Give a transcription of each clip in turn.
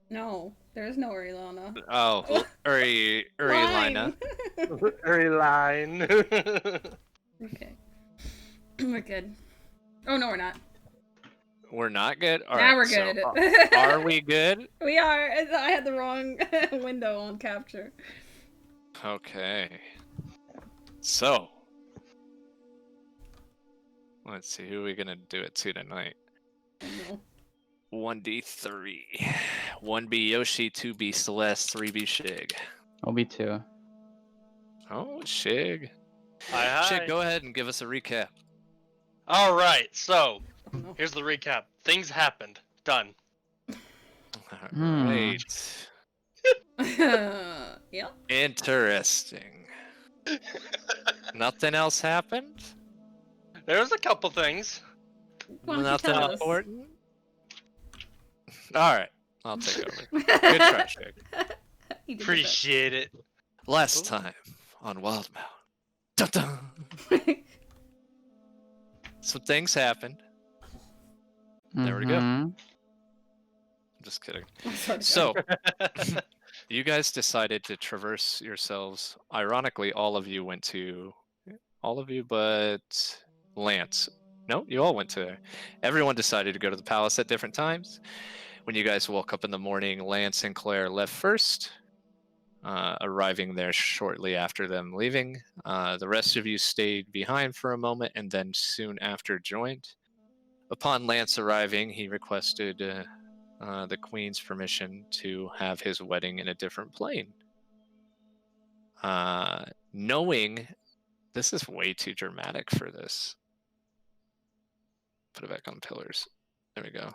No, there is no Arilana. Oh, Uri Lina. Line. Very line. Okay. We're good. Oh no, we're not. We're not good? Now Alright, we're so good. are we good? We are. I had the wrong window on capture. Okay. So, let's see, who are we gonna do it to tonight? Oh no. 1d3. 1b Yoshi, 2b Celeste, 3b Shig. I'll be 2. Oh, Shig. Hi, Shig, hi. go ahead and give us a recap. All right, so Oh no. here's the recap. Things happened. Done. Alright. Yep. Interesting. Nothing else happened? There was a couple things. Why don't you Nothing tell us? important? Alright, I'll take over. Good try, Shig. You did the Appreciate it. Last time on Wildemount. Dun-dun! best. Some things happened. There we go. I'm just kidding. I'm sorry, So, you guys decided to traverse yourselves. Ironically, all of you but Lance. No, you all went to. Everyone decided to go to the palace at different times. When you guys woke up in the morning, Lance and Claire left first, arriving there shortly after them leaving. The rest of you stayed behind for a moment and then soon after joined. Upon Lance arriving, he requested the Queen's permission to have his wedding in a different plane. Knowing this is way too dramatic for this. Put it back on pillars. There we go.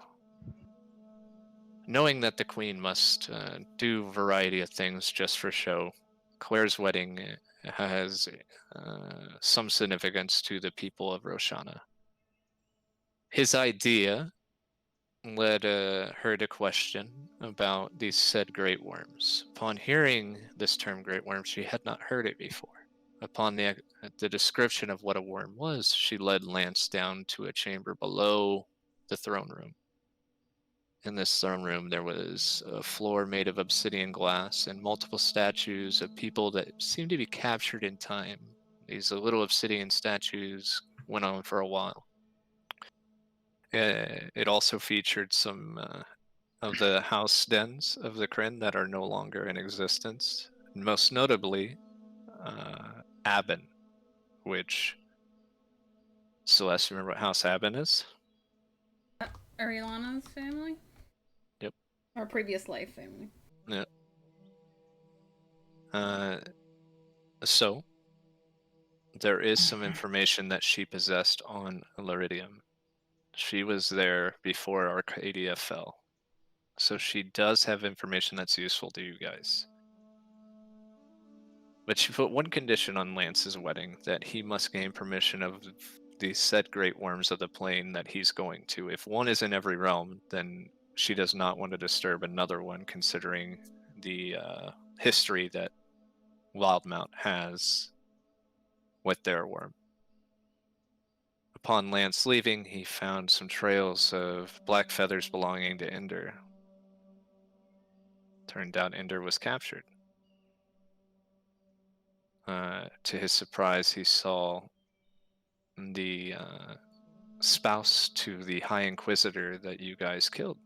Knowing that the Queen must do a variety of things just for show, Claire's wedding has some significance to the people of Roshana. His idea led her to question about these said great worms. Upon hearing this term great worm, she had not heard it before. Upon the description of what a worm was, she led Lance down to a chamber below the throne room. In this throne room, there was a floor made of obsidian glass and multiple statues of people that seemed to be captured in time. These little obsidian statues went on for a while. It also featured some of the house dens of the Kryn that are no longer in existence. Most notably, Aben, which Celeste, remember what House Aben is? Arilana's family? Yep. Our previous life family. Yeah. So, there is some information that she possessed on Liridium. She was there before Arcadia fell. So she does have information that's useful to you guys. But she put one condition on Lance's wedding, that he must gain permission of the said great worms of the plane that he's going to. If one is in every realm, then she does not want to disturb another one, considering the history that Wildemount has with their worm. Upon Lance leaving, he found some trails of black feathers belonging to Ender. Turned out Ender was captured. To his surprise, he saw the spouse to the High Inquisitor that you guys killed.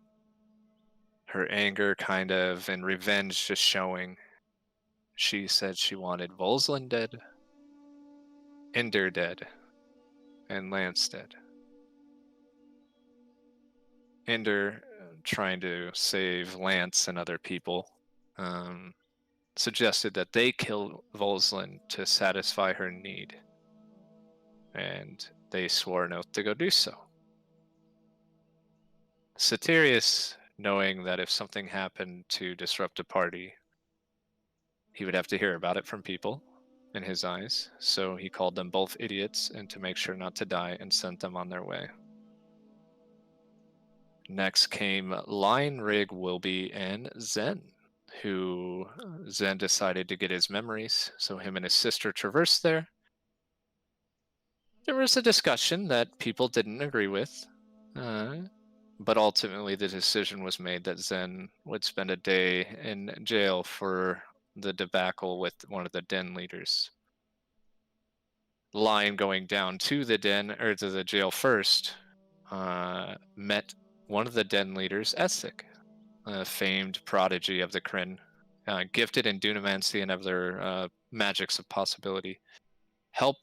Her anger kind of and revenge just showing. She said she wanted Volslan dead, Ender dead, and Lance dead. Ender, trying to save Lance and other people, suggested that they kill Volslan to satisfy her need. And they swore an oath to go do so. Satirius, knowing that if something happened to disrupt a party, he would have to hear about it from people, in his eyes, so he called them both idiots and to make sure not to die and sent them on their way. Next came Lion Rig, Wilby, and Zen, who Zen decided to get his memories, so him and his sister traversed there. There was a discussion that people didn't agree with. But ultimately, the decision was made that Zen would spend a day in jail for the debacle with one of the den leaders. The line going down to the den, or to the jail first, met one of the den leaders, Essek, a famed prodigy of the Kryn, gifted in dunamancy and other magics of possibility. Help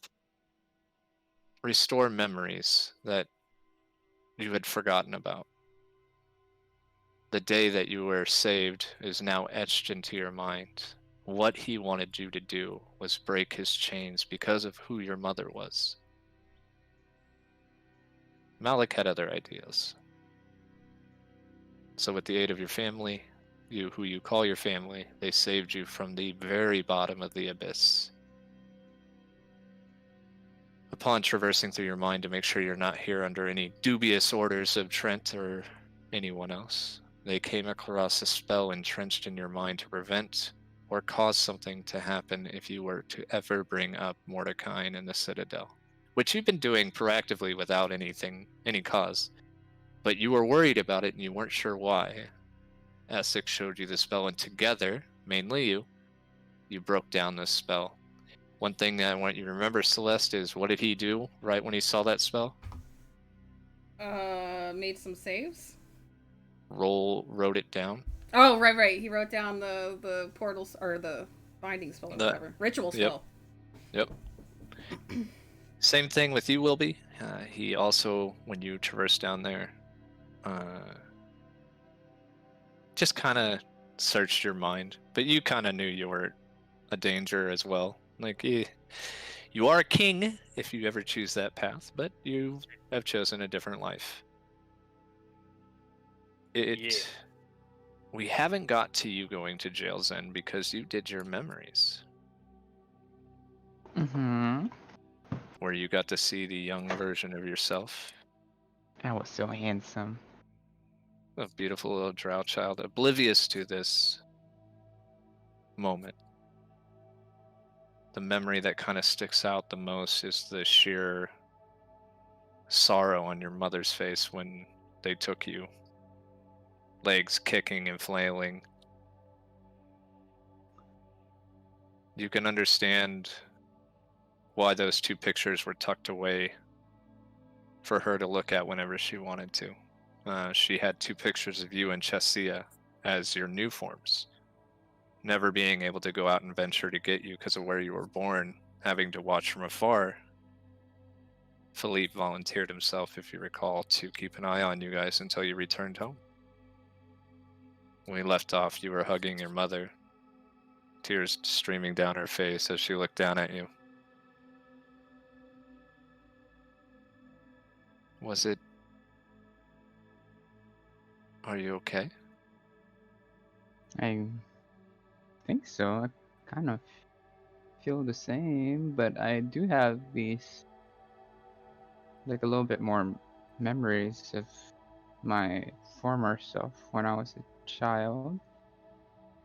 restore memories that you had forgotten about. The day that you were saved is now etched into your mind. What he wanted you to do was break his chains because of who your mother was. Malik had other ideas. So with the aid of your family, who you call your family, they saved you from the very bottom of the abyss. Upon traversing through your mind to make sure you're not here under any dubious orders of Trent or anyone else, they came across a spell entrenched in your mind to prevent or cause something to happen if you were to ever bring up Mordecai in the Citadel, which you've been doing proactively without any cause. But you were worried about it and you weren't sure why. Essex showed you the spell, and together, mainly you broke down this spell. One thing that I want you to remember, Celeste, is what did he do right when he saw that spell? Made some saves. Wrote it down. Oh, right. He wrote down the portals or the binding spell or whatever. Ritual spell. Yep. Same thing with you, Wilby. He also, when you traversed down there, just kind of searched your mind, but you kind of knew you were a danger as well. Like, you are a king if you ever choose that path, but you have chosen a different life. We haven't got to you going to jail, Zen, because you did your memories. Mm-hmm. Where you got to see the young version of yourself. I was so handsome. A beautiful little drow child, oblivious to this moment. The memory that kind of sticks out the most is the sheer sorrow on your mother's face when they took you. Legs kicking and flailing. You can understand why those two pictures were tucked away for her to look at whenever she wanted to. She had two pictures of you and Chessia as your new forms. Never being able to go out and venture to get you because of where you were born, having to watch from afar. Philippe volunteered himself, if you recall, to keep an eye on you guys until you returned home. When we left off, you were hugging your mother, tears streaming down her face as she looked down at you. Was it... Are you okay? I think so. I kind of feel the same, but I do have these, like, a little bit more memories of my former self when I was a child.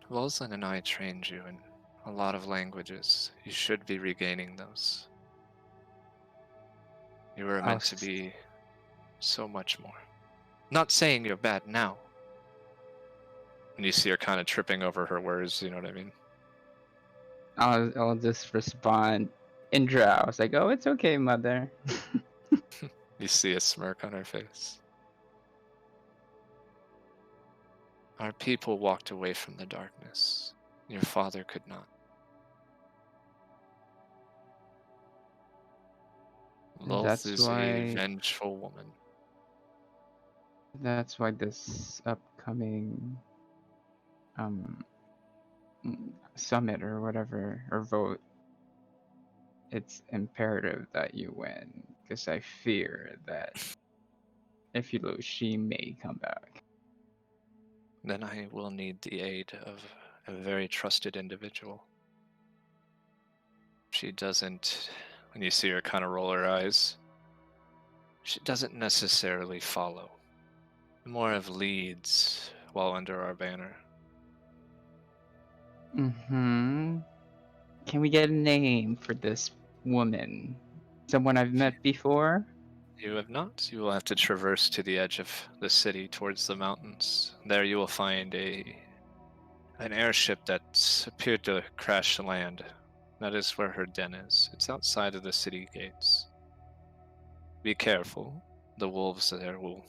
Wilson and I trained you in a lot of languages. You should be regaining those. You were meant to be so much more. Not saying you're bad now. And you see her kind of tripping over her words, you know what I mean? I'll just respond in drow. I was like, oh, it's okay, mother. You see a smirk on her face. Our people walked away from the darkness. Your father could not. Lolth That's is a vengeful woman. That's why this upcoming summit or whatever, or vote, it's imperative that you win, because I fear that if you lose, she may come back. Then I will need the aid of a very trusted individual. She doesn't, when you see her kind of roll her eyes, she doesn't necessarily follow. More of leads while under our banner. Mm-hmm. Can we get a name for this woman? Someone I've met before? You have not. You will have to traverse to the edge of the city towards the mountains. There you will find an airship that's appeared to crash land. That is where her den is. It's outside of the city gates. Be careful. The wolves there will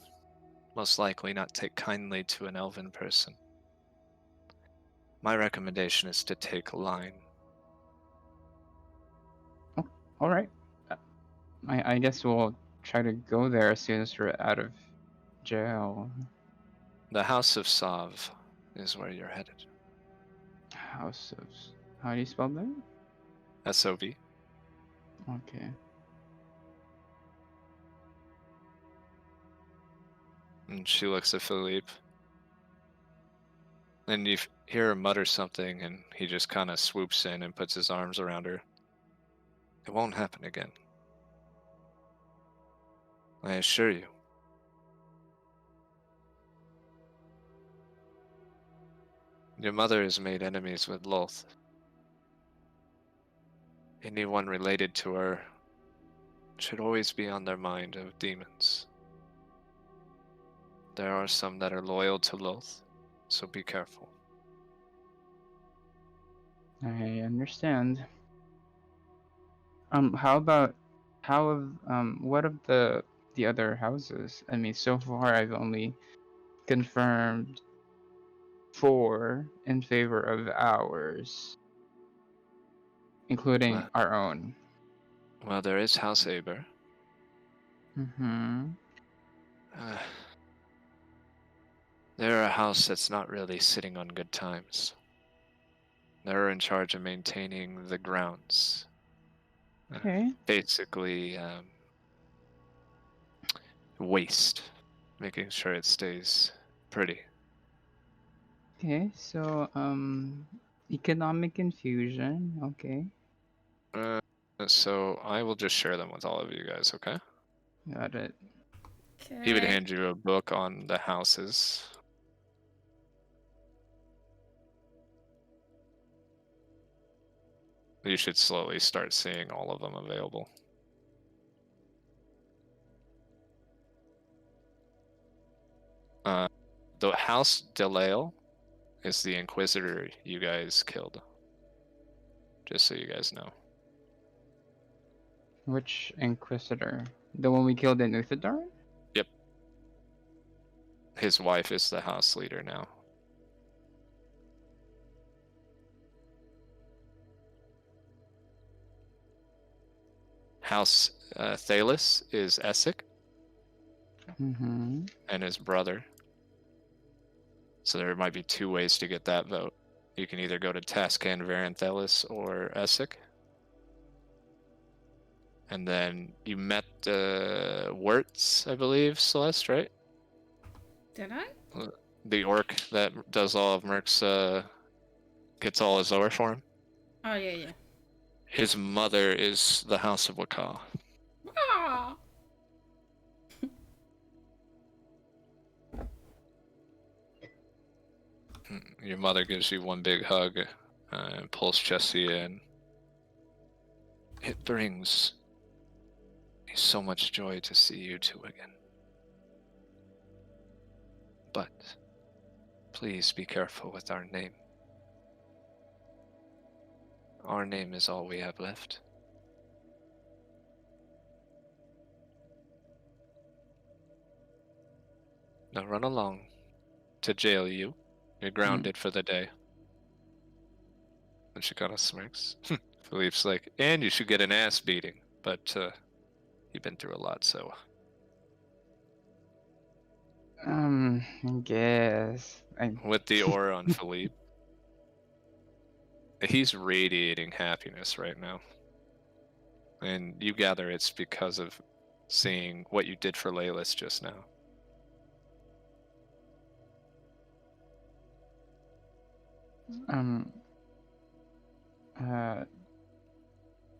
most likely not take kindly to an elven person. My recommendation is to take a line. All right. I guess we'll try to go there as soon as we're out of jail. The House of Sav is where you're headed. House of... How do you spell that? S-O-V. Okay. And she looks at Philippe. And you hear her mutter something, and he just kind of swoops in and puts his arms around her. It won't happen again. I assure you. Your mother has made enemies with Lolth. Anyone related to her should always be on their mind of demons. There are some that are loyal to Lolth, so be careful. I understand. What of the other houses? I mean, so far I've only confirmed 4 in favor of ours, including our own. Well, there is House Aber. Mm-hmm. They're a house that's not really sitting on good times. They're in charge of maintaining the grounds. Okay. Basically, waste, making sure it stays pretty. Okay, so economic infusion, okay. So I will just share them with all of you guys, okay? Got it. He would Okay. hand you a book on the houses. You should slowly start seeing all of them available. The House Delisle is the Inquisitor you guys killed. Just so you guys know. Which Inquisitor? The one we killed in Uthadar? Yep. His wife is the house leader now. House Thalis is Essek Mm-hmm. and his brother. So there might be 2 ways to get that vote. You can either go to Tascan Varanthelis or Essek. And then you met Wirtz, I believe, Celeste, right? Did I? The orc that does all of Merc's, gets all his lore for him. Oh, yeah, yeah. His mother is the House of Waka. Ah! Your mother gives you one big hug and pulls Jessie in. It brings me so much joy to see you 2 again. But please be careful with our name. Our name is all we have left. Now run along to jail you. You're grounded for the day. And she kind of smirks. Philippe's like, and you should get an ass beating. But you've been through a lot, so. I guess. With the aura on Philippe. He's radiating happiness right now. And you gather it's because of seeing what you did for Laylis just now.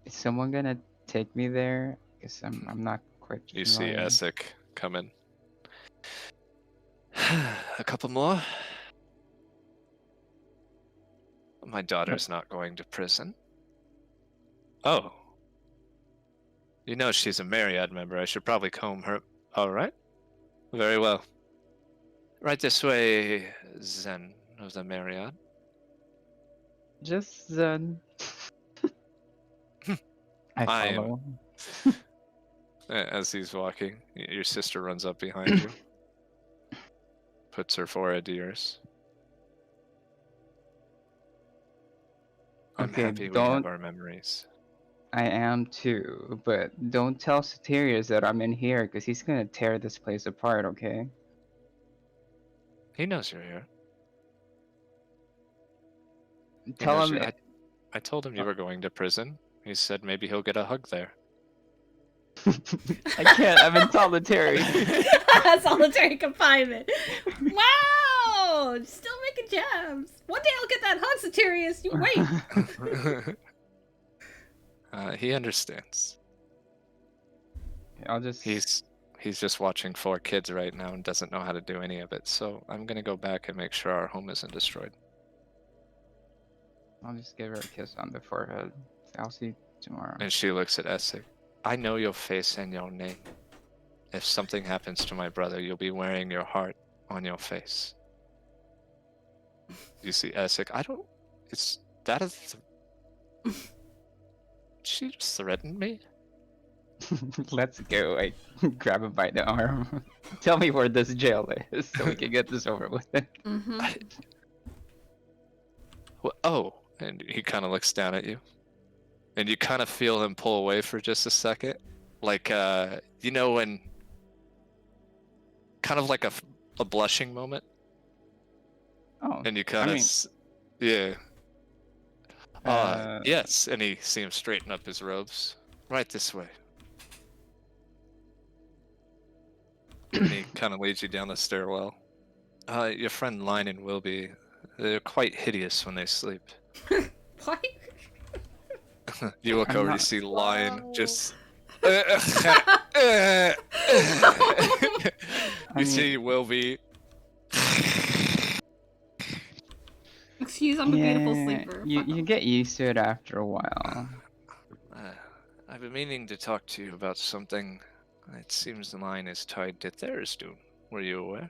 Is someone gonna take me there? Because I'm not quite You see familiar. Essek come in. A couple more? My daughter's not going to prison. Oh. You know she's a Myriad member. I should probably comb her. All right. Very well. Right this way, Zen of the Myriad. Just Zen. I I am. follow. As he's walking, your sister runs up behind you. Puts her forehead to yours. I'm Okay, happy we don't. have our memories. I am too, but don't tell Soterius that I'm in here, because he's gonna tear this place apart, okay? He knows you're here. He Tell knows him. you. I told him you were going to prison. He said maybe he'll get a hug there. I can't, I'm in solitary. Solitary confinement. Wow! Still making jabs. One day I'll get that hug, Satirius. You wait. He understands. I'll just. He's just watching 4 kids right now and doesn't know how to do any of it. So I'm gonna go back and make sure our home isn't destroyed. I'll just give her a kiss on the forehead. I'll see you tomorrow. And she looks at Essek. I know your face and your name. If something happens to my brother, you'll be wearing your heart on your face. You see Essek. I don't. It's that is. She just threatened me. Let's go. I grab him by the arm. Tell me where this jail is so we can get this over with. Mm-hmm. Well, oh, and he kind of looks down at you. And you kind of feel him pull away for just a second. Like, you know, when. Kind of like a blushing moment. Oh. And you kind of. Yeah. Yes, and you see him straighten up his robes. Right this way. And he kind of leads you down the stairwell. Your friend Linen will be. They're quite hideous when they sleep. What? You look I'm over, you not- see Lion Wow. just. I You see Wilby. Excuse, I'm a beautiful sleeper. You, Fuck you off. get used to it after a while. I've been meaning to talk to you about something. It seems the line is tied to Tharizdun. Were you aware?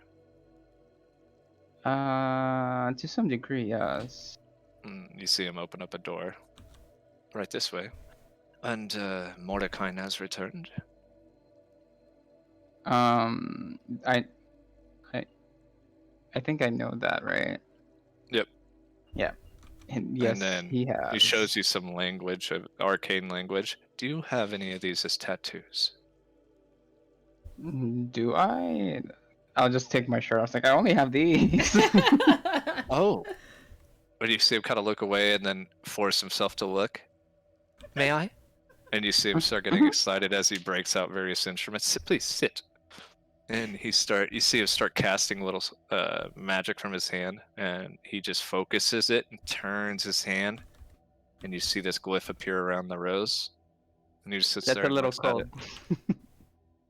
To some degree, yes. You see him open up a door. Right this way. And Mordecai has returned. I think I know that, right? Yep. Yeah. And yes, And then he has. he shows you some language, arcane language. Do you have any of these as tattoos? Do I? I'll just take my shirt off. Like, I only have these. Oh. But you see him kind of look away and then force himself to look. May I? And you see him start getting excited as he breaks out various instruments. Please sit. And you see him start casting little magic from his hand, and he just focuses it and turns his hand, and you see this glyph appear around the rose, and he just sits That's there a and little looks at cold.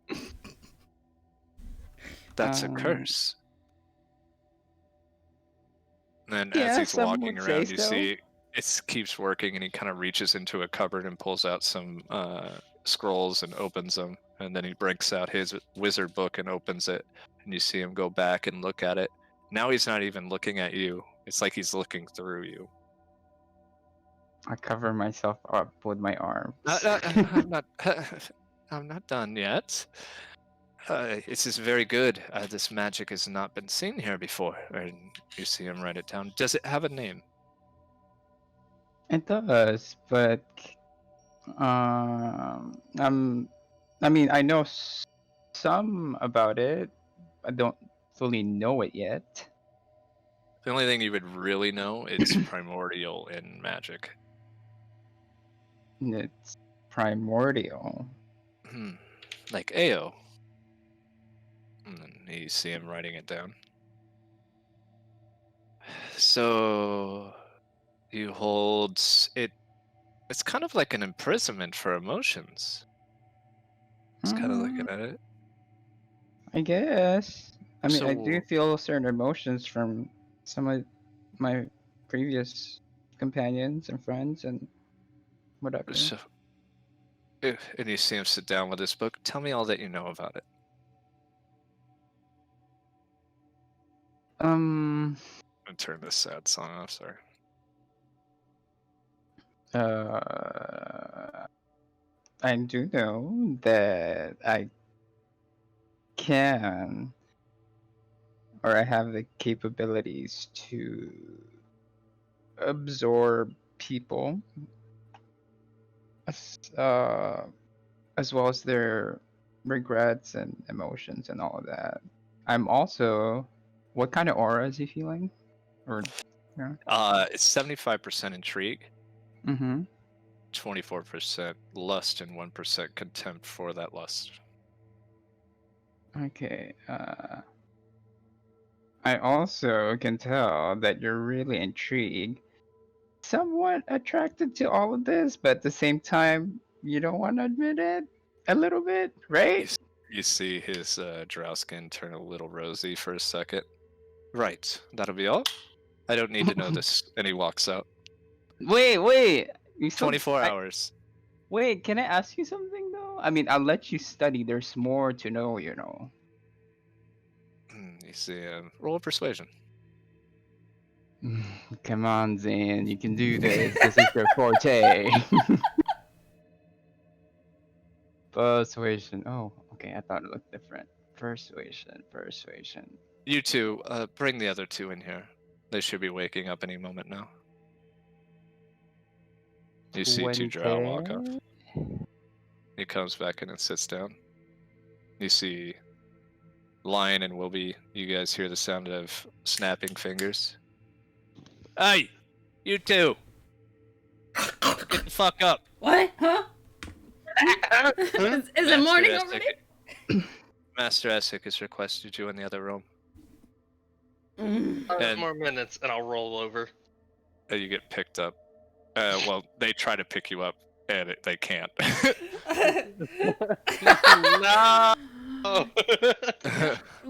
it. That's a Um, curse. And then as Yeah, he's some walking would around, say you so. see it keeps working, and he kind of reaches into a cupboard and pulls out some scrolls and opens them, and then he breaks out his wizard book and opens it, and you see him go back and look at it. Now he's not even looking at you. It's like he's looking through you. I cover myself up with my arms. I'm not. I'm not done yet. This is very good. This magic has not been seen here before. And you see him write it down. Does it have a name? It does, but I mean, I know some about it. I don't fully know it yet. The only thing you would really know, it's primordial in magic. It's primordial. Like Ao. And then you see him writing it down. So you hold it. It's kind of like an imprisonment for emotions. Just kind of looking at it. I guess. I mean, I do So- feel certain emotions from some of my previous companions and friends and whatever. And you see him sit down with his book. Tell me all that you know about it. And turn this sad song off. Sorry. I do know that I can, or I have the capabilities to absorb people, as, uh, as well as their regrets and emotions and all of that. I'm also, what kind of aura is he feeling? Or, yeah. It's 75% intrigue, Mm-hmm. 24% lust, and 1% contempt for that lust. Okay. I also can tell that you're really intrigued, somewhat attracted to all of this, but at the same time, you don't want to admit it a little bit, You, right? s- you see his drow skin turn a little rosy for a second. Right, that'll be all. I don't need to know this. And he walks out. Wait. You still 24 hours. wait, can I ask you something though? I mean, I'll let you study. There's more to know, you know. You see, roll a persuasion. Come on, Zane, you can do this. This is your forte. Persuasion. Oh, okay. I thought it looked different. Persuasion. You two, bring the other two in here. They should be waking up any moment now. You see two drow walk up. 20. He comes back in and sits down. You see Lion and Wilby. You guys hear the sound of snapping fingers. Hey, you two! Get the fuck up! What? Huh? Is it morning already? Master Essek has requested you in the other room. Mm. 5 more minutes and I'll roll over. You get picked up. Well, they try to pick you up, and they can't. No.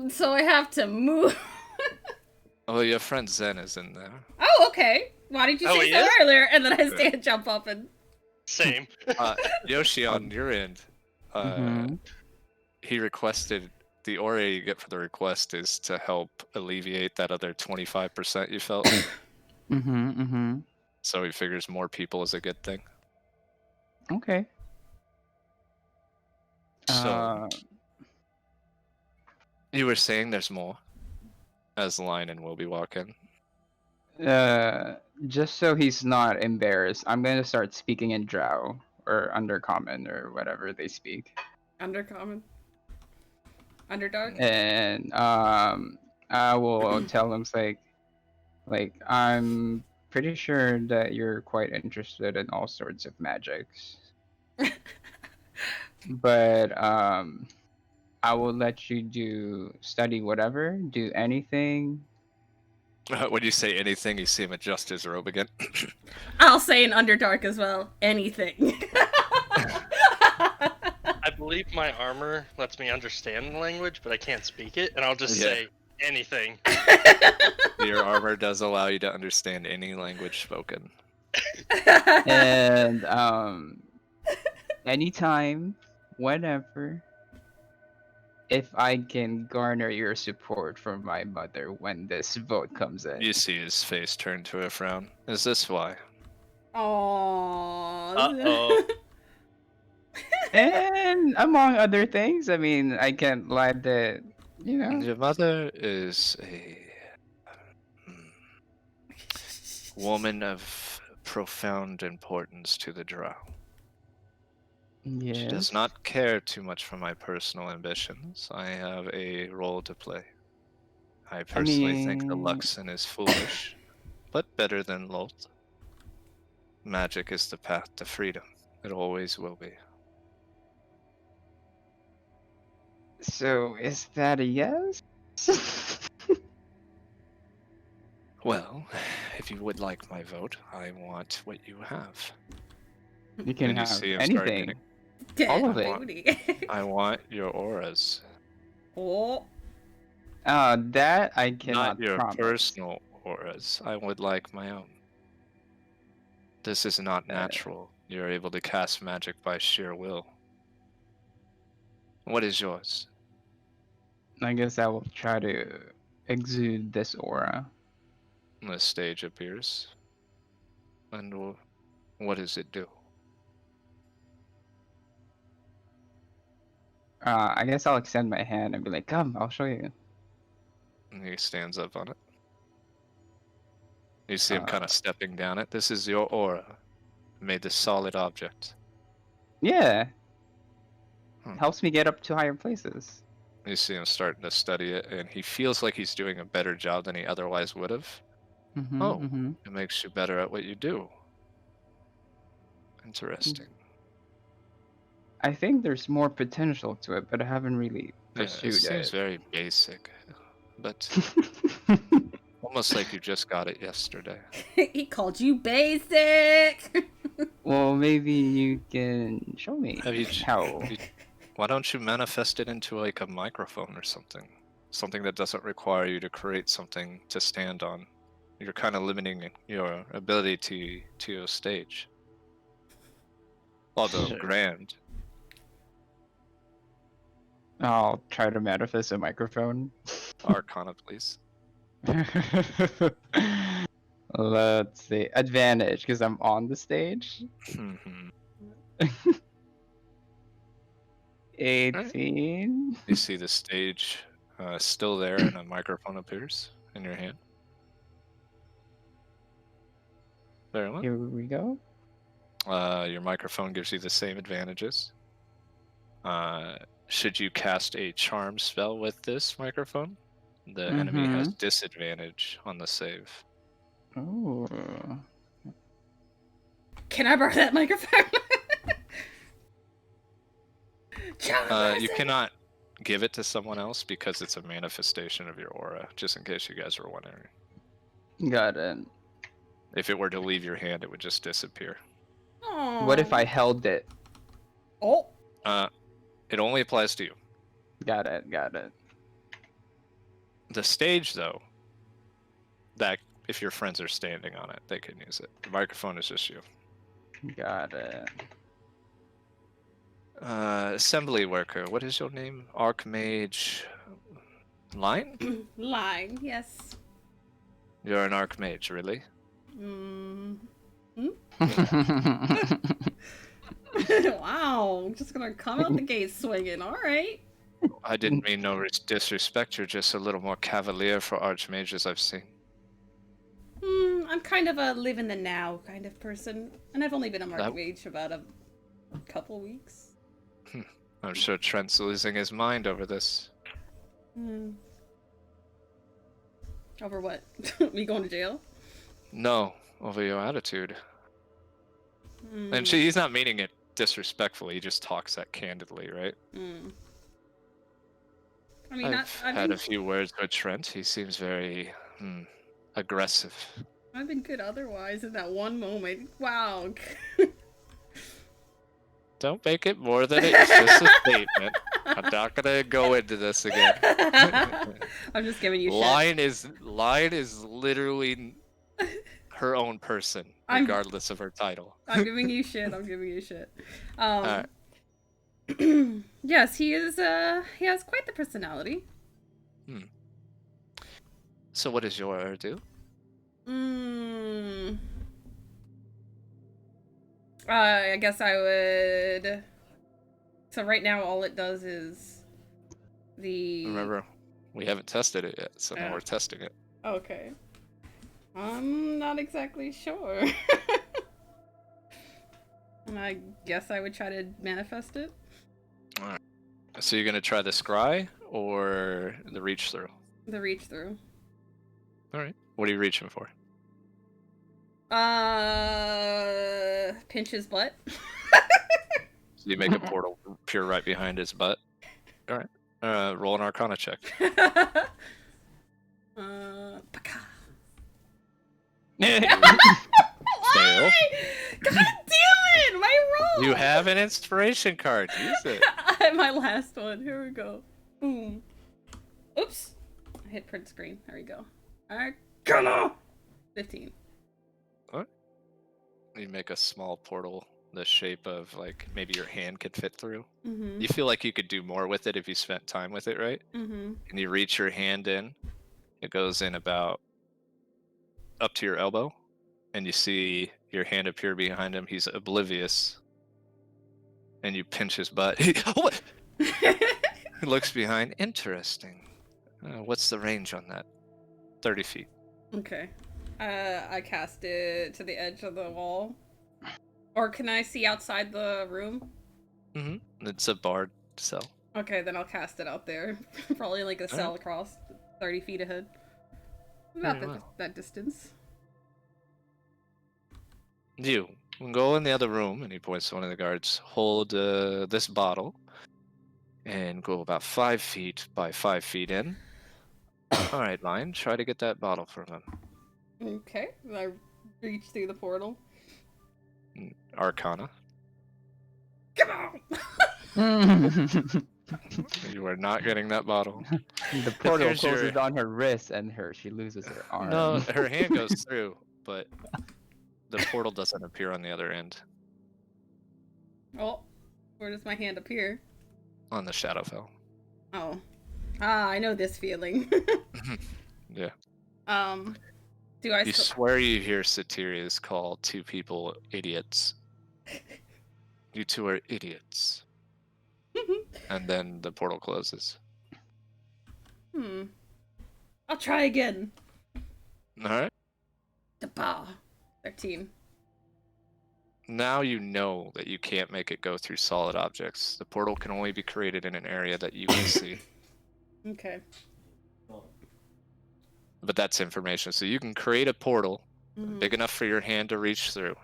So I have to move. Oh, your friend Zen is in there. Oh, okay. Why did you Oh, say he so is? earlier? And then I stand, jump up, and Same. Yoshi, on your end, Mhm. he requested the aura you get for the request is to help alleviate that other 25% you felt. Mhm. So he figures more people is a good thing. Okay. So you were saying there's more, as Lion and Wilby walk in. Just so he's not embarrassed, I'm gonna start speaking in Drow or Undercommon or whatever they speak. undercommon, underdark. And I will tell him like I'm pretty sure that you're quite interested in all sorts of magics, but I will let you study whatever, do anything. When you say anything, you see him adjust his robe again. I'll say in underdark as well. Anything. I believe my armor lets me understand the language, but I can't speak it, and I'll just say anything. Your armor does allow you to understand any language spoken. And anytime, whenever, if I can garner your support from my mother when this vote comes in. You see his face turn to a frown. Is this why? Aww. Uh-oh. And among other things, I mean, I can't lie that, you know. Your mother is a woman of profound importance to the Drow. Yes. She does not care too much for my personal ambitions. I have a role to play. I personally think the Luxon is foolish, but better than Lolt. Magic is the path to freedom. It always will be. So, is that a yes? Well, if you would like my vote, I want what you have. You can And you have see him start anything. getting- All of it. Booty. I want your auras. Oh. That I cannot Not your promise. personal auras. I would like my own. This is not Uh, natural. You're able to cast magic by sheer will. What is yours? I guess I will try to exude this aura. The stage appears. And what does it do? I guess I'll extend my hand and be like, "Come, I'll show you." And he stands up on it. You see him Uh, kind of stepping down it. This is your aura. Made this solid object. Yeah, Hmm. helps me get up to higher places. You see him starting to study it, and he feels like he's doing a better job than he otherwise would have. Oh, it makes you better at what you do. Interesting. I think there's more potential to it, but I haven't really Yeah, it pursued seems it. very basic, but almost like you just got it yesterday. He called you basic. Well, maybe you can show me Have you, how. why don't you manifest it into like a microphone or something? Something that doesn't require you to create something to stand on. You're kind of limiting your ability to your stage. Although Sure. grand. I'll try to manifest a microphone. Arcana, please. Let's see. Advantage, because I'm on the stage. Mhm. 18. You see the stage still there, and a microphone appears in your hand. Very well. Here we go. Your microphone gives you the same advantages. Should you cast a charm spell with this microphone, the enemy has disadvantage on the save. Oh. Can I borrow that microphone? You cannot give it to someone else because it's a manifestation of your aura, just in case you guys were wondering. Got it. If it were to leave your hand, it would just disappear. What if I held it? Oh. It only applies to you. Got it. Got it. The stage, though, that if your friends are standing on it, they can use it. The microphone is just you. Got it. Assembly worker, what is your name? Archmage Line? Line, yes. You're an Archmage, really? Wow, I'm just gonna come out the gate swinging. All right. I didn't mean no disrespect. You're just a little more cavalier for Archmages I've seen. I'm kind of a live in the now kind of person, and I've only been a Archmage about a couple weeks. I'm sure Trent's losing his mind over this. Over what? Me going to jail? No, over your attitude. And he's not meaning it disrespectfully. He just talks that candidly, right? I mean, I've had a few words with Trent. He seems very aggressive. I've been good otherwise in that one moment. Wow. Don't make it more than it is. Just a statement. I'm not gonna go into this again. I'm just giving you shit. Line is literally her own person, regardless of her title. I'm giving you shit. I'm giving you shit. Alright. Yes, he is. He has quite the personality. So, what does your do? I guess I would. So right now, all it does is the. Remember, we haven't tested it yet, so now we're testing it. Okay. I'm not exactly sure. And I guess I would try to manifest it. Alright. So you're gonna try the scry or the reach through? The reach through. Alright. What are you reaching for? Pinch his butt. So you make a portal appear right behind his butt. Alright. Roll an Arcana check. Why? God damn it! My roll! You have an inspiration card. Use it. My last one. Here we go. Boom. Oops. I hit print screen. There we go. Arcana! 15. What? You make a small portal the shape of like maybe your hand could fit through. Mm-hmm. You feel like you could do more with it if you spent time with it, right? Mm-hmm. And you reach your hand in, it goes in about up to your elbow, and you see your hand appear behind him. He's oblivious, and you pinch his butt. Oh, what? He looks behind. Interesting. What's the range on that? 30 feet. Okay. I cast it to the edge of the wall. Or can I see outside the room? Mm-hmm. It's a barred cell. Okay, then I'll cast it out there. Probably like a cell across 30 feet ahead. About Very well. that distance. You can go in the other room, and he points to one of the guards. Hold this bottle, and go about 5 feet by 5 feet in. All right, Lion, try to get that bottle from him. Okay, I reach through the portal. Arcana. Come on! You are not getting that bottle. The portal Here's closes your- on her wrist and she loses her arm. No, her hand goes through, but the portal doesn't appear on the other end. Oh, where does my hand appear? On the Shadowfell. Oh. Ah, I know this feeling. Yeah. Do I You swear you hear Satyrius call two people idiots. You two are idiots. And then the portal closes. I'll try again. Alright. Da-ba. 13. Now you know that you can't make it go through solid objects. The portal can only be created in an area that you can see. Okay. But that's information. So you can create a portal big enough for your hand to reach through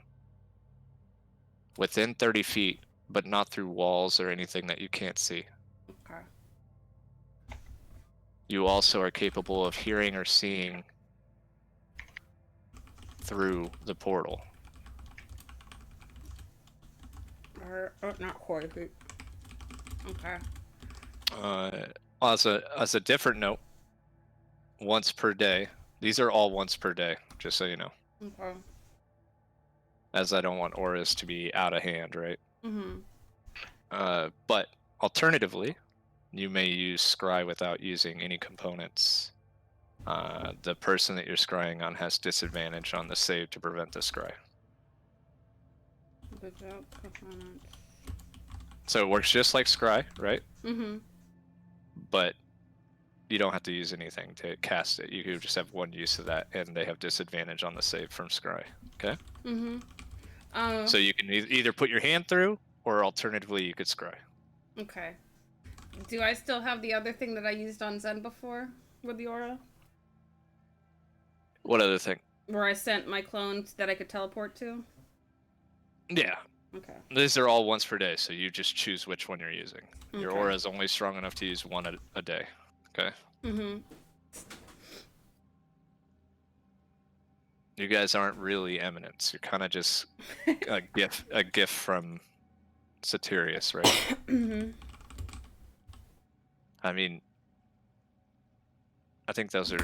within 30 feet, but not through walls or anything that you can't see. Okay. You also are capable of hearing or seeing through the portal. Not quite. Okay. As a different note, once per day. These are all once per day, just so you know. Okay. As I don't want auras to be out of hand, right? Mm-hmm. But alternatively, you may use scry without using any components. The person that you're scrying on has disadvantage on the save to prevent the scry. Without components. So it works just like scry, right? Mm-hmm. But you don't have to use anything to cast it. You could just have one use of that, and they have disadvantage on the save from scry. Okay? Mm-hmm. So you can either put your hand through, or alternatively, you could scry. Okay. Do I still have the other thing that I used on Zen before with the aura? What other thing? Where I sent my clone that I could teleport to? Yeah. Okay. These are all once per day, so you just choose which one you're using. Your Okay. aura is only strong enough to use one a day. Okay? Mm-hmm. You guys aren't really eminence. You're kind of just a gift from Satyrius, right? Mm-hmm. I mean, I think those are...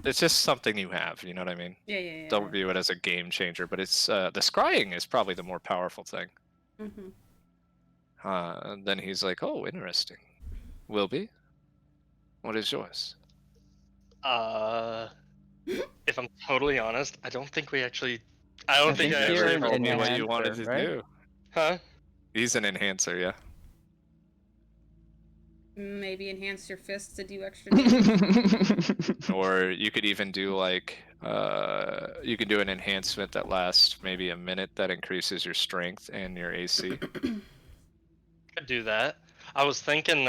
It's just something you have, you know what I mean? Yeah. Don't view it as a game changer, but it's... the scrying is probably the more powerful thing. Mm-hmm. Then he's like, oh, interesting. Will be? What is yours? If I'm totally honest, I don't think we actually. I don't think I think you're ever an told me what enhancer, you wanted to right? do. Huh? He's an enhancer, yeah. Maybe enhance your fists to do extra damage. Or you could even do like you can do an enhancement that lasts maybe a minute that increases your strength and your AC. Could do that. I was thinking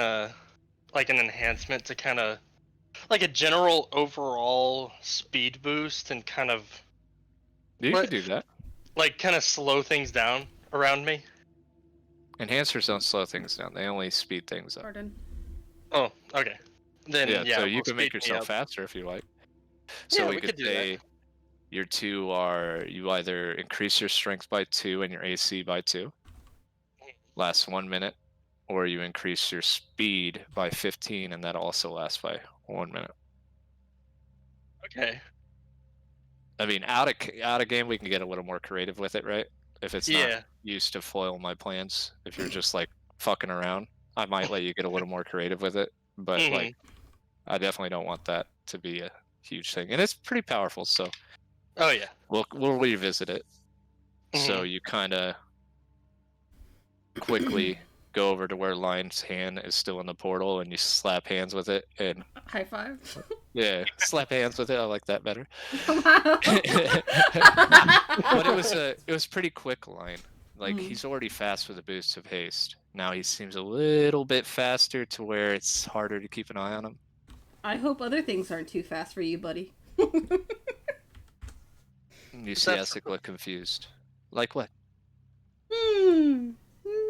like an enhancement to kind of like a general overall speed boost and kind of You What? could do that. like kind of slow things down around me. Enhancers don't slow things down; they only speed things up. Pardon. Oh, okay. Then Yeah, so you we'll can make speed me yourself up. faster if you like. So Yeah, we we could could do that. say your two are you either increase your strength by 2 and your AC by 2, lasts 1 minute, or you increase your speed by 15 and that also lasts by 1 minute. Okay. I mean, out of game we can get a little more creative with it, right? If it's Yeah. not used to foil my plans, if you're just like fucking around, I might let you get a little more creative with it. But like, I definitely don't want that to be a huge thing, and it's pretty powerful. So Oh yeah. we'll revisit it. So Mhm. you kind of quickly go over to where Lion's hand is still in the portal, and you slap hands with it, and High five. yeah, slap hands with it. I like that better. Wow. But it was pretty quick line. Like Mm. he's already fast with a boost of haste. Now he seems a little bit faster to where it's harder to keep an eye on him. I hope other things aren't too fast for you, buddy. You see Essex look confused. Like what?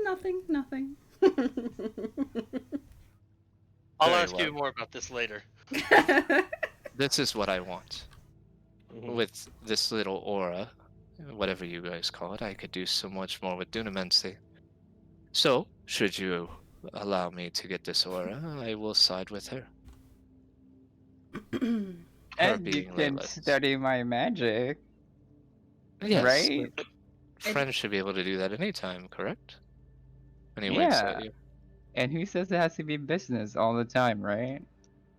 Nothing, nothing. I'll Very ask you well. more about this later. This is what I want. Mhm. With this little aura, whatever you guys call it, I could do so much more with Dunamancy. So, should you allow me to get this aura, I will side with her. Her And you being can Layla's. study my magic, Yes, right? but friends should be able to do that anytime, correct? And he winks at Yeah. you. And who says it has to be business all the time, right?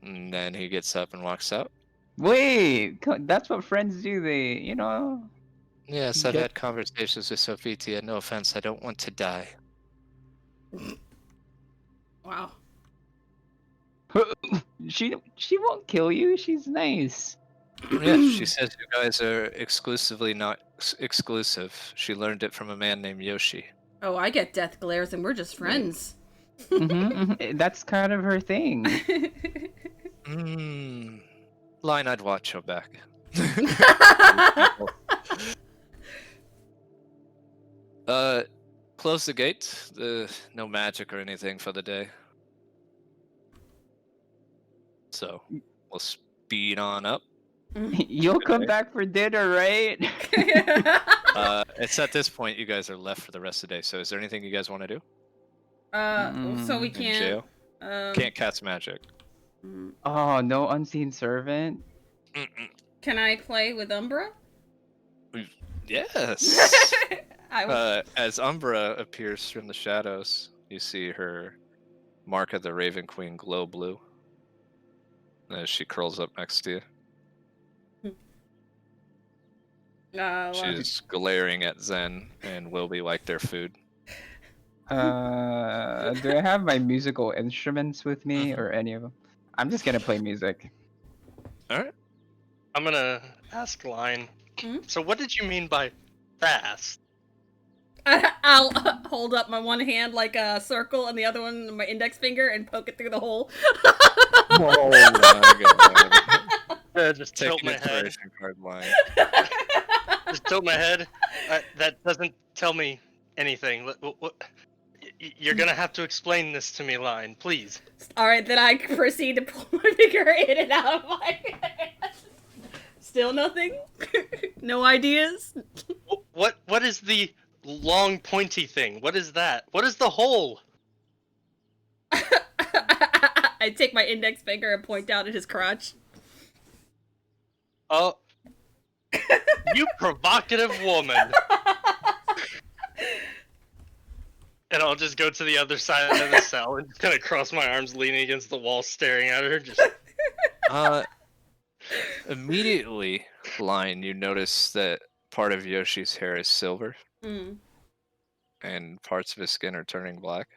And then he gets up and walks out. Wait, that's what friends do. They. Yes, I've Get had conversations with Sophia. No offense, I don't want to die. Wow. she won't kill you. She's nice. Yes, she says you guys are exclusively not exclusive. She learned it from a man named Yoshi. Oh, I get death glares and we're just friends. That's kind of her thing. Line, I'd watch your back. Close the gate. No magic or anything for the day. So, we'll speed on up. You'll come back for dinner, right? It's at this point you guys are left for the rest of the day. So, is there anything you guys want to do? So we In can't. jail? Can't cast magic. Oh, no unseen servant? Mm-mm. Can I play with Umbra? Yes. I As Umbra appears from the shadows, you see her mark of the Raven Queen glow blue as she curls up next to you. She's glaring at Zen and Wilby like their food. Do I have my musical instruments with me or any of them? I'm just gonna play music. Alright. I'm gonna ask Line. Hmm? So what did you mean by fast? I'll hold up my one hand like a circle and the other one my index finger and poke it through the hole. Oh my god. Just Take tilt an my head. inspiration card line. Just tilt my head. That doesn't tell me anything. You're gonna have to explain this to me, Line, please. Alright, then I proceed to pull my finger in and out of my hand. Still nothing? No ideas? What is the long pointy thing? What is that? What is the hole? I take my index finger and point down at his crotch. Oh, you provocative woman. And I'll just go to the other side of the cell and just kind of cross my arms, leaning against the wall, staring at her. Just Immediately, Line, you notice that part of Yoshi's hair is silver and parts of his skin are turning black.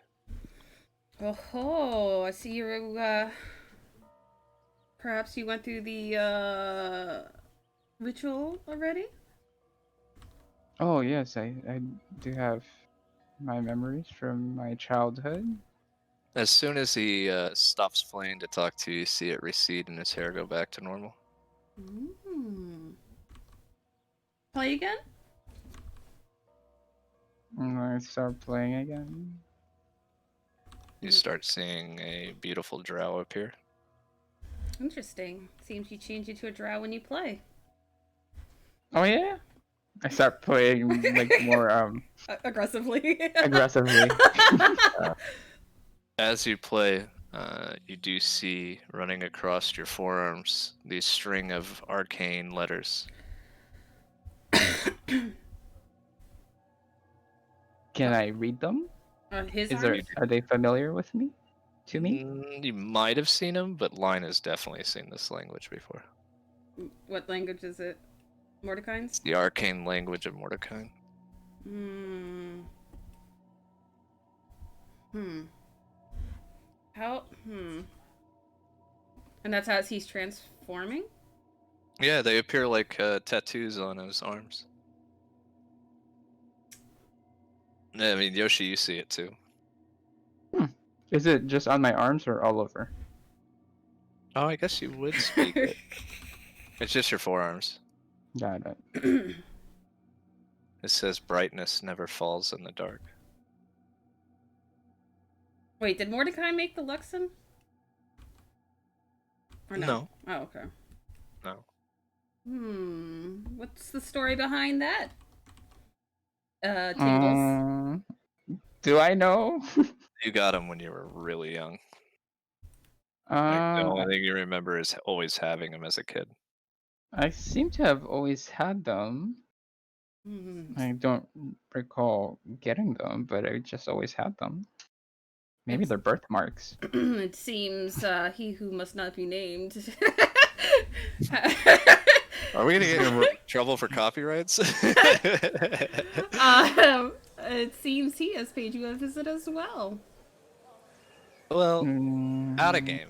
Oh, I see you, perhaps you went through the, ritual already? Oh yes, I do have my memories from my childhood. As soon as he stops playing to talk to you, you see it recede and his hair go back to normal. Play again? And I start playing again. You start seeing a beautiful drow appear. Interesting. Seems you change into a drow when you play. Oh yeah? I start playing like more Aggressively. aggressively. As you play, you do see running across your forearms these string of arcane letters. Can I read them? His Is there? arms? Are they familiar with me? To me? You might have seen him, but Line has definitely seen this language before. What language is it? Mordecai's? It's the arcane language of Mordecai. Hmm. Hmm. How? Hmm. And that's how he's transforming? Yeah, they appear like tattoos on his arms. I mean, Yoshi, you see it too. Is it just on my arms or all over? Oh, I guess you would speak it. It's just your forearms. Got it. It says brightness never falls in the dark. Wait, did Mordecai make the Luxem? Or no? No. Oh, okay. No. What's the story behind that? Tingles. Do I know? You got him when you were really young. uh, Like, the I only thing you remember is always having him as a kid. I seem to have always had them. I don't recall getting them, but I just always had them. Maybe they're birthmarks. It seems he who must not be named. Are we gonna get in trouble for copyrights? It seems he has paid you a visit as well. Well, out of Mm, game.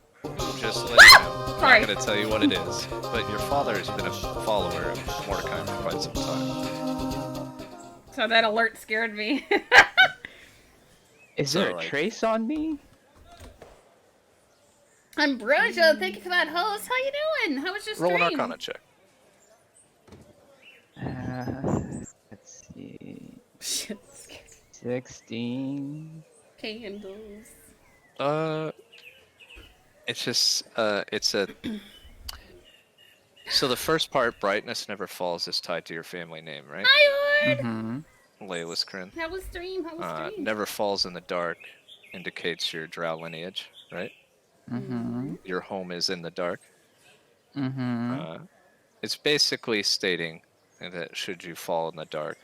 Just let you know. I'm Sorry. not gonna tell you what it is, but your father has been a follower of Mordecai for quite some time. So that alert scared me. Is So, there a like- trace on me? Ambrosia, thank you for that host. How you doing? How was your Roll an stream? Arcana check. Let's see. Shit, scared. 16. Candles. It's just it's a. So the first part, brightness never falls, is tied to your family name, right? Hi, Lord. Mm-hmm. Layla's Kryn. How was stream? How was stream? Never falls in the dark indicates your drow lineage, right? Mm-hmm. Your home is in the dark. Mm-hmm. It's basically stating that should you fall in the dark,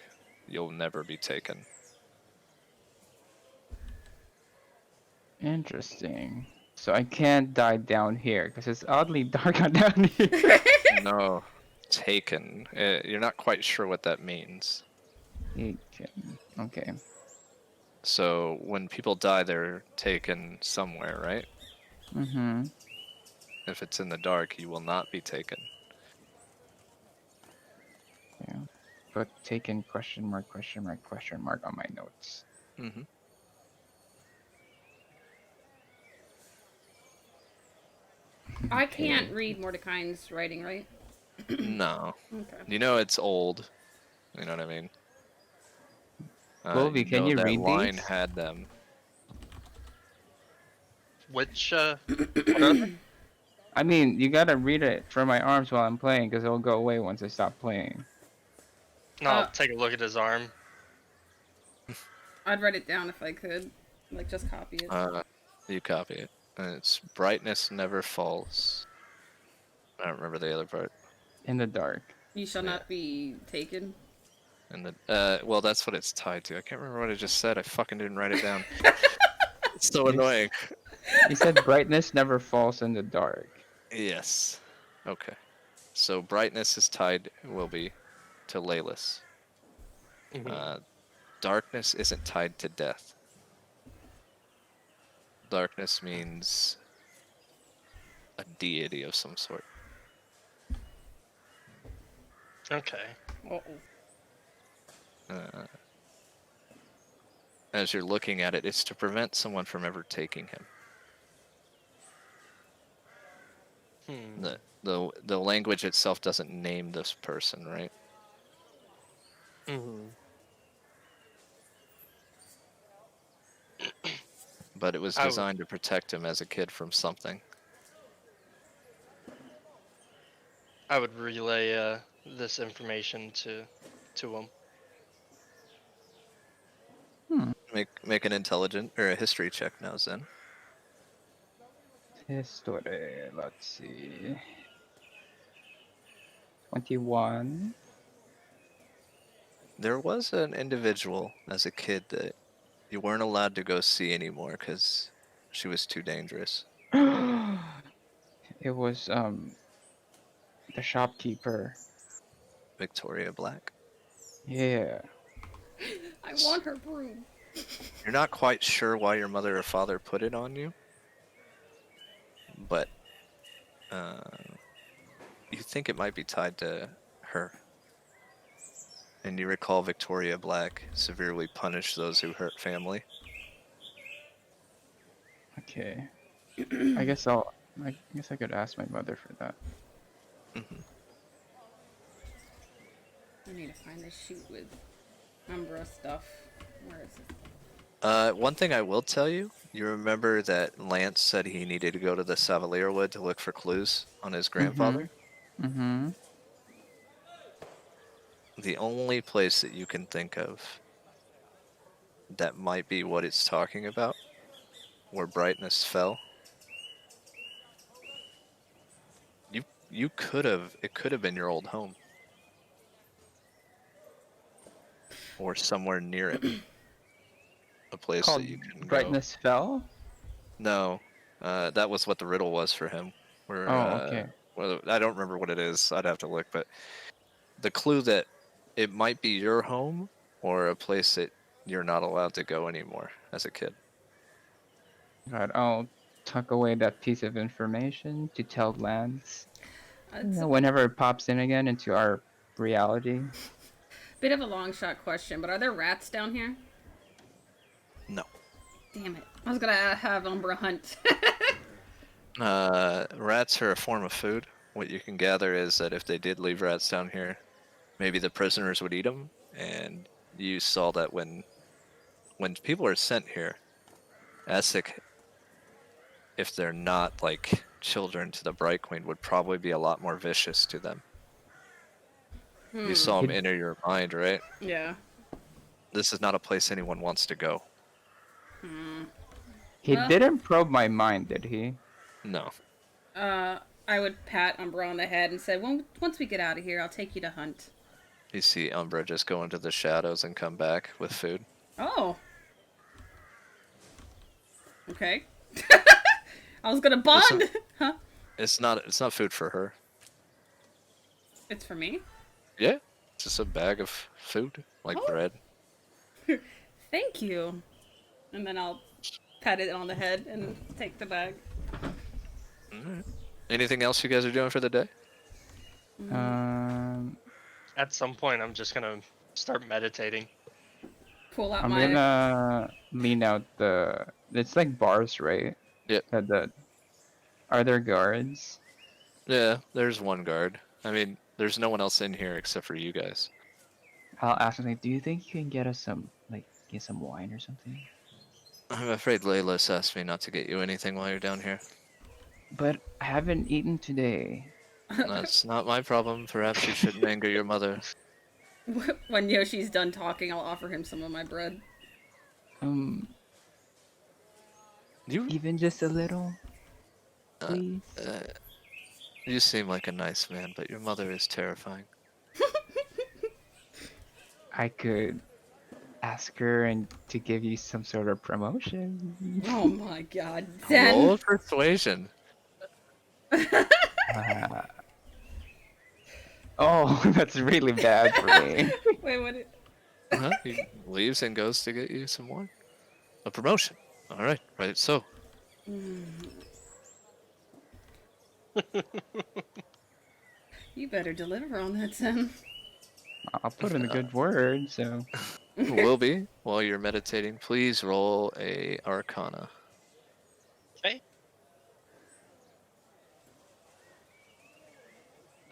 you'll never be taken. Interesting. So I can't die down here because it's oddly dark down here. No, taken. You're not quite sure what that means. Okay. So when people die, they're taken somewhere, right? Mm-hmm. If it's in the dark, you will not be taken. Yeah. But taken question mark on my notes. Mm-hmm. I can't read Mordecai's writing, right? No. Okay. You know it's old. You know what I mean? Colby, can know you that read line these? had them. Which what are they? I mean, you gotta read it from my arms while I'm playing because it'll go away once I stop playing. No, I'll take a look at his arm. I'd write it down if I could. Like, just copy it. You copy it. And it's brightness never falls. I don't remember the other part. In the dark. You shall not be taken. And well, that's what it's tied to. I can't remember what I just said. I fucking didn't write it down. It's so annoying. You said brightness never falls in the dark. Yes. Okay. So brightness is tied, will be, to Laylas. Darkness isn't tied to death. Darkness means a deity of some sort. Okay. Uh-oh. As you're looking at it, it's to prevent someone from ever taking him. The language itself doesn't name this person, right? But it was designed to protect him as a kid from something. I would relay this information to him. Make an intelligent or a history check now, Zen. History, let's see. 21. There was an individual as a kid that you weren't allowed to go see anymore because she was too dangerous. It was the shopkeeper. Victoria Black. Yeah. I want her broom. You're not quite sure why your mother or father put it on you, but uh, you think it might be tied to her. And you recall Victoria Black severely punished those who hurt family. Okay. I guess I could ask my mother for that. Hmm. I need to find this shoot with Umbra stuff. Where is it? One thing I will tell you, you remember that Lance said he needed to go to the Savalier Wood to look for clues on his grandfather? Mm-hmm. The only place that you can think of that might be what it's talking about, where brightness fell, you could have, it could have been your old home. Or somewhere near it. A place Called that you can go. Brightness Fell? No, that was what the riddle was for him. Where, Oh, okay. well, I don't remember what it is. I'd have to look, but the clue that it might be your home or a place that you're not allowed to go anymore as a kid. God, I'll tuck away that piece of information to tell Lance. It's a Whenever it pops in again into our reality. bit of a long shot question, but are there rats down here? No. Damn it. I was gonna have Umbra hunt. Rats are a form of food. What you can gather is that if they did leave rats down here, maybe the prisoners would eat them. And you saw that when people are sent here, Essek, if they're not like children to the Bright Queen, would probably be a lot more vicious to them. You saw him enter your mind, right? Yeah. This is not a place anyone wants to go. He Well- didn't probe my mind, did he? No. I would pat Umbra on the head and say, well, once we get out of here, I'll take you to hunt. You see Umbra just go into the shadows and come back with food. Oh. Okay. I was gonna bond. Huh? It's not food for her. It's for me. Yeah. It's just a bag of food, like Oh. bread. Thank you. And then I'll pat it on the head and take the bag. Alright. Anything else you guys are doing for the day? At some point, I'm just gonna start meditating. Pull out I'm my. gonna lean out the. It's like bars, right? Yep. Are there guards? Yeah, there's one guard. I mean, there's no one else in here except for you guys. I'll ask him, like, do you think you can get us get some wine or something? I'm afraid Layla's asked me not to get you anything while you're down here. But I haven't eaten today. That's not my problem. Perhaps you shouldn't anger your mother. When Yoshi's done talking, I'll offer him some of my bread. You Even just a little, please. you seem like a nice man, but your mother is terrifying. I could ask her and to give you some sort of promotion. Oh my god. Roll Zen. a persuasion. Oh, that's really bad for me. Wait, what? He leaves and goes to get you some wine. A promotion. All right, right. So, You better deliver on that, Zen. I'll put in a good word, so. will be while you're meditating. Please roll a Arcana. Okay.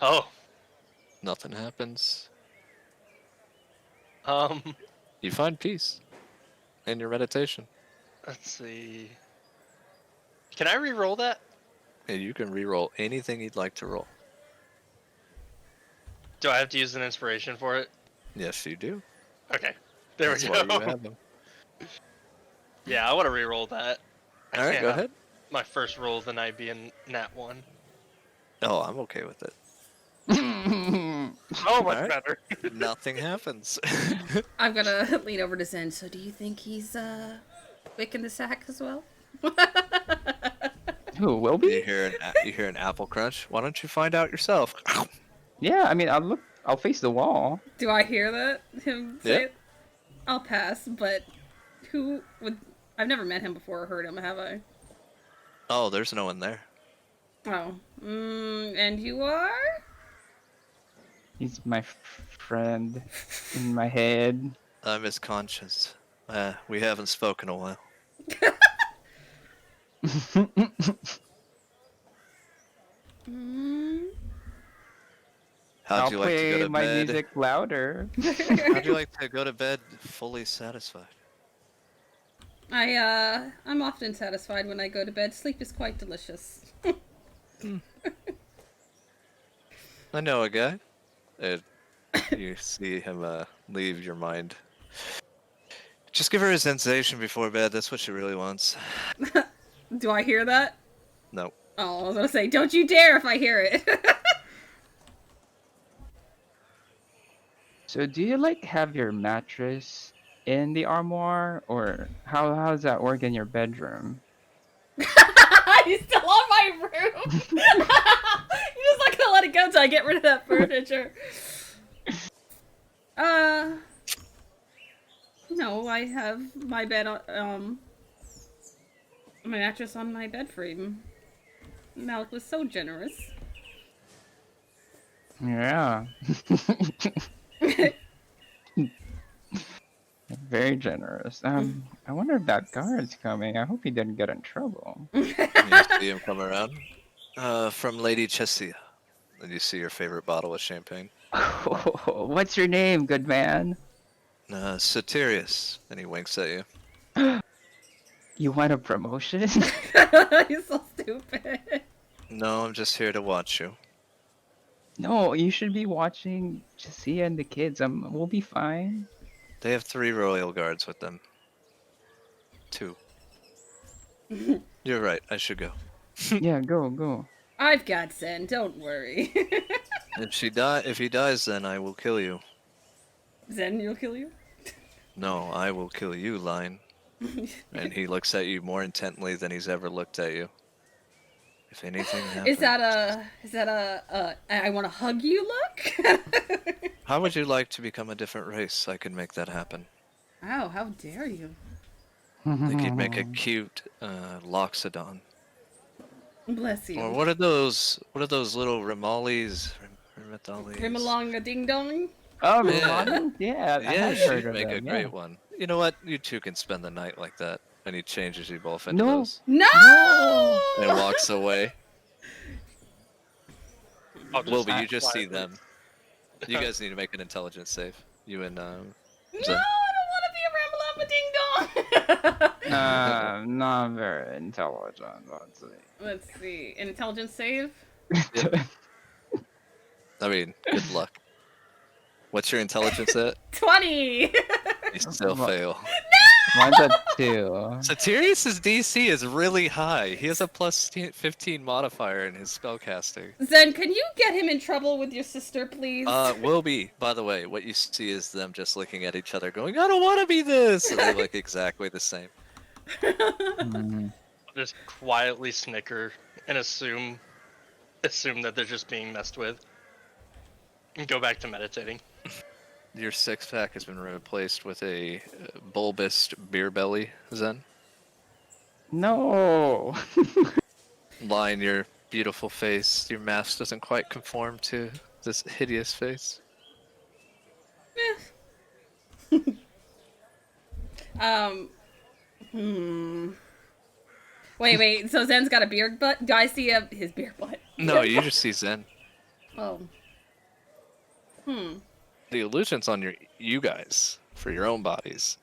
Oh. Nothing happens. Let's You find peace in your meditation, see. Can I re-roll that? and you can re-roll anything you'd like to roll. Do I have to use an inspiration for it? Yes, you do. Okay. There That's we why go. you have them. Yeah, I want to re-roll that. I All right, can't go have ahead. My first roll of the night being nat 1. Oh, I'm okay with it. So much Alright. better. Nothing happens. I'm gonna lean over to Zen. So do you think he's quick in the sack as well? Who will you be? hear an apple crunch. Why don't you find out yourself? Yeah, I mean, I'll face the wall. Do I hear that? Him say Yeah. it? I'll pass, but who would... I've never met him before or heard him, have I? Oh, there's no one there. Oh. And you are? He's my friend in my head. I'm his conscience. We haven't spoken a while. Mm. How'd I'll you like to play go to my bed? music louder. How'd you like to go to bed fully satisfied? I'm often satisfied when I go to bed. Sleep is quite delicious. I know a guy. You see him leave your mind. Just give her a sensation before bed. That's what she really wants. Do I hear that? No. Oh, I was gonna say, don't you dare if I hear it. So do you like have your mattress in the armoire, or how's that work in your bedroom? He's still on my room. You just not gonna let it go until I get rid of that furniture. No, I have my bed on, my mattress on my bed frame. Malik was so generous. Yeah. Very generous. I wonder if that guard's coming. I hope he didn't get in trouble. You see him come around. From Lady Chesia. And you see your favorite bottle of champagne. What's your name, good man? Satirius. And he winks at you. You want a promotion? He's so stupid. No, I'm just here to watch you. No, you should be watching Jasia and the kids. We'll be fine. They have 3 royal guards with them. 2. You're right, I should go. Yeah, go. I've got Zen, don't worry. If he dies, then I will kill you. Zen, you'll kill you? No, I will kill you, Line. And he looks at you more intently than he's ever looked at you. If anything happens... Is that a I want to hug you look? How would you like to become a different race? I can make that happen. Oh, how dare you. I think you'd make a cute Loxodon. Bless you. Or what are those little Rimalis? Rimalong a ding dong? Oh, Yeah. Milano? Yeah, I Yeah, have she'd heard of make a them, great yeah. one. You know what? You two can spend the night like that. And he changes you both into No. those. No! And walks away. I'll just Wilby, you act just see quietly. them. You guys need to make an intelligence save. You and No, Zen. I don't want to be a Ramalama ding dong! Not very intelligent, let's see. Let's see. An intelligence save? I mean, good luck. What's your intelligence at? 20! You still What? fail. Mine's at 2. Satirius' DC is really high. He has a plus 15 modifier in his spellcasting. Zen, can you get him in trouble with your sister, please? Wilby, by the way, what you see is them just looking at each other going, I don't want to be this! And they look exactly the same. Mm. Just quietly snicker and assume that they're just being messed with. And go back to meditating. Your 6-pack has been replaced with a bulbous beer belly, Zen. No! Line your beautiful face. Your mask doesn't quite conform to this hideous face. Wait, so Zen's got a beard butt? Do I see his beard butt? No, you just see Zen. Oh. The illusion's on you guys for your own bodies.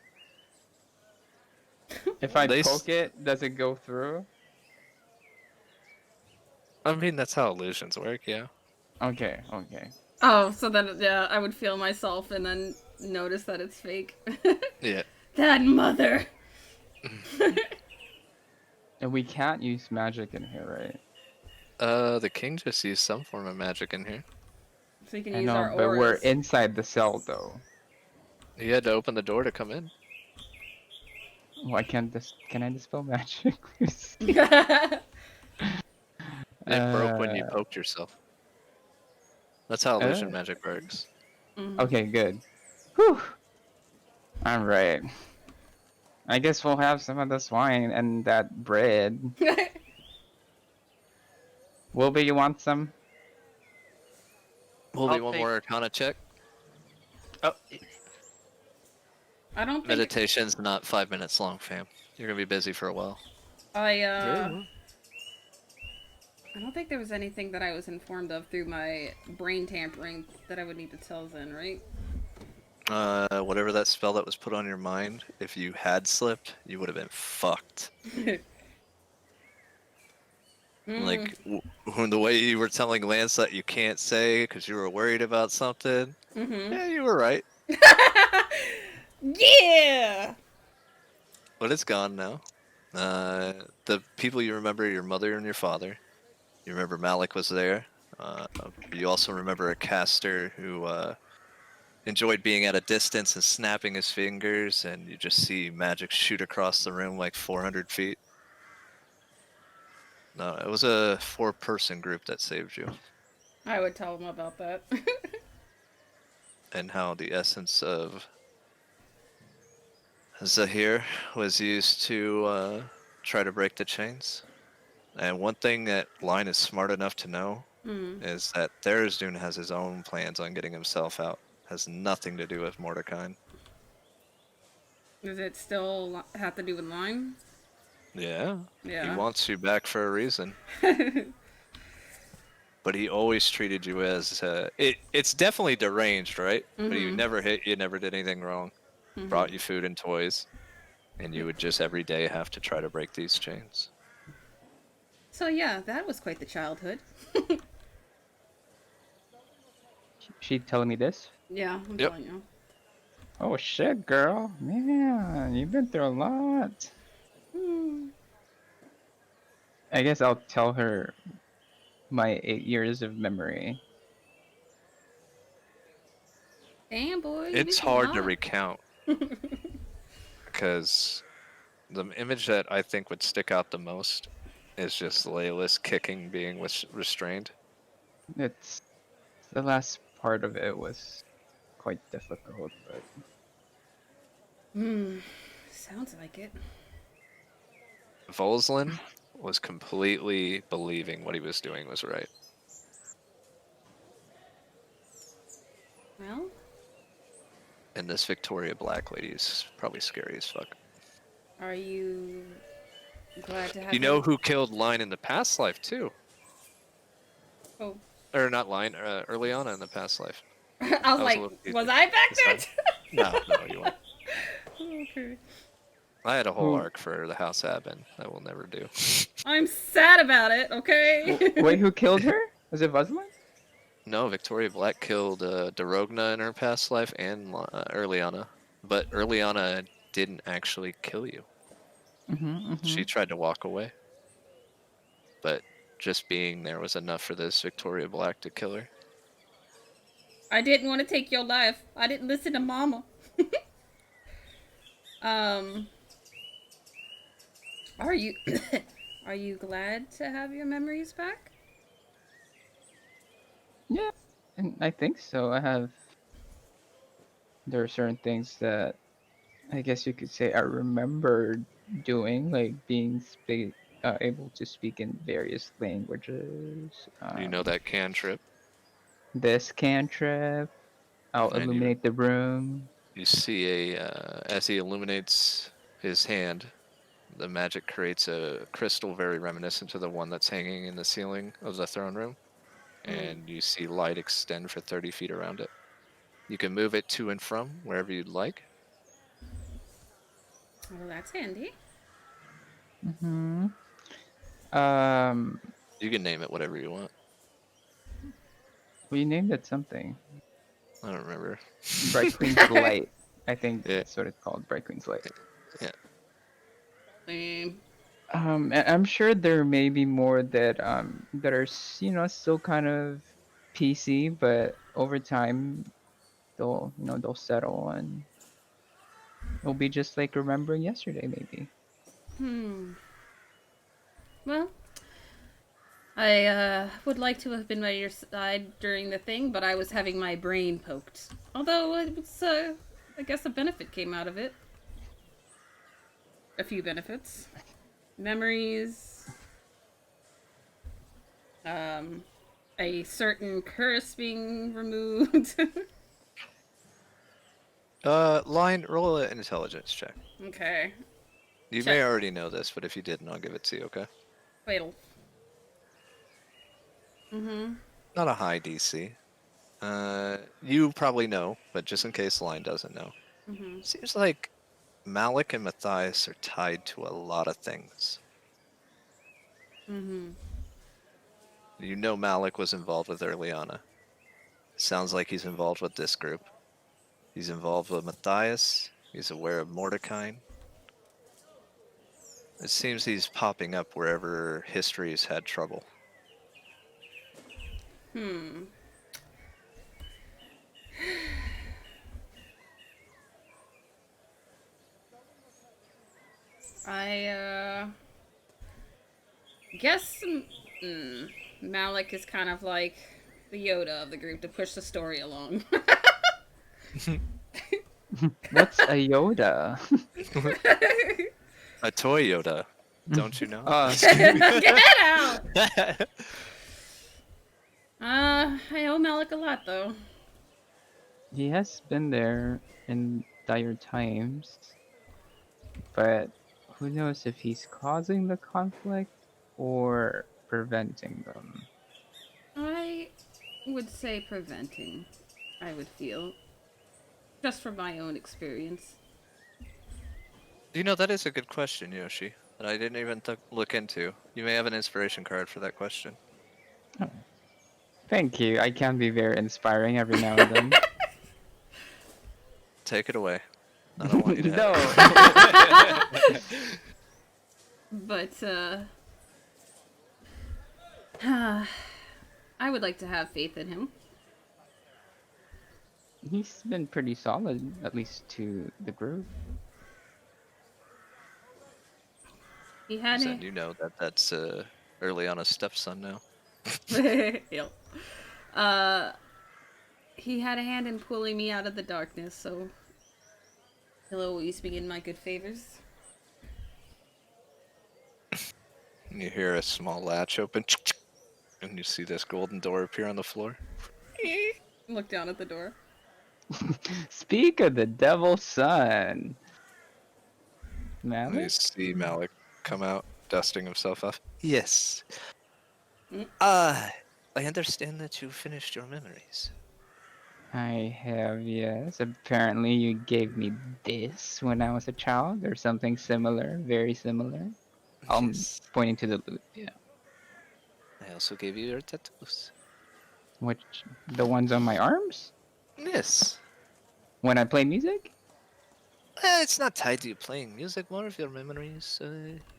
If I They s- poke it, does it go through? I mean, that's how illusions work, yeah. Okay. Oh, so then, yeah, I would feel myself and then notice that it's fake. Yeah. That mother! And we can't use magic in here, right? The king just used some form of magic in here. So you can I use know, our but we're auras. inside the cell though. You had to open the door to come in. Why can't this? Can I dispel magic, please? It broke when you Uh, poked yourself. That's how uh, illusion magic works. Mhm. okay, good. Whew. All right. I guess we'll have some of this wine and that bread. Wilbur, you want some? Will be I'll one take. more Arcana check. Oh, I don't think Meditation's not 5 minutes long, fam. You're gonna be busy for a while. I don't think there was anything that I was informed of through my brain tampering that I would need to tell Zen, right? Whatever that spell that was put on your mind, if you had slipped, you would have been fucked. Like, the way you were telling Lance that you can't say because you were worried about something. Mm-hmm. Yeah, you were right. Yeah! But it's gone now. The people you remember, your mother and your father. You remember Malik was there. You also remember a caster who enjoyed being at a distance and snapping his fingers, and you just see magic shoot across the room like 400 feet. No, it was a 4-person group that saved you, I would tell him about that. and how the essence of Zahir was used to try to break the chains. And one thing that Line is smart enough to know Hmm. is that Tharizdun has his own plans on getting himself out. Has nothing to do with Mordecai. Does it still have to do with Lime? Yeah, he Yeah. wants you back for a reason. But he always treated you as it's definitely deranged, right? But he Mm-hmm. never hit you, never did anything wrong. Mm-hmm. Brought you food and toys, and you would just every day have to try to break these chains. So yeah, that was quite the childhood. She telling me this? Yeah, I'm Yep. telling you. Oh shit, girl. Man, you've been through a lot. Hmm. I guess I'll tell her my 8 years of memory. Damn, boy, you been It's through a hard to lot. recount because the image that I think would stick out the most is just Layla's kicking being restrained. It's the last part of it was quite difficult, but Hmm. Sounds like it. Volslin was completely believing what he was doing was right. Well, And this Victoria Black lady is probably scary as fuck. are you glad to have You know your... who killed Line in the past life too? Oh. Or not Line, Earliana in the past life. I was That was a like, little was easy. I back This there? time. No, you weren't. Okay. I had a whole who? arc for the House Admin I will never do. I'm sad about it, okay? Wait, who killed her? Was it Vaseline? No, Victoria Black killed Darogna in her past life and Earliana. But Earliana didn't actually kill you. Mm-hmm. She tried to walk away. But just being there was enough for this Victoria Black to kill her. I didn't want to take your life. I didn't listen to mama. um, are you are you glad to have your memories back? Yeah, and I think so. There are certain things that I guess you could say I remember doing, like being able to speak in various languages. You know that cantrip, This cantrip, I'll and illuminate the room. you see as he illuminates his hand, the magic creates a crystal very reminiscent to the one that's hanging in the ceiling of the throne room, and you see light extend for 30 feet around it. You can move it to and from wherever you'd like. Well, that's handy. Mm-hmm. Um, You can name it whatever you want. we named it something. I don't remember. Bright Queen's Light. I think Yeah. that's what it's called. Bright Queen's Light. Yeah. And I'm sure there may be more that that are still kind of PC, but over time they'll settle and it'll be just like remembering yesterday, maybe. Well, I would like to have been by your side during the thing, but I was having my brain poked. Although it was, I guess a benefit came out of it. A few benefits. Memories. A certain curse being removed. Line, roll an intelligence check. Okay. You Check. may already know this, but if you didn't, I'll give it to you, okay? Fatal. Mm-hmm. Not a high DC. You probably know, but just in case Line doesn't know. Mm-hmm. Seems like Malik and Matthias are tied to a lot of things. Mm-hmm. You know Malik was involved with Erliana. Sounds like he's involved with this group. He's involved with Matthias. He's aware of Mordecai. It seems he's popping up wherever history's had trouble. I guess Malik is kind of like the Yoda of the group to push the story along. What's a Yoda? A toy Yoda, don't you know? Get out! I owe Malik a lot, though. He has been there in dire times, but who knows if he's causing the conflict or preventing them. I would say preventing, I would feel. Just from my own experience. You know, that is a good question, Yoshi, that I didn't even look into. You may have an inspiration card for that question. Oh. Thank you. I can be very inspiring every now and then. Take it away. I don't want you to No. have it. But, I would like to have faith in him. He's been pretty solid, at least to the group. He had And you know that that's Erliana's stepson now. Yep. He had a hand in pulling me out of the darkness, so he'll always be in my good favors. And you hear a small latch open, and you see this golden door appear on the floor. Look down at the door. Speak of the devil's son. And you Malik? see Malik come out, dusting himself off. Yes. Mm. I understand that you finished your memories. I have, yes. Apparently you gave me this when I was a child, or something similar, very similar. I'm Yes. pointing to the loot, yeah. I also gave you your tattoos. Which, the ones on my arms? Yes. When I play music? It's not tied to you playing music, more of your memories.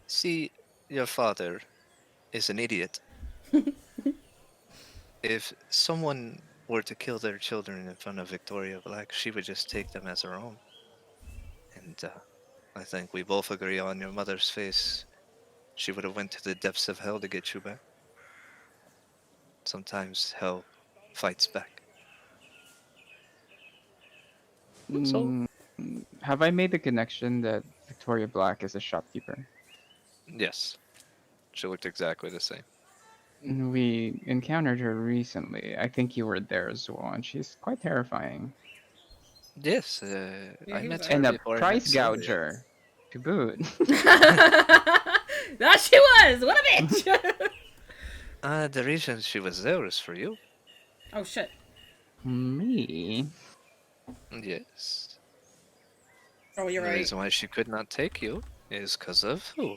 See, your father is an idiot. If someone were to kill their children in front of Victoria Black, she would just take them as her own. And I think we both agree on your mother's face. She would have went to the depths of hell to get you back. Sometimes hell fights back. So, Have I made the connection that Victoria Black is a shopkeeper? yes, she looked exactly the same. We encountered her recently. I think you were there as well, and she's quite terrifying. Yes, Yeah, I he met was her And a before I met price Sylvia. gouger, to boot. That she was! What a bitch! The reason she was there was for you. Oh shit. Me? Yes. Oh, you're The right. reason why she could not take you is because of who?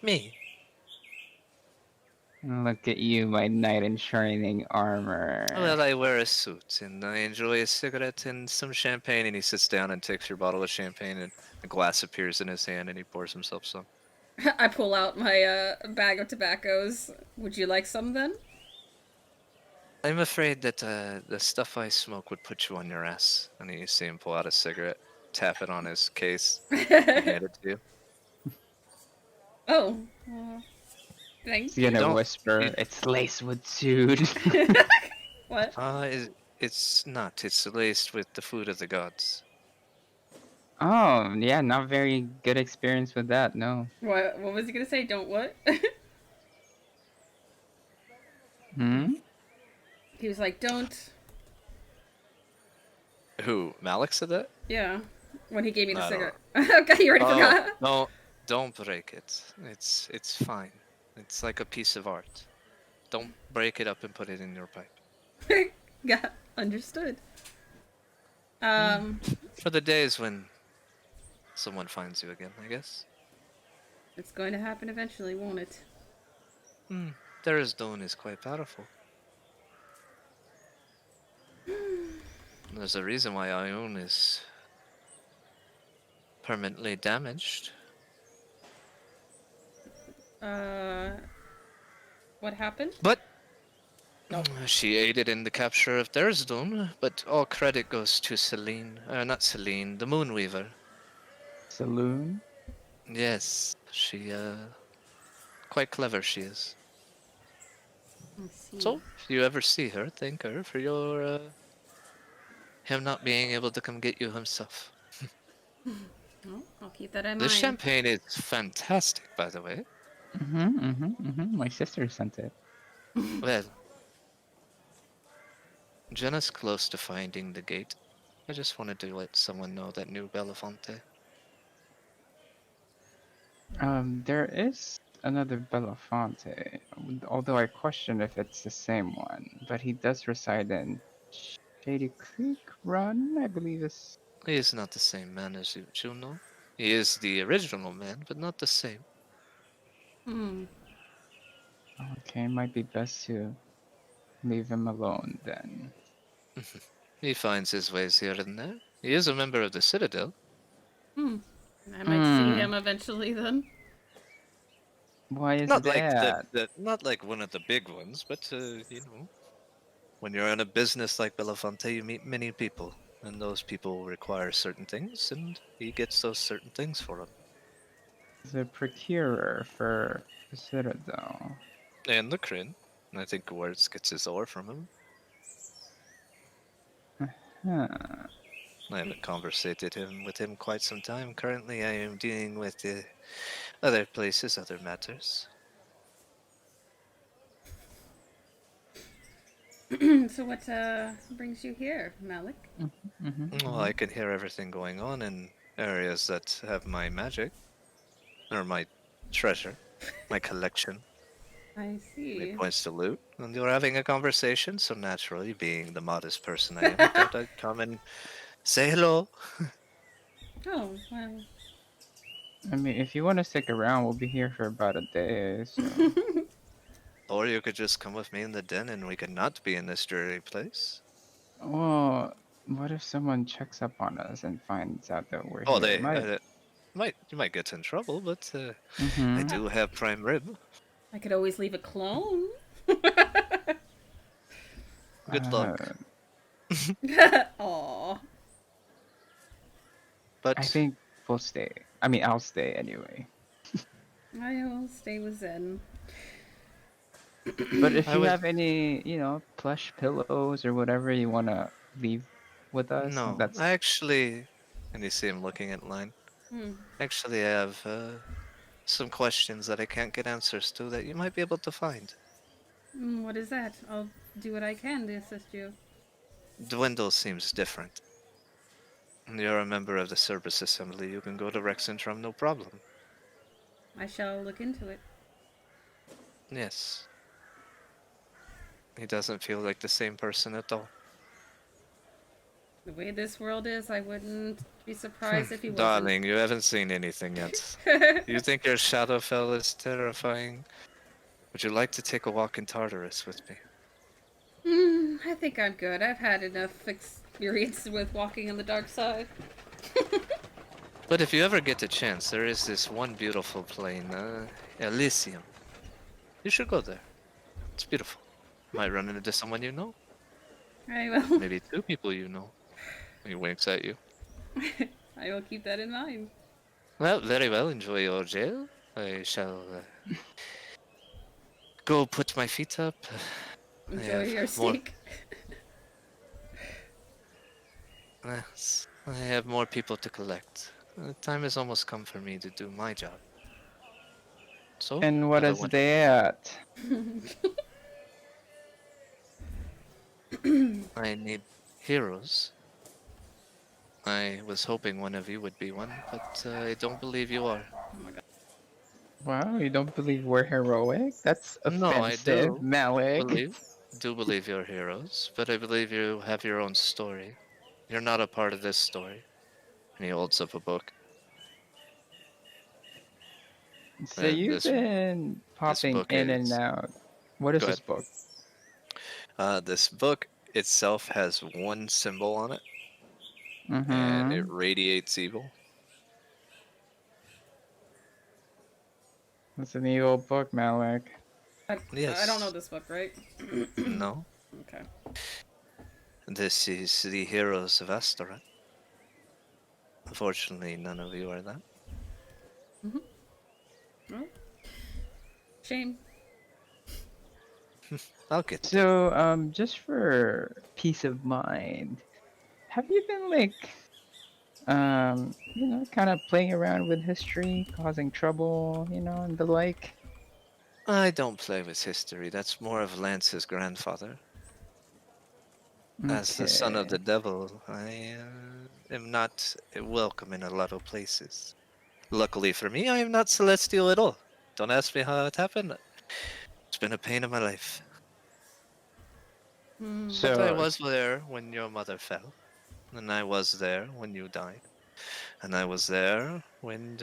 Me. Look at you, my knight in shining armor. Well, I wear a suit and I enjoy a cigarette and some champagne. And he sits down and takes your bottle of champagne, and a glass appears in his hand, and he pours himself some. I pull out my bag of tobaccos. Would you like some then? I'm afraid that the stuff I smoke would put you on your ass. And you see him pull out a cigarette, tap it on his case, and hand it to you. Oh, He's thank You you. gonna don't. whisper, You, "It's laced with soot." What? it's not. It's laced with the food of the gods. Oh, yeah, not very good experience with that. No. What was he gonna say? Don't what? Hmm. He was like, don't. Who? Malik said that? Yeah. When he gave me the I don't. cigarette. Okay, you already Oh, forgot. don't break it. It's fine. It's like a piece of art. Don't break it up and put it in your pipe. Got understood. Hmm. Um, For the days when someone finds you again, I guess. it's going to happen eventually, won't it? Hmm. Dawn is quite powerful. There's a reason why Ione is permanently damaged. Uh, what happened? But Oh. she aided in the capture of Dawn, but all credit goes to Celine. Not Celine, the Moonweaver. Saloon. Yes, she, quite clever she is. I see. So, if you ever see her, thank her for him not being able to come get you himself. Oh, I'll keep that in This mind. champagne is fantastic, by the way. My sister sent it. Well, Jenna's close to finding the gate. I just wanted to let someone know that knew Belafonte. There is another Belafonte, although I question if it's the same one. But he does reside in Shady Creek Run, I believe is. He is not the same man as you know. He is the original man, but not the same. Hmm. Okay, might be best to leave him alone then. He finds his ways here and there. He is a member of the Citadel. Hmm. I might see him eventually then. Why is Not like that? not like one of the big ones, but you know, when you're in a business like Belafonte, you meet many people, and those people require certain things, and he gets those certain things for them. The procurer for the Citadel. And the Kryn, I think Wertz gets his ore from him. Huh. I haven't conversated with him quite some time. Currently, I am dealing with other places, other matters. So what brings you here, Malik? Well, I can hear everything going on in areas that have my magic, or my treasure, my collection. I And he see. points to loot, and you're having a conversation, so naturally, being the modest person I am, I thought I'd come and say hello. Oh, well. I mean, if you want to stick around, we'll be here for about a day, so. Or you could just come with me in the den and we could not be in this dreary place. Well, what if someone checks up on us and finds out that we're Oh, here? you might get in trouble, but I Mm-hmm. do have prime rib. I could always leave a clone. Good luck. Aw. But I think we'll stay. I mean, I'll stay anyway. I will stay with Zen. But if I you would have any, plush pillows or whatever you want to leave with us, no. that's. I actually, and you see him looking at line. Hmm. Actually, I have some questions that I can't get answers to that you might be able to find. What is that? I'll do what I can to assist you. Dwindle seems different. You're a member of the service assembly. You can go to Rexentrum, no problem. I shall look into it. Yes. He doesn't feel like the same person at all. The way this world is, I wouldn't be surprised if he wasn't. Darling, you haven't seen anything yet. You think your Shadowfell is terrifying? Would you like to take a walk in Tartarus with me? I think I'm good. I've had enough experience with walking on the dark side. But if you ever get a chance, there is this one beautiful plane, Elysium. You should go there. It's beautiful. Might run into someone you know. I will. Maybe 2 people you know. He winks at you. I will keep that in mind. Well, very well. Enjoy your jail. I shall go put my feet up. I Enjoy have your more. steak. Yes, I have more people to collect. Time has almost come for me to do my job. So, And what have a is wonderful. that? I need heroes. I was hoping one of you would be one, but I don't believe you are. Oh my god. Wow, you don't believe we're heroic? That's No, I offensive, do Malik. believe. Do believe you're heroes, but I believe you have your own story. You're not a part of this story. And he holds up a book. So you've This been popping book in and is. out. What is Go this ahead. book? This book itself has one symbol on it, and it Mm-hmm. radiates evil. It's an evil book, Malik. I don't know Yes. this book, right? No. Okay. This is the heroes of Astaroth. Unfortunately, none of you are that. Well, shame. I'll get there. So, just for peace of mind, have you been like, kind of playing around with history, causing trouble, and the like? I don't play with history. That's more of Lance's grandfather. As the son of Okay. the devil, I am not welcome in a lot of places. Luckily for me, I am not celestial at all. Don't ask me how it happened. It's been a pain of my life. But I So, was there when your mother fell, and I was there when you died, and I was there when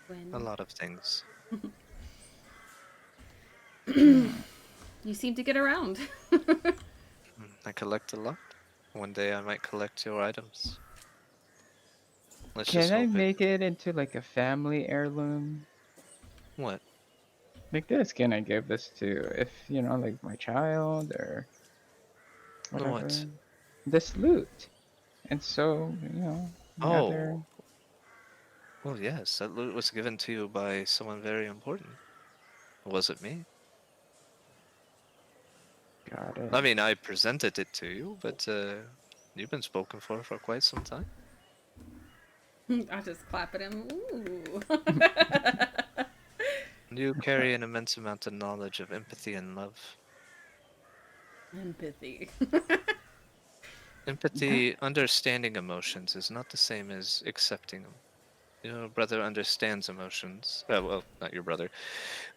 a When lot of things. hmm. you seem to get around. I collect a lot. One day I might collect your items. Let's Can just I hope it. make it into like a family heirloom? What? Like this, can I give this to if like my child or What? whatever? This loot. And so, the other. Oh, well, yes, that loot was given to you by someone very important. It wasn't me. Got it. I mean, I presented it to you, but you've been spoken for quite some time. I just clap at him. Ooh. You carry an immense amount of knowledge of empathy and love. Empathy. Empathy, understanding emotions, is not the same as accepting them. Your brother understands emotions. Well, not your brother.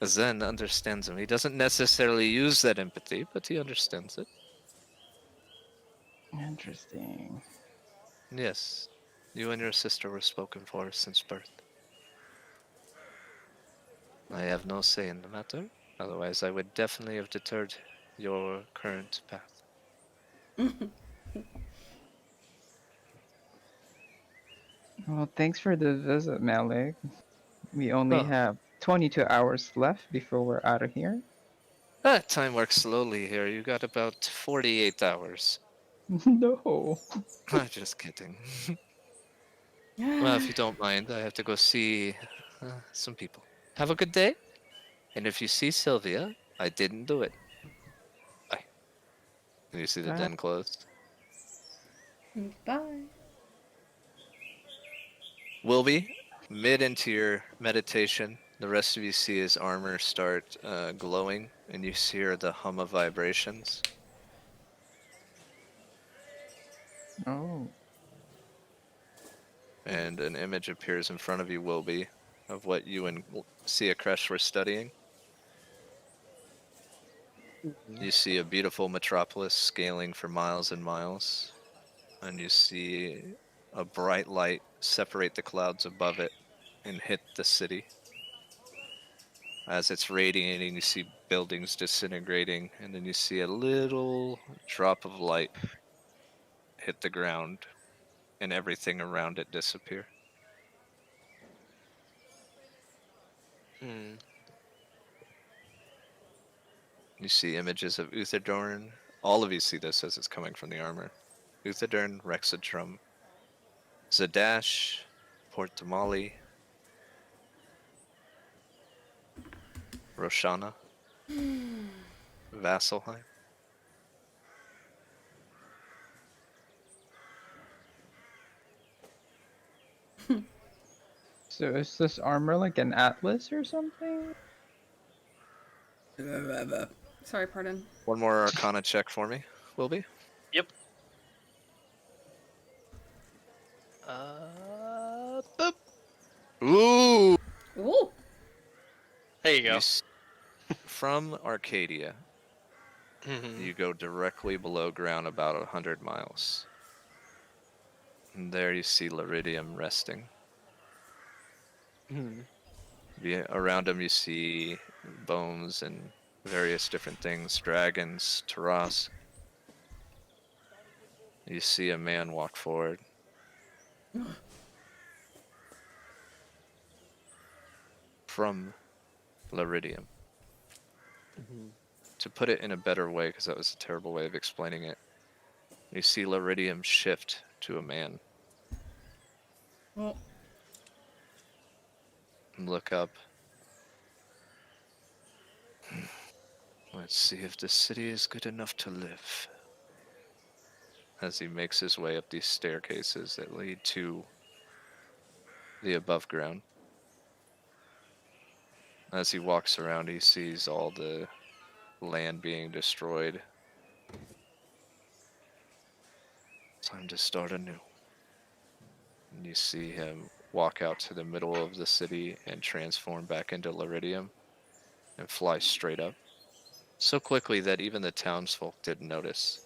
Zen understands them. He doesn't necessarily use that empathy, but he understands it. Interesting. Yes, you and your sister were spoken for since birth. I have no say in the matter. Otherwise, I would definitely have deterred your current path. Well, thanks for the visit, Malik. We only Oh, have 22 hours left before we're out of here. time works slowly here. You got about 48 hours. No. I'm just kidding. Well, if you don't mind, I have to go see some people. Have a good day. And if you see Sylvia, I didn't do it. Bye. And you see the Bye. den closed. Bye. Wilby, mid into your meditation, the rest of you see his armor start glowing, and you hear the hum of vibrations. Oh. And an image appears in front of you, Wilby, of what you and Sia Kresh were studying. You see a beautiful metropolis scaling for miles and miles, and you see a bright light separate the clouds above it and hit the city. As it's radiating, you see buildings disintegrating, and then you see a little drop of light hit the ground, and everything around it disappear. Hmm. You see images of Uthadorn. All of you see this as it's coming from the armor. Uthadorn, Rexadrum, Zadash, Port Damali, Roshana, Vasselheim. So is this armor like an atlas or something? Sorry, pardon. One more Arcana check for me, Wilby. Yep. Boop. Ooh! Ooh. There you go. From Arcadia, you go directly below ground about 100 miles. And there you see Liridium resting. Around him you see bones and various different things, dragons, Taras. You see a man walk forward. From Liridium. To put it in a better way, because that was a terrible way of explaining it, you see Liridium shift to a man. Well, And look up. Let's see if this city is good enough to live. As he makes his way up these staircases that lead to the above ground. As he walks around, he sees all the land being destroyed. Time to start anew. And you see him walk out to the middle of the city and transform back into Liridium and fly straight up. So quickly that even the townsfolk didn't notice.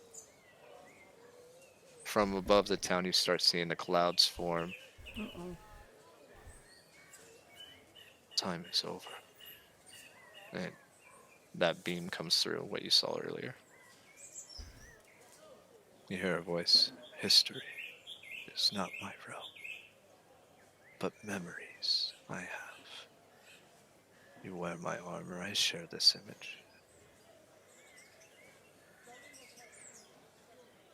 From above the town, you start seeing the clouds form. uh-oh. Time is over. And that beam comes through, what you saw earlier. You hear a voice. History is not my realm, but memories I have. You wear my armor, I share this image.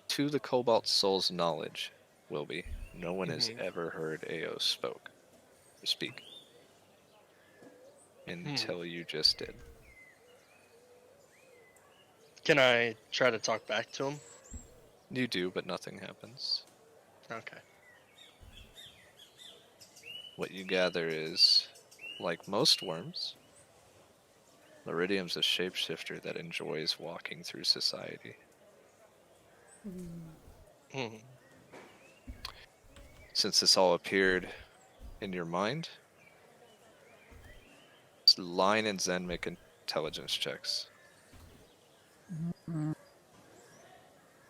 To the Cobalt Soul's knowledge, Wilby, no one has ever heard Ao speak. Until you just did. Can I try to talk back to him? You do, but nothing happens. Okay. What you gather is, like most worms, Liridium's a shapeshifter that enjoys walking through society. Since this all appeared in your mind, Line and Zen make intelligence checks.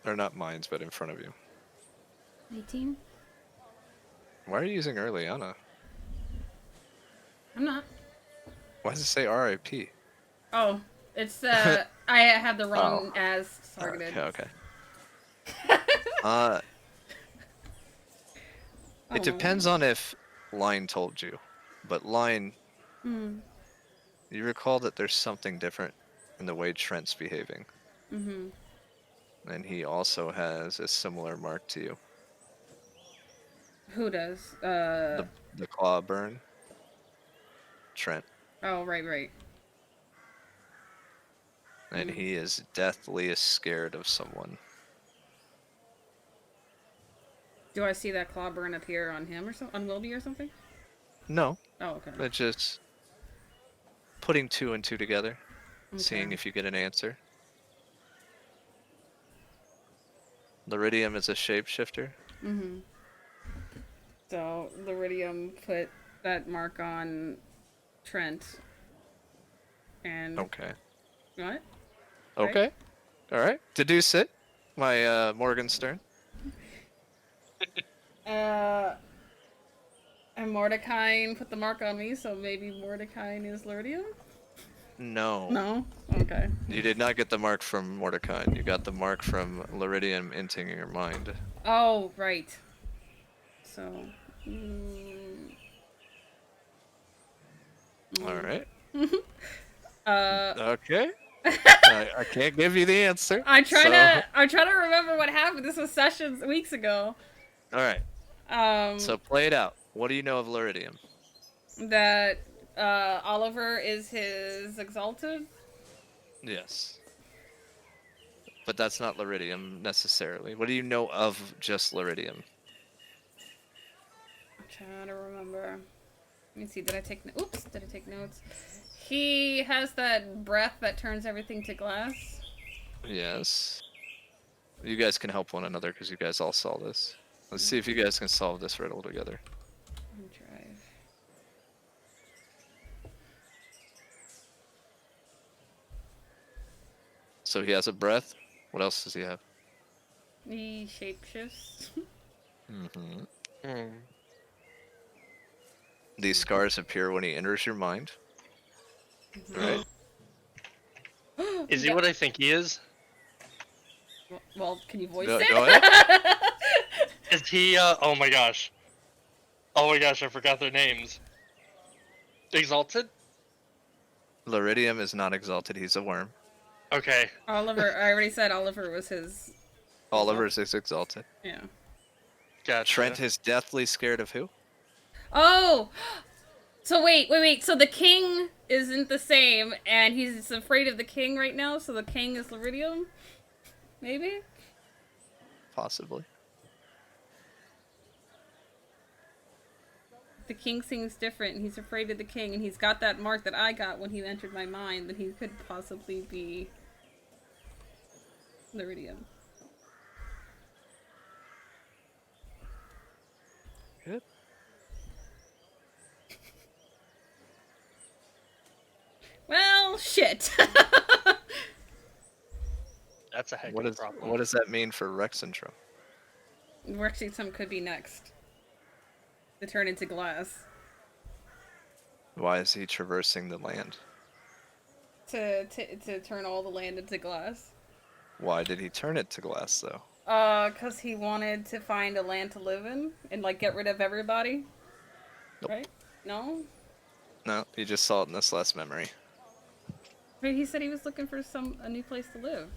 They're not minds, but in front of you. 18? Why are you using Earliana? I'm not. Why does it say RIP? Oh, it's I had the wrong as targeted. Okay. Oh, It depends on if Line told you, but Line, you recall that there's something different in the way Trent's behaving. And he also has a similar mark to you. Who does? The claw burn. Trent. Oh, right. And he is deathly scared of someone. Do I see that claw burn appear on him or something? On Wilby or something? No. Oh, okay. But just putting two and two together. Okay. Seeing if you get an answer. Liridium is a shapeshifter. So, Liridium put that mark on Trent. And... Okay. What? Okay. Right? Alright. Deduce it. My Morgenstern. And Mordecai put the mark on me, so maybe Mordecai is Liridium? No. No? Okay. You did not get the mark from Mordecai. You got the mark from Liridium inting your mind. Oh, right. So... Alright. Uh, Okay. I can't give you the answer. I'm trying so- to remember what happened. This was sessions weeks ago. All right. So play it out. What do you know of Luridium? That Oliver is his exalted. Yes. But that's not Luridium necessarily. What do you know of just Luridium? I'm trying to remember. Let me see. Did I take? Oops. Did I take notes? He has that breath that turns everything to glass. Yes. You guys can help one another because you guys all saw this. Let's see if you guys can solve this riddle together. Drive. So he has a breath. What else does he have? He shapeshifts. Mm-hmm. Hmm. These scars appear when he enters your mind. Right? Is he what I think he is? Well, can you voice Go it? ahead. Is he? Oh my gosh. Oh my gosh, I forgot their names. Exalted? Luridium is not exalted. He's a worm. Okay. Oliver, I already said Oliver was his. Oliver's is exalted. Yeah. Gotcha. Trent is deathly scared of who? Oh! So wait. So the king isn't the same, and he's afraid of the king right now, so the king is Luridium? Maybe? Possibly. The king sings different, and he's afraid of the king, and he's got that mark that I got when he entered my mind, that he could possibly be Luridium. Good. Well, shit. That's a heck What of a does problem. what does that mean for Rexentrum? Rexington could be next. To turn into glass. Why is he traversing the land? To turn all the land into glass. Why did he turn it to glass though? 'Cause he wanted to find a land to live in and like get rid of everybody. Nope. Right? No? No, he just saw it in this last memory. But he said he was looking for a new place to live.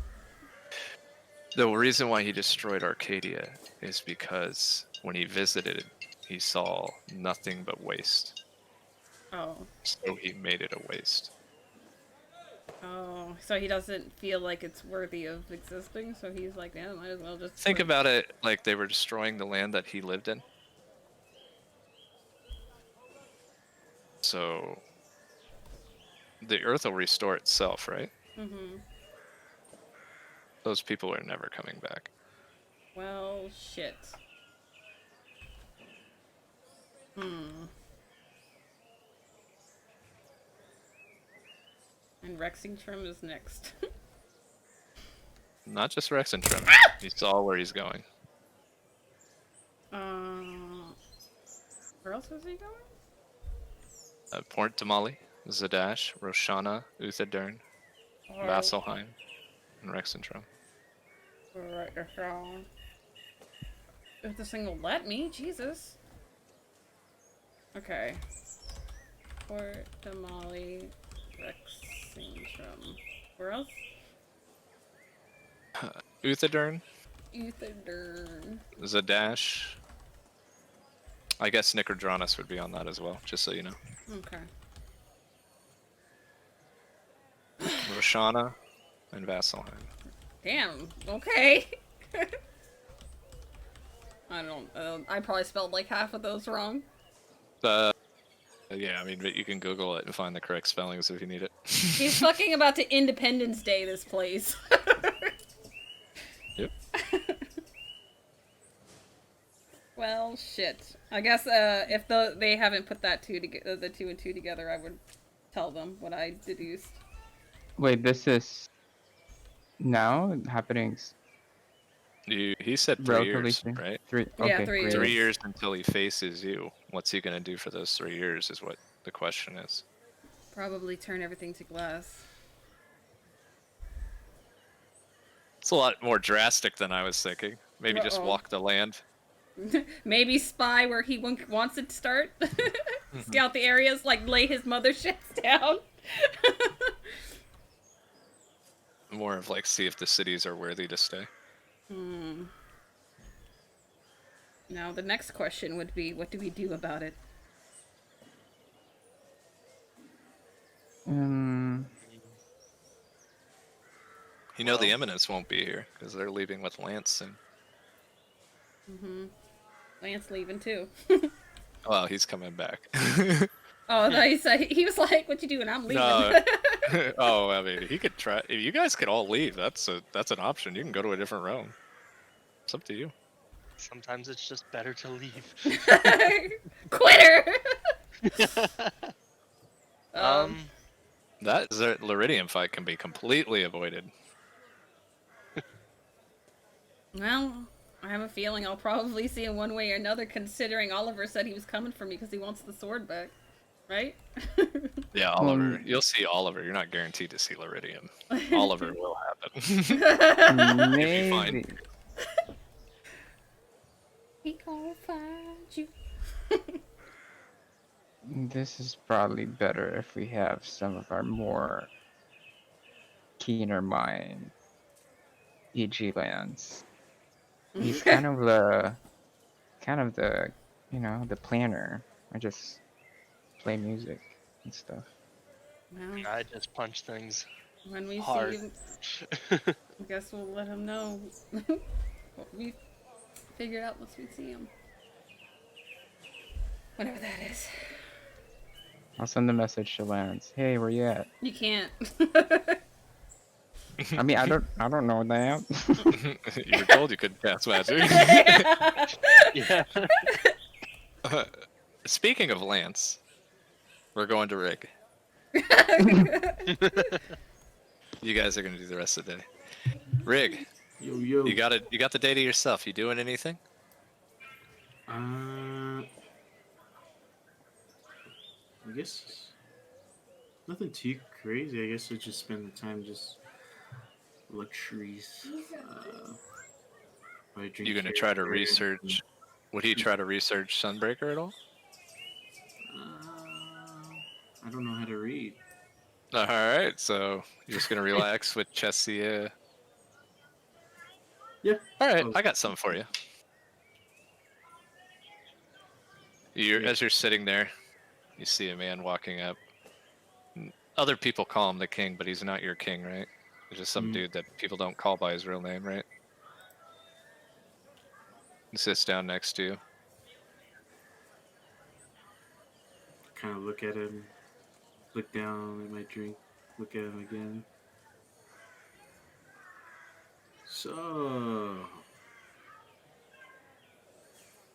The reason why he destroyed Arcadia is because when he visited it, he saw nothing but waste. Oh. So he made it a waste. Oh. So he doesn't feel like it's worthy of existing, so he's like, yeah, might as well just Think about it like they were destroying the land that he lived in. So the earth will restore itself, right? Mm-hmm. Those people are never coming back. Well, shit. And Rexington is next. Not just Rexentrum. You saw where he's going. Where else was he going? Port Damali, Zadash, Roshana, Uthadern, Vasselheim, and Rexentrum. Right, if this thing will let me, Jesus. Okay. Port Damali, Rexington. Where else? Uthadern, Uthadern. Zadash. I guess Nicodranus would be on that as well, just so you know. Okay. Roshana and Vasselheim. Damn. Okay. I don't. I probably spelled like half of those wrong. Yeah, I mean, but you can Google it and find the correct spellings if you need it. He's fucking about to Independence Day this place. Yep. Well, shit. I guess if they haven't put that the two and two together, I would tell them what I deduced. Wait, this is now happening He said 3 relatively years, soon. right? Yeah, 3 great. years. 3 years until he faces you. What's he gonna do for those 3 years is what the question is. Probably turn everything to glass. It's a lot more drastic than I was thinking. Maybe just Uh-oh. walk the land. Maybe spy where he wants it to start. Scout the areas, like lay his motherships down. More of like see if the cities are worthy to stay. Now the next question would be, what do we do about it? You know the Well. Eminence won't be here because they're leaving with Lance soon. Lance leaving too. Well, he's coming back. Oh, nice. He was like, "What you doing? I'm leaving." No. Oh, I mean, he could try. If you guys could all leave, that's an option. You can go to a different realm. It's up to you. Sometimes it's just better to leave. Quitter. That Liridium fight can be completely avoided. Well, I have a feeling I'll probably see him one way or another, considering Oliver said he was coming for me because he wants the sword back. Right? Yeah, Oliver. You'll see Oliver. You're not guaranteed to see Liridium. Oliver will happen. Maybe. fine. He gonna find you. This is probably better if we have some of our more keener mind E.G. Lance. He's kind of the the planner. I just play music and stuff. Well, I just punch things. when we hard. see him, I guess we'll let him know what we figured out once we see him. Whatever that is. I'll send a message to Lance. Hey, where you at? You can't. I mean, I don't know that. You were told you couldn't cast magic. Yeah. Speaking of Lance, we're going to Rig. You guys are gonna do the rest of the day. Rig, Yo. you got the day to yourself. You doing anything? I guess nothing too crazy. I guess I just spend the time just luxuries. I drink You gonna try to beer. research? Would he try to research Sunbreaker at all? I don't know how to read. All right, so you're just gonna relax with Chessia. Yeah. All right, Oh. I got something for you. As you're sitting there, you see a man walking up. Other people call him the king, but he's not your king, right? He's just some dude that people don't call by his real name, right? He sits down next to you. Kind of look at him, look down at my drink, look at him again. So,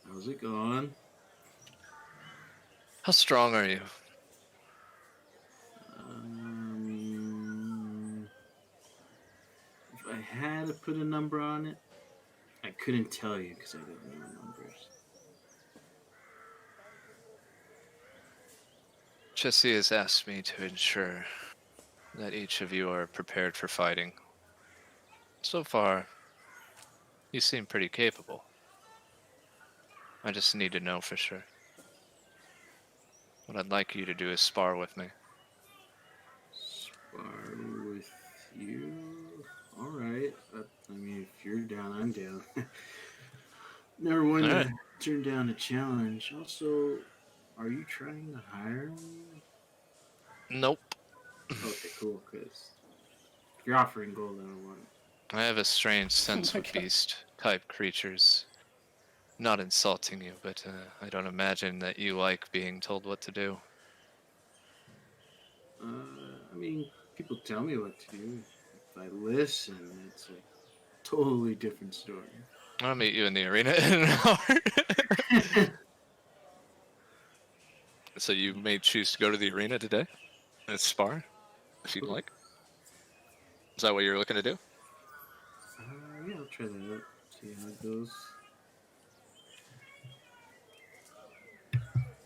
how's it going? How strong are you? If I had to put a number on it, I couldn't tell you because I don't know numbers. Chessia has asked me to ensure that each of you are prepared for fighting. So far, you seem pretty capable. I just need to know for sure. What I'd like you to do is spar with me. Spar with you? Alright. I mean, if you're down, I'm down. Never one to turn down a challenge. Also, are you trying to hire me? Nope. Okay, cool, because if you're offering gold, I don't want it. I have a strange sense with beast-type creatures. Not insulting you, but I don't imagine that you like being told what to do. I mean, people tell me what to do. If I listen, it's a totally different story. I'll meet you in the arena in an hour. So you may choose to go to the arena today and spar, if you'd like. Is that what you're looking to do? Yeah, I'll try that out. See how it goes.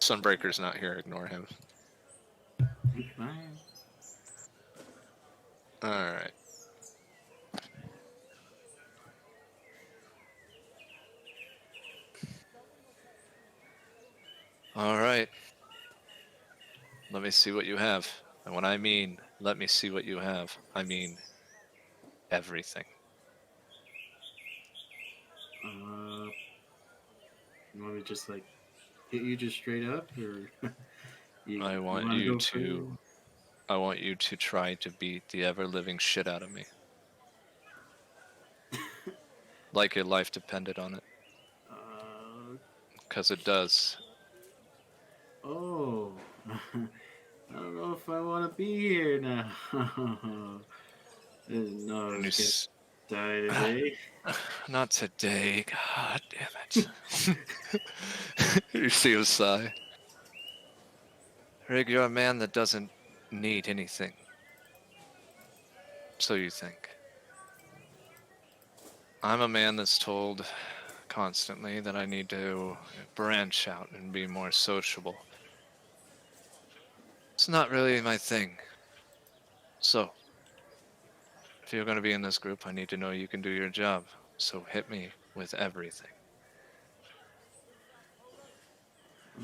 Sunbreaker's not here. Ignore him. Bye. All right. All right. Let me see what you have. And when I mean, let me see what you have, I mean, everything. You want me to just like hit you just straight up, or I you want want to you go to. further? I want you to try to beat the ever-living shit out of me, like your life depended on it, Uh, because it does. oh, I don't know if I want to be here now. I didn't know I And was gonna s- die today. Not today. God damn it. You see him sigh. Rig, you're a man that doesn't need anything. So you think. I'm a man that's told constantly that I need to branch out and be more sociable. It's not really my thing. So, if you're going to be in this group, I need to know you can do your job. So hit me with everything.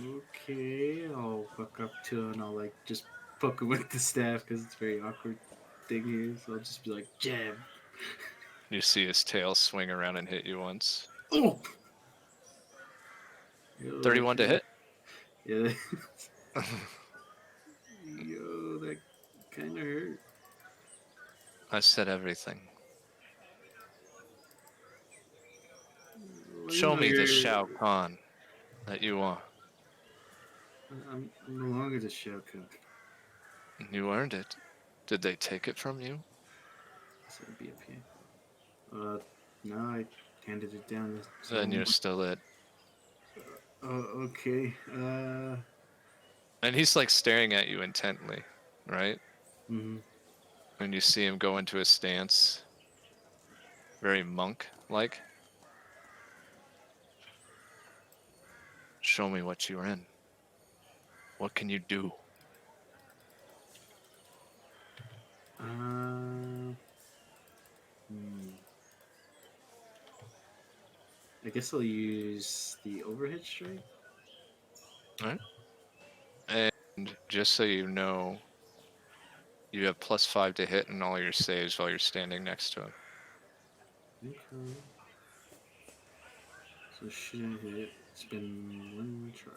Okay, I'll walk up to him and I'll like just poke him with the staff because it's a very awkward thing here. So I'll just be like, jab. You see his tail swing around and hit you once. Oh! Yo, 31 to hit. yeah. Yo, that kind of hurt. I said everything. Well, you Show know, me the Shao Kahn that you are. I'm no longer the Shao Kahn. You earned it. Did they take it from you? So it'd be up here. No, I handed it down to Then someone. you're still it. Okay. And he's like staring at you intently, right? Mm-hmm. And you see him go into a stance, very monk-like. Show me what you're in. What can you do? Hmm. I guess I'll use the overhead strike. All right. And just so you know, you have +5 to hit in all your saves while you're standing next to him. Okay. So should I hit? Spend one charge.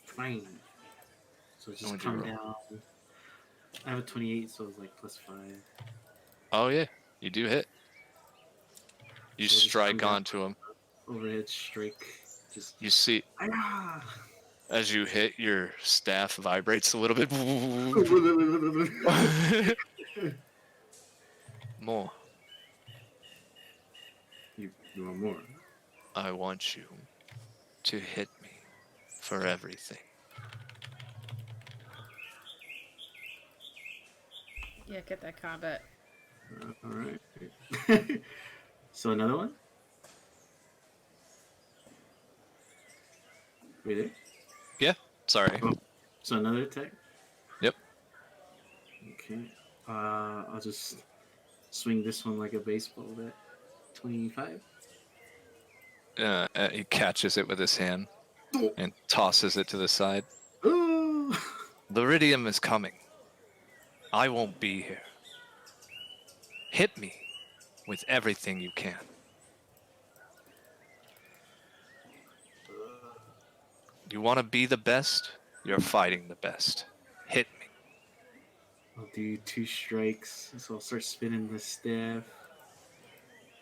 Fine. So just What'd you come roll? down. I have a 28, so it's like +5. Oh yeah, you do hit. You So we'll just come strike down. onto him. Overhead strike. Just. You see, Ah! as you hit, your staff vibrates a little bit. More. you want more? I want you to hit me for everything. Yeah, get that combat. All right. So another one. Wait there. Yeah, sorry. Oh, so another attack. Yep. Okay. I'll just swing this one like a baseball bat. 25. He catches it with his hand Oh. and tosses it to the side. Oh. The Iridium is coming. I won't be here. Hit me with everything you can. You want to be the best? You're fighting the best. Hit me. I'll do 2 strikes. So I'll start spinning the staff.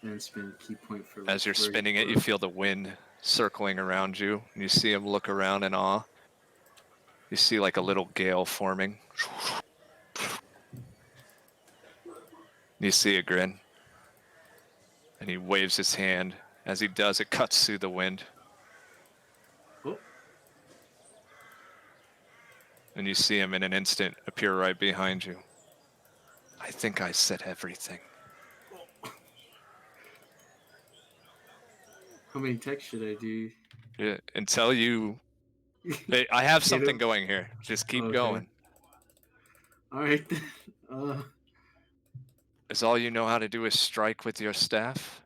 Then spin key point for like. As you're spinning it, you feel the wind circling around you, and you see him look around in awe. You see like a little gale forming. You see a grin. And he waves his hand. As he does, it cuts through the wind. Oh. And you see him in an instant appear right behind you. I think I said everything. How many attacks should I do? Yeah, until you... Hey, I have Hit something him? going here. Just keep Okay. going. All right then. Is all you know how to do is strike with your staff?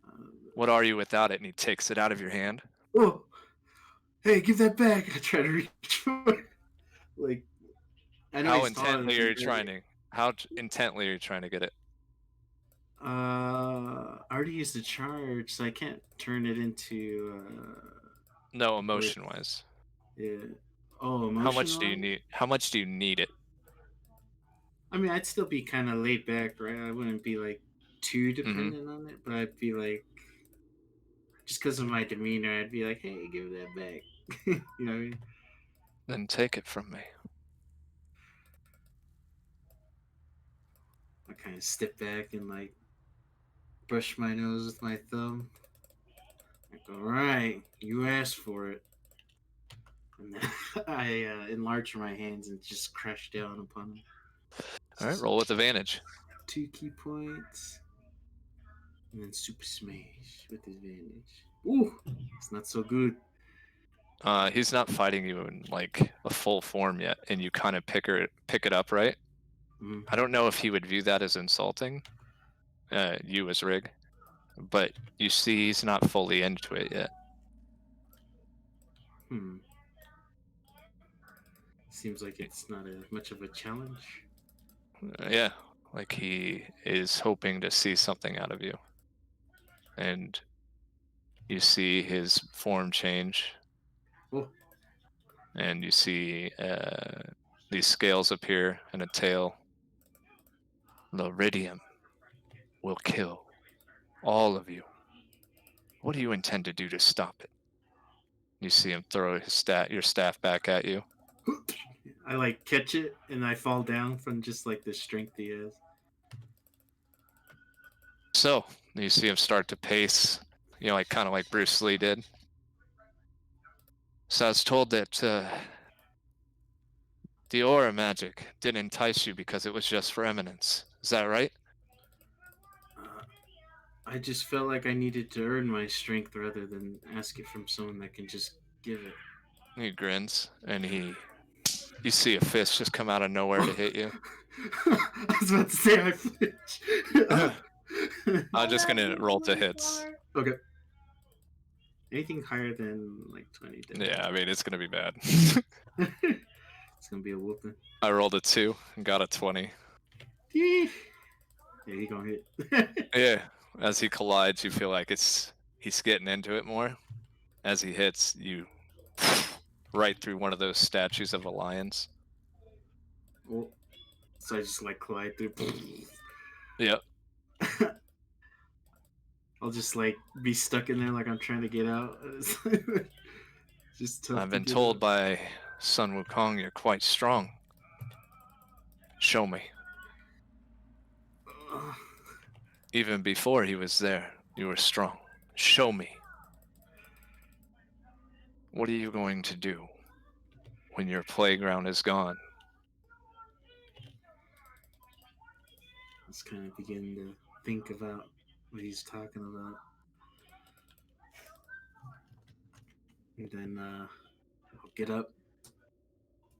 Uh, What are you without it? And he takes it out of your hand. oh, hey, give that back! I try to reach for it. Like, I know How he's taller intently than are me, you but trying to... How intently are you trying to get it? I already used the charge, so I can't turn it into. No, emotion-wise. Yeah. Oh, How much do you emotional. need? How much do you need it? I mean, I'd still be kind of laid back, right? I wouldn't be like too Mm-hmm. dependent on it, but I'd be like, just because of my demeanor, I'd be like, "Hey, give that back." You know what I mean? Then take it from me. I kind of step back and like brush my nose with my thumb. Like, all right, you asked for it. And then I enlarge my hands and just crash down upon him. All right, roll with advantage. 2 key points. And then super smash with advantage. Ooh, it's not so good. He's not fighting you in like a full form yet, and you kind of pick it up, right? Mm. I don't know if he would view that as insulting, you as Rig, but you see he's not fully into it yet. Seems like it's not much of a challenge. Yeah, like he is hoping to see something out of you. And you see his form change, Oh, and you see these scales appear and a tail. Liridium will kill all of you. What do you intend to do to stop it? You see him throw your staff back at you. I like catch it and I fall down from just like the strength he has. So you see him start to pace, like kind of like Bruce Lee did. So I was told that the aura magic didn't entice you because it was just for eminence. Is that right? I just felt like I needed to earn my strength rather than ask it from someone that can just give it. He grins, and you see a fist just come out of nowhere to hit you. I was about to say I flinch. I'm just gonna roll to hits. Okay. Anything higher than like 20 damage. Yeah, I mean it's gonna be bad. It's gonna be a whooping. I rolled a 2 and got a 20. Yeah, he gonna hit. Yeah, as he collides, you feel like he's getting into it more. As he hits, you right through one of those statues of alliance. Oh, so I just like collide through. Yep. I'll just like be stuck in there like I'm trying to get out. Just tough. I've been told by Sun Wukong you're quite strong. Show me. Even before he was there, you were strong. Show me. What are you going to do when your playground is gone? Let's kind of begin to think about what he's talking about. And then I'll get up,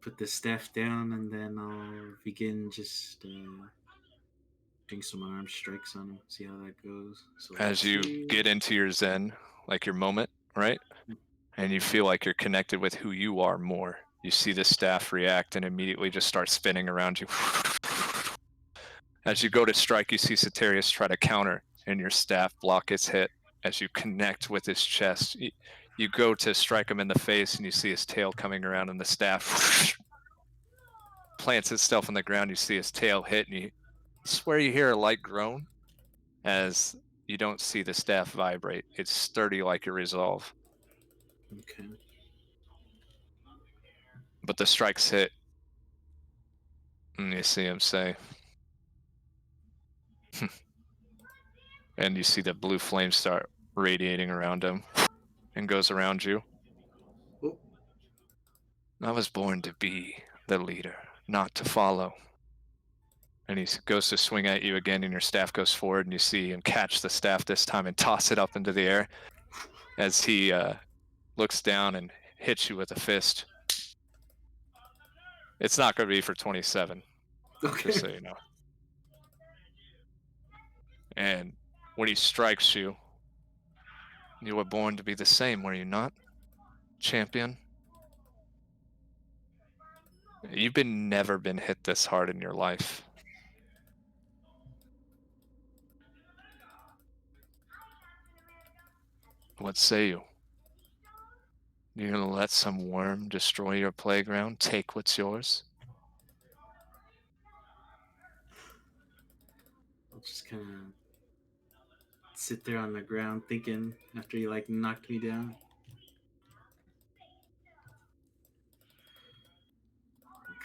put the staff down, and then I'll begin just doing some unarmed strikes on him, see how that goes. So As you get into your zen, like your moment, right? And you feel like you're connected with who you are more. You see the staff react and immediately just start spinning around you. As you go to strike, you see Soterius try to counter, and your staff block his hit. As you connect with his chest, you go to strike him in the face, and you see his tail coming around, and the staff plants itself on the ground. You see his tail hit, and you swear you hear a light groan as you don't see the staff vibrate. It's sturdy like your resolve. Okay. But the strikes hit, and you see him say, and you see the blue flame start radiating around him and goes around you. Oh. I was born to be the leader, not to follow. And he goes to swing at you again, and your staff goes forward, and you see him catch the staff this time and toss it up into the air as he looks down and hits you with a fist. It's not going to be for 27, Okay. just so you know. And when he strikes you, you were born to be the same, were you not, champion? You've never been hit this hard in your life. What say you? You're gonna let some worm destroy your playground, take what's yours? I'll just kind of sit there on the ground thinking after he like knocked me down.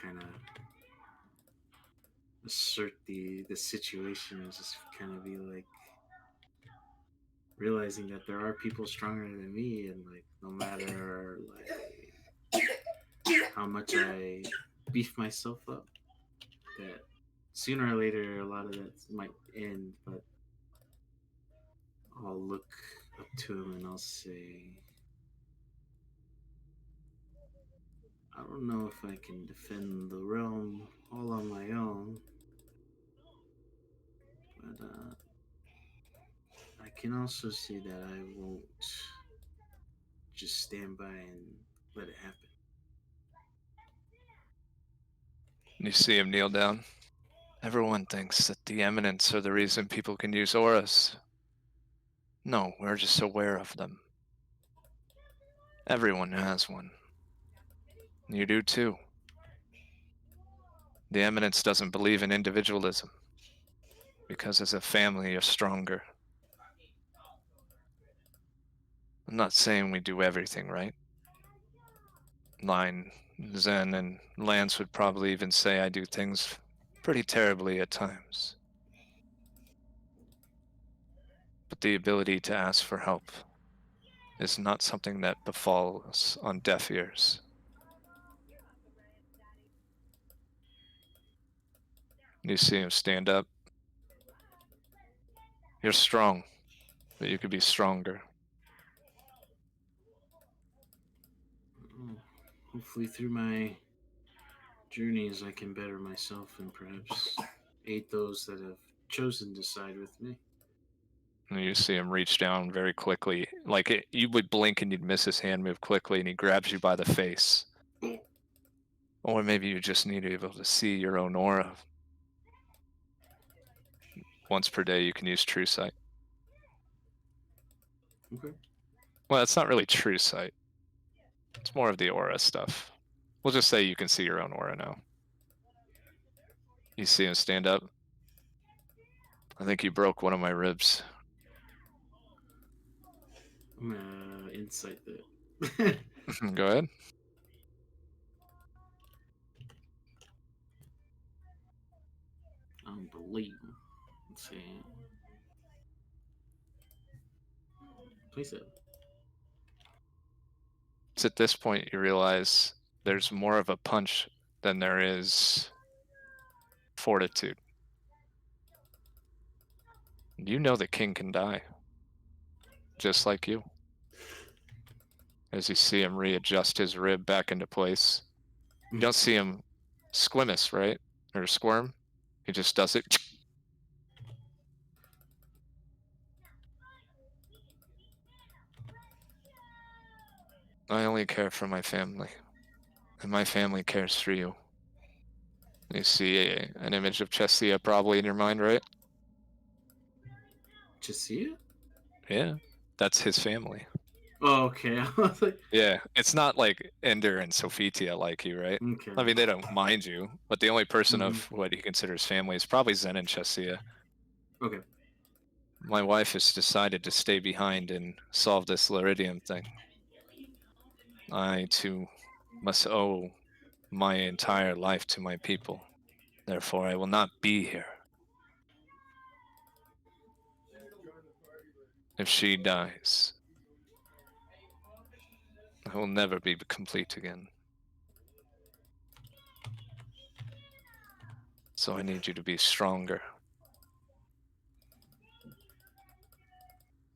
Kind of assert the situation and just kind of be like realizing that there are people stronger than me, and like no matter like how much I beef myself up, that sooner or later a lot of that might end. But I'll look up to him and I'll say, I don't know if I can defend the realm all on my own, but I can also say that I won't just stand by and let it happen. You see him kneel down. Everyone thinks that the eminence are the reason people can use auras. No, we're just aware of them. Everyone has one. You do too. The eminence doesn't believe in individualism, because as a family you're stronger. I'm not saying we do everything right. Line, Zen, and Lance would probably even say I do things pretty terribly at times. But the ability to ask for help is not something that befalls on deaf ears. You see him stand up. You're strong, but you could be stronger. Oh, hopefully, through my journeys, I can better myself and perhaps aid those that have chosen to side with me. And you see him reach down very quickly. You would blink and you'd miss his hand move quickly, and he grabs you by the face. Or maybe you just need to be able to see your own aura. Once per day, you can use True Sight. Okay. Well, it's not really True Sight. It's more of the aura stuff. We'll just say you can see your own aura now. You see him stand up. I think you broke one of my ribs. I'm gonna insight that. Go ahead. I don't believe him. Let's see. Place it. It's at this point you realize there's more of a punch than there is fortitude. You know the king can die, just like you. As you see him readjust his rib back into place. You don't see him squeamish, right? Or squirm. He just does it. I only care for my family, and my family cares for you. You see an image of Chesia probably in your mind, right? Chesia? Yeah, that's his family. Oh, okay. I was like, Yeah, it's not like Ender and Sophitia like you, right? okay. I mean, they don't mind you, but the only person Mhm. of what he considers family is probably Zen and Chesia. Okay. My wife has decided to stay behind and solve this Liridium thing. I, too, must owe my entire life to my people. Therefore, I will not be here. If she dies, I will never be complete again. So I need you to be stronger.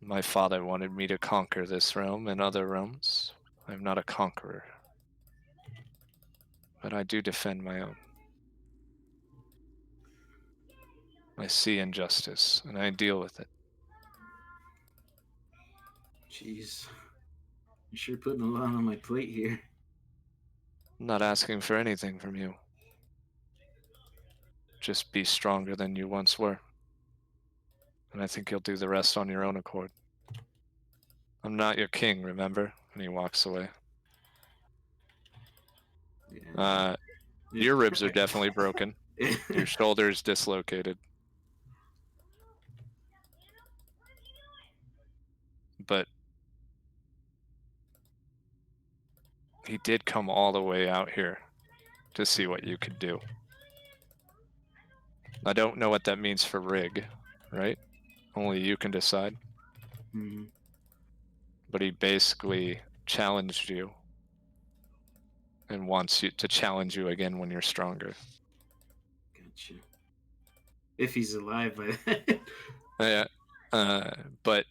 My father wanted me to conquer this realm and other realms. I'm not a conqueror, but I do defend my own. I see injustice, and I deal with it. Jeez. You're sure putting a lot on my plate here. I'm not asking for anything from you. Just be stronger than you once were. And I think you'll do the rest on your own accord. I'm not your king, remember? And he walks away. Yeah. Your ribs are definitely broken. Your shoulder's dislocated. But he did come all the way out here to see what you could do. I don't know what that means for Rig, right? Only you can decide. Mhm. But he basically challenged you and wants you to challenge you again when you're stronger. Gotcha. If he's alive by then. Yeah. But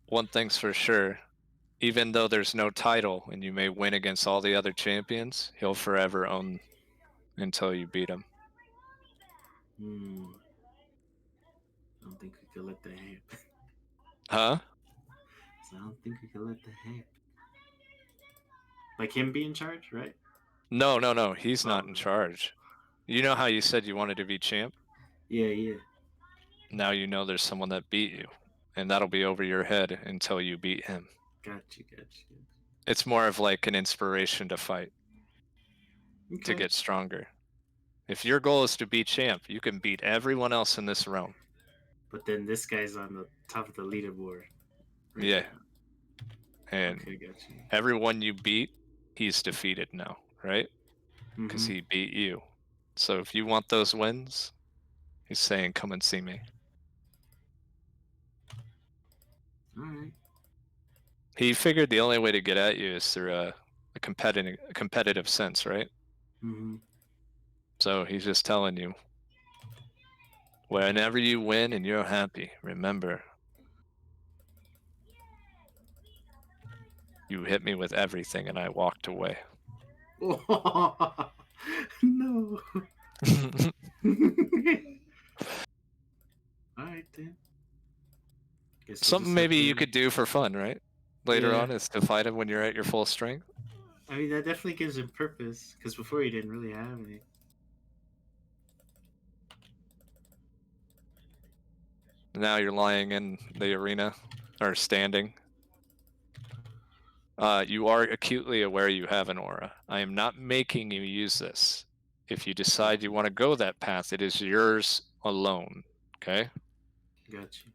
one thing's for sure, even though there's no title and you may win against all the other champions, he'll forever own until you beat him. I don't think we could let that happen. Huh? So I don't think we could let that happen. Like him be in charge, right? No. He's not Oh, in charge. You know how you said you wanted to be champ? yeah. Now you know there's someone that beat you, and that'll be over your head until you beat him. Gotcha. It's more of like an inspiration to fight, Okay. to get stronger. If your goal is to be champ, you can beat everyone else in this realm. But then this guy's on the top of the leaderboard. Right Yeah. now. And Okay, gotcha. everyone you beat, he's defeated now, right? Because Mhm. he beat you. So if you want those wins, he's saying, come and see me. All right. He figured the only way to get at you is through a competitive sense, right? Mhm. So he's just telling you, whenever you win and you're happy, remember, you hit me with everything and I walked away. Oh, no. All right then. Guess we'll Something just have maybe you to. could do for fun, right? Later Yeah. on is to fight him when you're at your full strength. I mean, that definitely gives him purpose. Because before he didn't really have any. Now you're lying in the arena, or standing. You are acutely aware you have an aura. I am not making you use this. If you decide you want to go that path, it is yours alone. Okay? Got you.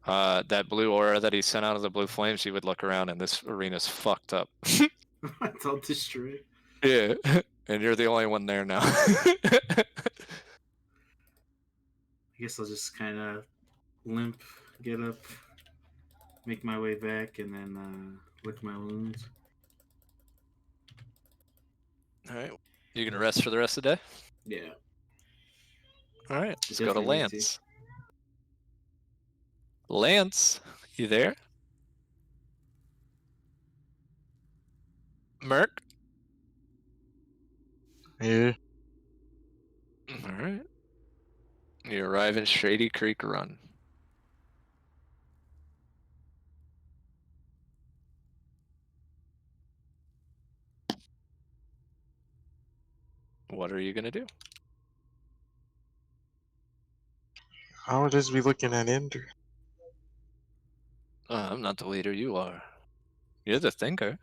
That blue aura that he sent out of the blue flames, you would look around and this arena's fucked up. It's all destroyed. Yeah, and you're the only one there now. I guess I'll just kind of limp, get up, make my way back, and then lick my wounds. All right, you gonna rest for the rest of the day? Yeah. All right, I let's go to definitely need to. Lance. Lance, you there? Merc? Yeah. All right. You arrive in Shady Creek Run. What are you gonna do? I would just be looking at Ender. I'm not the leader, you are. You're the thinker.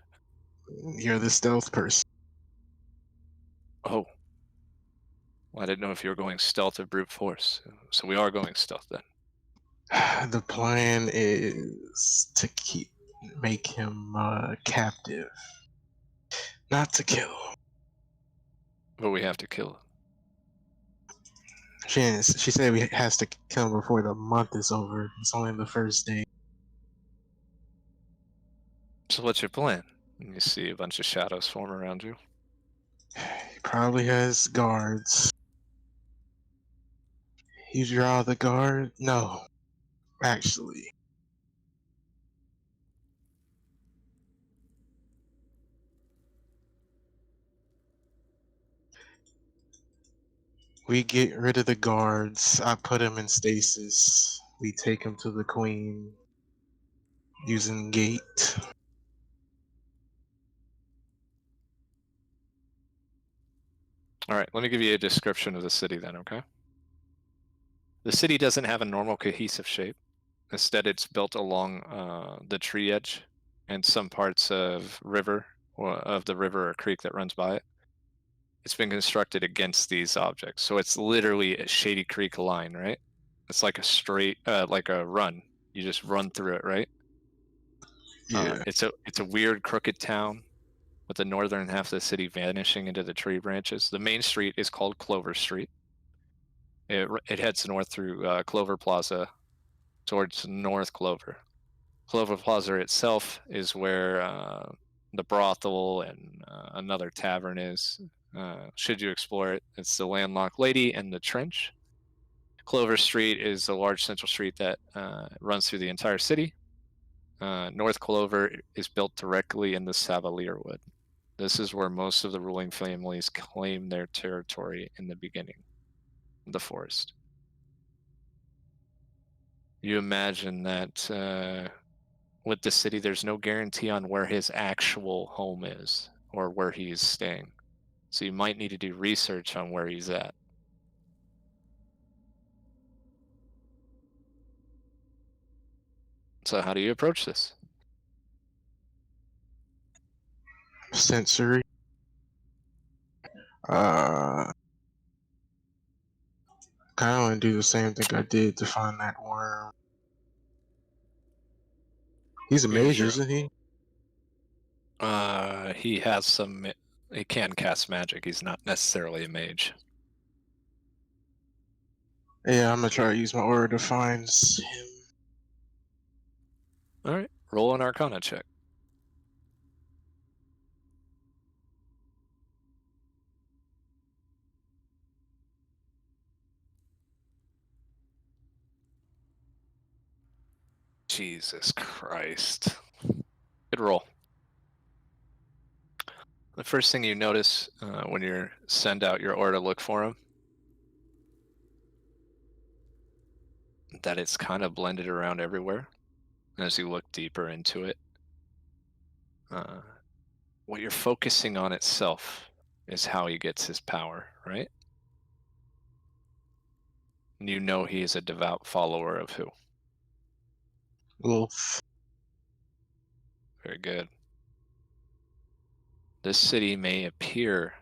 You're the stealth person. Oh. Well, I didn't know if you were going stealth or brute force. So we are going stealth then. The plan is to make him captive, not to kill. But we have to kill him. She said we has to kill him before the month is over. It's only the first day. So what's your plan? And you see a bunch of shadows form around you. He probably has guards. You draw the guard? No, actually. We get rid of the guards. I put him in stasis. We take him to the queen using gate. All right, let me give you a description of the city then, okay? The city doesn't have a normal cohesive shape. Instead, it's built along the tree edge and some parts of river or of the river or creek that runs by it. It's been constructed against these objects, so it's literally a Shady Creek line, right? It's like a straight, like a run. You just run through it, right? Yeah. It's a weird crooked town with the northern half of the city vanishing into the tree branches. The main street is called Clover Street. It heads north through Clover Plaza towards North Clover. Clover Plaza itself is where the brothel and another tavern is. Should you explore it, it's the Landlocked Lady and the Trench. Clover Street is a large central street that runs through the entire city. North Clover is built directly in the Savalier Wood. This is where most of the ruling families claim their territory in the beginning, the forest. You imagine that with the city, there's no guarantee on where his actual home is or where he is staying. So you might need to do research on where he's at. So how do you approach this? Sensory. Uh, kind of want to do the same thing I did to find that worm. He's a Here's mage, your isn't he? He has some. He can cast magic. He's not necessarily a mage. Yeah, I'm gonna try to use my aura to find him. All right, roll an Arcana check. Jesus Christ. Good roll. The first thing you notice when you send out your aura to look for him, that it's kind of blended around everywhere. As you look deeper into it, what you're focusing on itself is how he gets his power, right? And you know he is a devout follower of who? Wolf. Very good. This city may appear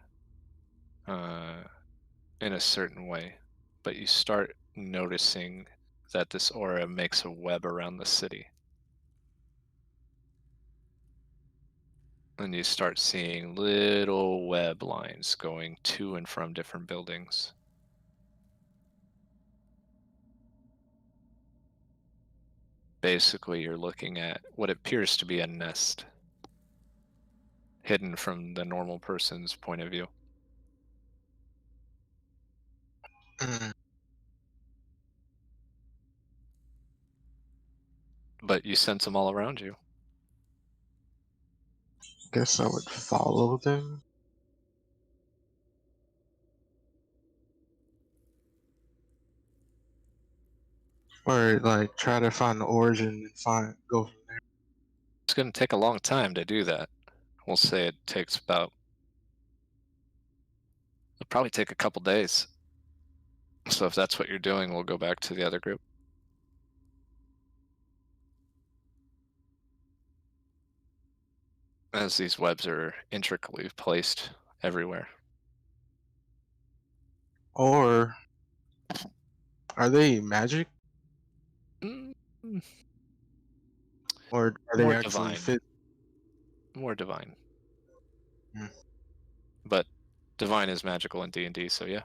uh, in a certain way, but you start noticing that this aura makes a web around the city. And you start seeing little web lines going to and from different buildings. Basically, you're looking at what appears to be a nest, hidden from the normal person's point of view. Mm, But you sense them all around you. guess I would follow them. Or like try to find the origin and go from there. It's going to take a long time to do that. We'll say it takes about, it'll probably take a couple days. So if that's what you're doing, we'll go back to the other group. As these webs are intricately placed everywhere. Or are they magic? Mm, Or are they More actually divine. fit? More divine. Hmm. But divine is magical in D&D, so yeah.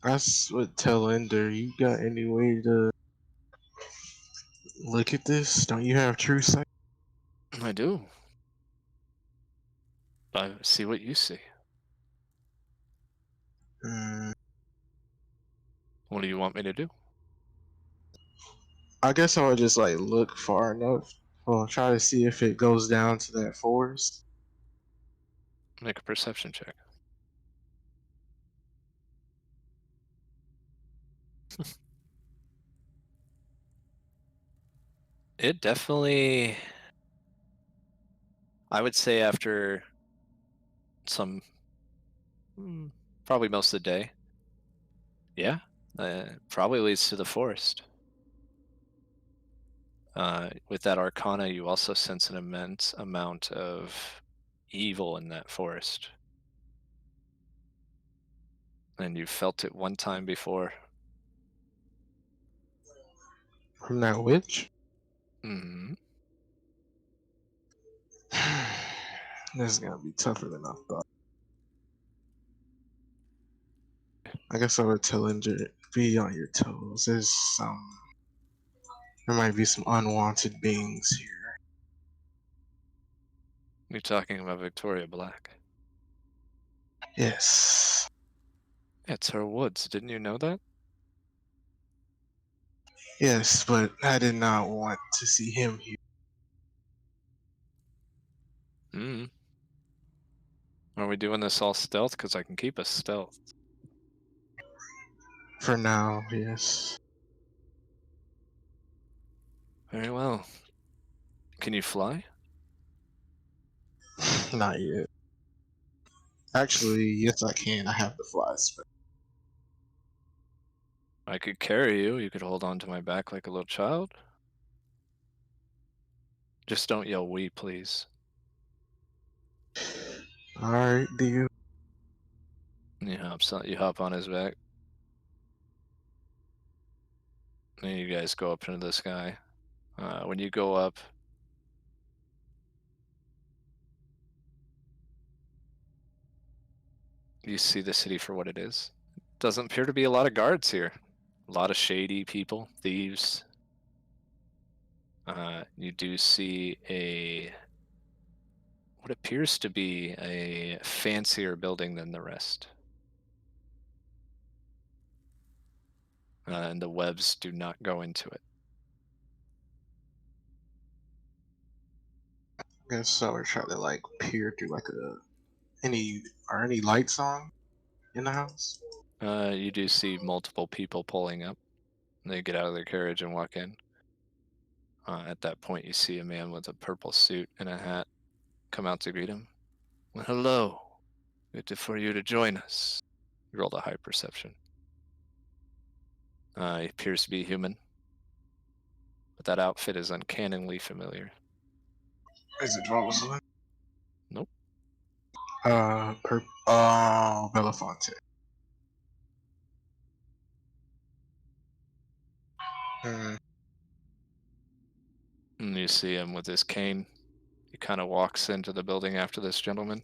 I would tell Ender, you got any way to look at this? Don't you have true sight? I do. I see what you see. Hmm. What do you want me to do? I guess I would just like look far enough. Well, try to see if it goes down to that forest. Make a perception check. It definitely, I would say after some, probably most of the day. Yeah, Probably leads to the forest. With that arcana, you also sense an immense amount of evil in that forest. And you felt it one time before. From that witch? Hmm. This is gonna be tougher than I thought. I guess I would tell him to be on your toes. There might be some unwanted beings here. You're talking about Victoria Black. Yes. It's her woods. Didn't you know that? Yes, but I did not want to see him here. Hmm. Are we doing this all stealth? Because I can keep us stealth. For now, yes. Very well. Can you fly? Not yet. Actually, yes, I can. I have the fly spell. I could carry you. You could hold on to my back like a little child. Just don't yell "we," please. Alright, deal. You hop on his back. And you guys go up into the sky. When you go up, you see the city for what it is. Doesn't appear to be a lot of guards here. A lot of shady people, thieves. You do see what appears to be a fancier building than the rest. And the webs do not go into it. I guess I would try to peer through any lights on in the house? You do see multiple people pulling up. They get out of their carriage and walk in. At that point, you see a man with a purple suit and a hat come out to greet him. Well, hello. Good for you to join us. You rolled a high perception. He appears to be human, but that outfit is uncannily familiar. Is it Rosalind? Nope. Belafonte. Hmm. And you see him with his cane. He kind of walks into the building after this gentleman.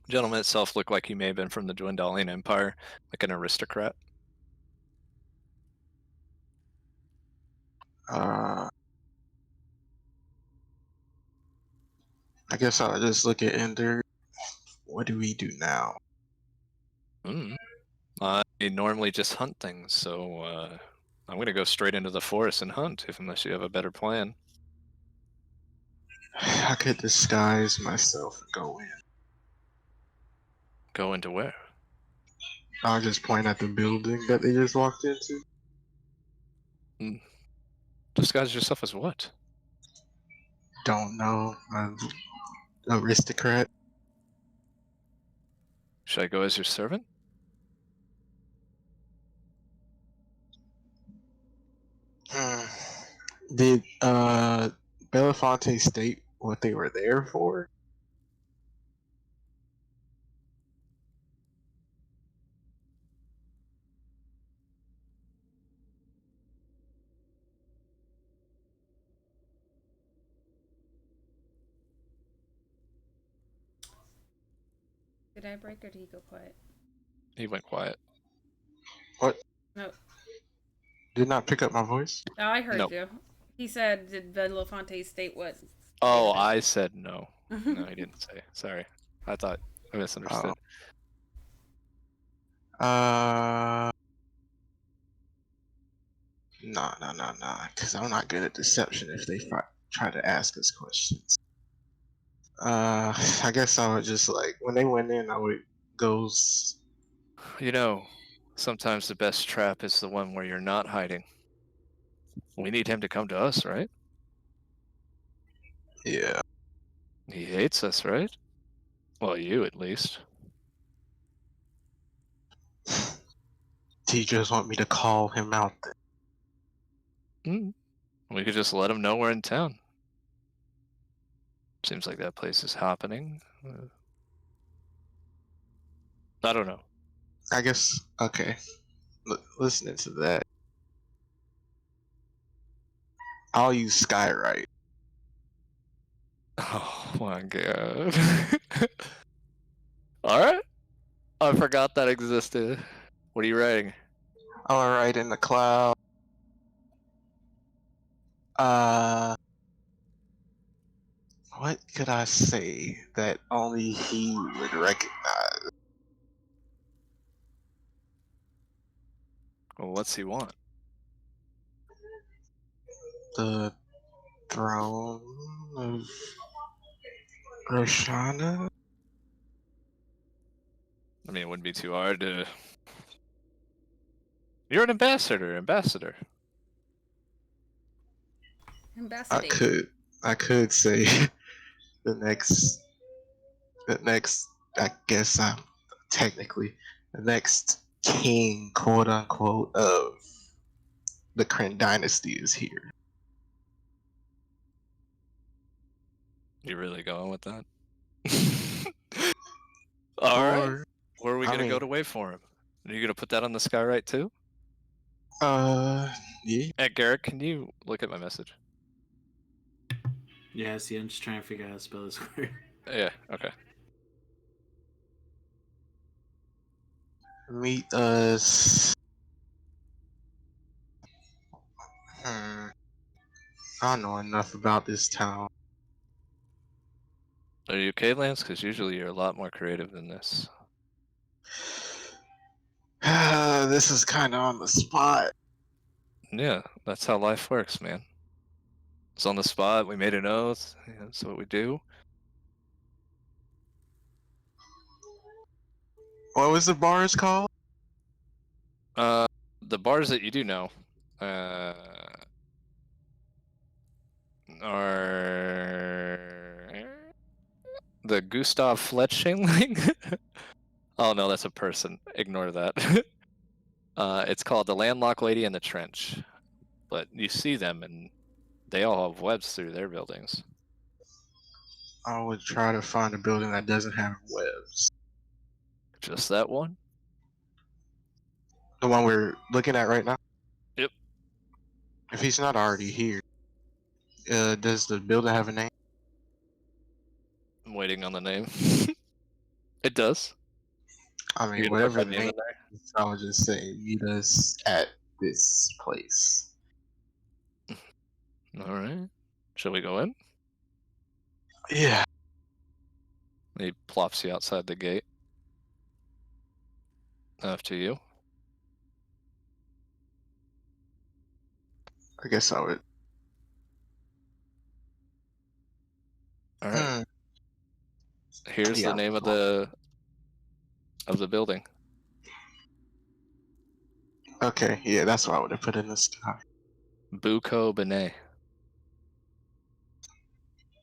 The gentleman itself looked like he may have been from the Dwendalian Empire, like an aristocrat. I guess I'll just look at Ender. What do we do now? Mm. I normally just hunt things, so I'm going to go straight into the forest and hunt, unless you have a better plan. I could disguise myself and go in. Go into where? I'll just point at the building that they just walked into. Mm. Disguise yourself as what? Don't know. Aristocrat. Should I go as your servant? Hmm. Did Belafonte state what they were there for? Did I break or did he go quiet? He went quiet. What? No. Did not pick up my voice? Oh, I heard No. you. He said, did Belafonte state what? Oh, they were I said no. there? No, he didn't say. Sorry. I thought I misunderstood. Uh, nah. Because I'm not good at deception if they try to ask us questions. I guess I would just when they went in, I would go. You know, sometimes the best trap is the one where you're not hiding. We need him to come to us, right? Yeah. He hates us, right? Well, you at least. Do you just want me to call him out then? We could just let him know we're in town. Seems like that place is happening. I don't know. I guess, okay. Listening to that, I'll use Skywrite. Oh my god. Alright. I forgot that existed. What are you writing? Alright, in the cloud. What could I say that only he would recognize? Well, what's he want? The throne of Roshana? I mean, it wouldn't be too hard to. You're an ambassador. I Ambassadate. could say the next, I guess I'm technically the next king, quote unquote, of the Kryn dynasty is here. You really going with that? Alright. Or, Where are we I gonna go mean, to wait for him? Are you gonna put that on the skywrite too? yeah. Hey, Garrett, can you look at my message? Yeah, see, I'm just trying to figure out how to spell this word. Yeah, okay. Meet us. I don't know enough about this town. Are you okay, Lance? Because usually you're a lot more creative than this. This is kind of on the spot. Yeah, that's how life works, man. It's on the spot. We made an oath. Yeah, that's what we do. What was the bars called? The bars that you do know, are the Gustav Fletchingling. Oh no, that's a person. Ignore that. It's called the Landlocked Lady in the Trench. But you see them, and they all have webs through their buildings. I would try to find a building that doesn't have webs. Just that one? The one we're looking at right now? Yep. If he's not already here, does the building have a name? I'm waiting on the name. It does. I You mean, gonna put whatever that the name name in there? is, I would just say, meet us at this place. Alright. Shall we go in? Yeah. He plops you outside the gate. After you. I guess I would. Alright. Hmm. Here's Yeah. the name of the building. Okay, yeah, that's what I would have put in the sky. Buko Benet.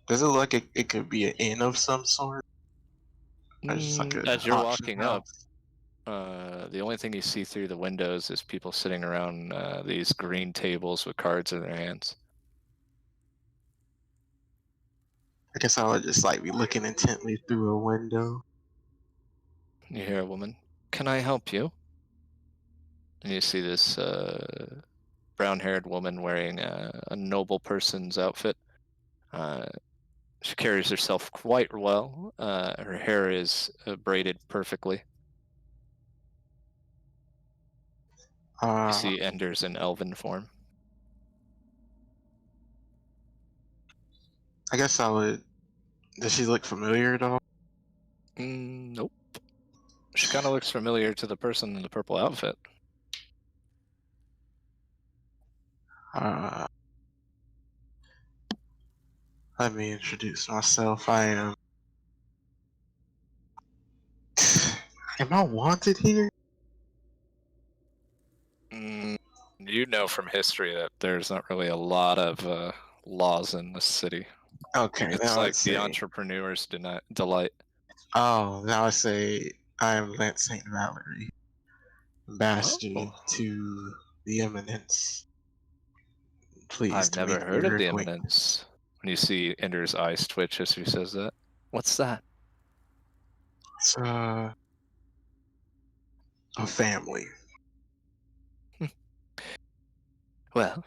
Does it look like it could be an inn of some sort? Or just like an As you're auction walking up, house? the only thing you see through the windows is people sitting around these green tables with cards in their hands. I guess I would just like be looking intently through a window. You hear a woman, "Can I help you?" And you see this brown-haired woman wearing a noble person's outfit. She carries herself quite well. Her hair is braided perfectly. You see Enders in elven form. I guess I would. Does she look familiar at all? Nope. She kind of looks familiar to the person in the purple outfit. Uh, Let me introduce myself. I am. Am I wanted here? You know from history that there's not really a lot of laws in this city. Okay, It's now like let's the say. entrepreneur's delight. Oh, now I say I am Lance St. Valerie. Ambassador Oh, to the Eminence. Pleased I've to never make heard of your the acquaintance. Eminence. When you see Ender's eyes twitch as he says that. What's that? It's a family. Well,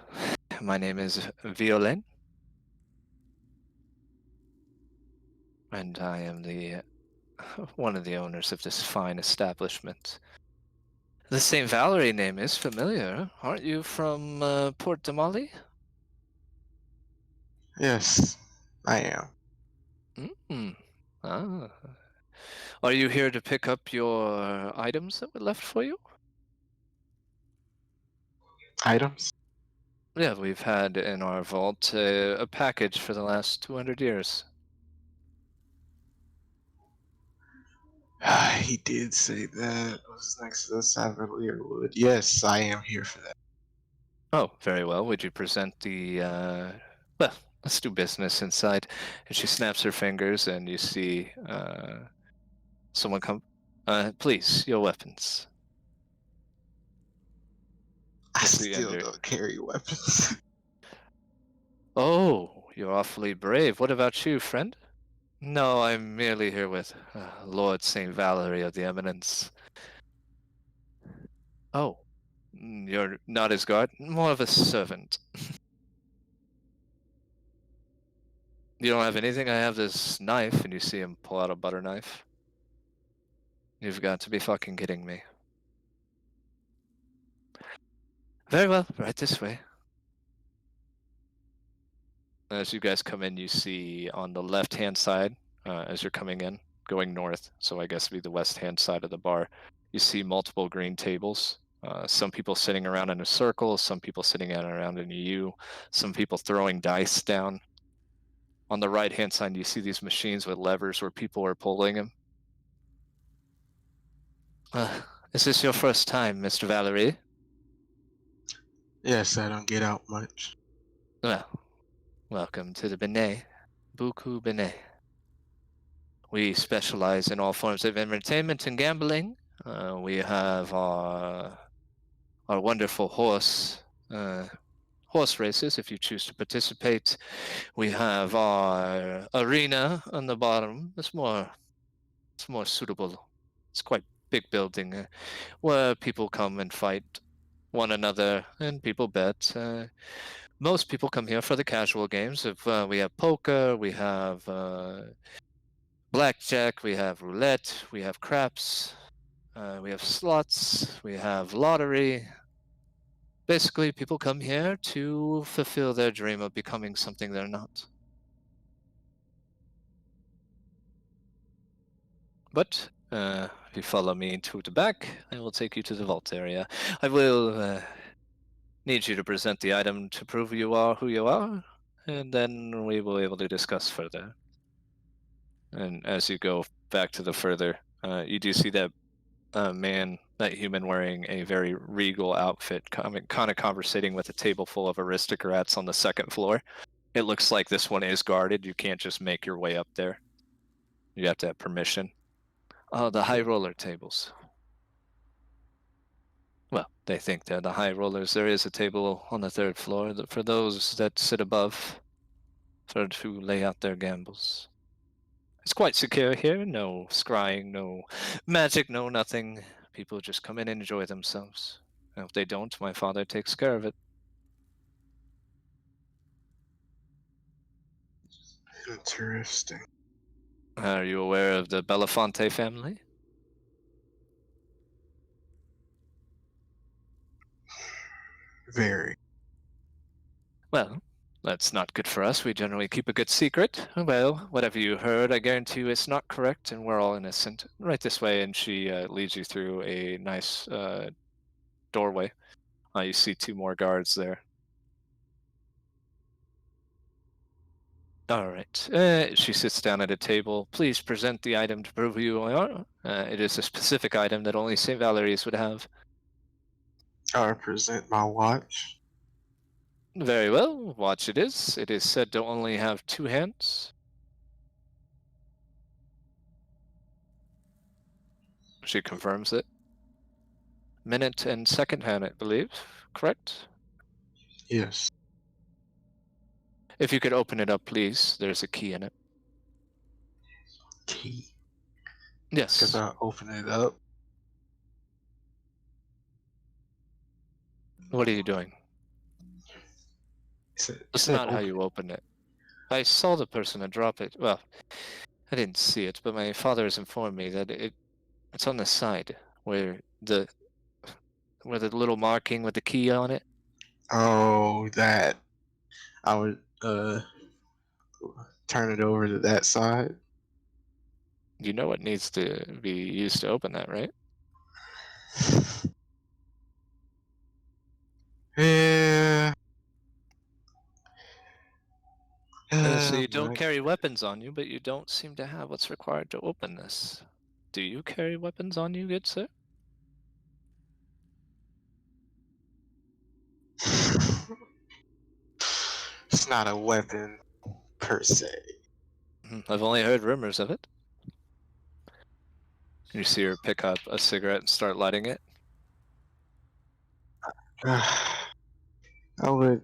my name is Violain, and I am the one of the owners of this fine establishment. The St. Valerie name is familiar. Aren't you from Port Damali? Yes, I am. Mm. Ah. Are you here to pick up your items that were left for you? Items? Yeah, we've had in our vault a package for the last 200 years. He did say that was next to the Savalier Wood. Yes, I am here for that. Oh, very well. Would you present the, well, let's do business inside. And she snaps her fingers, and you see someone come. Please, your weapons. I You see still Ender. don't carry weapons. Oh, you're awfully brave. What about you, friend? No, I'm merely here with Lord St. Valerie of the Eminence. Oh, you're not his guard, more of a servant. You don't have anything? I have this knife, and you see him pull out a butter knife. You've got to be fucking kidding me. Very well, right this way. As you guys come in, you see on the left-hand side, as you're coming in, going north, so I guess it'd be the west-hand side of the bar, you see multiple green tables. Some people sitting around in a circle, some people sitting around in a U, some people throwing dice down. On the right-hand side, you see these machines with levers where people are pulling them. Is this your first time, Mr. Valerie? Yes, I don't get out much. Well, welcome to the Benet. Buku Benet. We specialize in all forms of entertainment and gambling. We have our wonderful horse races if you choose to participate. We have our arena on the bottom. It's more suitable. It's quite big building where people come and fight one another and people bet. Most people come here for the casual games. If we have poker, we have blackjack, we have roulette, we have craps, we have slots, we have lottery. Basically, people come here to fulfill their dream of becoming something they're not. But if you follow me to the back, I will take you to the vault area. I will need you to present the item to prove you are who you are, and then we will be able to discuss further. And as you go back to the further, you do see that man, that human wearing a very regal outfit, kind of conversating with a table full of aristocrats on the second floor. It looks like this one is guarded. You can't just make your way up there. You have to have permission. Oh, the high roller tables. Well, they think they're the high rollers. There is a table on the third floor for those that sit above, to lay out their gambles. It's quite secure here. No scrying, no magic, no nothing. People just come in and enjoy themselves. And if they don't, my father takes care of it. Interesting. Are you aware of the Belafonte family? Very. Well, that's not good for us. We generally keep a good secret. Well, whatever you heard, I guarantee you it's not correct, and we're all innocent. Right this way, and she leads you through a nice doorway. You see two more guards there. All right. She sits down at a table. Please present the item to prove who you are. It is a specific item that only St. Valerie's would have. I present my watch. Very well. Watch it is. It is said to only have two hands. She confirms it. minute and second hand, I believe. Correct? Yes. If you could open it up, please. There's a key in it. Key. Because Yes. I open it up. What are you doing? It That's said not how open. you open it. I saw the person drop it. Well, I didn't see it, but my father has informed me that it's on the side where the little marking with the key on it. Oh, that. I would turn it over to that side. You know what needs to be used to open that, right? Yeah. So you don't But carry weapons on you, but you don't seem to have what's required to open this. Do you carry weapons on you, good sir? it's not a weapon per se. I've only heard rumors of it. You see her pick up a cigarette and start lighting it. I would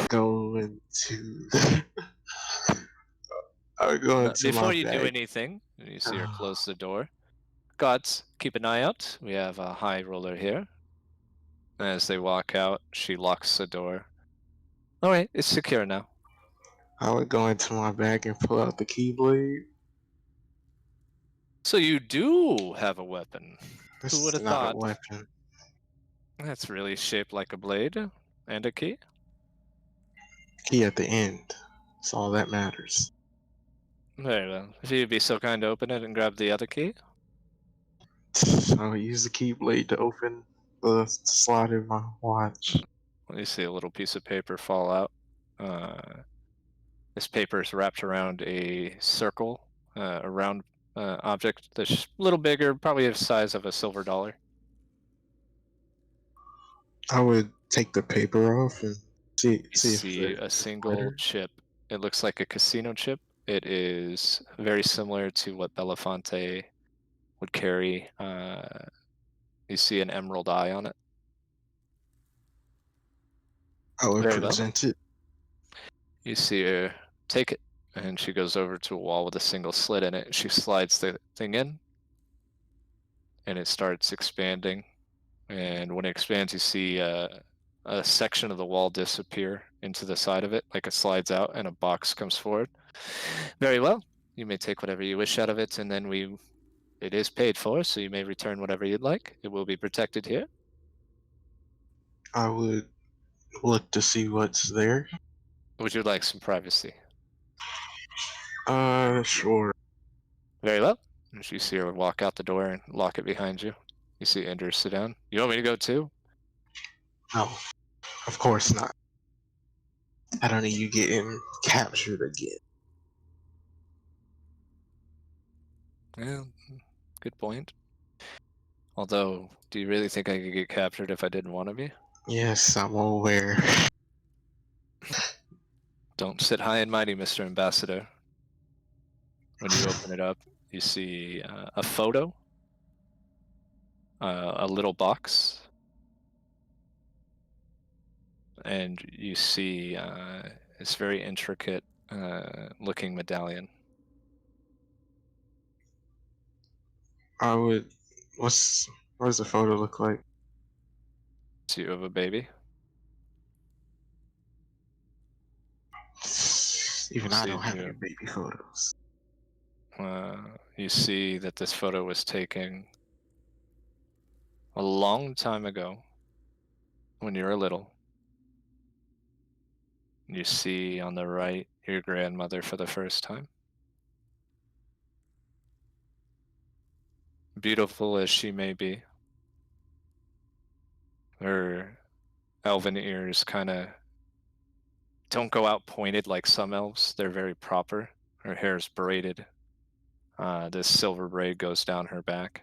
go into. I would go into my Before you do bag. anything, you see her close the door. Gods, keep an eye out. We have a high roller here. As they walk out, she locks the door. All right, it's secure now. I would go into my bag and pull out the keyblade. So you do have a weapon. Who would It's have not a thought? weapon. That's really shaped like a blade and a key. Key at the end. That's all that matters. Very well. If you'd be so kind to open it and grab the other key. I would use the keyblade to open the slot in my watch. You see a little piece of paper fall out. This paper is wrapped around a circle, a round object that's a little bigger, probably the size of a silver dollar. I would take the paper off and see You if see a there's single glitter. chip. It looks like a casino chip. It is very similar to what Belafonte would carry. You see an emerald eye on it. I would Very well. present it. You see her take it, and she goes over to a wall with a single slit in it. She slides the thing in, and it starts expanding. And when it expands, you see a section of the wall disappear into the side of it, like it slides out, and a box comes forward. Very well. You may take whatever you wish out of it, and then it is paid for, so you may return whatever you'd like. It will be protected here. I would look to see what's there. Would you like some privacy? Sure. Very well. And you see her walk out the door and lock it behind you. You see Ender sit down. You want me to go too? No, of course not. I don't need you getting captured again. Yeah, good point. Although, do you really think I could get captured if I didn't want to be? Yes, I'm aware. Don't sit high and mighty, Mr. Ambassador. When you open it up, you see a photo, a little box, and you see this very intricate looking medallion. I would. What does the photo look like? So you have a baby. Even I See don't have any you. baby photos. You see that this photo was taken a long time ago when you were little. You see on the right your grandmother for the first time. Beautiful as she may be, her elven ears kind of don't go out pointed like some elves. They're very proper. Her hair is braided. This silver braid goes down her back.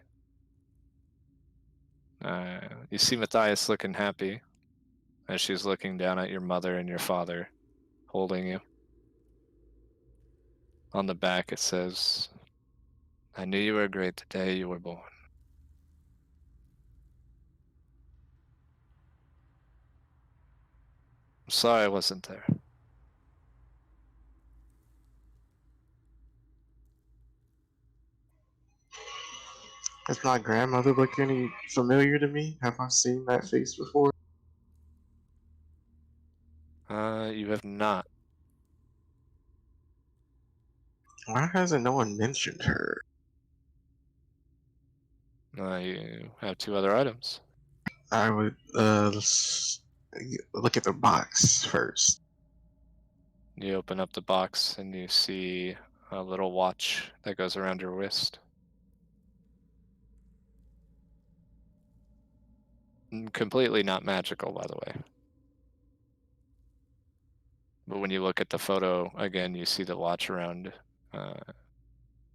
You see Matthias looking happy as she's looking down at your mother and your father holding you. On the back it says, "I knew you were great the day you were born." I'm sorry I wasn't there. Does my grandmother look any familiar to me? Have I seen that face before? You have not. Why hasn't no one mentioned her? You have 2 other items. I would look at the box first. You open up the box and you see a little watch that goes around your wrist. Completely not magical, by the way. But when you look at the photo again, you see the watch around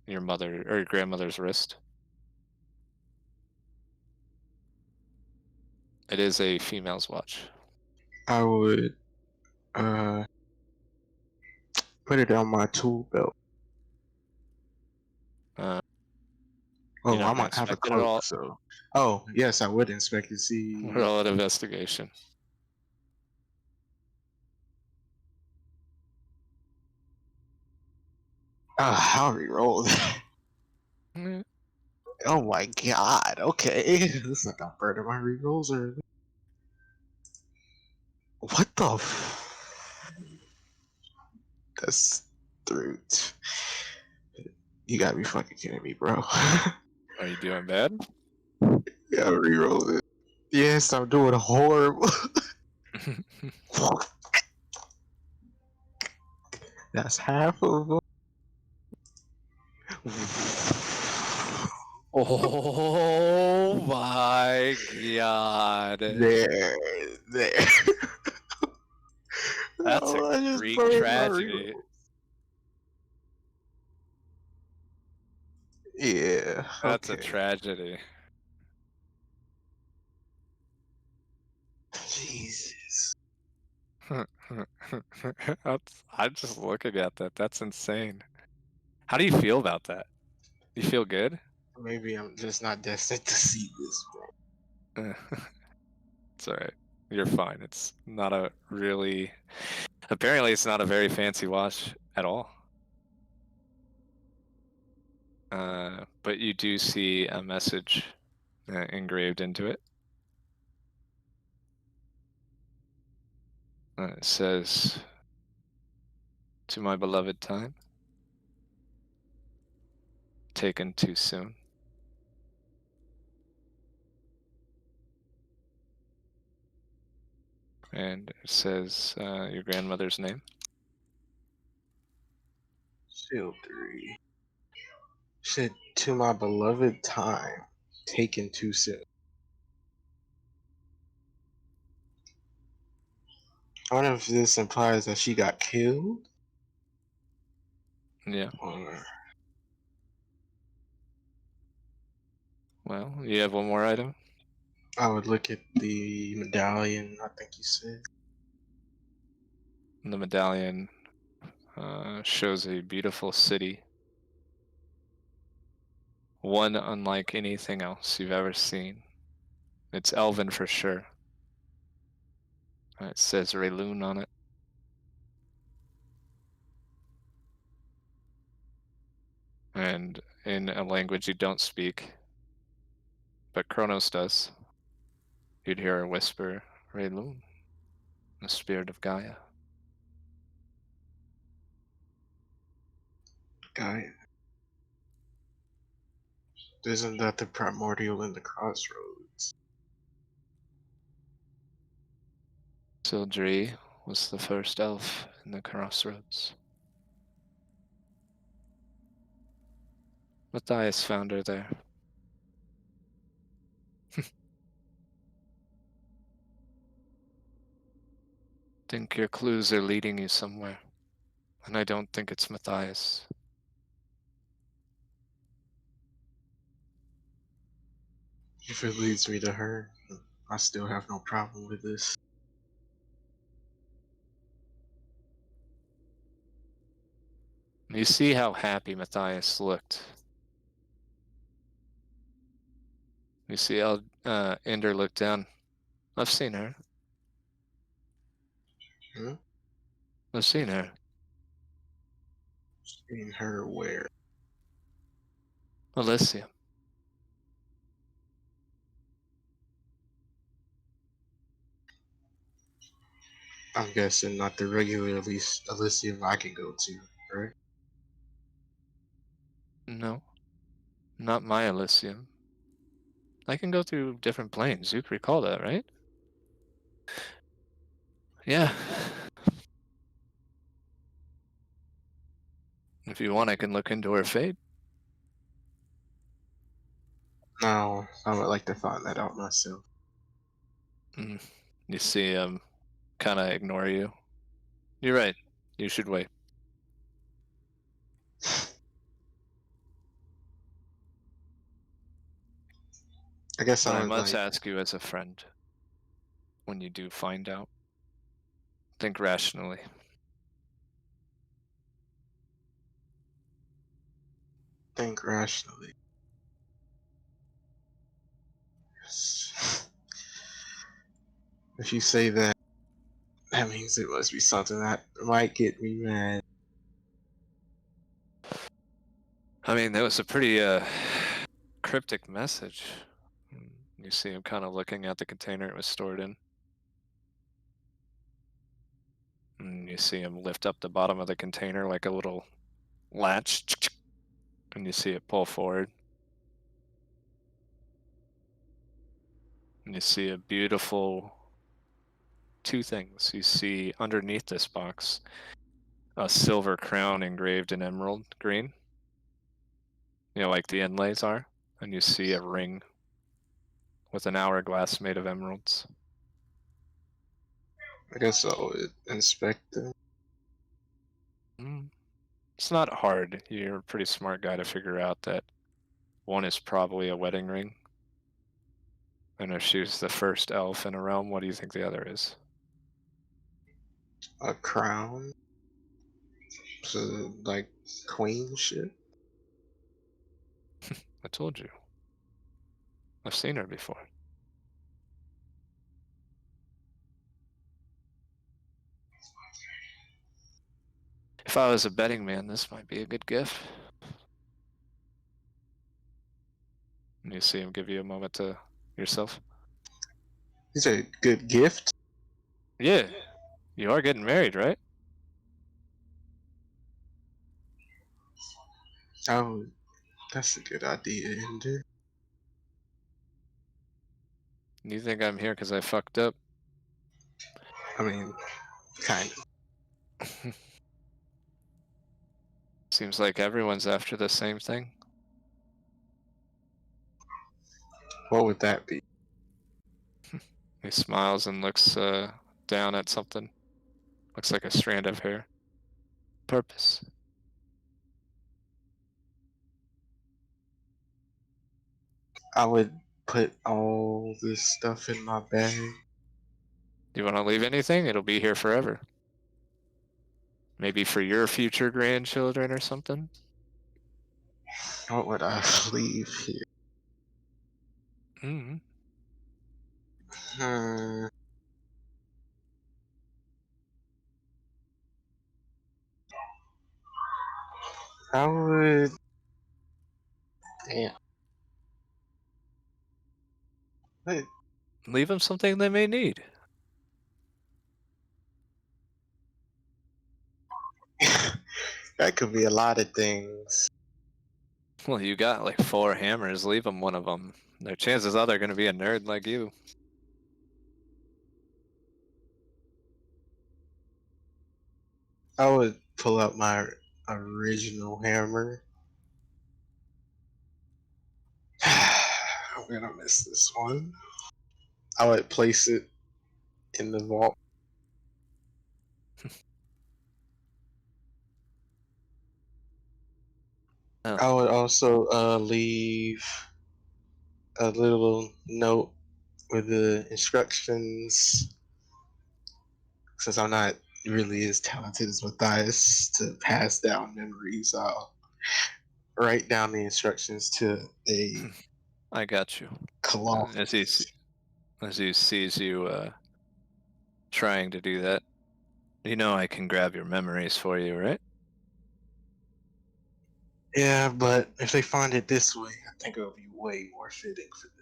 your mother or your grandmother's wrist. It is a female's watch. I would put it on my tool belt. You're Oh, not I gonna might have a inspect it at cloak, all. so. Oh, yes, I would inspect it. See. Roll an investigation. I'll re-roll that. Mm, Oh my god. Okay, this is like a bird of my re-rolls or. What the? That's through. You gotta be fucking kidding me, bro. Are you doing bad? Yeah, re-roll it. Yes, I'm doing horrible. That's half of them. Oh my god. There, there. That's a Oh, I just Greek burned my tragedy. re-roll. Yeah. That's a Okay. tragedy. Jesus. I'm just looking at that. That's insane. How do you feel about that? You feel good? Maybe I'm just not destined to see this, bro. It's all right. You're fine. It's not a really. Apparently, it's not a very fancy watch at all. But you do see a message engraved into it. It says, "To my beloved time, taken too soon." And it says your grandmother's name. Shield 3. Said to my beloved time, taken too soon. I wonder if this implies that she got killed? Yeah. Or Well, you have one more item. I would look at the medallion, I think you said. The medallion shows a beautiful city. One unlike anything else you've ever seen. It's elven for sure. It says Rayloon on it. And in a language you don't speak, but Kronos does, you'd hear her whisper, Rayloon, the spirit of Gaia. Guy. Isn't that the primordial in the crossroads? Sildri was the first elf in the crossroads. Matthias found her there. Think your clues are leading you somewhere, and I don't think it's Matthias. If it leads me to her, I still have no problem with this. You see how happy Matthias looked. You see how Ender looked down. I've seen her. Hmm? I've seen her. Seen her where? Elysium. I'm guessing not the regular Elysium I can go to, right? No, not my Elysium. I can go through different planes. You recall that, right? Yeah. If you want, I can look into her fate. No, I would like to find that out myself. Mm. You see him kind of ignore you. You're right. You should wait. I guess But I I would must like. ask you as a friend, when you do find out, think rationally. Think rationally. If you say that, that means it must be something that might get me mad. I mean, that was a pretty cryptic message. You see him kind of looking at the container it was stored in. And you see him lift up the bottom of the container like a little latch. And you see it pull forward. And you see a beautiful two things. You see underneath this box a silver crown engraved in emerald green, like the inlays are. And you see a ring with an hourglass made of emeralds. I guess I would inspect them. It's not hard. You're a pretty smart guy to figure out that one is probably a wedding ring. And if she's the first elf in a realm, what do you think the other is? A crown. So, like, queen shit. I told you. I've seen her before. If I was a betting man, this might be a good gift. And you see him give you a moment to yourself. These are good gift. Yeah, you are getting married, right? Oh, that's a good idea, Ender. You think I'm here because I fucked up? I mean, kind of. Seems like everyone's after the same thing. What would that be? He smiles and looks down at something. Looks like a strand of hair. Purpose. I would put all this stuff in my bag. You want to leave anything? It'll be here forever. Maybe for your future grandchildren or something? What would I leave here? Mm-hmm. Hmm. I would. Damn. Wait. Leave them something they may need. That could be a lot of things. Well, you got like 4 hammers. Leave them one of them. Their chances are they're going to be a nerd like you. I would pull out my original hammer. I'm gonna miss this one. I would place it in the vault. Oh, I would also leave a little note with the instructions, since I'm not really as talented as Matthias to pass down memories. I'll write down the instructions to a I got you. cloth. As he sees you trying to do that, You know I can grab your memories for you, right? Yeah, but if they find it this way, I think it'll be way more fitting for them.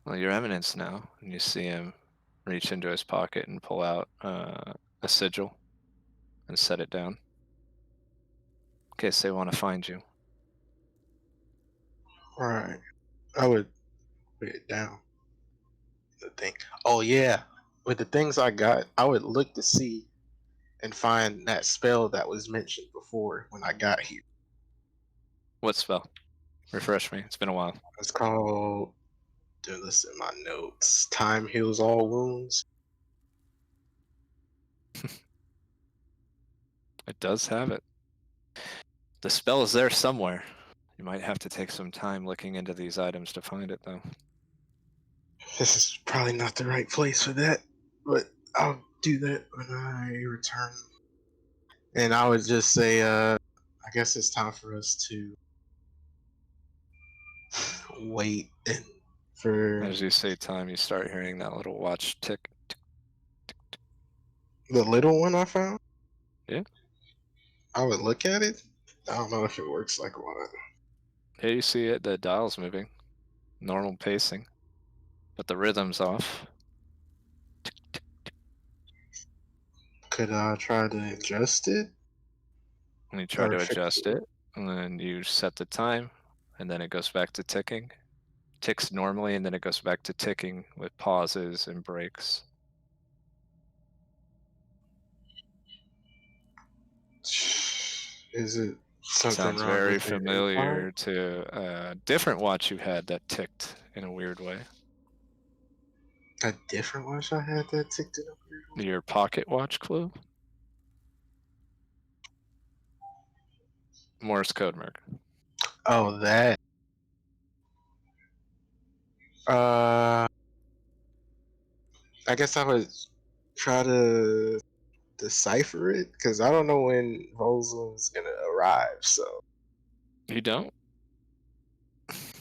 Well, your eminence now, and you see him reach into his pocket and pull out a sigil and set it down in case they want to find you. Right. I would put it down. The thing. Oh yeah. With the things I got, I would look to see and find that spell that was mentioned before when I got here. What spell? Refresh me. It's been a while. It's called. Do this in my notes. Time heals all wounds. It does have it. The spell is there somewhere. You might have to take some time looking into these items to find it, though. This is probably not the right place for that, but I'll do that when I return. And I would just say, I guess it's time for us to wait and for As you say time, you start hearing that little watch tick. the little one I found. Yeah. I would look at it. I don't know if it works like one. Here you see it, the dial's moving. Normal pacing. But the rhythm's off. Could I try to adjust it? And you try Or to fix adjust it? it, and then you set the time, and then it goes back to ticking. Ticks normally, and then it goes back to ticking with pauses and breaks. Is it something Sounds wrong very with the implant? familiar to a different watch you had that ticked in a weird way. A different watch I had that ticked it up. Your pocket watch clue? Morse code, Merc. Oh, that. Uh, I guess I would try to decipher it because I don't know when Rosalind's gonna arrive. So, You don't?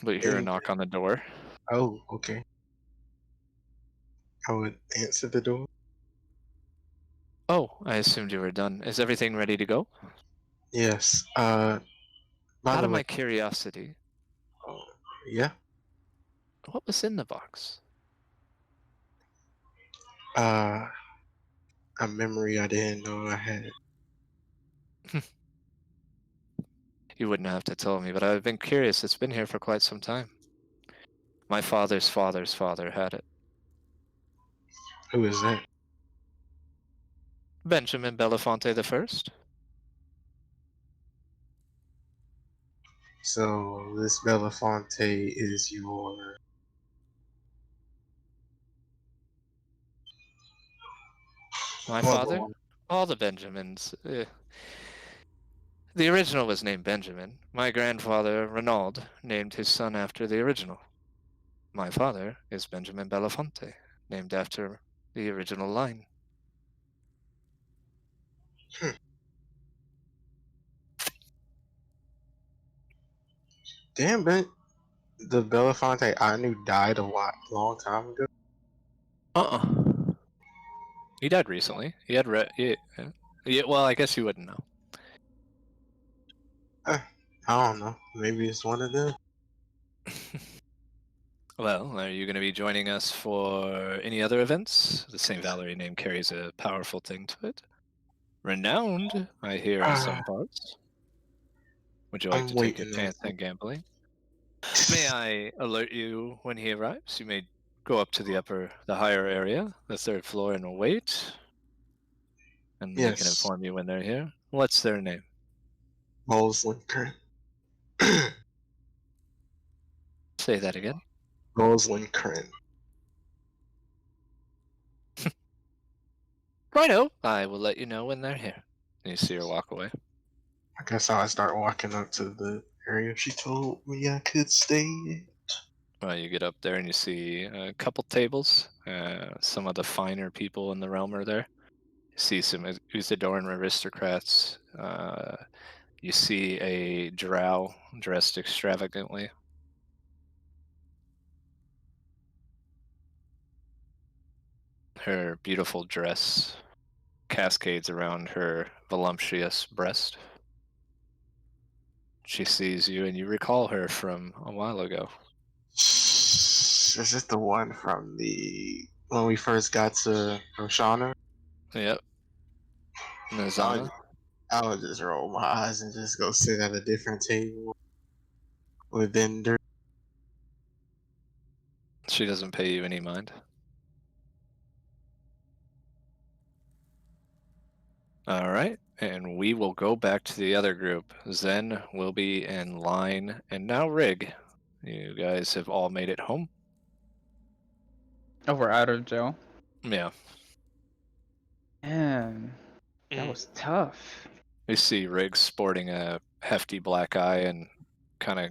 But you hear a and knock on the door. oh, okay. I would answer the door. Oh, I assumed you were done. Is everything ready to go? Yes. By Out the of way, my curiosity, oh, yeah. what was in the box? Uh, a memory I didn't know I had. You wouldn't have to tell me, but I've been curious. It's been here for quite some time. My father's father's father had it. Who is that? Benjamin Belafonte the First. So this Belafonte is your. My father? Well, All the Benjamins. The original was named Benjamin. My grandfather, Renaud, named his son after the original. My father is Benjamin Belafonte, named after the original line. hmm. Damn, but the Belafonte I knew died a long time ago. Uh-uh. He died recently. He had yeah, well, I guess you wouldn't know. I don't know. Maybe it's one of them. Well, are you going to be joining us for any other events? The St. Valerie name carries a powerful thing to it. Renowned, I hear, in some parts. Would you like I'm to take a waiting on chance in gambling? May I alert you when he arrives? You may go up to the higher area, the third floor, and wait. And we can Yes, inform you when they're here. What's their name? Bowles Lincoln. Say that again. Bowles Lincoln. Righto. I will let you know when they're here. And you see her walk away. I guess I'll start walking up to the area she told me I could stay at. You get up there and you see a couple tables. Some of the finer people in the realm are there. You see some Usadoran aristocrats. You see a drow dressed extravagantly. Her beautiful dress cascades around her voluptuous breast. She sees you, and you recall her from a while ago. Is this the one from when we first got to Roshana? Yep. I Nazana? would, I would just roll my eyes and just go sit at a different table with Bender. She doesn't pay you any mind. Alright, and we will go back to the other group. Zen will be in line, and now Rig. You guys have all made it home? Oh, we're out of jail. Yeah. Man, that was tough. We see Rig sporting a hefty black eye and kind of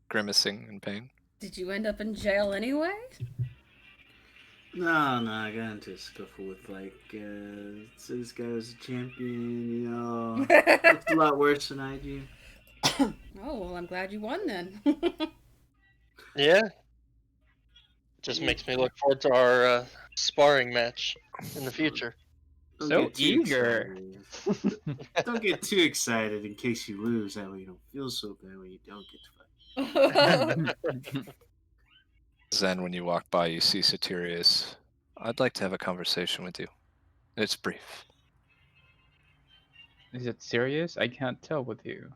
grimacing in pain. Did you end up in jail anyway? No, I got into a scuffle with so this guy was a champion, you know. Looks a lot worse than I do. Oh, well, I'm glad you won then. Yeah. Just makes me look forward to our sparring match in the future. Don't So get too eager. excited. Don't get too excited in case you lose. That way you don't feel so bad when you don't get to fight. Zen, when you walk by, you see Satirius. I'd like to have a conversation with you. It's brief. Is it serious? I can't tell with you.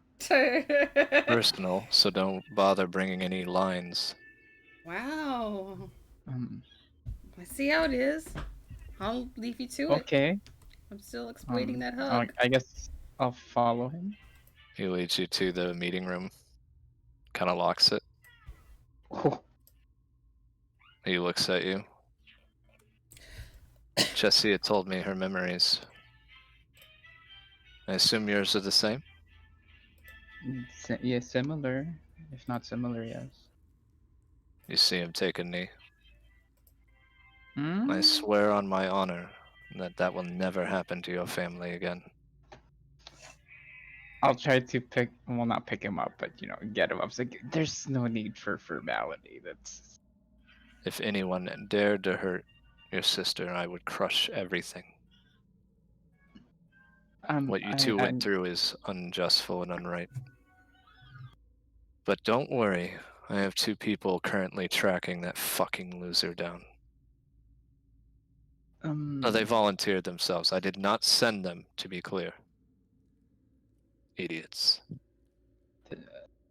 Personal, so don't bother bringing any lines. Wow. Um, I see how it is. I'll leave you to it. okay. I'm still exploiting that I hug. I guess I'll follow him. He leads you to the meeting room, kind of locks it. Oh, He looks at you. Jessie had told me her memories. I assume yours are the same? yeah, similar. If not similar, yes. You see him take a knee. Hmm? I swear on my honor that will never happen to your family again. I'll try to not pick him up, but get him up. It's like, there's no need for formality. That's If anyone dared to hurt your sister, I would crush everything. What you two went through is unjustful and unright. But don't worry, I have 2 people currently tracking that fucking loser down. No, they volunteered themselves. I did not send them, to be clear. Idiots.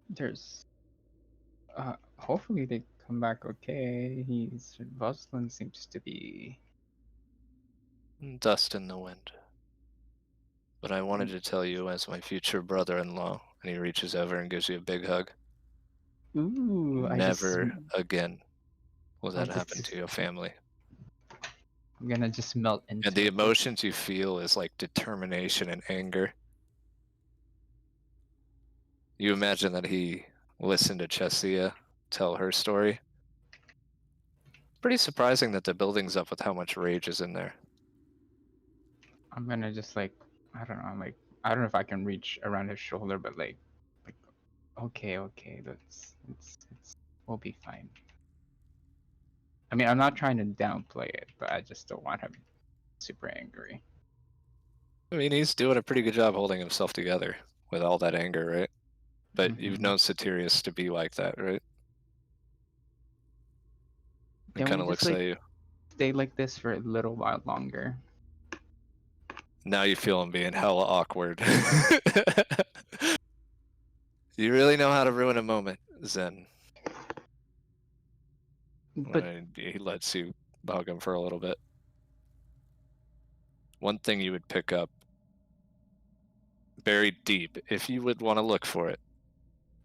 there's hopefully they come back okay. Voslin seems to be Dust in the wind. But I wanted to tell you as my future brother-in-law, and he reaches over and gives you a big hug. ooh. Never again will I'll that happen to your family. I'm gonna just melt into And the it. emotions you feel is like determination and anger. You imagine that he listened to Chesia tell her story. Pretty surprising that the building's up with how much rage is in there. I'm gonna just I don't know, I don't know if I can reach around his shoulder, but okay, we'll be fine. I mean, I'm not trying to downplay it, but I just don't want him super angry. I mean, he's doing a pretty good job holding himself together with all that anger, right? But you've known Satirius to be like that, right? He Can kind we of just looks at you. stay like this for a little while longer? Now you feel him being hella awkward. You really know how to ruin a moment, Zen. But He lets you hug him for a little bit. One thing you would pick up buried deep, if you would want to look for it,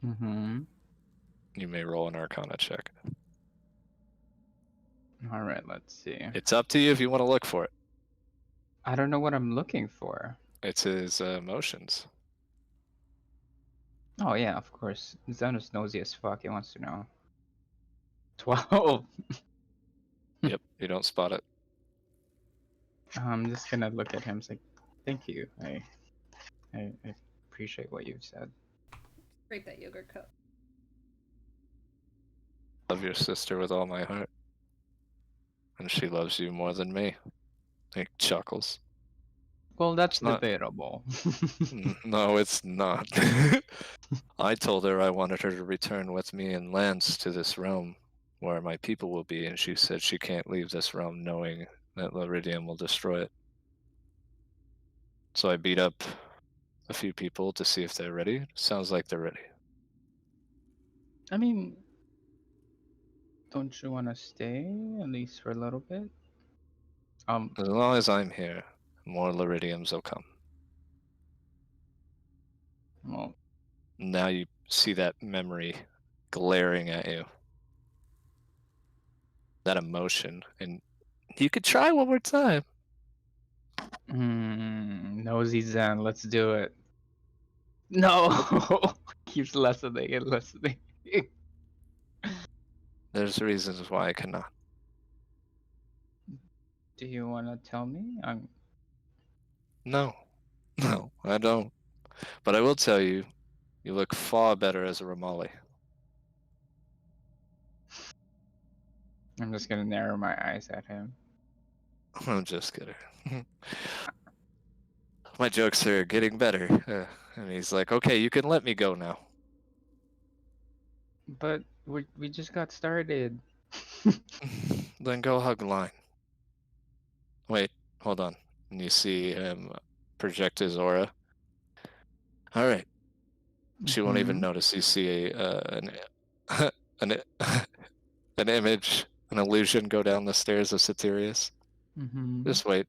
you may roll an Arcana check. All right, let's see. It's up to you if you want to look for it. I don't know what I'm looking for. It's his emotions. Oh yeah, of course. Xenos nosy as fuck. He wants to know. 12. Yep, you don't spot it. I'm just gonna look at him. It's like, thank you. I appreciate what you've said. Break that yogurt cup. Love your sister with all my heart. And she loves you more than me. He chuckles. Well, that's It's not. debatable. No, it's not. I told her I wanted her to return with me and Lance to this realm where my people will be, and she said she can't leave this realm knowing that Liridium will destroy it. So I beat up a few people to see if they're ready. Sounds like they're ready. I mean, don't you want to stay at least for a little bit? As long as I'm here, more Liridiums will come. Well, Now you see that memory glaring at you. That emotion. And you could try one more time. nosy Zen, let's do it. No! Keeps lessening and lessening. There's reasons why I cannot. Do you want to tell me? No. No, I don't. But I will tell you, you look far better as a Ramali. I'm just gonna narrow my eyes at him. I'm just kidding. My jokes are getting better. And he's like, okay, you can let me go now. But we just got started. Then go hug Line. Wait, hold on. And you see him project his aura. All right. She won't even Mhm. notice. You see an an image, an illusion go down the stairs of Satirius. Mhm. Just wait.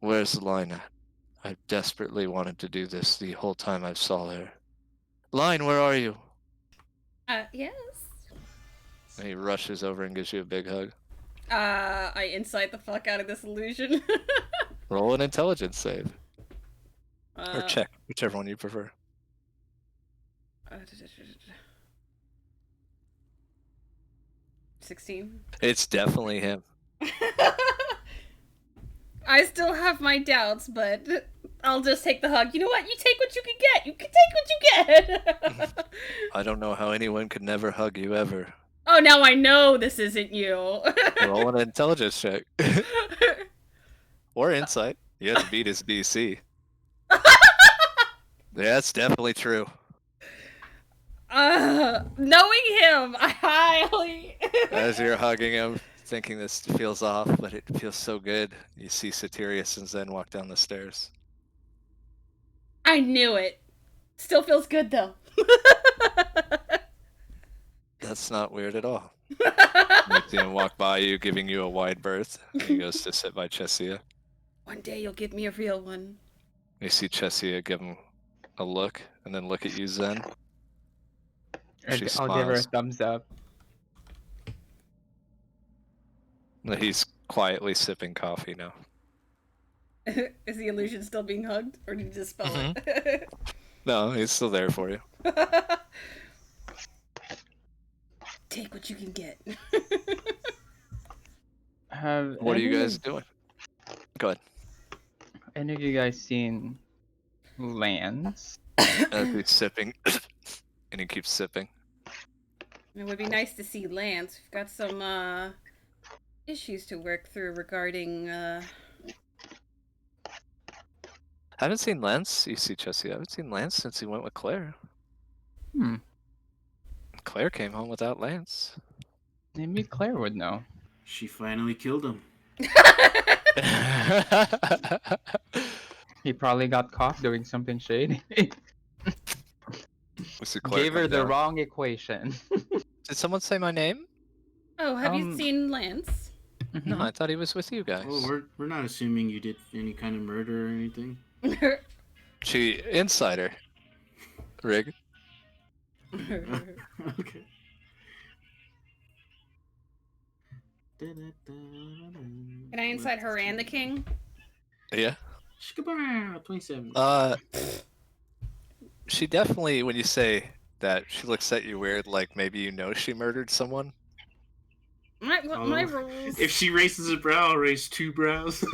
Where's the Line at? I desperately wanted to do this the whole time I saw her. Line, where are you? Yes. And he rushes over and gives you a big hug. I insight the fuck out of this illusion. Roll an intelligence save. Or uh, check, whichever one you prefer. 16. It's definitely him. I still have my doubts, but I'll just take the hug. You know what? You take what you can get. You can take what you get. I don't know how anyone could never hug you ever. Oh, now I know this isn't you. Roll an intelligence check. Or insight. You have to beat his DC. Yeah, that's definitely true. Knowing him, I highly. As you're hugging him, thinking this feels off, but it feels so good, you see Satirius and Zen walk down the stairs. I knew it. Still feels good though. That's not weird at all. You see him walk by you, giving you a wide berth. And he goes to sit by Chessia. One day you'll give me a real one. You see Chessia give him a look, and then look at you, Zen. She I'll give her a smiles. thumbs up. He's quietly sipping coffee now. Is the illusion still being hugged, or did you just spell it? No, he's still there for you. Take what you can get. What are you guys doing? Go ahead. Any of you guys seen Lance? As he's sipping, and he keeps sipping. It would be nice to see Lance. We've got some issues to work through regarding I haven't seen Lance. You see, Chessie. I haven't seen Lance since he went with Claire. Claire came home without Lance. Maybe Claire would know. She finally killed him. He probably got caught doing something shady. We see Claire Gave her come the down. wrong equation. Did someone say my name? Oh, have you seen Lance? No, I thought he was with you guys. Oh, we're not assuming you did any kind of murder or anything. She insider. Rig. Okay. Can I inside her and the king? Yeah. Shkabah, 27. She definitely, when you say that, she looks at you weird, like maybe you know she murdered someone. My rules. If she raises a brow, I'll raise 2 brows.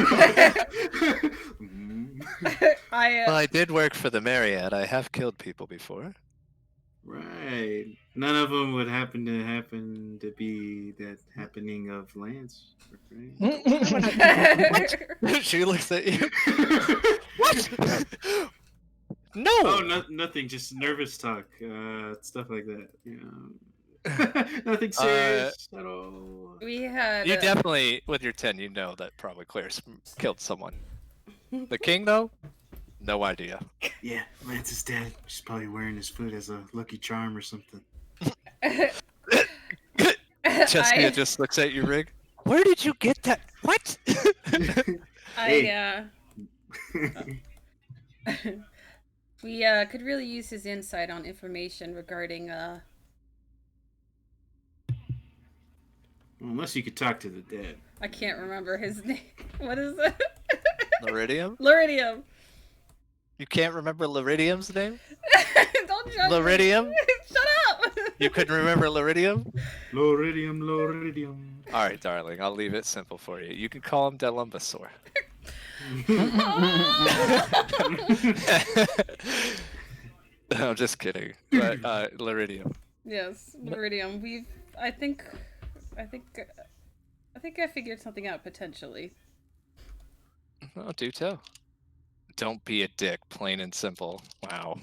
Well, I did work for the Marriott. I have killed people before. Right. None of them would happen to be that happening of Lance, right? She looks at you. What? No. Oh, nothing. Just nervous talk, stuff like that. Nothing serious at all. We had. You definitely, with your 10, you know that probably Claire's killed someone. The king, though, no idea. Yeah, Lance is dead. She's probably wearing his foot as a lucky charm or something. Chestia just looks at you, Rig. Where did you get that? What? We could really use his insight on information regarding Well, unless you could talk to the dead. I can't remember his name. What is it? Liridium? Liridium. You can't remember Liridium's name? Don't judge Liridium? me. Shut up. You couldn't remember Liridium? Loridium. Alright, darling, I'll leave it simple for you. You can call him Delumbasaur. I'm just kidding. But Liridium. Yes, Liridium. I think I figured something out potentially. Oh, do tell. Don't be a dick, plain and simple. Wow.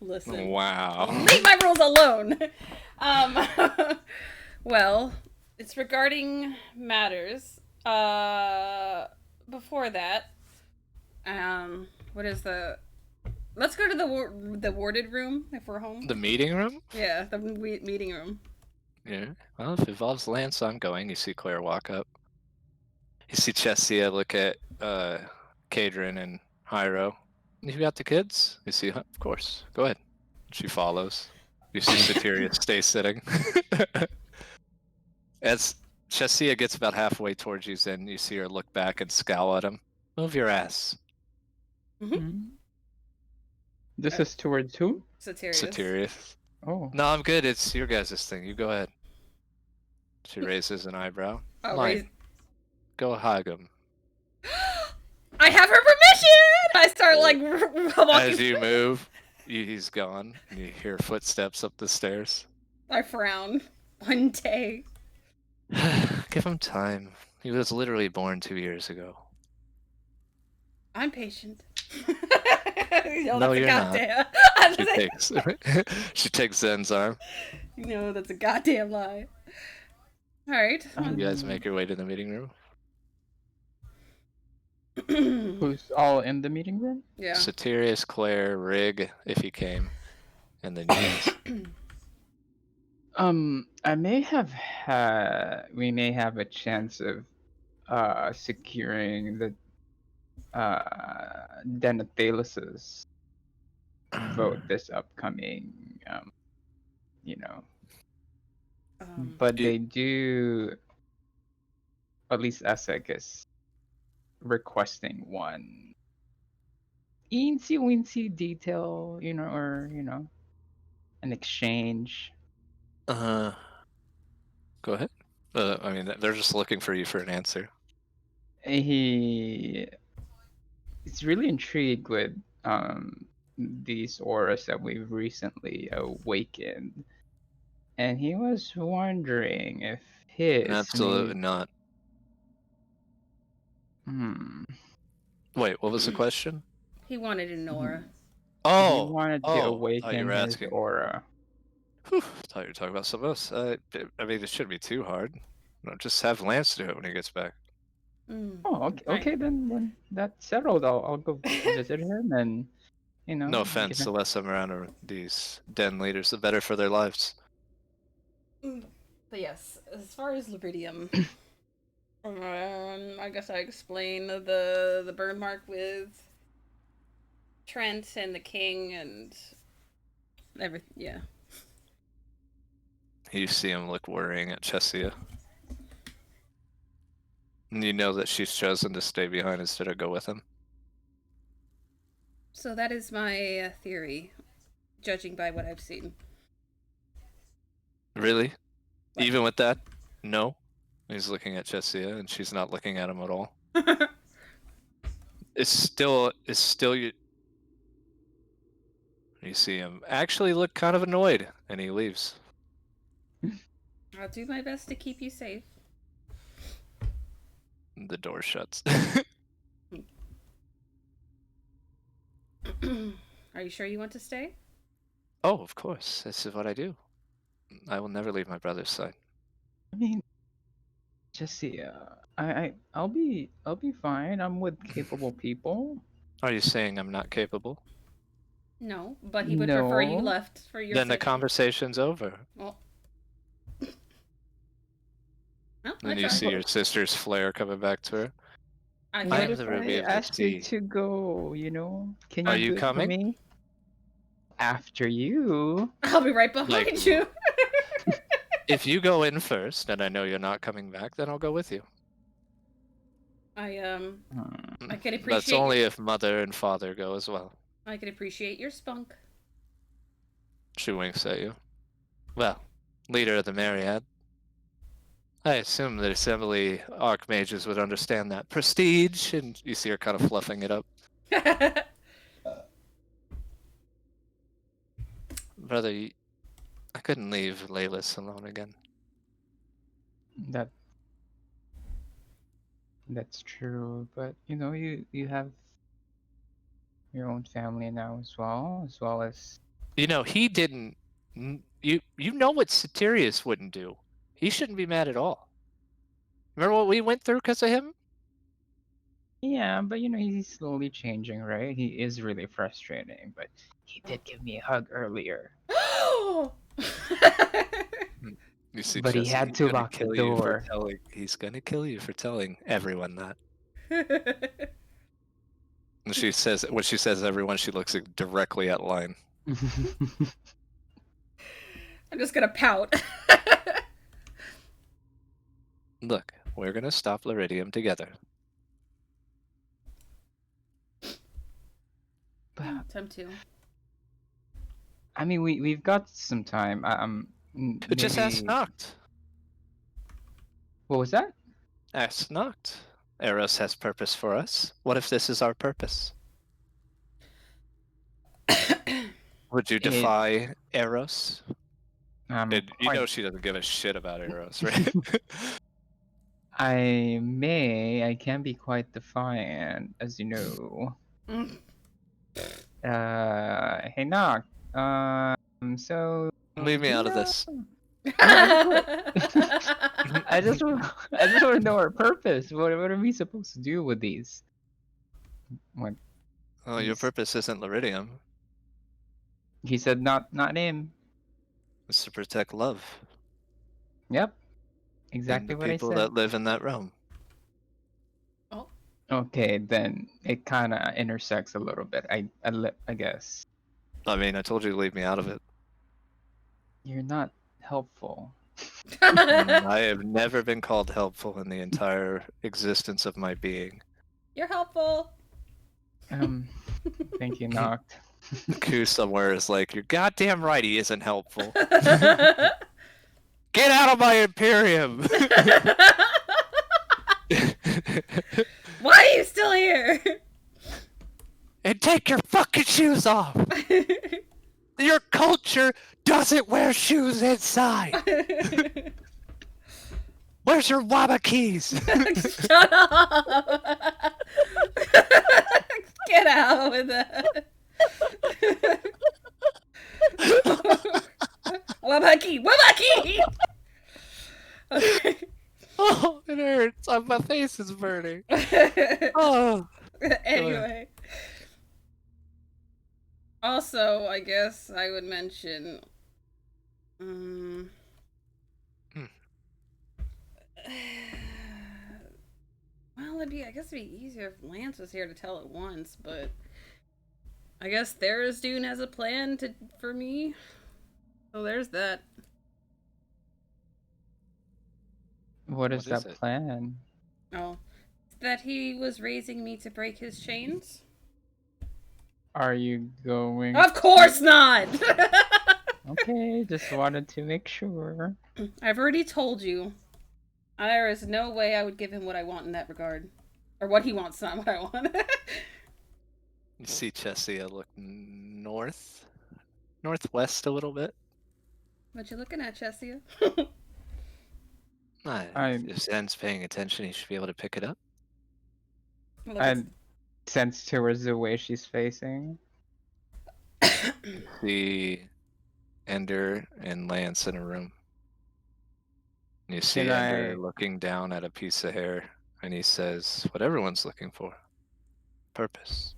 Listen. Wow. Leave my rules alone. Well, it's regarding matters. Before that, what is the? Let's go to the warded room if we're home. The meeting room? Yeah, the meeting room. Yeah. Well, if it involves Lance, I'm going. You see Claire walk up. You see Chestia look at Kadrin and Hyro. You got the kids? You see, of course. Go ahead. She follows. You see Soteria stay sitting. As Chestia gets about halfway towards you, then you see her look back and scowl at him. Move your ass. This is towards who? Soteria. Oh. No, I'm good. It's your guys' thing. You go ahead. She raises an eyebrow. Oh, Mine. Go hug him. I have her permission! I start like walking. As you move, he's gone. And you hear footsteps up the stairs. I frown. One day. Give him time. He was literally born 2 years ago. I'm patient. No, you're not. She takes Zen's arm. No, that's a goddamn lie. Alright. You guys make your way to the meeting room. Who's all in the meeting room? Yeah. Soterius, Claire, Rig, if he came, and then you. I may have we may have a chance of securing the Denathalus's vote this upcoming but they do, at least Essek is requesting one eensy weensy detail, or an exchange. Go ahead. I mean, they're just looking for you for an answer. He's really intrigued with these auras that we've recently awakened, and he was wondering if his Absolutely not. Wait, what was the question? He wanted an aura. Oh, he wanted to awaken his aura. Whew, thought you were talking about something else. I mean, it shouldn't be too hard. Just have Lance do it when he gets back. Oh, okay. Okay, then that's settled. I'll go visit him, and No offense, the less I'm around these den leaders, the better for their lives. But yes, as far as Liridium, I guess I explain the burn mark with Trent and the king and everything. Yeah. You see him look worrying at Chessia. And you know that she's chosen to stay behind instead of go with him. So that is my theory, judging by what I've seen. Really? What? Even with that? No? He's looking at Chessia and she's not looking at him at all. It's still you. You see him actually look kind of annoyed, and he leaves. I'll do my best to keep you safe. The door shuts. Are you sure you want to stay? Oh, of course. This is what I do. I will never leave my brother's side. I mean, Jesse, I'll be fine. I'm with capable people. Are you saying I'm not capable? No, but he would prefer you No. left for your Then the safety. conversation's over. Well, well, I Then you tried. see your sister's flare coming back to her. I What I can't. am if the I Ruby of the ask you Sea. to go, you know? Can Are you you do it for coming? me? After you. I'll be right behind Like- you. If you go in first, and I know you're not coming back, then I'll go with you. I Hmm. I can That's appreciate. only if mother and father go as well. I can appreciate your spunk. She winks at you. Well, leader of the Myriad. I assume the Assembly Archmages would understand that prestige, and you see her kind of fluffing it up. Brother, I couldn't leave Laylis alone again. That's true, but you know, you have your own family now as well as You know, he didn't. You know what Satirius wouldn't do. He shouldn't be mad at all. Remember what we went through because of him? yeah, but you know, he's slowly changing, right? He is really frustrating, but he did give me a hug earlier. You see, But he Jesse, had he's to gonna lock the kill you for door. telling. He's gonna kill you for telling everyone that. And she says, when she says everyone, she looks directly at Line. I'm just gonna pout. Look, we're gonna stop Liridium together. But, Time to. I mean, we've got some time. But just ask Maybe. Noct. What was that? Ask Noct. Eros has purpose for us. What if this is our purpose? Would you It- defy Eros? I'm And you know quite. she doesn't give a shit about Eros, right? I can be quite defiant, as you know. Mm. Hey, Knock. So. Leave me do you out of know- this. I just want to know our purpose. What are we supposed to do with these? What Oh, your He's- purpose isn't Liridium. he said, not him. It's to protect love Yep, and exactly the what I people said. that live in that realm. Oh, Okay, then it kind of intersects a little bit. I guess I mean, I told you to leave me out of it. you're not helpful. I have never been called helpful in the entire existence of my being. You're helpful. Thank you, Noct. The coup somewhere is like, you're goddamn right he isn't helpful. Get out of my Imperium! Why are you still here? And take your fucking shoes off! Your culture doesn't wear shoes inside! Where's your Waba keys? Shut up! Get out with that. Wabaki! Wabaki! Okay. Oh, it hurts. My face is burning. Oh. Anyway. Also, I guess I would mention. Well, I guess it'd be easier if Lance was here to tell at once, but I guess Tharizdun has a plan for me. So there's that. What is What is that it? plan? Oh, that he was raising me to break his chains? Are you going? Of course not! Okay, just wanted to make sure. I've already told you. There is no way I would give him what I want in that regard. Or what he wants, not what I want. You see Chessia look north northwest a little bit. What you looking at, Chesia? If Zen's paying attention, he should be able to pick it up. Look, I sense towards the way she's facing. See Ender and Lance in a room. You see Can Ender I- looking down at a piece of hair, and he says, what everyone's looking for. Purpose.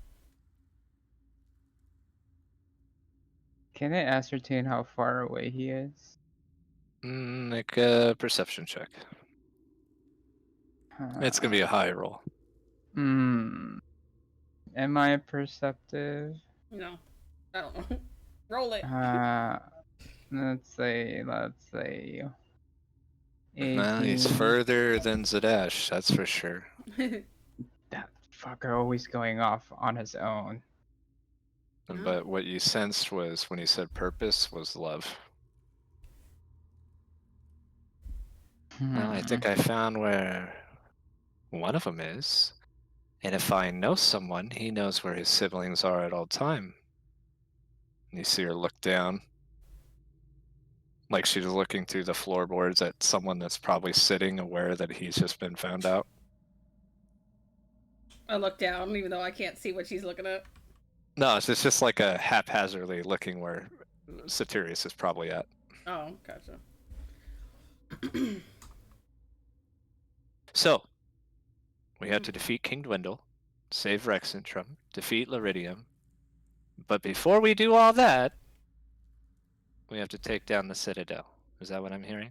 Can I ascertain how far away he is? Make a perception check. It's gonna be a high roll. Am I perceptive? No, I don't know. Roll it. Let's say 18. Well, he's further than Zadash, that's for sure. That fucker always going off on his own. But what you sensed was, when he said purpose, was love. Well, I think I found where one of them is. And if I know someone, he knows where his siblings are at all time. And you see her look down. Like she's looking through the floorboards at someone that's probably sitting, aware that he's just been found out. I look down, even though I can't see what she's looking at. No, it's just like a haphazardly looking where Satirius is probably at. Oh, gotcha. So, we had to defeat King Dwindle, save Rexentrum, defeat Liridium. But before we do all that, we have to take down the Citadel. Is that what I'm hearing?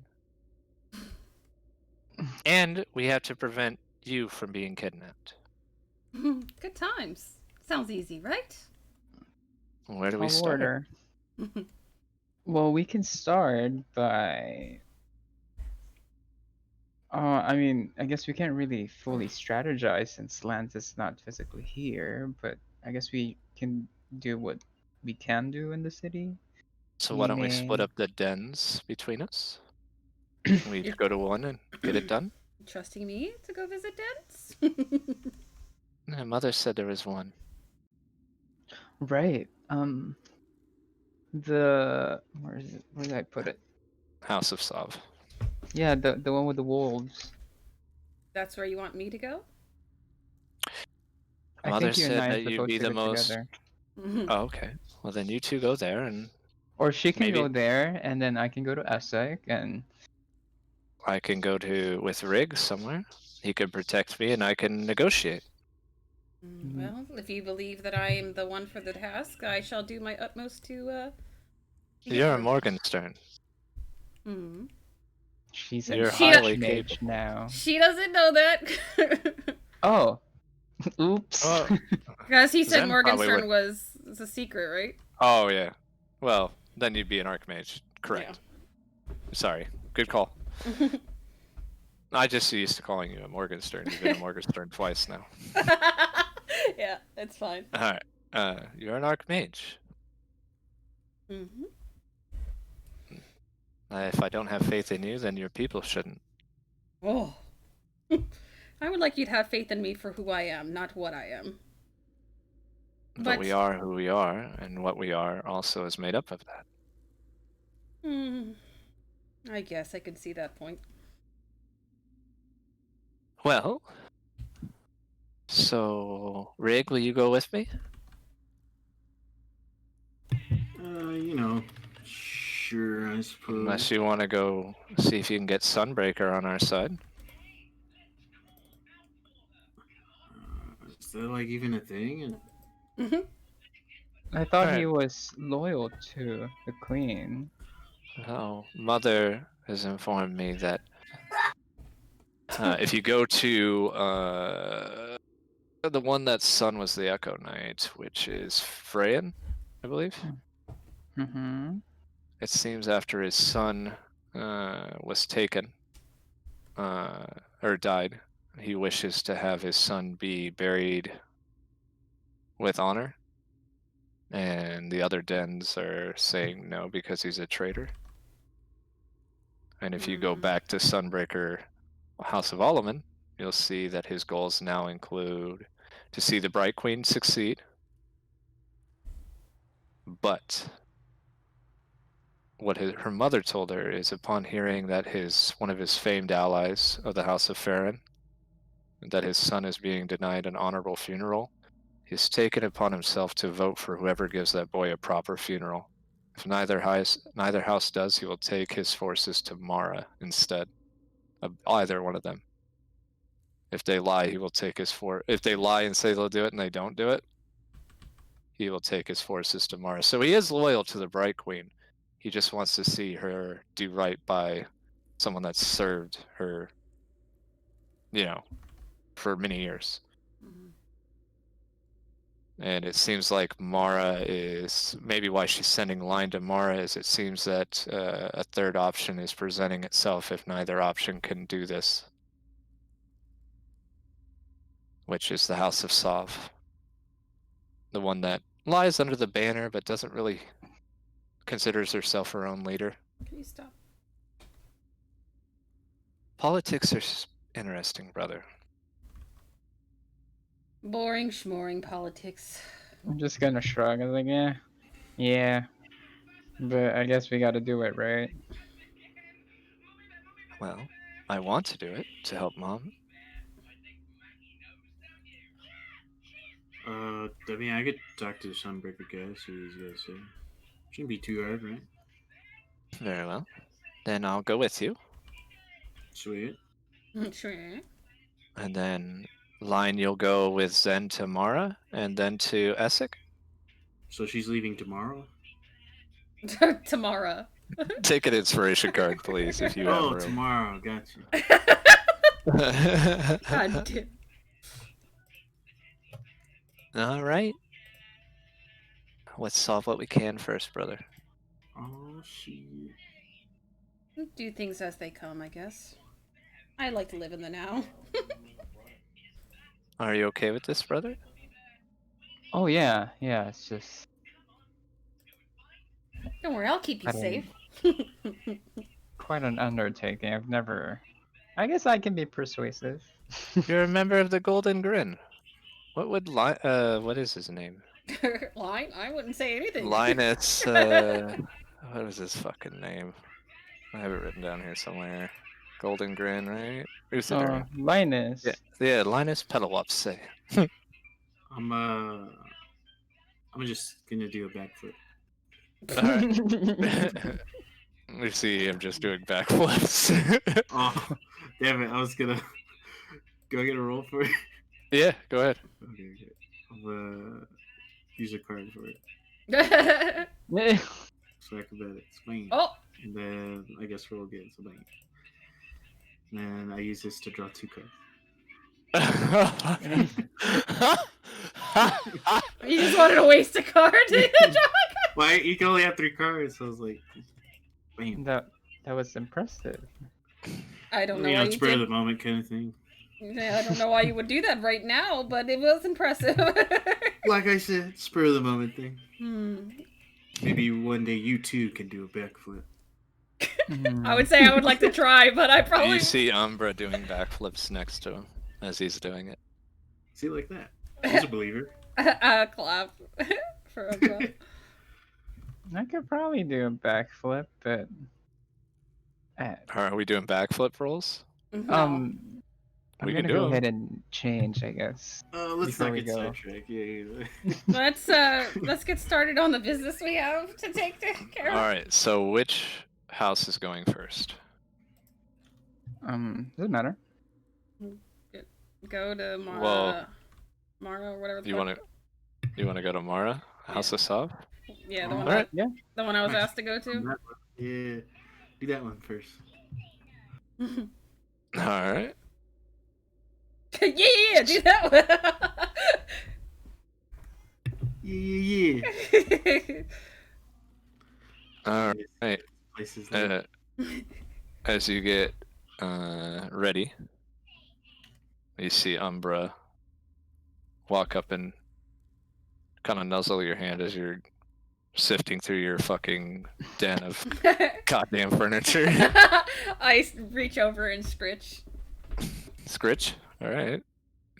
And we have to prevent you from being kidnapped. Good times. Sounds easy, right? Where do we I'll start? order. Well, we can start by. I mean, I guess we can't really fully strategize since Lance is not physically here, but I guess we can do what we can do in the city. So why don't we split Meaning- up the dens between us? We each go to one and get it done? Trusting me to go visit Dens? My mother said there was one. Right. Where is it? Where did I put it? House of Sav. Yeah, the one with the wolves. That's where you want me to go? I Mother think you and said I are that you'd supposed be to the go most. together. Oh, okay. Well, then you two go there, and Or she can Maybe- go there, and then I can go to Essek, and I can go with Rig somewhere. He could protect me, and I can negotiate. Well, if you believe that I am the one for the task, I shall do my utmost to get You're a through. Morgenstern. Hmm. she's You're an highly archmage capable. now. She doesn't know that. Oh, oops. Oh, Because he said Zen probably Morgenstern would. was a secret, right? Oh yeah. Well, then you'd be an Archmage. Correct. Sorry. Good call. I just used to calling you a Morgenstern. You've been a Morgenstern twice now. Yeah, it's fine. All right. You're an Archmage. Mm-hmm. If I don't have faith in you, then your people shouldn't. Oh. I would like you to have faith in me for who I am, not what I am. But we are who we are, and what we are also is made up of that. I guess I can see that point. Well, so Rig, will you go with me? Sure, I suppose. Unless you want to go see if you can get Sunbreaker on our side. Is that like even a thing? I thought he Alright. was loyal to the queen. Oh, Mother has informed me that if you go to the one that's son was the Echo Knight, which is Freyan, I believe. Mm-hmm. It seems after his son was taken or died, he wishes to have his son be buried with honor. And the other dens are saying no because he's a traitor. And if you go back to Sunbreaker House of Alaman, you'll see that his goals now include to see the Bright Queen succeed, but what her mother told her is, upon hearing that one of his famed allies of the House of Farron, that his son is being denied an honorable funeral, he's taken upon himself to vote for whoever gives that boy a proper funeral. If neither house does, he will take his forces to Mara instead of either one of them. If they lie, he will take if they lie and say they'll do it and they don't do it, he will take his forces to Mara. So he is loyal to the Bright Queen. He just wants to see her do right by someone that's served her, for many years. Mhm. And it seems like Mara is maybe why she's sending line to Mara is it seems that a third option is presenting itself if neither option can do this, which is the House of Sav, the one that lies under the banner but doesn't really considers herself her own leader. Can you stop? Politics are interesting, brother. Boring schmoring politics. I'm just gonna shrug. I was like, yeah, but I guess we gotta do it, right? Well, I want to do it to help Mom. I mean, I could talk to the Sunbreaker guy, see what he's got to say. Shouldn't be too hard, right? Very well. Then I'll go with you. Sweet. Sure. And then Line, you'll go with Zen to Mara and then to Essek. So she's leaving tomorrow? Tomorrow. Take an inspiration card, please, if you have Oh, room. tomorrow. Gotcha. God damn. All right. Let's solve what we can first, brother. Oh, shit. Do things as they come, I guess. I like to live in the now. Are you okay with this, brother? Oh yeah, it's just Don't worry, I'll keep you I don't- safe. quite an undertaking. I've never. I guess I can be persuasive. You're a member of the Golden Grin. What would what is his name? Line? I wouldn't say anything. Linus, what was his fucking name? I have it written down here somewhere. Golden Grin, right? Uther. Linus. Yeah, Linus Pedalopse. I'm just gonna do a backflip. Alright. We see him just doing backflips. Oh, damn it! I was gonna go get a roll for it. Yeah, go ahead. Okay. I'll use a card for it. So acrobatics, bang. Oh! And then I guess roll again, so bang. And I use this to draw 2 cards. You just wanted to waste a card? Well, you can only have 3 cards, so I was like, bam. that was impressive. I don't know You why know, you spur of did. the moment kind of thing. Yeah, I don't know why you would do that right now, but it was impressive. Like I said, spur of the moment thing. Hmm. Maybe one day you too can do a backflip. I would say I would like to try, but I probably. You see Umbra doing backflips next to him as he's doing it. See, like that. She's a believer. Clap for Umbra. I could probably do a backflip, but Are we doing backflip rolls? No. I'm We gonna can do go 'em. ahead and change, I guess. Let's Before not we get go. sidetracked. Yeah. Let's get started on the business we have to take care of. Alright, so which house is going first? Doesn't matter. Go to Mara. Well, Mara or whatever. The You fuck- want to go to Mara? House of Sav? Yeah, the one. Alright. Yeah. The one I was Nice. asked to go to. Yeah. Do that one first. Alright. Yeah, do that Yeah. one. Alright. Places like As you get ready, you see Umbra walk up and kind of nuzzle your hand as you're sifting through your fucking den of goddamn furniture. I reach over and scritch. Scritch? Alright.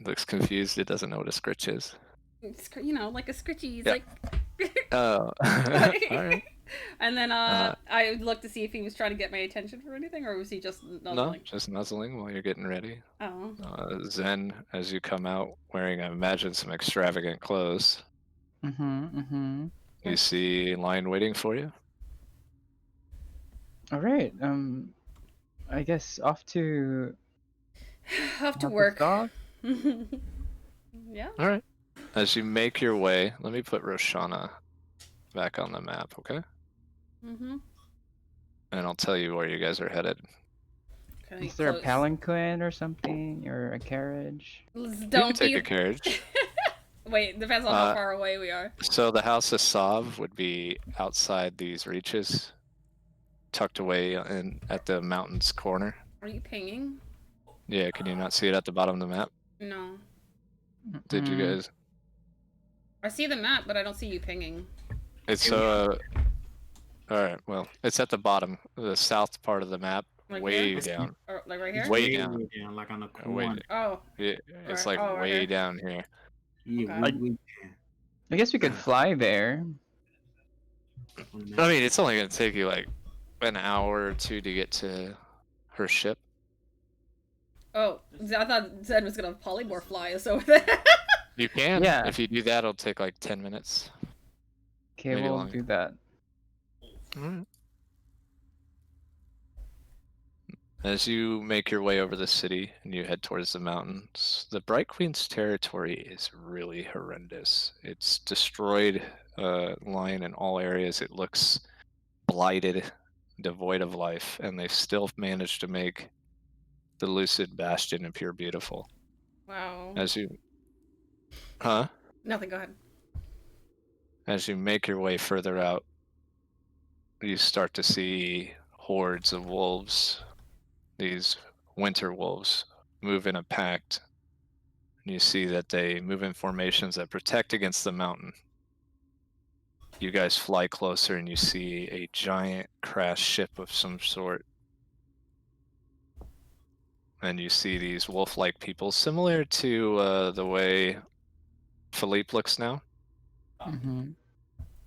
Looks confused. It doesn't know what a scritch is. Like a scritchy. He's Yeah. like. Oh. Alright. And then I would look to see if he was trying to get my attention for anything, or was he just No, nuzzling? just nuzzling while you're getting ready. Oh. Zen, as you come out wearing, I imagine, some extravagant clothes, you see Lion waiting for you. All right. I guess off to Off to help work. this dog. Yeah. All right. As you make your way, let me put Roshana back on the map, okay? Mm-hmm. And I'll tell you where you guys are headed. Okay, Is there a palanquin or something, or a carriage? You can Don't take be. a carriage. Wait, depends on how far away we are. So the House of Sav would be outside these reaches, tucked away in at the mountain's corner. Are you pinging? Yeah, can you not see it at the bottom of the map? No. Did you guys? I see the map, but I don't see you pinging. It's all right. Well, it's at the bottom, the south part of the map, Like way here? down. Or, like right here? Way down. like on the Way. corner. Oh. Yeah, it's Right. like Oh, right way here. down here. Yeah, Okay. I guess we could fly there. I mean, it's only gonna take you like an hour or two to get to her ship. Oh, I thought Zed was gonna polymorph fly us over there. You can. Yeah. If you do that, it'll take like 10 minutes. Okay, Maybe we'll longer. do that. Alright. As you make your way over the city and you head towards the mountains, the Bright Queen's territory is really horrendous. It's destroyed line in all areas. It looks blighted, devoid of life, and they've still managed to make the Lucid Bastion appear beautiful. Wow. As you... Huh? Nothing, go ahead. As you make your way further out, you start to see hordes of wolves. These winter wolves move in a pact. And you see that they move in formations that protect against the mountain. You guys fly closer and you see a giant crashed ship of some sort. And you see these wolf-like people, similar to the way Philippe looks now.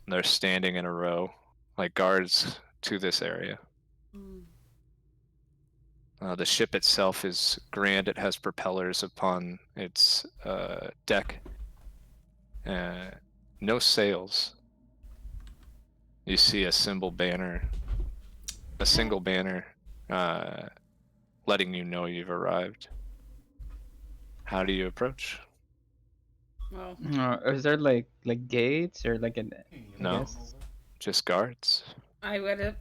They're standing in a row, like guards to this area. The ship itself is grand. It has propellers upon its deck. No sails. You see a single banner, letting you know you've arrived. How do you approach? Well, Is there like gates or like an? No. I guess? Just guards. I would have.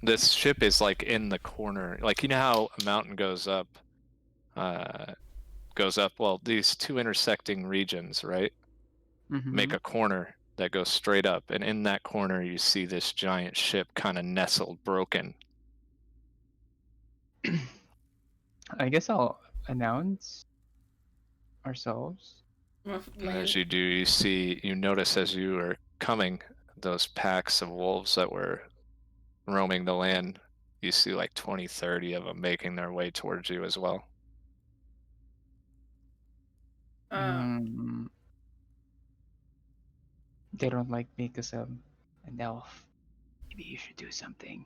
This ship is like in the corner. Like, you know how a mountain goes up? Well, these two intersecting regions, right? Make a corner that goes straight up, and in that corner you see this giant ship kind of nestled, broken. I guess I'll announce ourselves. And as you do, you notice as you are coming, those packs of wolves that were roaming the land, you see like 20, 30 of them making their way towards you as well. They don't like me because I'm an elf. Maybe you should do something.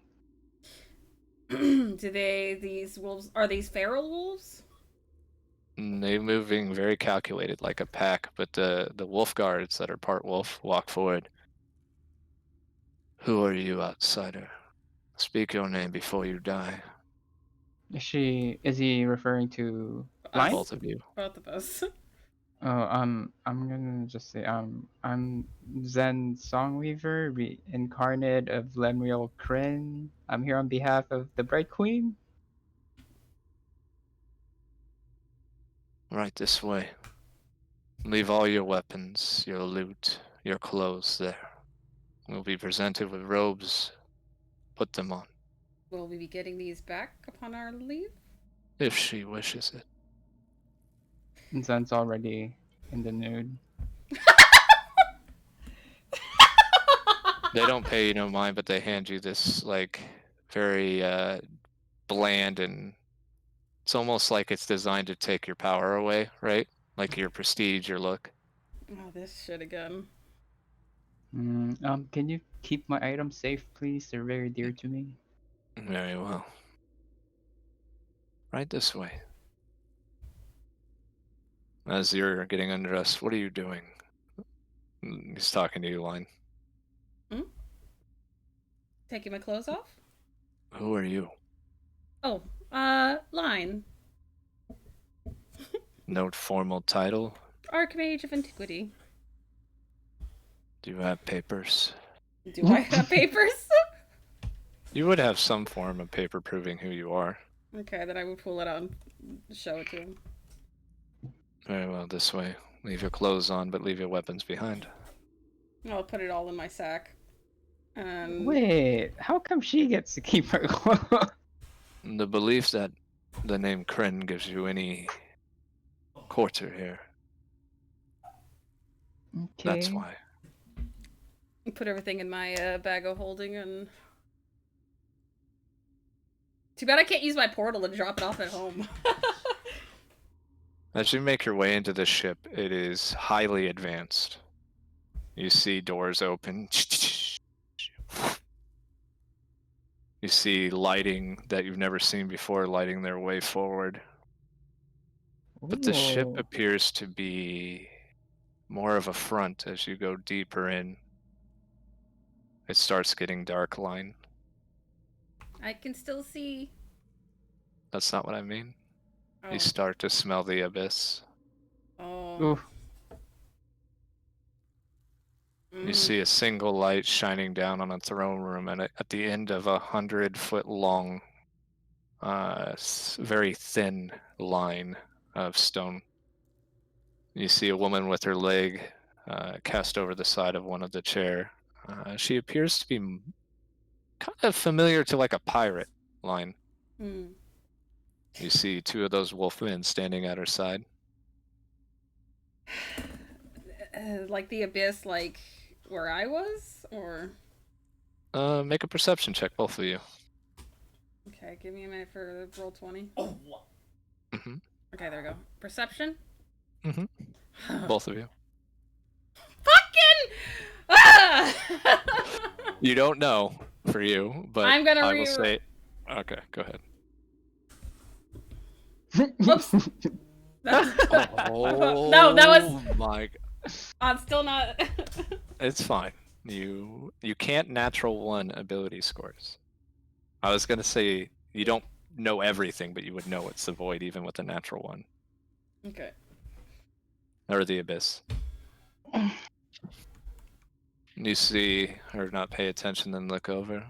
These wolves, are these feral wolves? They're moving very calculated, like a pack, but the wolf guards that are part wolf walk forward. Who are you, outsider? Speak your name before you die. Is he referring to Lion? Both of you. Both of us. Oh, I'm gonna just say, I'm Zen Songweaver, reincarnate of Lemriel Kryn. I'm here on behalf of the Bright Queen. Right this way. Leave all your weapons, your loot, your clothes there. We'll be presented with robes. Put them on. Will we be getting these back upon our leave? If she wishes it. Zen's already in the nude. They don't pay you no mind, but they hand you this, like, very bland, and it's almost like it's designed to take your power away, right? Like your prestige, your look. Oh, this shit again. Can you keep my items safe, please? They're very dear to me. Very well. Right this way. As you're getting undressed, what are you doing? He's talking to you, Line. Taking my clothes off? Who are you? Oh, line. No formal title? Archmage of Antiquity. Do you have papers? Do I have papers? You would have some form of paper proving who you are. Okay, then I would pull it out and show it to him. Very well, this way. Leave your clothes on, but leave your weapons behind. I'll put it all in my sack. Wait, how come she gets to keep her clothes? The belief that the name Kryn gives you any quarter here. Okay. That's why. Put everything in my bag of holding and... Too bad I can't use my portal to drop it off at home. As you make your way into the ship, it is highly advanced. You see doors open. You see lighting that you've never seen before lighting their way forward. But the ship Ooh. appears to be more of a front as you go deeper in. It starts getting dark, Line. I can still see. That's not what I mean. Oh. You start to smell the abyss. Oh. Ooh. You see a single light shining down on a throne room, and at the end of 100-foot long, very thin line of stone, you see a woman with her leg cast over the side of one of the chair. She appears to be kind of familiar to like a pirate, Line. You see two of those wolfmen standing at her side. Like the abyss, like where I was? Or... Make a perception check, both of you. Okay, give me a minute for roll 20. Mm-hmm. Okay, there we go. Perception? Mm-hmm. Both of you. Fucking! Ah! You don't know for you, but I'm gonna I will say... Okay, go ahead. Whoops. Oh, no, that was... my... I'm still not... It's fine. You can't natural 1 ability scores. I was gonna say you don't know everything, but you would know it's the void even with a natural 1. Okay. Or the abyss. You see her not pay attention, then look over.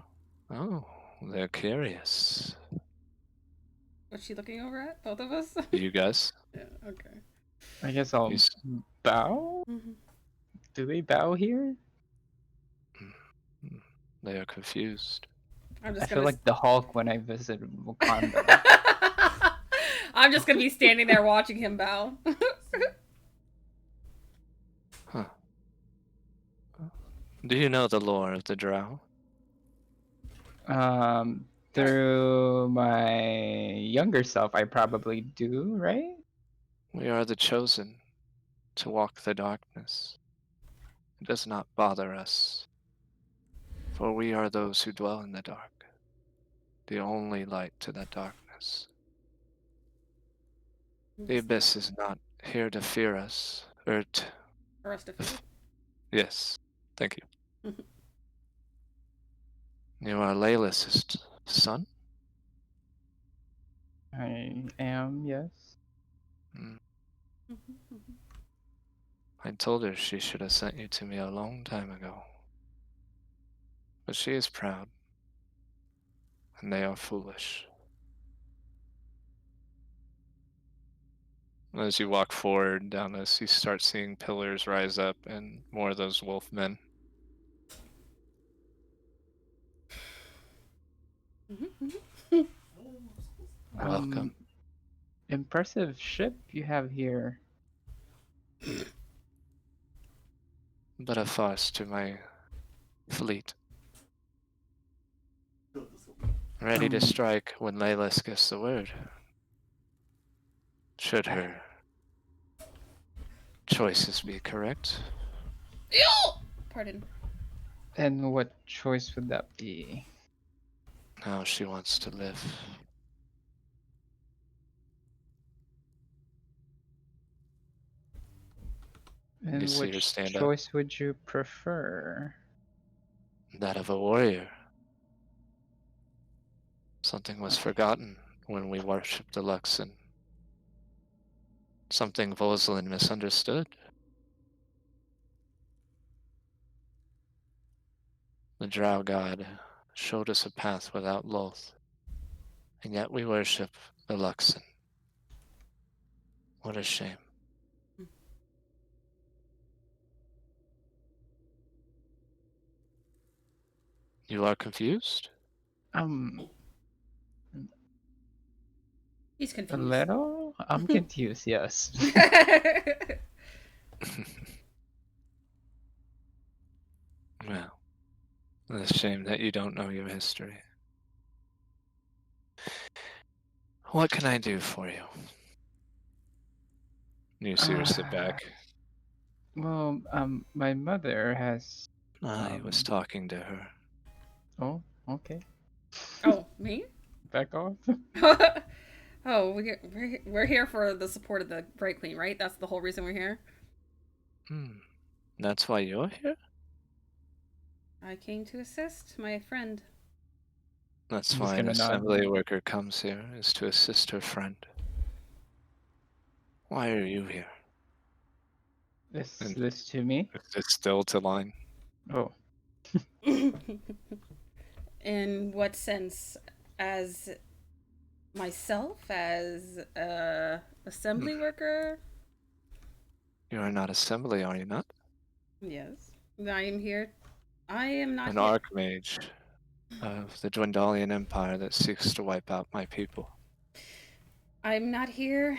Oh, they're curious. What's she looking over at? Both of us? You guys? Yeah, okay. I guess I'll bow? Do they bow here? They are confused. I'm just I feel gonna... like the Hulk when I visited Wakanda. I'm just gonna be standing there watching him bow. Huh. Do you know the lore of the drow? Through my younger self, I probably do, right? We are the chosen to walk the darkness. It does not bother us, for we are those who dwell in the dark, the only light to that darkness. The abyss is not here to fear us, or to... For us to feed. Yes, thank you. You are Layla's son? I am, yes. I told her she should have sent you to me a long time ago. But she is proud, and they are foolish. As you walk forward down this, you start seeing pillars rise up and more of those wolf men. Welcome. Impressive ship you have here. But a farce to my fleet. Ready to strike when Laylas gets the word. Should her choices be correct? Pardon. And what choice would that be? How she wants to live. You And see her which stand up. choice would you prefer? That of a warrior. Something was forgotten when we worshipped the Luxon. Something Voslin misunderstood. The Drow God showed us a path without loath, and yet we worship the Luxon. What a shame. You are confused? He's A confused. little? I'm confused, yes. Well, it's a shame that you don't know your history. What can I do for you? You see her sit back. Well, my mother has. I was talking to her. Oh, okay. Oh, me? Back off. Oh, we're here for the support of the Bright Queen, right? That's the whole reason we're here. That's why you're here? I came to assist my friend. That's I'm why just an gonna nod. assembly worker comes here, is to assist her friend. Why are you here? Is And this to me? it's still to line. Oh, In what sense? As myself? As a assembly worker? You are not assembly, are you not? Yes. I am here. I am not An here. archmage of the Dwendalian Empire that seeks to wipe out my people. I'm not here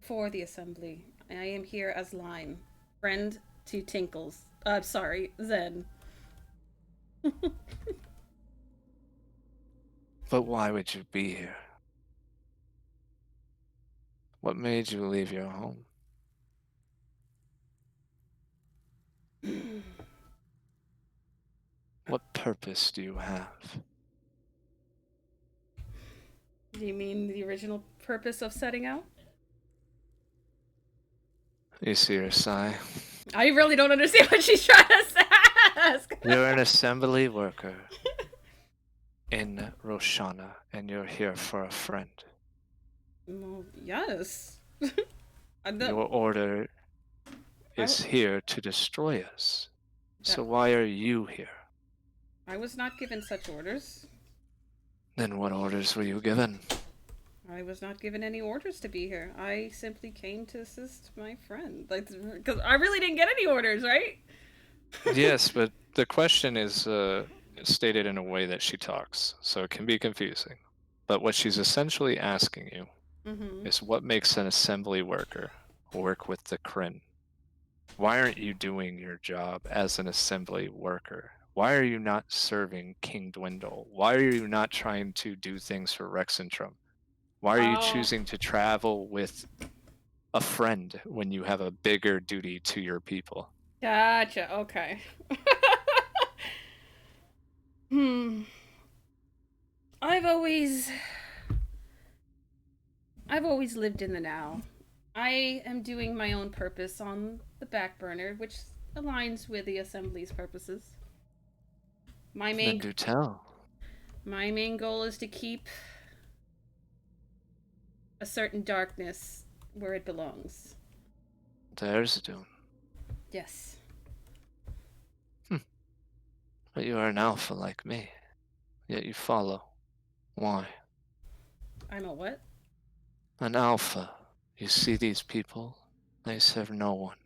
for the assembly. I am here as Line, friend to Tinkles. Sorry, Zen. But why would you be here? What made you leave your home? What purpose do you have? Do you mean the original purpose of setting out? You see her sigh. I really don't understand what she's trying to ask. You're an assembly worker in Roshana, and you're here for a friend. Well, yes. Your order is here to destroy us. So why are you here? I was not given such orders. Then what orders were you given? I was not given any orders to be here. I simply came to assist my friend. Like, because I really didn't get any orders, right? Yes, but the question is stated in a way that she talks, so it can be confusing. But what she's essentially asking you is what makes an assembly worker work with the Kryn? Why aren't you doing your job as an assembly worker? Why are you not serving King Dwindle? Why are you not trying to do things for Rexentrum? Why are you choosing to travel with a friend when you have a bigger duty to your people? Gotcha. Okay. I've always lived in the now. I am doing my own purpose on the back burner, which aligns with the assembly's purposes. Then do tell. My main goal is to keep a certain darkness where it belongs. There's Dune. Yes. But you are an alpha like me, yet you follow. Why? I'm a what? An alpha. You see these people? They serve no one.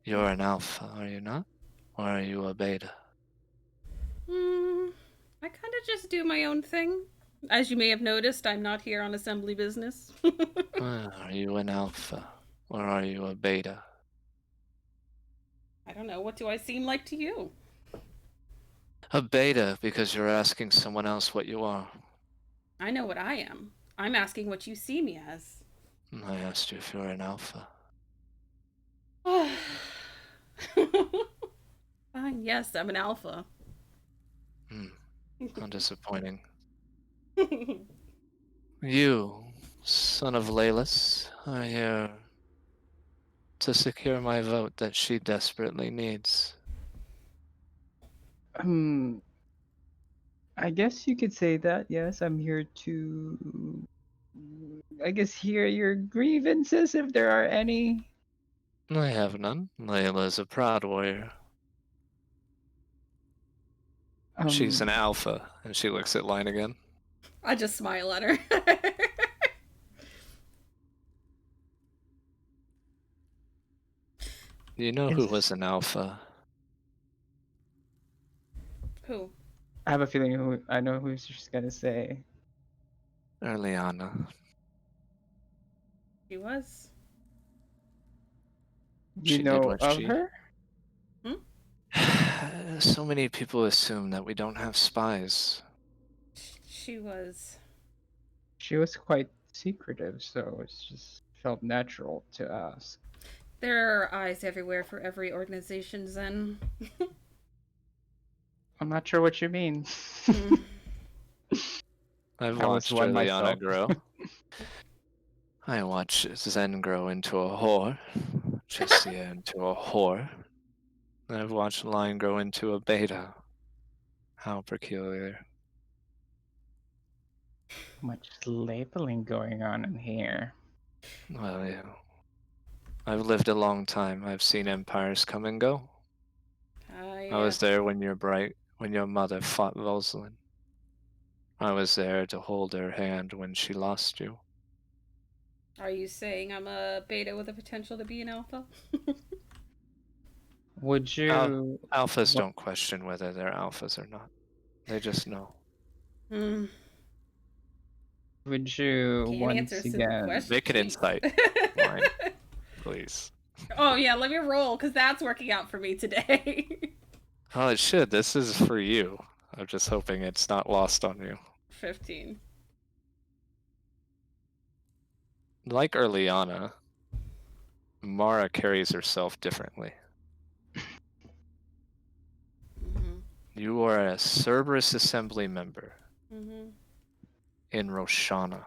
You're an alpha, are you not? Or are you a beta? I kind of just do my own thing. As you may have noticed, I'm not here on assembly business. Are you an alpha? Or are you a beta? I don't know. What do I seem like to you? A beta because you're asking someone else what you are. I know what I am. I'm asking what you see me as. I asked you if you're an alpha. Fine, yes, I'm an alpha. How disappointing. You, son of Laelis, are here to secure my vote that she desperately needs. I guess you could say that. Yes, I'm here to, I guess, hear your grievances if there are any. I have none. Layla is a proud warrior. She's an Um, alpha, and she looks at Line again. I just smile at her. Do you know who Is- was an alpha? Who? I have a feeling I know who she's gonna say. Erliana. She was. You She did know what of she... her? So many people assume that we don't have spies. She was. She was quite secretive, so it's just felt natural to ask. There are eyes everywhere for every organization, Zen. I'm not sure what you mean. Mm. I've I was watched one Erliana myself. grow. I watched Zen grow into a whore. Jessia into a whore. I've watched Line grow into a beta. How peculiar. Much labeling going on in here. Well, yeah. I've lived a long time. I've seen empires come and go. I was there when your mother fought Rosalind. I was there to hold her hand when she lost you. Are you saying I'm a beta with the potential to be an alpha? Would you? Alphas What? don't question whether they're alphas or not. They just know. Hmm. Would you Can't answer once a simple again? question. Make an Jeez. insight line, please. Oh yeah, let me roll because that's working out for me today. Oh, it should. This is for you. I'm just hoping it's not lost on you. 15. Like Erliana, Mara carries herself differently. Mm-hmm. You are a Cerberus Assembly member Mm-hmm. in Roshana.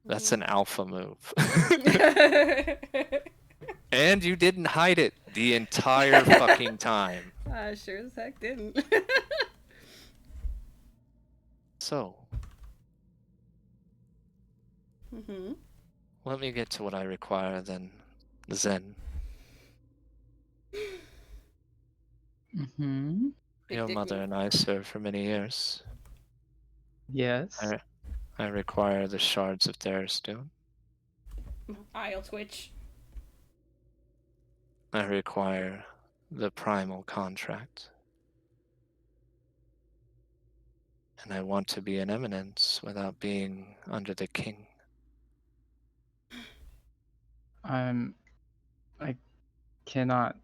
That's an alpha move. And you didn't hide it the entire fucking time. I sure as heck didn't. So, Mm-hmm. let me get to what I require then, Zen. Mm-hmm. Big Your dick mother move. and I served for many years. Yes. I require the shards of Tharizdun. I'll twitch. I require the primal contract. And I want to be an eminence without being under the king. I cannot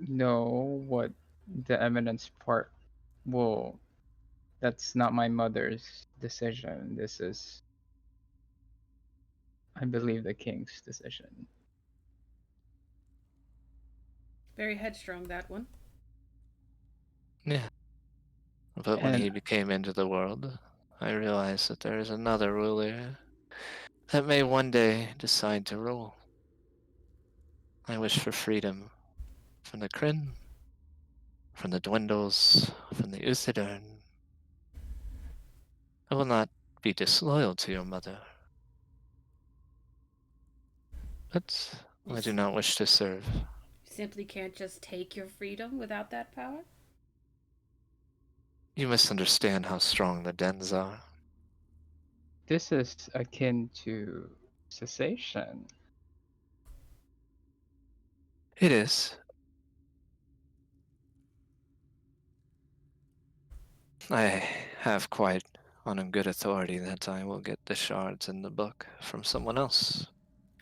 know what the eminence part will. That's not my mother's decision. This is, I believe, the king's decision. Very headstrong, that one. Yeah. But when And he became into the world, I realized that there is another ruler that may one day decide to rule. I wish for freedom from the Kryn, from the Dwindles, from the Uthidern. I will not be disloyal to your mother. But I do not wish to serve. You simply can't just take your freedom without that power? You misunderstand how strong the dens are. this is akin to cessation. It is. I have quite on a good authority that I will get the shards in the book from someone else.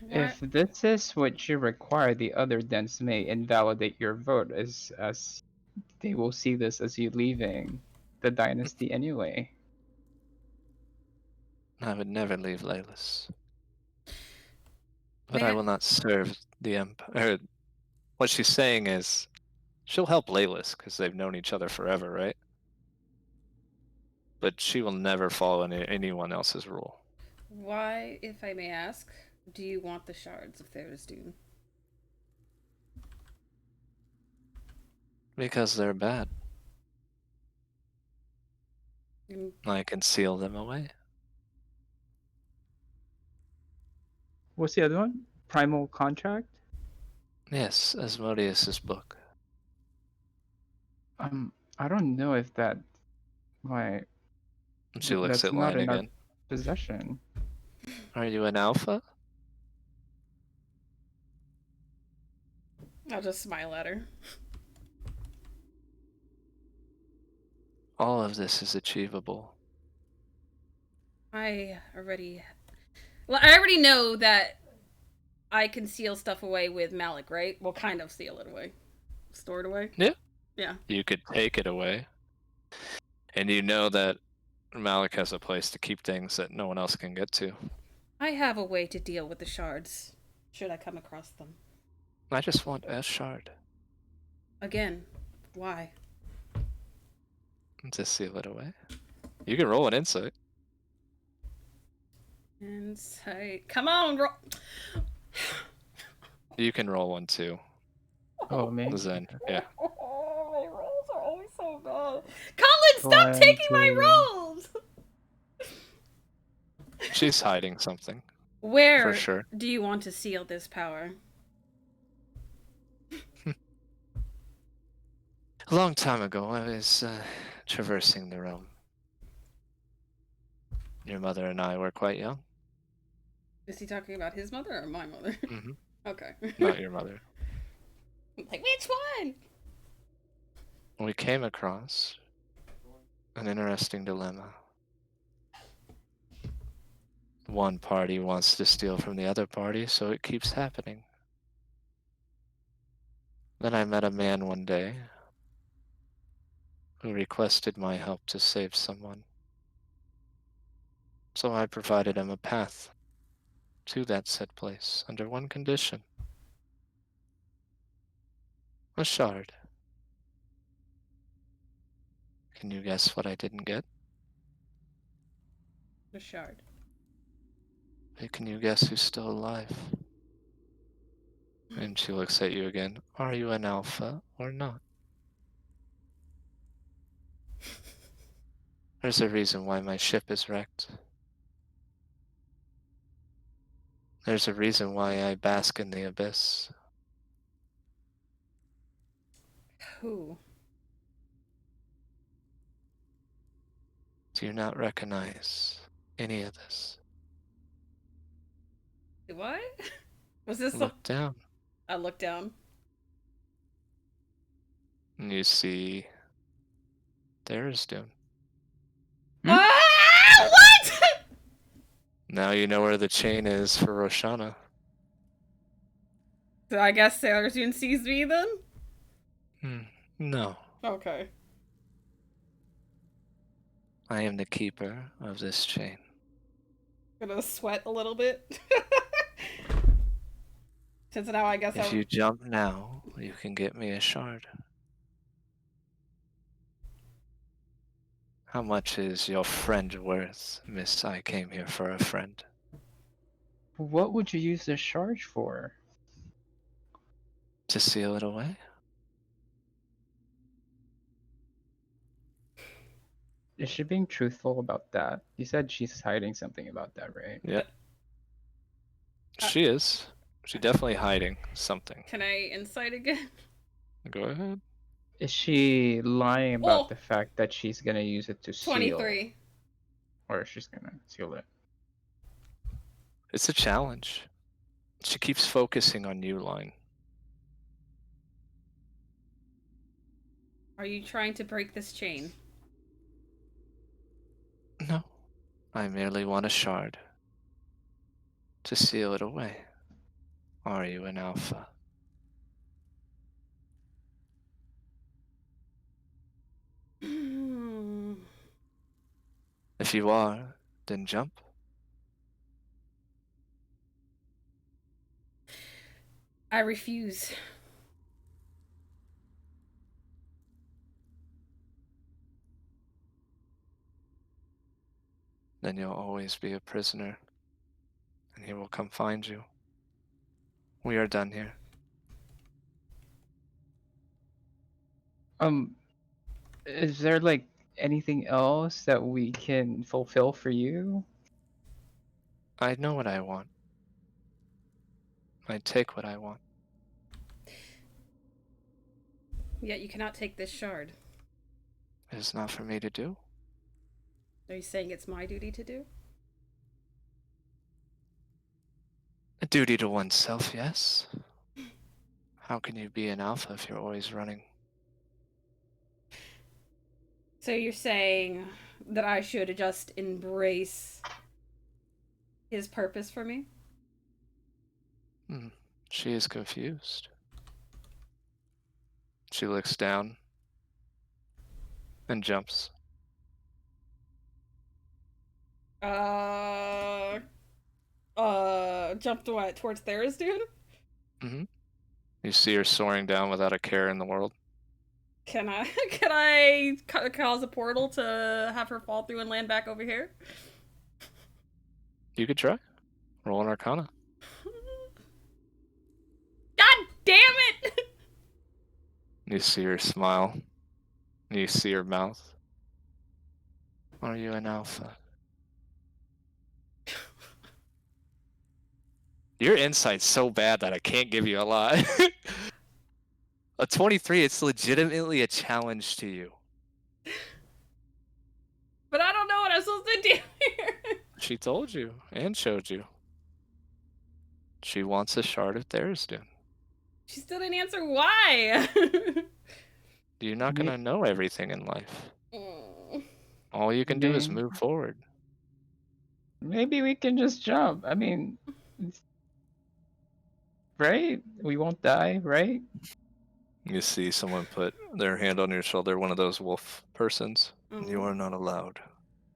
What? If this is what you require, the other dens may invalidate your vote as they will see this as you leaving the dynasty anyway. I would never leave Laelis. But I Man. will not serve the Empire. What she's saying is, She'll help Laylis because they've known each other forever, right? But she will never follow anyone else's rule. Why, if I may ask, do you want the shards of Therisdune? Because they're bad. Mm, I can seal them away. What's the other one? Primal Contract? Yes, Asmodeus's book. I don't know if that, like, She looks that's at not Lion in our again. possession. Are you an alpha? I'll just smile at her. All of this is achievable. I already know that I can seal stuff away with Malik, right? Well, kind of seal it away. Store it away? Yeah. Yeah. You could take it away. And you know that Malik has a place to keep things that no one else can get to. I have a way to deal with the shards, should I come across them. I just want a shard Again, why? to seal it away. You can roll an insight. Insight. Come on, roll. You can roll one too. Oh, man. Zen, yeah. My rolls are always so bad. Colin, stop 1, taking my 2. rolls! She's hiding something. Where For sure. do you want to seal this power? A long time ago, I was traversing the realm. Your mother and I were quite young. Is he talking about his mother or my mother? Mm-hmm. Okay. Not your mother. Like, which one? We came across an interesting dilemma. One party wants to steal from the other party, so it keeps happening. Then I met a man one day who requested my help to save someone. So I provided him a path to that said place under one condition. A shard. Can you guess what I didn't get? The shard. Hey, can you guess who's still alive? And she looks at you again. Are you an alpha or not? There's a reason why my ship is wrecked. There's a reason why I bask in the abyss. Who? Do you not recognize any of this? Do I? Was this Look down, I look down. and you see Therisdune. Hmm? Ah! What? Now you know where the chain is for Roshana. So I guess Sailor June sees me then? No, Okay. I am the keeper of this chain. Gonna sweat a little bit. Since now I guess If you jump now, you can get me a shard. How much is your friend worth, miss? I came here for a friend. What would you use the charge for? To seal it away? Is she being truthful about that? You said she's hiding something about that, right? Yep. She is. She's definitely hiding something. Can I insight again? Go ahead. Is she lying about Oh! the fact that she's gonna use it to seal? 23. Or she's gonna seal it? It's a challenge. She keeps focusing on you, Line. Are you trying to break this chain? No. I merely want a shard. To seal it away. Are you an alpha? If you are, then jump. I refuse. then you'll always be a prisoner, and he will come find you. We are done here. Is there like anything else that we can fulfill for you? I know what I want. I take what I want. Yet you cannot take this shard. It is not for me to do. Are you saying it's my duty to do? A duty to oneself, yes. How can you be an alpha if you're always running? So you're saying that I should just embrace his purpose for me? She is confused. She looks down and jumps. Jumped what? Towards Thera's dude? You see her soaring down without a care in the world. Can I cause a portal to have her fall through and land back over here? You could try. Roll an Arcana. God damn it! You see her smile. You see her mouth. Are you an alpha? Your insight's so bad that I can't give you a lot. A 23, it's legitimately a challenge to you. But I don't know what I'm supposed to do here. She told you and showed you. She wants a shard of Therisdun. She still didn't answer why. You're not gonna know everything in life. All you can do is move forward. Maybe we can just jump. I mean, right? We won't die, right? You see someone put their hand on your shoulder, one of those wolf persons. You are not allowed.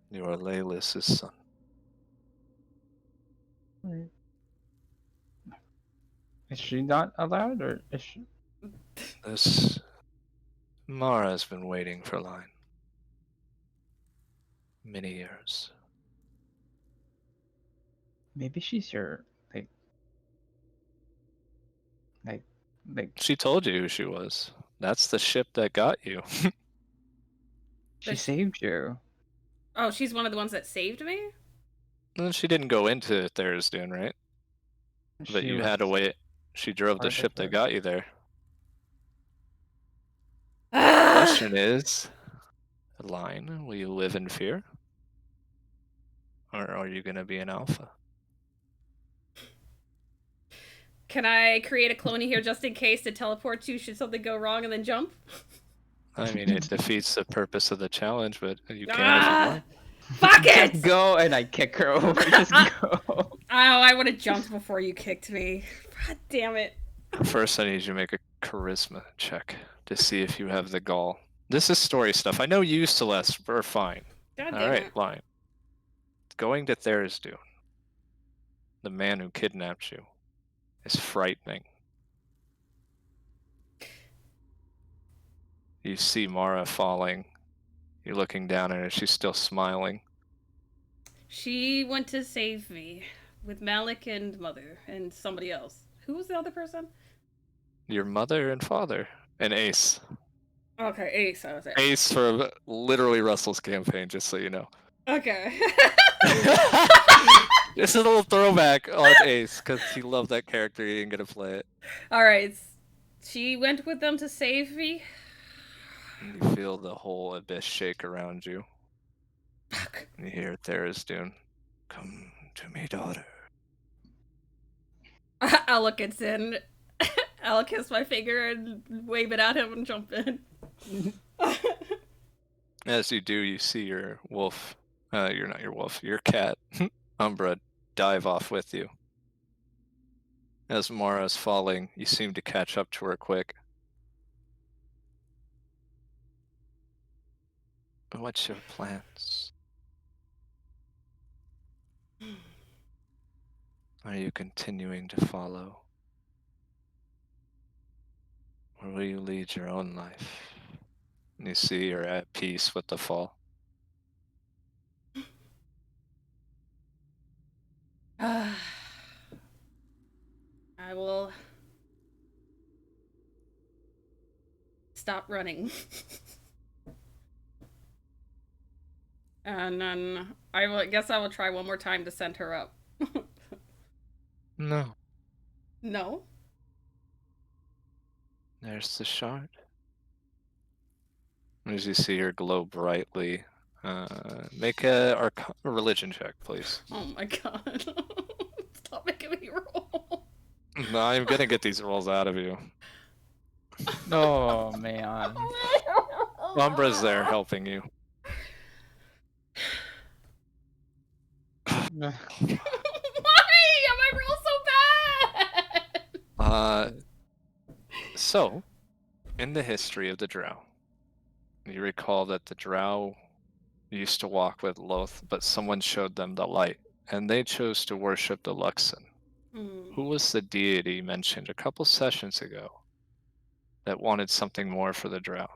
You are Leylis's son. Is she not allowed, or is she? This Mara has been waiting for line. Many years. Maybe she's your like. She told you who she was. That's the ship that got you. She saved you. Oh, she's one of the ones that saved me? Well, she didn't go into Therisdun, right? But She you was had to wait. She drove the part of ship that it. got you there. The question is, Line, will you live in fear? Or are you going to be an alpha? Can I create a clone here just in case to teleport you should something go wrong and then jump? I mean, it defeats the purpose of the challenge, but you can if you'd like. Fuck it! Just go, and I kick her over. Just go. Oh, I would have jumped before you kicked me. God damn it. First, I need you to make a charisma check to see if you have the gall. This is story stuff. I know you, Celeste, are fine. God All damn right, it. Line. Going to Therisdun, the man who kidnapped you, is frightening. You see Mara falling. You're looking down at her. She's still smiling. She went to save me with Malik and Mother and somebody else. Who was the other person? Your mother and father. And Ace. Okay, Ace. I was there. Ace from literally Russell's campaign, just so you know. Okay. Just a little throwback on Ace, because he loved that character. He didn't get to play it. Alright. She went with them to save me. You feel the whole abyss shake around you. Fuck. And you hear Therisdun. Come to me, daughter. Alec gets in. I'll kiss my finger and wave it at him and jump in. As you do, you see your wolf. You're not your wolf. Your cat, Umbra, dive off with you. As Mara's falling, you seem to catch up to her quick. What's your plans? Are you continuing to follow? Or will you lead your own life? And you see you're at peace with the fall. will stop running. And then I guess I will try one more time to send her up. No, No? there's the shard. As you see her glow brightly, make a religion check, please. Oh my god. Stop making me roll. No, I'm gonna get these rolls out of you. Oh man. Umbra's there helping you. Why am I roll so bad? So, in the history of the Drow, you recall that the Drow used to walk with Loth, but someone showed them the light, and they chose to worship the Luxon. Who was the deity mentioned a couple sessions ago that wanted something more for the Drow?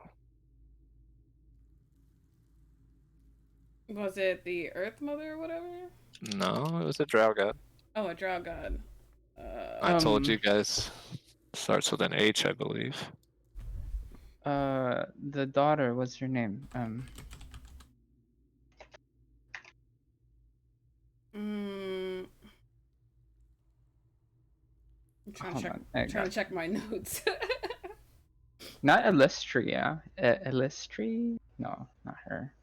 Was it the Earth Mother or whatever? No, it was a Drow god. Oh, a Drow god. I told you guys. Starts with an H, I believe. The daughter, what's her name? I'm trying Hold to check. on, I Trying got to check my notes. Not Elistria. Elistri? No, not her.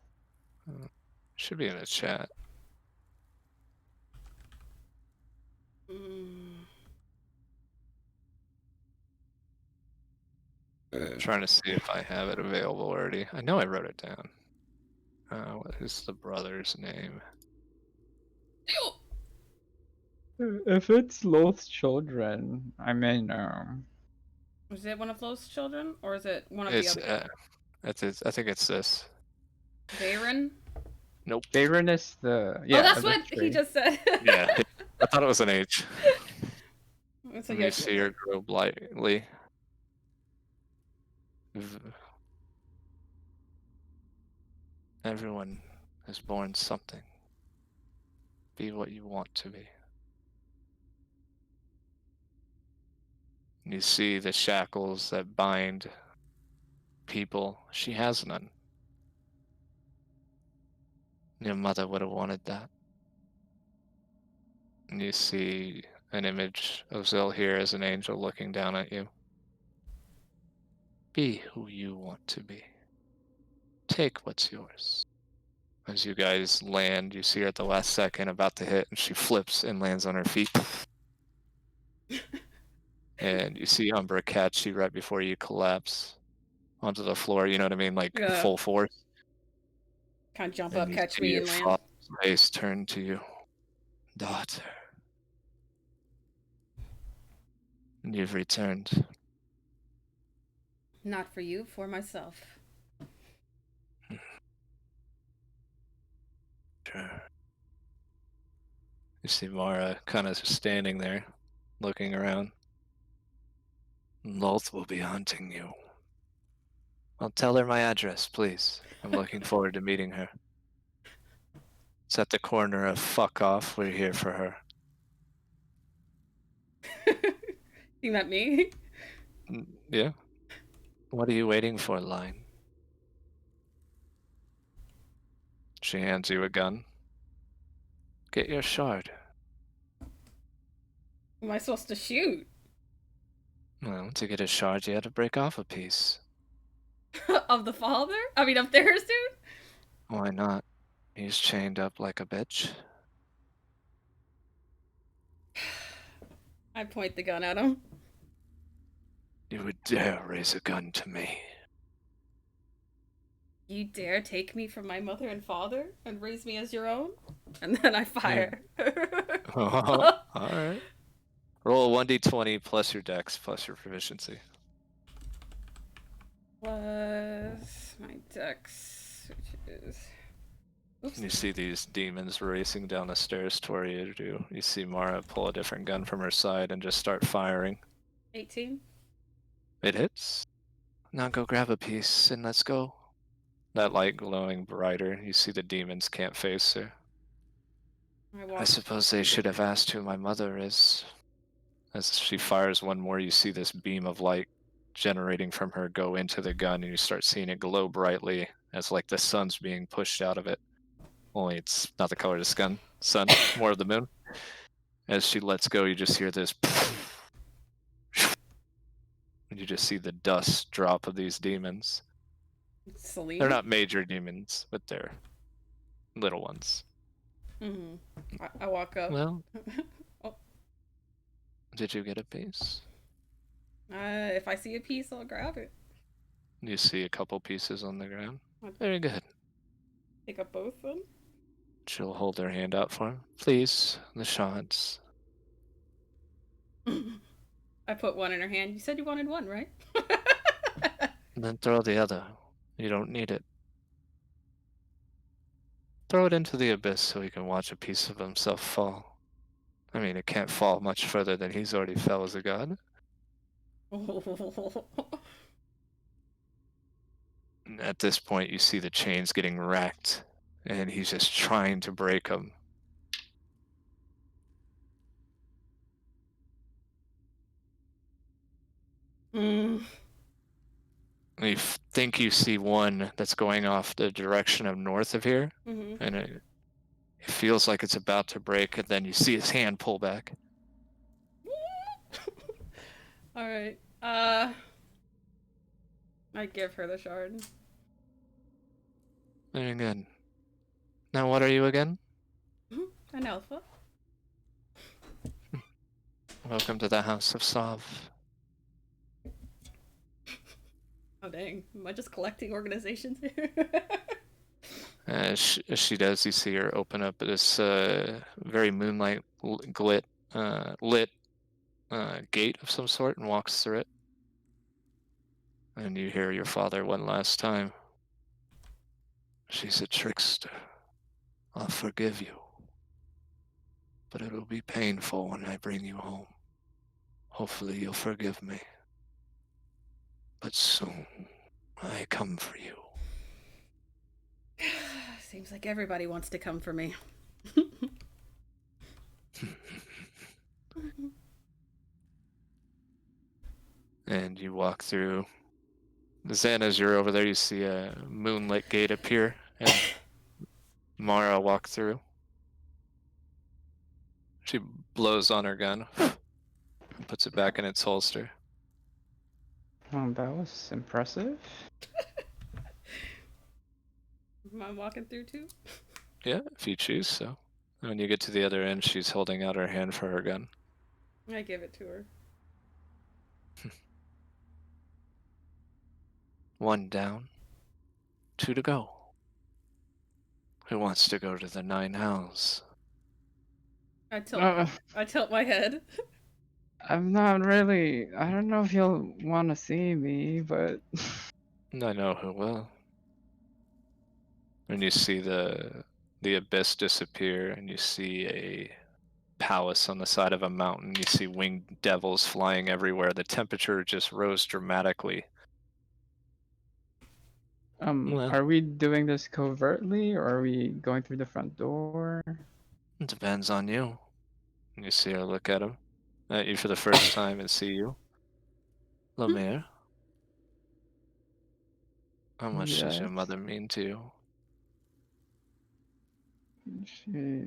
Should be in the chat. Trying to see if I have it available already. I know I wrote it down. What is the brother's name? If it's Loth's children, I mean, Is it one of those children, or is it one of It's the other? I think it's this. Varen? Nope. Varen is the Oh, that's what he Elistri. just said. Yeah, I thought it was an H. It's a Let me yes. see her grow brightly. Everyone is born something. Be what you want to be. You see the shackles that bind people. She has none. Your mother would have wanted that. And you see an image of Zil here as an angel looking down at you. Be who you want to be. Take what's yours. As you guys land, you see her at the last second about to hit, and she flips and lands on her feet. And you see Umbra catch you right before you collapse onto the floor, you know what I mean? Like Yeah. full force. Can't jump And up, you catch see me, your and land. father's face turn to you. Daughter. And you've returned. Not for you, for myself. Sure. You see Mara kind of standing there, looking around. Loth will be hunting you. I'll tell her my address, please. I'm looking forward to meeting her. It's at the corner of Fuck Off. We're here for her. You met me? Yeah? What are you waiting for, Line? She hands you a gun. Get your shard. Am I supposed to shoot? Well, to get a shard, you had to break off a piece. Of the father? I mean, of theirs, dude? Why not? He's chained up like a bitch. I point the gun at him. You would dare raise a gun to me. You dare take me from my mother and father and raise me as your own? And then I fire. Alright. Roll a 1d20 plus your dex plus your proficiency. Plus my dex, which is... Oops. And you see these demons racing down the stairs toward you. You see Mara pull a different gun from her side and just start firing. 18? It hits. Now go grab a piece and let's go. That light glowing brighter, you see the demons can't face her. I suppose they should have asked who my mother is. As she fires one more, you see this beam of light generating from her go into the gun, and you start seeing it glow brightly as like the sun's being pushed out of it. Only it's not the color of the sun, more of the moon. As she lets go, you just hear this, and you just see the dust drop of these demons. Celine. They're not major demons, but they're little ones. Mm-hmm. I walk up. Well, Oh. Did you get a piece? If I see a piece, I'll grab it. You see a couple pieces on the ground. Very good. Pick up both of them. She'll hold her hand out for him. Please, the shards. I put one in her hand. You said you wanted one, right? Then throw the other. You don't need it. Throw it into the abyss so he can watch a piece of himself fall. I mean, it can't fall much further than he's already fell as a god. At this point, you see the chains getting racked, and he's just trying to break them. Mm. You think you see one that's going off the direction of north of here, Mm-hmm. and it feels like it's about to break, and then you see his hand pull back. All right. I give her the shard. Very good. Now, what are you again? An alpha. Welcome to the House of Sov. Oh dang! Am I just collecting organizations here? As she does, you see her open up this very moonlight lit gate of some sort and walks through it. And you hear your father one last time. She's a trickster. I'll forgive you. But it'll be painful when I bring you home. Hopefully you'll forgive me. But soon, I come for you. Seems like everybody wants to come for me. And you walk through. Zan, as you're over there, you see a moonlit gate appear, and Mara walk through. She blows on her gun, and puts it back in its holster. Oh, that was impressive. Am I walking through too? Yeah, if you choose so. And when you get to the other end, she's holding out her hand for her gun. I give it to her. One down, two to go. Who wants to go to the 9 hells? I tilt my head. I'm not really. I don't know if you'll want to see me, but I know who will. And you see the abyss disappear, and you see a palace on the side of a mountain. You see winged devils flying everywhere. The temperature just rose dramatically. Well, are we doing this covertly or are we going through the front door? it depends on you. And you see her look at you for the first time and see you. Lemire, how much does your Yes. mother mean to you? She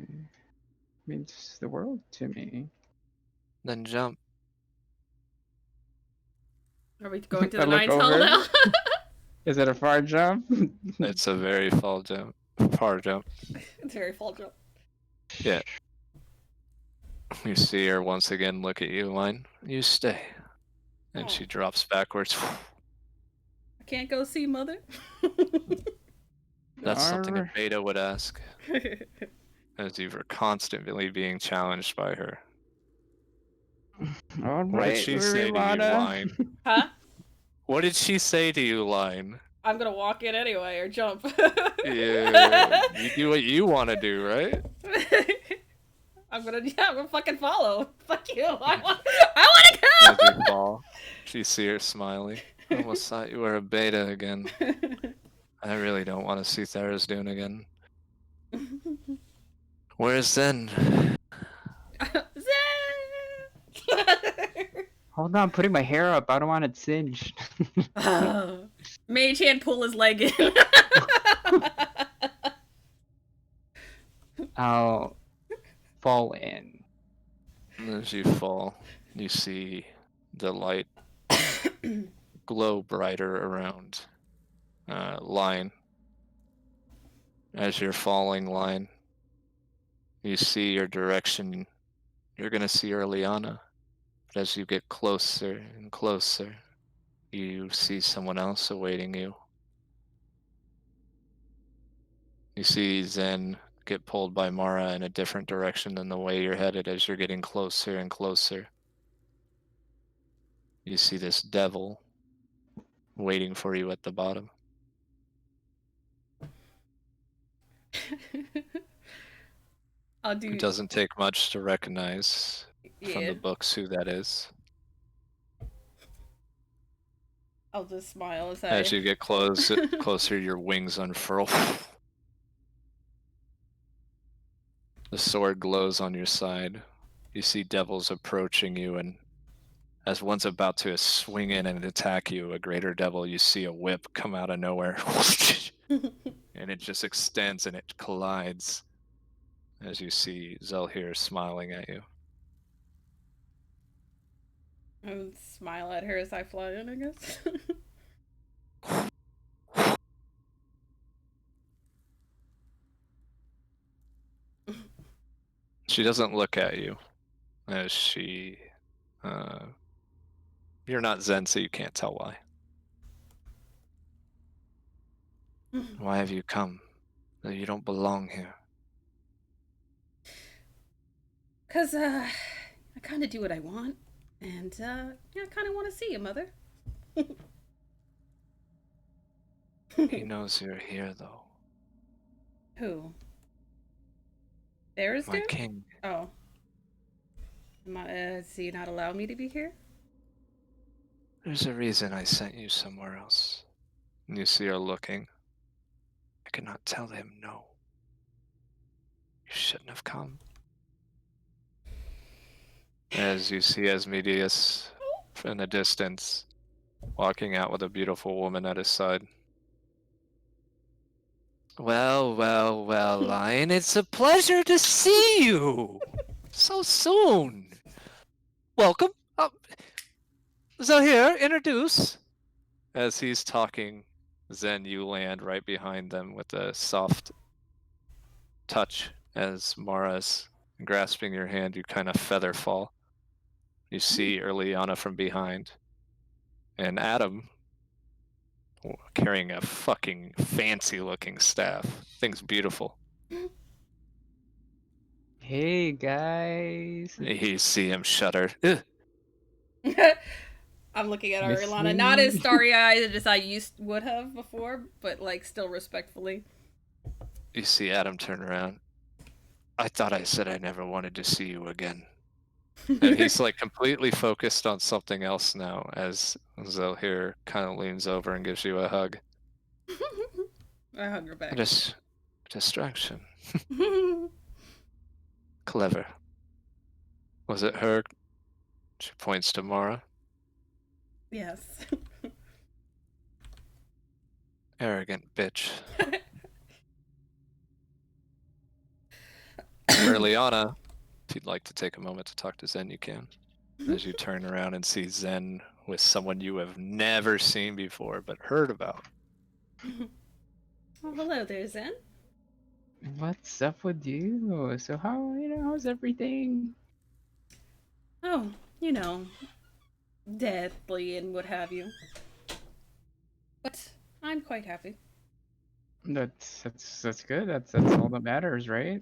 means the world to me. Then jump. Are we going to I the look 9th hell over. now? Is it a far jump? It's a very far jump. It's very full jump. Yeah. You see her once again look at you, line. You stay. And she drops backwards. I can't go see mother. That's something a Arr. beta would ask, as you were constantly being challenged by her. All What did right, she say to you, Rimana. Line? Huh? What did she say to you, Line? I'm gonna walk in anyway or jump. Yeah, you do what you want to do, right? I'm gonna fucking follow. Fuck you. I want to As go. you fall, you see her smiling. I almost thought you were a beta again. I really don't want to see Tharizdun again. Where's Zen? Zen! Hold on, putting my hair up. I don't want it singed. Mage hand pull his leg in. I'll fall in. As you fall, you see the light glow brighter around Line. As you're falling, Line, you see your direction. You're going to see Earliana. But as you get closer and closer, you see someone else awaiting you. You see Zen get pulled by Mara in a different direction than the way you're headed as you're getting closer and closer. You see this devil waiting for you at the bottom. I'll do. It doesn't take much to recognize from Yeah. the books who that is. I'll just smile as As you get closer, your wings unfurl. The sword glows on your side. You see devils approaching you, and as one's about to swing in and attack you, a greater devil, you see a whip come out of nowhere. And it just extends and it collides as you see Zelhir smiling at you. I would smile at her as I fly in, I guess. She doesn't look at you as she... you're not Zen, so you can't tell why. Why have you come? You don't belong here. 'Cause, I kind of do what I want. And, yeah, I kind of want to see you, Mother. He knows you're here, though. Who? There's My king. Oh. Does he not allow me to be here? There's a reason I sent you somewhere else. And you see her looking. I cannot tell him no. You shouldn't have come. As you see Asmodeus in the distance, walking out with a beautiful woman at his side. Well, well, well, Lion, it's a pleasure to see you! So soon! Welcome! So here, introduce. As he's talking, Zen, you land right behind them with a soft touch as Mara's grasping your hand, you kind of feather fall. You see Earliana from behind. And Adam carrying a fucking fancy looking staff. Thing's beautiful. Hey guys. You see him shudder. Ugh. I'm looking at Miss Arlana, not as me? starry-eyed as I would have before, but, like, still respectfully. You see Adam turn around. I thought I said I never wanted to see you again. And he's like completely focused on something else now as Zelhir kind of leans over and gives you a hug. I hug her back. Distraction. Clever. Was it her? She points to Mara. Yes. Arrogant bitch. Earliana, if you'd like to take a moment to talk to Zen, you can. As you turn around and see Zen with someone you have never seen before but heard about. Well, hello there, Zen. What's up with you? So how's everything? Oh, deathly and what have you. But I'm quite happy. That's good. That's all that matters, right?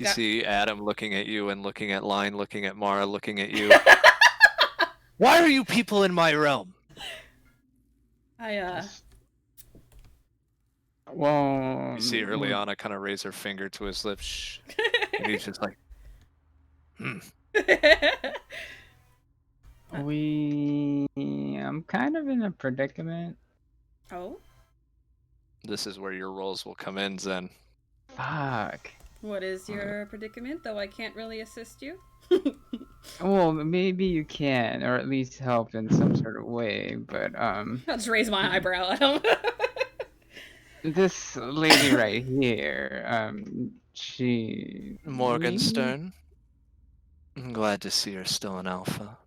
You see Adam looking at you and looking at Line, looking at Mara, looking at you. Why are you people in my realm? Well, You see Earliana kind of raise her finger to his lips. Shh. And he's just like, I'm kind of in a predicament. Oh? This is where your roles will come in, Zen. Fuck. What is your predicament, though I can't really assist you? Well, maybe you can, or at least help in some sort of way, but I'll just raise my eyebrow at him. this lady right here, she Morgenstern. I'm glad to see you're still an alpha.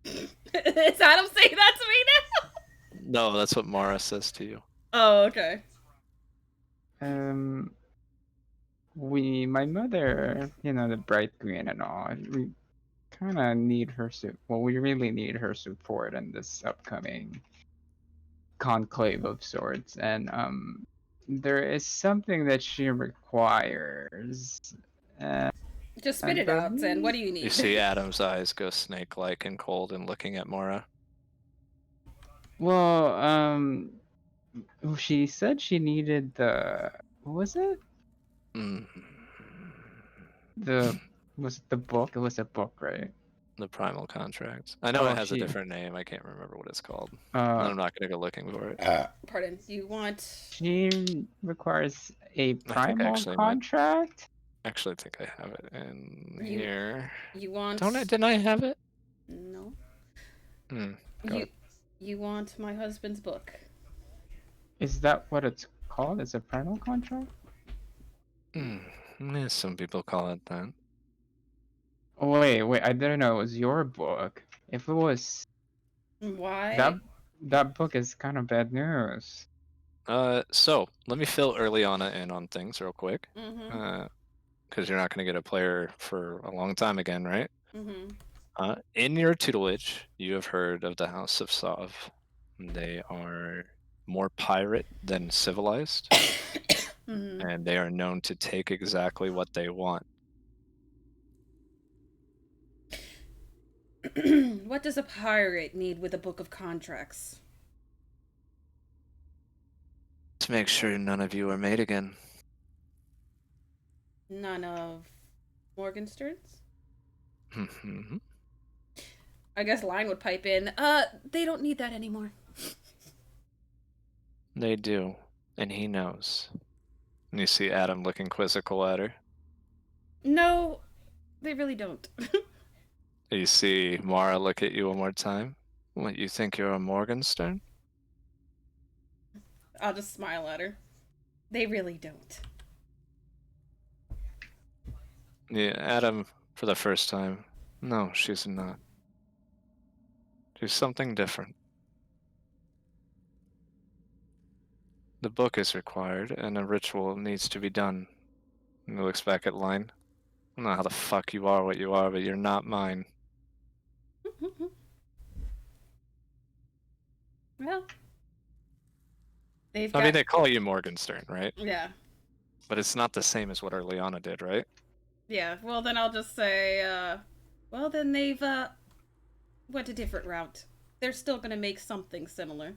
Is Adam saying that to me now? No, that's what Mara says to you. Oh, okay. My mother, the bright queen and all, we kind of need her we really need her support in this upcoming conclave of sorts, and there is something that she requires. Uh, Just I spit it out, Zen. What believe. do you You need? see Adam's eyes go snake-like and cold and looking at Mara. Well, she said she needed what was it? Mm. The was it the book? It was a book, right? The primal contract. I know Oh, it has a different name. I can't remember what it's called. uh I'm not gonna go looking for it. Pardon. You want? she requires a I think I primal actually might. contract. Actually, think I have it in You- here. You want? Didn't I have it? No. Got You it. you want my husband's book? Is that what it's called? Is a primal contract? Yeah, some people call it that. Oh, wait, I didn't know it was your book. If it was Why? that book is kind of bad news. So let me fill Earliana in on things real quick. Mm-hmm. Because you're not gonna get a player for a long time again, right? Mm-hmm. In your tutelage, you have heard of the House of Sov. They are more pirate than civilized, Mm-hmm. and they are known to take exactly what they want. What does a pirate need with a book of contracts? To make sure none of you are made again. None of Morgenstern's? Mhm. I guess Line would pipe in. They don't need that anymore. They do, and he knows. And you see Adam looking quizzical at her. No, they really don't. You see Mara look at you one more time. What, you think you're a Morgenstern? I'll just smile at her. They really don't. Yeah, Adam, for the first time. No, she's not. She's something different. The book is required, and a ritual needs to be done. And he looks back at Line. I don't know how the fuck you are what you are, but you're not mine. Well, they've I mean, got. they call you Morgenstern, right? Yeah. But it's not the same as what Earliana did, right? Yeah. Well, then I'll just say, well, then they've, went a different route. They're still gonna make something similar.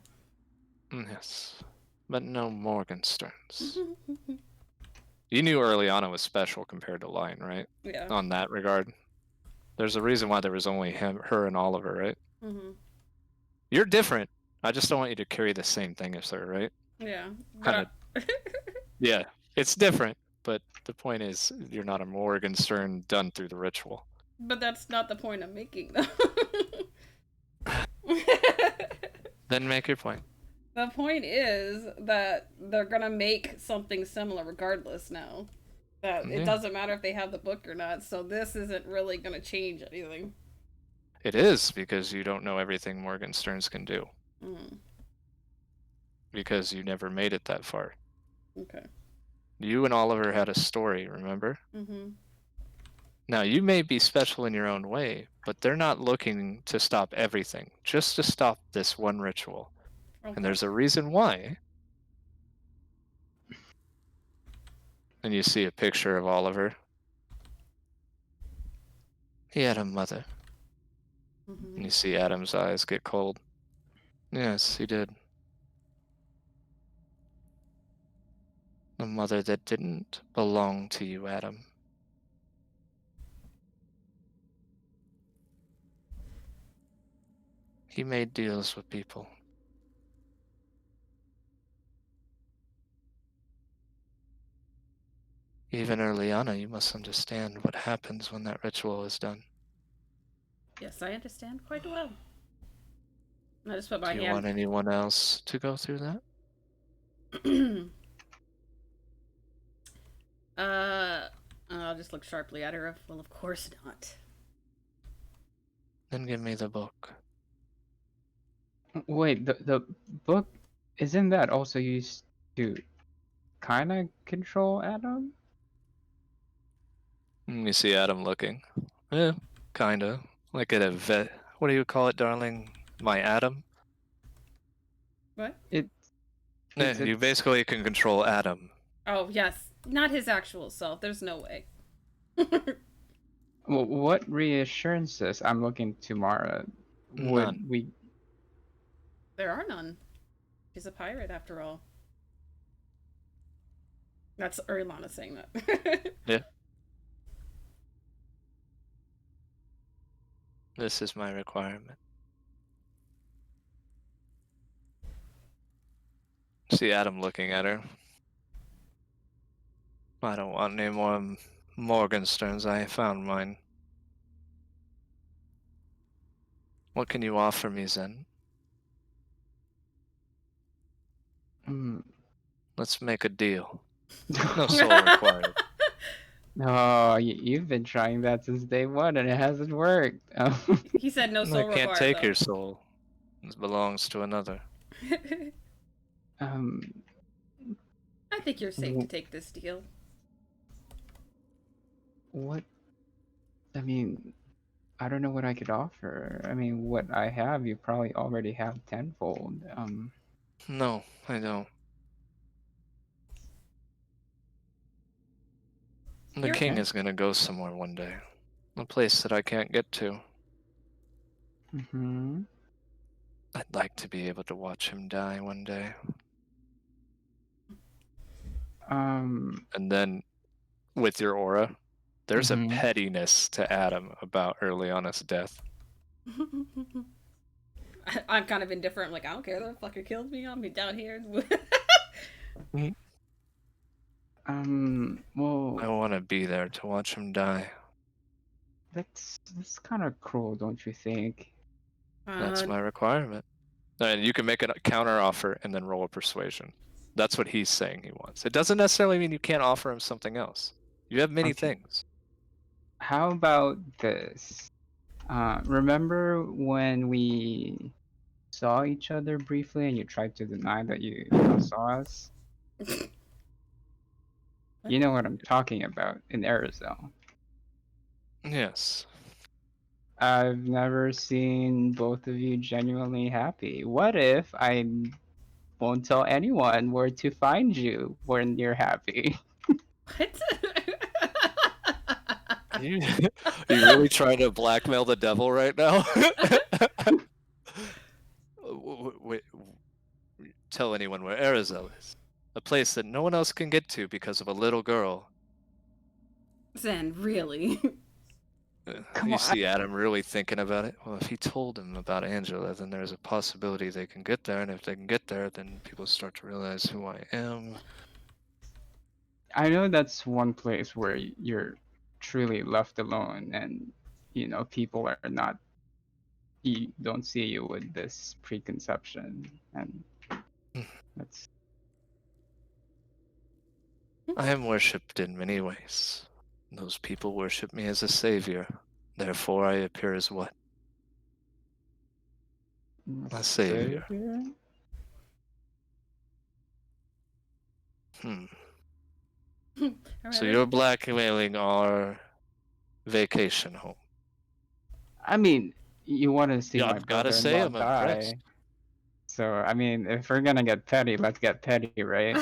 Yes. But no Morgensterns. You knew Earliana was special compared to Line, right? Yeah. On that regard. There's a reason why there was only her and Oliver, right? Mm-hmm. You're different. I just don't want you to carry the same thing as her, right? Yeah. Kinda. Yeah, it's different, but the point is, you're not a Morgenstern done through the ritual. But that's not the point I'm making, though. Then make your point. The point is that they're gonna make something similar regardless now. That it Yeah. doesn't matter if they have the book or not, so this isn't really gonna change anything. It is, because you don't know everything Morgensterns can do. Mm, Because you never made it that far. okay. You and Oliver had a story, remember? Mm-hmm. Now, you may be special in your own way, but they're not looking to stop everything, just to stop this one ritual. Okay. And there's a reason why. And you see a picture of Oliver. He had a mother. Mm-hmm. And you see Adam's eyes get cold. Yes, he did. A mother that didn't belong to you, Adam. He made deals with people. Even Earliana, you must understand what happens when that ritual is done. Yes, I understand quite well. I just put my Do you want hand. anyone else to go through that? I'll just look sharply at her. Well, of course not. Then give me the book. Wait, the book, isn't that also used to kind of control Adam? You see Adam looking. Yeah, kinda. Like at a vet. What do you call it, darling? My Adam? What? It Yeah, you it's basically can control Adam. Oh, yes. Not his actual self. There's no way. well, what reassurances I'm looking to Mara would None. we? There are none. She's a pirate, after all. That's Erlana saying that. Yeah. This is my requirement. See Adam looking at her. I don't want any more Morgensterns. I found mine. What can you offer me, Zen? Mm. Let's make a deal. No soul required. No, you've been trying that since day one and it hasn't worked. He said no I soul can't required, take though. your soul. It belongs to another. um, I think you're safe to take this deal. what? I mean, I don't know what I could offer. I mean, what I have, you probably already have tenfold. No, I don't. The You're- king Okay. is gonna go somewhere one day. A place that I can't get to. Mm-hmm. I'd like to be able to watch him die one day. Um. And then, with your aura, there's a Mhm. pettiness to Adam about Erliana's death. I'm kind of indifferent. I'm like, I don't care. The fucker killed me. I'll be down here. Well, I want to be there to watch him die. that's kind of cruel, don't you think? That's my requirement. And you can make a counter offer and then roll a persuasion. That's what he's saying he wants. It doesn't necessarily mean you can't offer him something else. You have many Okay. things. How about this? Remember when we saw each other briefly and you tried to deny that you saw us? You know what I'm talking about in Arizona. Yes. I've never seen both of you genuinely happy. What if I won't tell anyone where to find you when you're happy? What? You really trying to blackmail the devil right now? Wait, tell anyone where Arizel is. A place that no one else can get to because of a little girl. Zen, really? Come You on, see Adam really thinking about it? Well, if he told him about Angela, then there's a possibility they can get there, and if they can get there, then people start to realize who I am. I know that's one place where you're truly left alone and people are not you don't see you with this preconception and that's I am worshipped in many ways. Those people worship me as a savior. Therefore, I appear as what? A savior. Savior? So you're blackmailing our vacation home. I mean, you want to see Yeah, my I've gotta say, brother-in-law I'm impressed. die. So, I mean, if we're gonna get petty, let's get petty, right?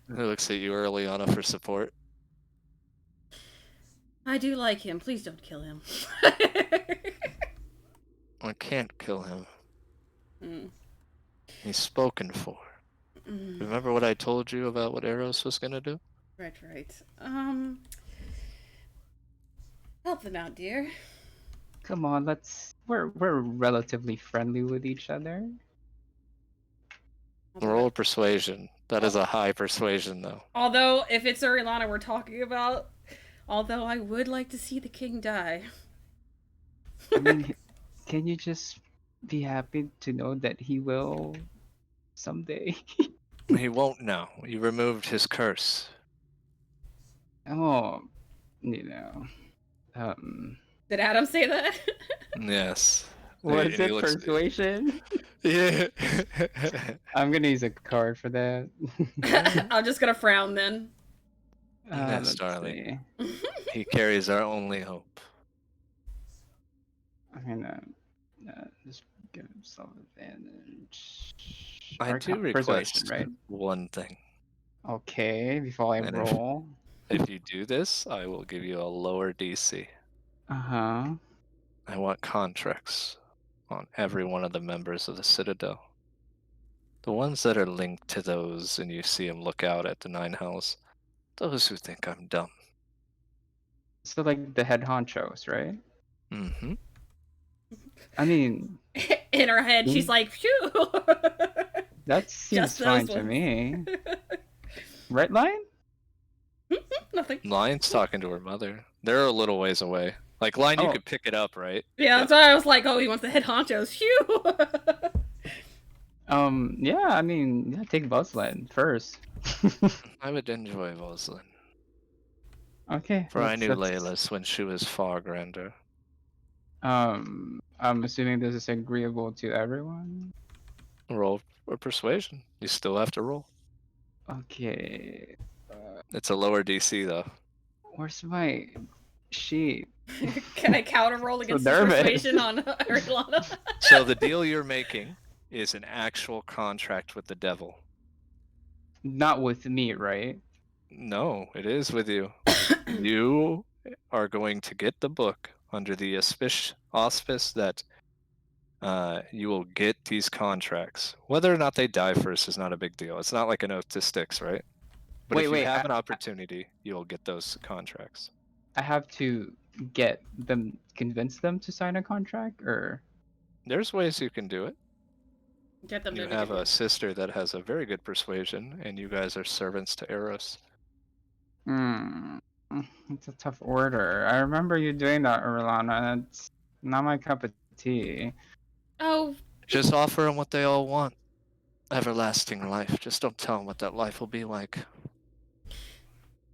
Who looks at you early on for support? I do like him. Please don't kill him. I can't kill him. Mm. He's spoken for. Remember what I told you about what Eros was gonna do? Right. Help them out, dear. Come on, we're relatively friendly with each other. Roll persuasion. That is a high persuasion, though. Although, if it's Arilana we're talking about, although I would like to see the king die. I mean, can you just be happy to know that he will someday? He won't now. You removed his curse. Oh, you know, um, Did Adam say that? Yes. was And he it looks. persuasion? Yeah. I'm gonna use a card for that. I'm just gonna frown then. Yes, Let's darling. see. He carries our only hope. I'm gonna just give himself advantage. I do Persuasion, request right? one thing. Okay, before I And roll. if you do this, I will give you a lower DC. Uh-huh. I want contracts on every one of the members of the Citadel. The ones that are linked to those, and you see them look out at the Nine Hells. Those who think I'm dumb. So like the head honchos, right? Mm-hmm. I mean, In her head, she's like, phew. that Just seems those fine to ones. me. Right, Lion? Nothing. Lion's talking to her mother. They're a little ways away. Like, Lion, you Oh. could pick it up, right? Yeah, that's why I was like, oh, he wants the head honchos. Phew. Yeah, I mean, yeah, take Buzzland first. I would enjoy Voslin. Okay, For I knew Layla's when she was far grander. I'm assuming this is agreeable to everyone. Roll or persuasion. You still have to roll. Okay. It's a lower DC, though. Where's my sheet? Can I counter roll against the nervous. persuasion on Arilana? So the deal you're making is an actual contract with the devil. Not with me, right? No, it is with you. You are going to get the book under the auspice that you will get these contracts. Whether or not they die first is not a big deal. It's not like an oath to Styx, right? But if you have an opportunity, you'll get those contracts. I have to convince them to sign a contract, or There's ways you can do it. Get them You to have a sister that has a very good persuasion, and you guys are servants to Eros. It's a tough order. I remember you doing that, Orlana. It's not my cup of tea. Oh, Just offer them what they all want. Everlasting life. Just don't tell them what that life will be like.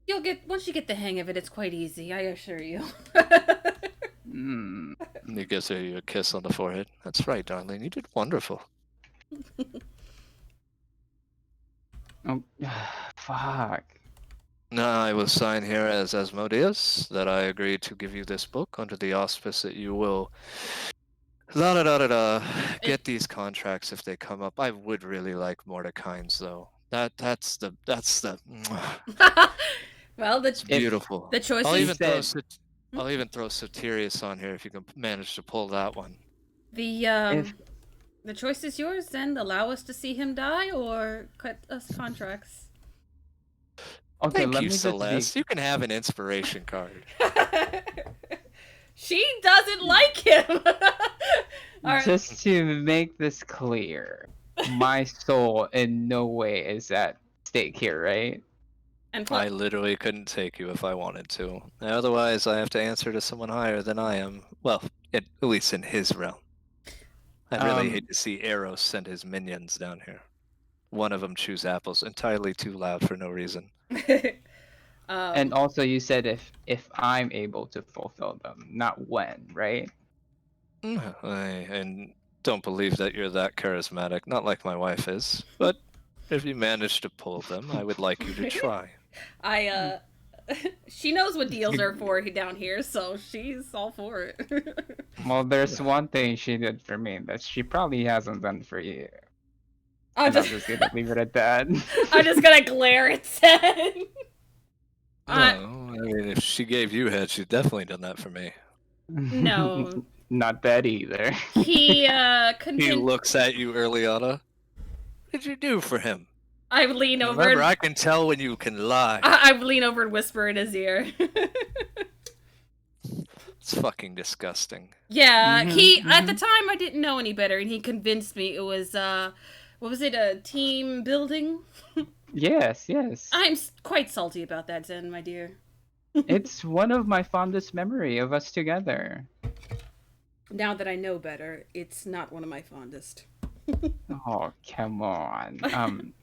you'll get once you get the hang of it. It's quite easy, I assure you. Mm. And he gives you a kiss on the forehead. That's right, darling. You did wonderful. Oh, fuck. Now I will sign here as Asmodeus that I agree to give you this book under the auspice that you will get these contracts if they come up. I would really like Mordecai's though. That's the Well, it's beautiful. the choice I'll is even throw I'll even throw Soterius on here if you can manage to pull that one. the choice is yours. Then allow us to see him die, or cut us contracts. Okay, Thank let you, me Celeste. You can have an inspiration card. She doesn't like him. Alright. just to make this clear, my soul in no way is at stake here, right? And I literally couldn't take you if I wanted to. Otherwise, I have to answer to someone higher than I am. Well, at least in his realm. I'd really hate to see Eros send his minions down here. One of them chews apples entirely too loud for no reason. And also, you said if I'm able to fulfill them, not when, right? And don't believe that you're that charismatic. Not like my wife is. But if you manage to pull them, I would like you to try. She knows what deals are for down here, so she's all for it. Well, there's one thing she did for me that she probably hasn't done for you. I'm I'm just gonna leave it at that. I'm just gonna glare at Sen. No, I mean, if she gave you head, she's definitely done that for me. No. Not that either. He He looks at you, Earliana. What did you do for him? I would lean over. Remember, I can tell when you can lie. I would lean over and whisper in his ear. It's fucking disgusting. Yeah, at the time I didn't know any better, and he convinced me it was what was it, a team building? Yes. I'm quite salty about that, Zen, my dear. It's one of my fondest memory of us together. Now that I know better, it's not one of my fondest. Oh, come on.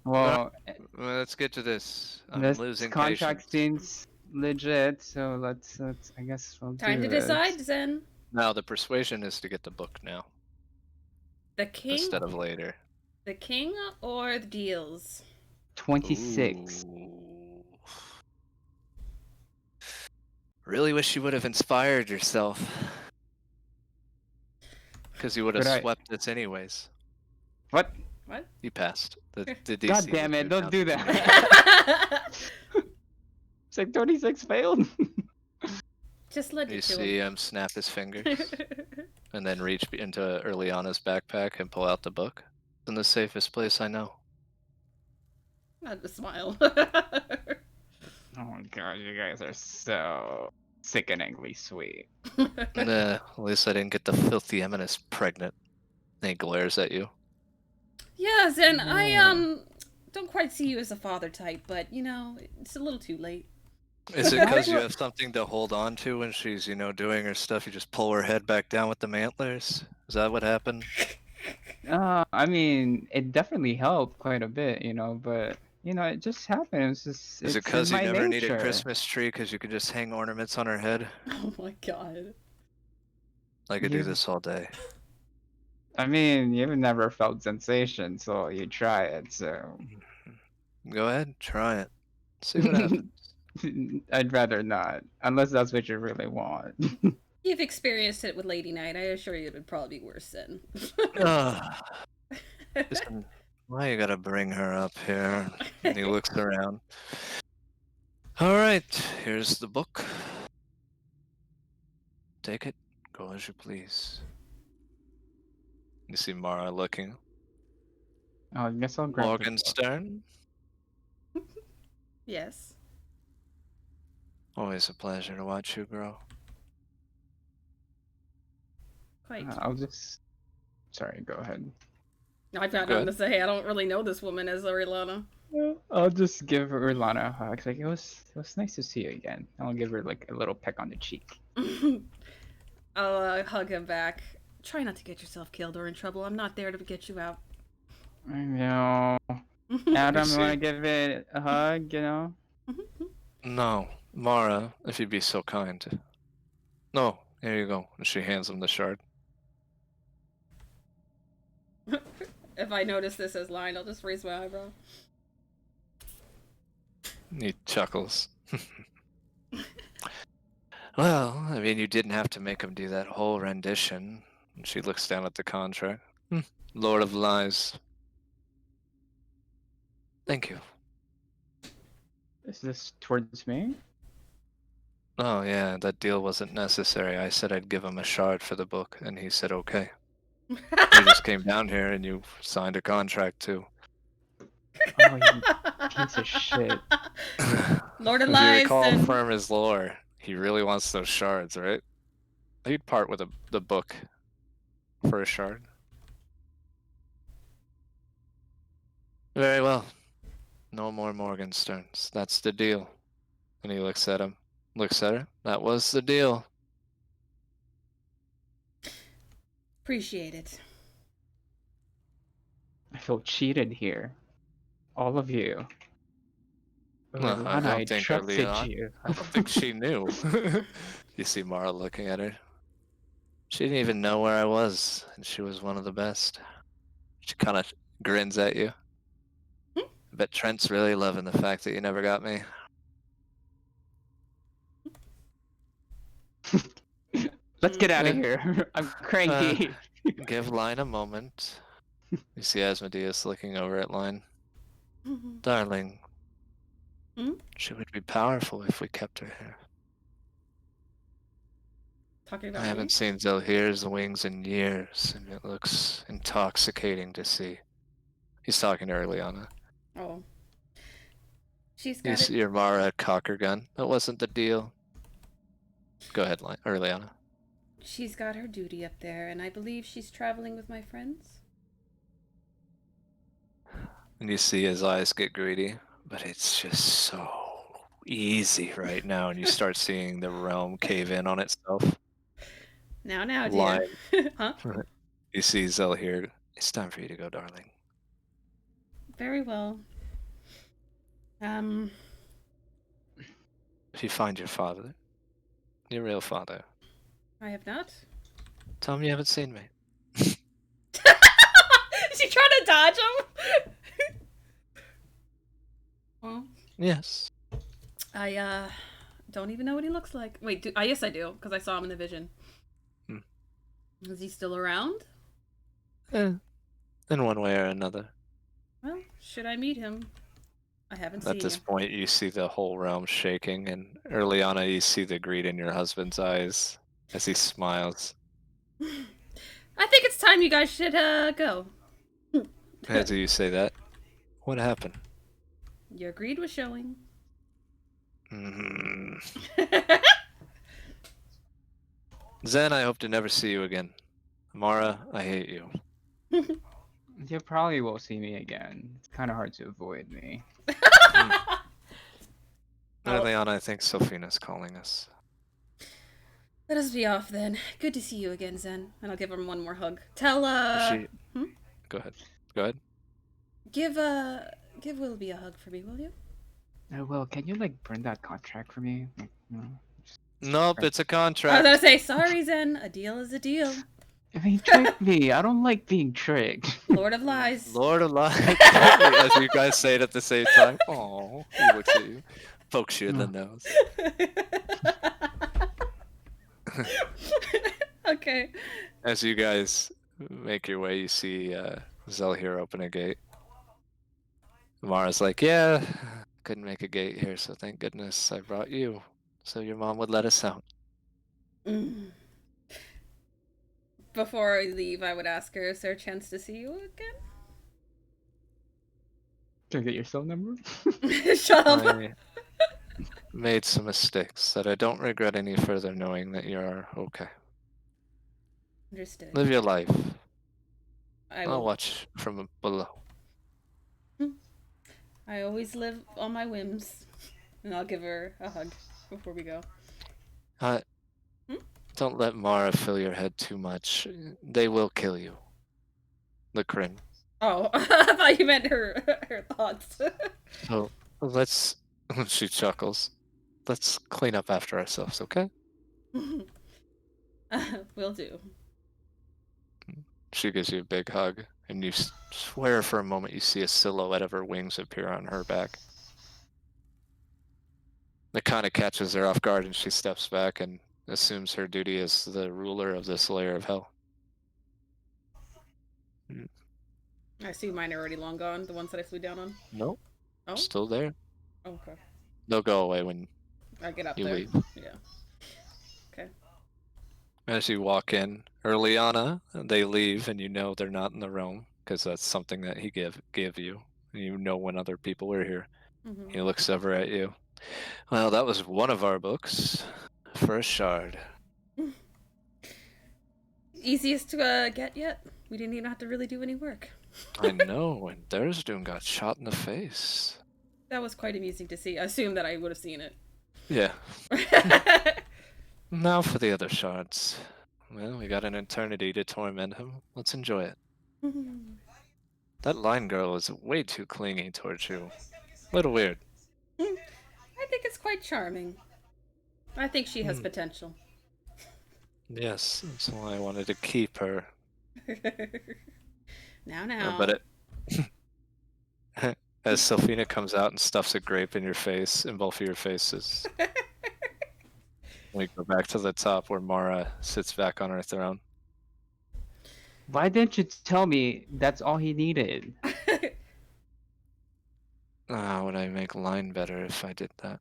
Well, Well, let's get to this. I'm this losing contract patience. seems legit, so let's I guess we'll Time do to this. decide, Zen. Now, the persuasion is to get the book now The king, instead of later. the king, or the deals. 26. Ooh. Really wish you would have inspired yourself. Because you would have But I swept this anyways. what? What? You passed. The DC God was damn it! moved Don't down do to that. It's like 26 failed. Just let You it to see him. him snap his fingers and then reach into Earliana's backpack and pull out the book. It's in the safest place I know. Not a smile. Oh my god, you guys are so sickeningly sweet. Nah, at least I didn't get the filthy eminence pregnant. And he glares at you. Yeah, Zen, I Yeah. don't quite see you as a father type, but it's a little too late. Is it Why because you would- have something to hold on to when she's, doing her stuff? You just pull her head back down with the antlers? Is that what happened? I mean, it definitely helped quite a bit, but it just happens. Is It's it in because you my never need a nature. Christmas tree because you can just hang ornaments on her head? Oh my god. I could do You- this all day. I mean, you've never felt sensation, so you try it. So Go ahead, try it. See what happens. I'd rather not, unless that's what you really want. You've experienced it with Lady Night. I assure you it would probably be worse then. Ugh. Listen, why you gotta bring her up here? And he looks around. All right, here's the book. Take it. Go as you please. You see Mara looking. I guess I'll grab the book. Morgenstern. Yes. Always a pleasure to watch you grow. Quite. I'll just. Sorry, go ahead. I've got Go nothing to ahead. say. I don't really know this woman as Arilana. I'll just give Urlana a hug. Like it was nice to see you again. I'll give her like a little peck on the cheek. I'll hug him back. Try not to get yourself killed or in trouble. I'm not there to get you out. I know. Adam, you see- want to give it a hug? No, Mara, if you'd be so kind. No, here you go. And she hands him the shard. If I notice this as lying, I'll just raise my eyebrow. He chuckles. Well, I mean, you didn't have to make him do that whole rendition. And she looks down at the contract. Lord of Lies. Thank you. Is this towards me? Oh, yeah, that deal wasn't necessary. I said I'd give him a shard for the book, and he said okay. You just came down here and you signed a contract, too. Oh, you piece of shit. Lord of If you Lies recall and from his lore, he really wants those shards, right? He'd part with the book for a shard. Very well. No more Morgensterns. That's the deal. And he looks at him. Looks at her. That was the deal. appreciate it. I feel cheated here. All of you. Well, I Urlana, don't I think trusted Arleon. you. I don't think she knew. You see Mara looking at her. She didn't even know where I was, and she was one of the best. She kind of grins at you. I bet Trent's really loving the fact that you never got me. Let's get out of Eh. here. I'm cranky. Give Line a moment. You see Asmodeus looking over at Line. Darling, Hmm? she would be powerful if we kept her here. Talking I about me? haven't seen Zelhir's wings in years, and it looks intoxicating to see. He's talking to Erliana. Oh. She's You got see it. your Mara cocker gun. That wasn't the deal. Go ahead, Erliana. She's got her duty up there, and I believe she's traveling with my friends. And you see his eyes get greedy, but it's just so easy right now, and you start seeing the realm cave in on itself. Now, line. dear. Huh? You see Zell here. It's time for you to go, darling. Very well. If you find your father, your real father, I have not. tell him you haven't seen me. Is she trying to dodge him? Well, Yes. I don't even know what he looks like. Wait, yes I do, because I saw him in the vision. Hmm. Is he still around? In one way or another. Well, should I meet him? I haven't At seen this you. point, you see the whole realm shaking, and early on, you see the greed in your husband's eyes as he smiles. I think it's time you guys should go. As you say that, what happened? Your greed was showing. Zen, I hope to never see you again. Mara, I hate you. You probably won't see me again. It's kind of hard to avoid me. Early on, I think Sophina's calling us. Let us be off then. Good to see you again, Zen. And I'll give him one more hug. Tell Go ahead. Go ahead. give Willoughby a hug for me, will you? Will, can you like burn that contract for me? Like, Nope, it's a I was contract. gonna say, sorry, Zen. A deal is a deal. I mean, trick me. I don't like being tricked. Lord of Lies. Lord of Lies. As you guys say it at the same time. Oh, he looks at you, pokes you in the nose. Okay. As you guys make your way, you see Zell here open a gate. Mara's like, yeah, couldn't make a gate here, so thank goodness I brought you, so your mom would let us out. Before I leave, I would ask her, is there a chance to see you again? Can I get your cell number? Shut up. I made some mistakes that I don't regret any further knowing that you are okay. Understood. Live your life. I I'll will. watch from below. I always live on my whims. And I'll give her a hug before we go. Don't let Mara fill your head too much. They will kill you. The Kryn. Oh, I thought you meant her thoughts. So let's. She chuckles. Let's clean up after ourselves, okay? Will do. She gives you a big hug, and you swear for a moment you see a silhouette of her wings appear on her back. It kind of catches her off guard, and she steps back and assumes her duty as the ruler of this layer of hell. I assume mine are already long gone, the ones that I flew down on. Nope. Oh? Still there. Okay. They'll go away when I get up you there. leave. Yeah. Okay. As you walk in, Earliana, they leave, and you know they're not in the realm because that's something that he gave you. You know when other people were here. Mm-hmm. He looks over at you. Well, that was one of our books for a shard. Easiest to get yet? We didn't even have to really do any work. I know, and Thursdoon got shot in the face. That was quite amusing to see. I assume that I would have seen it. Yeah. Now for the other shards. Well, we got an eternity to torment him. Let's enjoy it. That line girl is way too clingy towards you. Little weird. I think it's quite charming. I think she has potential. Yes, that's why I wanted to keep her. Now. But as Sophina comes out and stuffs a grape in your face, in both of your faces. We go back to the top where Mara sits back on her throne. Why didn't you tell me that's all he needed? Would I make line better if I did that?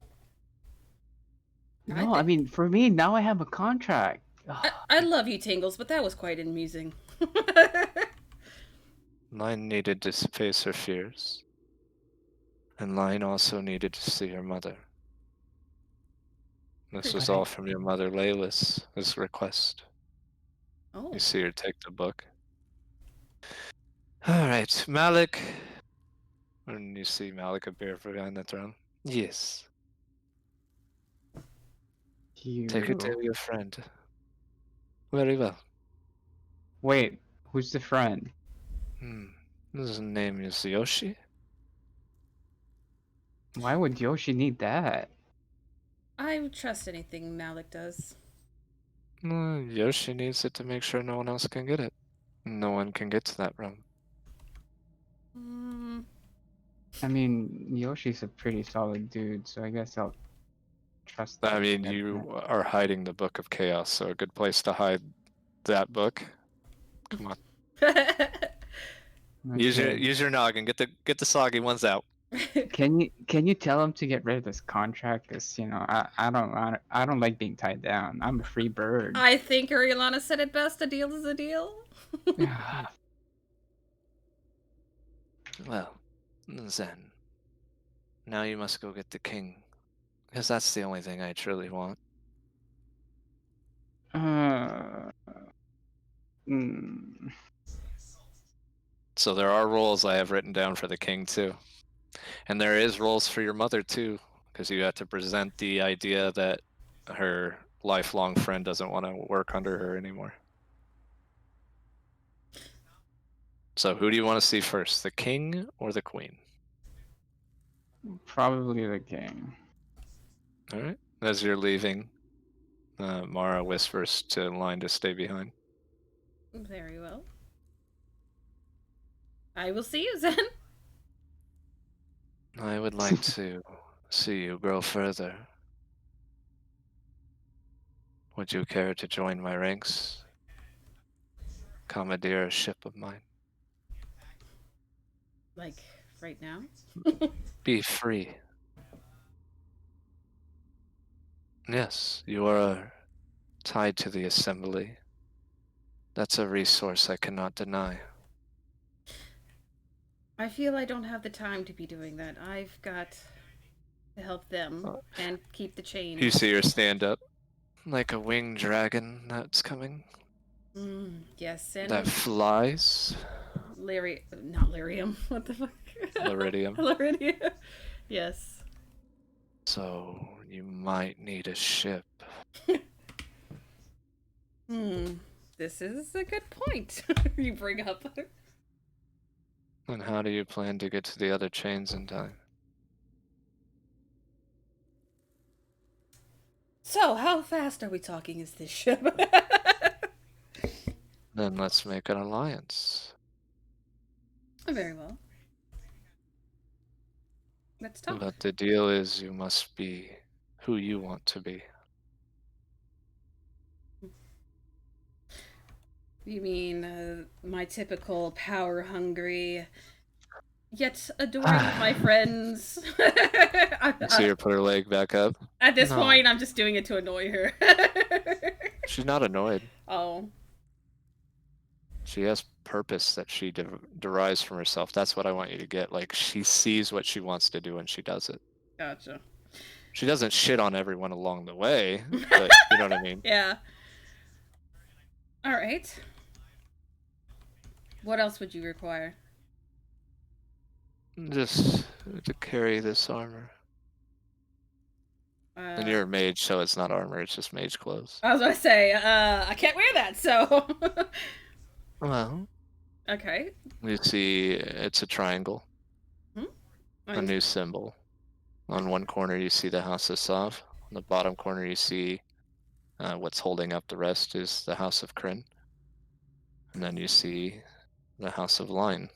No, I mean, for me, now I have a contract. I love you, Tingles, but that was quite amusing. Line needed to face her fears. And Line also needed to see her mother. This was all from your mother, Laylis, his request. Oh. You see her take the book. Alright, Malik. And you see Malik appear behind the throne. Yes. Take her to your friend. Very well. Wait, who's the friend? His name is Yoshi. Why would Yoshi need that? I would trust anything Malik does. Yoshi needs it to make sure no one else can get it. No one can get to that room. Hmm. I mean, Yoshi's a pretty solid dude, so I guess I'll trust I that. mean, you are hiding the Book of Chaos, so a good place to hide that book. Come on. Okay. Use your noggin. Get the soggy ones out. Can you tell him to get rid of this contract? Cause I don't like being tied down. I'm a free bird. I think Arielana said it best. A deal is a deal. Well, then. Now you must go get the king. Because that's the only thing I truly want. Mm, So there are roles I have written down for the king, too. And there is roles for your mother, too. Because you have to present the idea that her lifelong friend doesn't want to work under her anymore. So who do you want to see first, the king or the queen? probably the king. All right. As you're leaving, Mara whispers to Line to stay behind. Very well. I will see you then. I would like to see you grow further. Would you care to join my ranks? Commandeer a ship of mine. Like, right now? Be free. Yes, you are tied to the assembly. That's a resource I cannot deny. I feel I don't have the time to be doing that. I've got to help them and keep the chains. You see her stand up like a winged dragon that's coming. Yes, and That flies. Not lyrium. What the fuck? Liridium. Liridium. Yes. So you might need a ship. This is a good point you bring up. And how do you plan to get to the other chains in time? So, how fast are we talking is this ship? Then let's make an alliance. Very well. Let's talk. But the deal is you must be who you want to be. You mean my typical power-hungry, yet adoring of my friends? You see her put her leg back up. At this No. point, I'm just doing it to annoy her. She's not annoyed. Oh. She has purpose that she derives from herself. That's what I want you to get. Like, she sees what she wants to do and she does it. Gotcha. She doesn't shit on everyone along the way, but you know what I mean? Yeah. All right. What else would you require? Just to carry this armor. And you're a mage, so it's not armor, it's just mage clothes. I was gonna say, I can't wear that, so. Well. Okay. You see, it's a triangle. A new symbol. On one corner, you see the House of Sav. On the bottom corner, you see what's holding up the rest is the House of Kryn. And then you see the House of Line.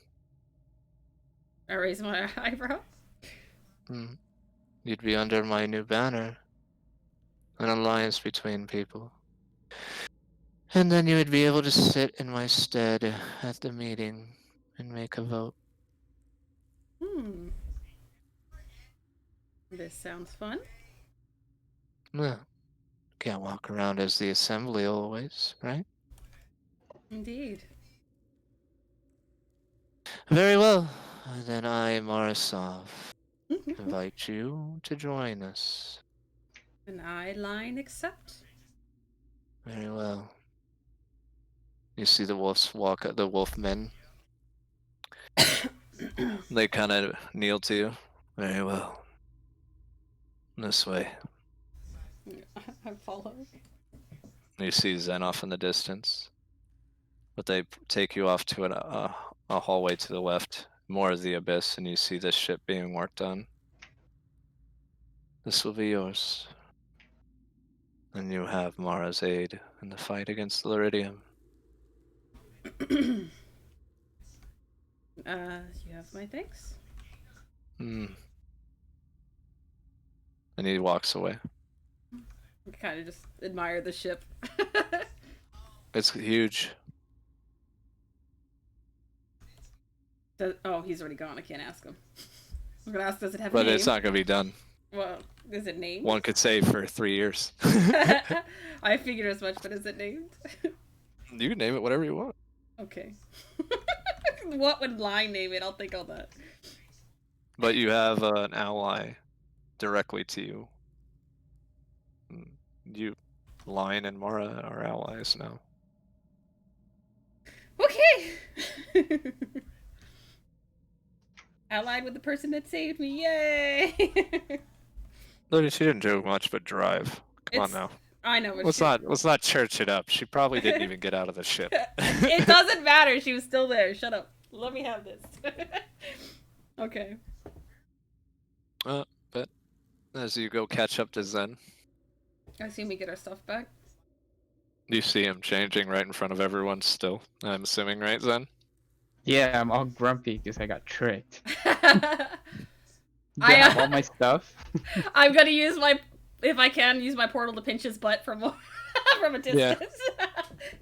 I raise my eyebrow. You'd be under my new banner. An alliance between people. And then you would be able to sit in my stead at the meeting and make a vote. This sounds fun. Well, can't walk around as the assembly always, right? Indeed. Very well. Then I, Marisov, invite you to join us. An eye line accept? Very well. You see the wolves walk, the wolf men. They kind of kneel to you. Very well. This way. I follow. You see Zen off in the distance, but they take you off to a hallway to the left, more of the abyss, and you see this ship being worked on. This will be yours. And you have Mara's aid in the fight against the Iridium. You have my thanks. And he walks away. I kind of just admire the ship. It's huge. Oh, he's already gone. I can't ask him. I'm gonna ask, does it have a But name? it's not going to be done. Well, is it named? One could say for 3 years. I figured as much, but is it named? You can name it whatever you want. Okay. What would Line name it? I'll think on that. But you have an ally directly to you. You, Lion and Mara are allies now. Okay! Allied with the person that saved me, yay! Look, she didn't do much but drive. Come on now. I know what Let's not church it up. She probably didn't even get out of the ship. It doesn't matter. She was still there. Shut up. Let me have this. Okay. But as you go catch up to Zen, I assume we get our stuff back. you see him changing right in front of everyone still. I'm assuming, right, Zen? Yeah, I'm all grumpy because I got tricked. I have all my stuff. I'm gonna use my, if I can, use my portal to pinch his butt from from a distance.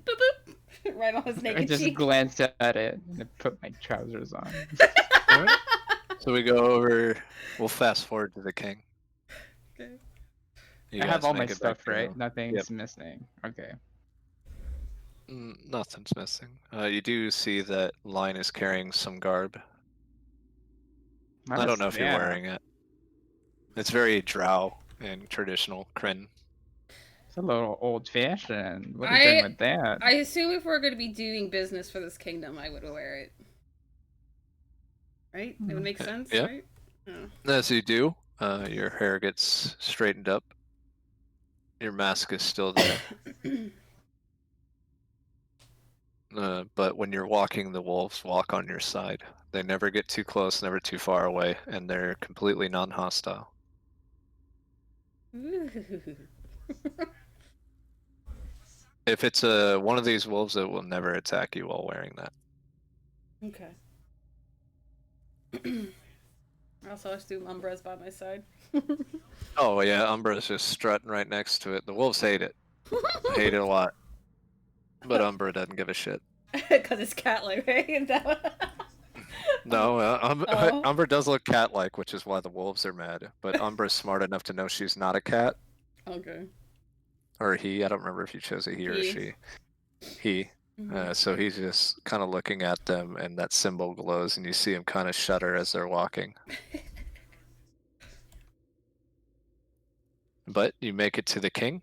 Boop boop. Right on his naked I just cheek. glanced at it and I put my trousers on. So we go over. We'll fast forward to the king. Okay. You I have guys all my make it back stuff, to your right? home. Nothing's missing. Okay. Nothing's missing. You do see that Line is carrying some garb. I don't know if you're wearing it. It's very drow and traditional Kryn. It's a little old-fashioned. What are you doing with that? I assume if we're going to be doing business for this kingdom, I would wear it. Right? It would make sense, Yeah. right? Oh. As you do, your hair gets straightened up. Your mask is still there. But when you're walking, the wolves walk on your side. They never get too close, never too far away, and they're completely non-hostile. If it's one of these wolves, it will never attack you while wearing that. Okay. I also assume Umbra's by my side. Oh yeah, Umbra's just strutting right next to it. The wolves hate it. Hate it a lot. But Umbra doesn't give a shit. Because it's cat-like, right? No, Oh. Umbra does look cat-like, which is why the wolves are mad. But Umbra's smart enough to know she's not a cat. Okay. Or he. I don't remember if you chose a he or she. He. So he's just kind of looking at them, and that symbol glows, and you see him kind of shudder as they're walking. But you make it to the king,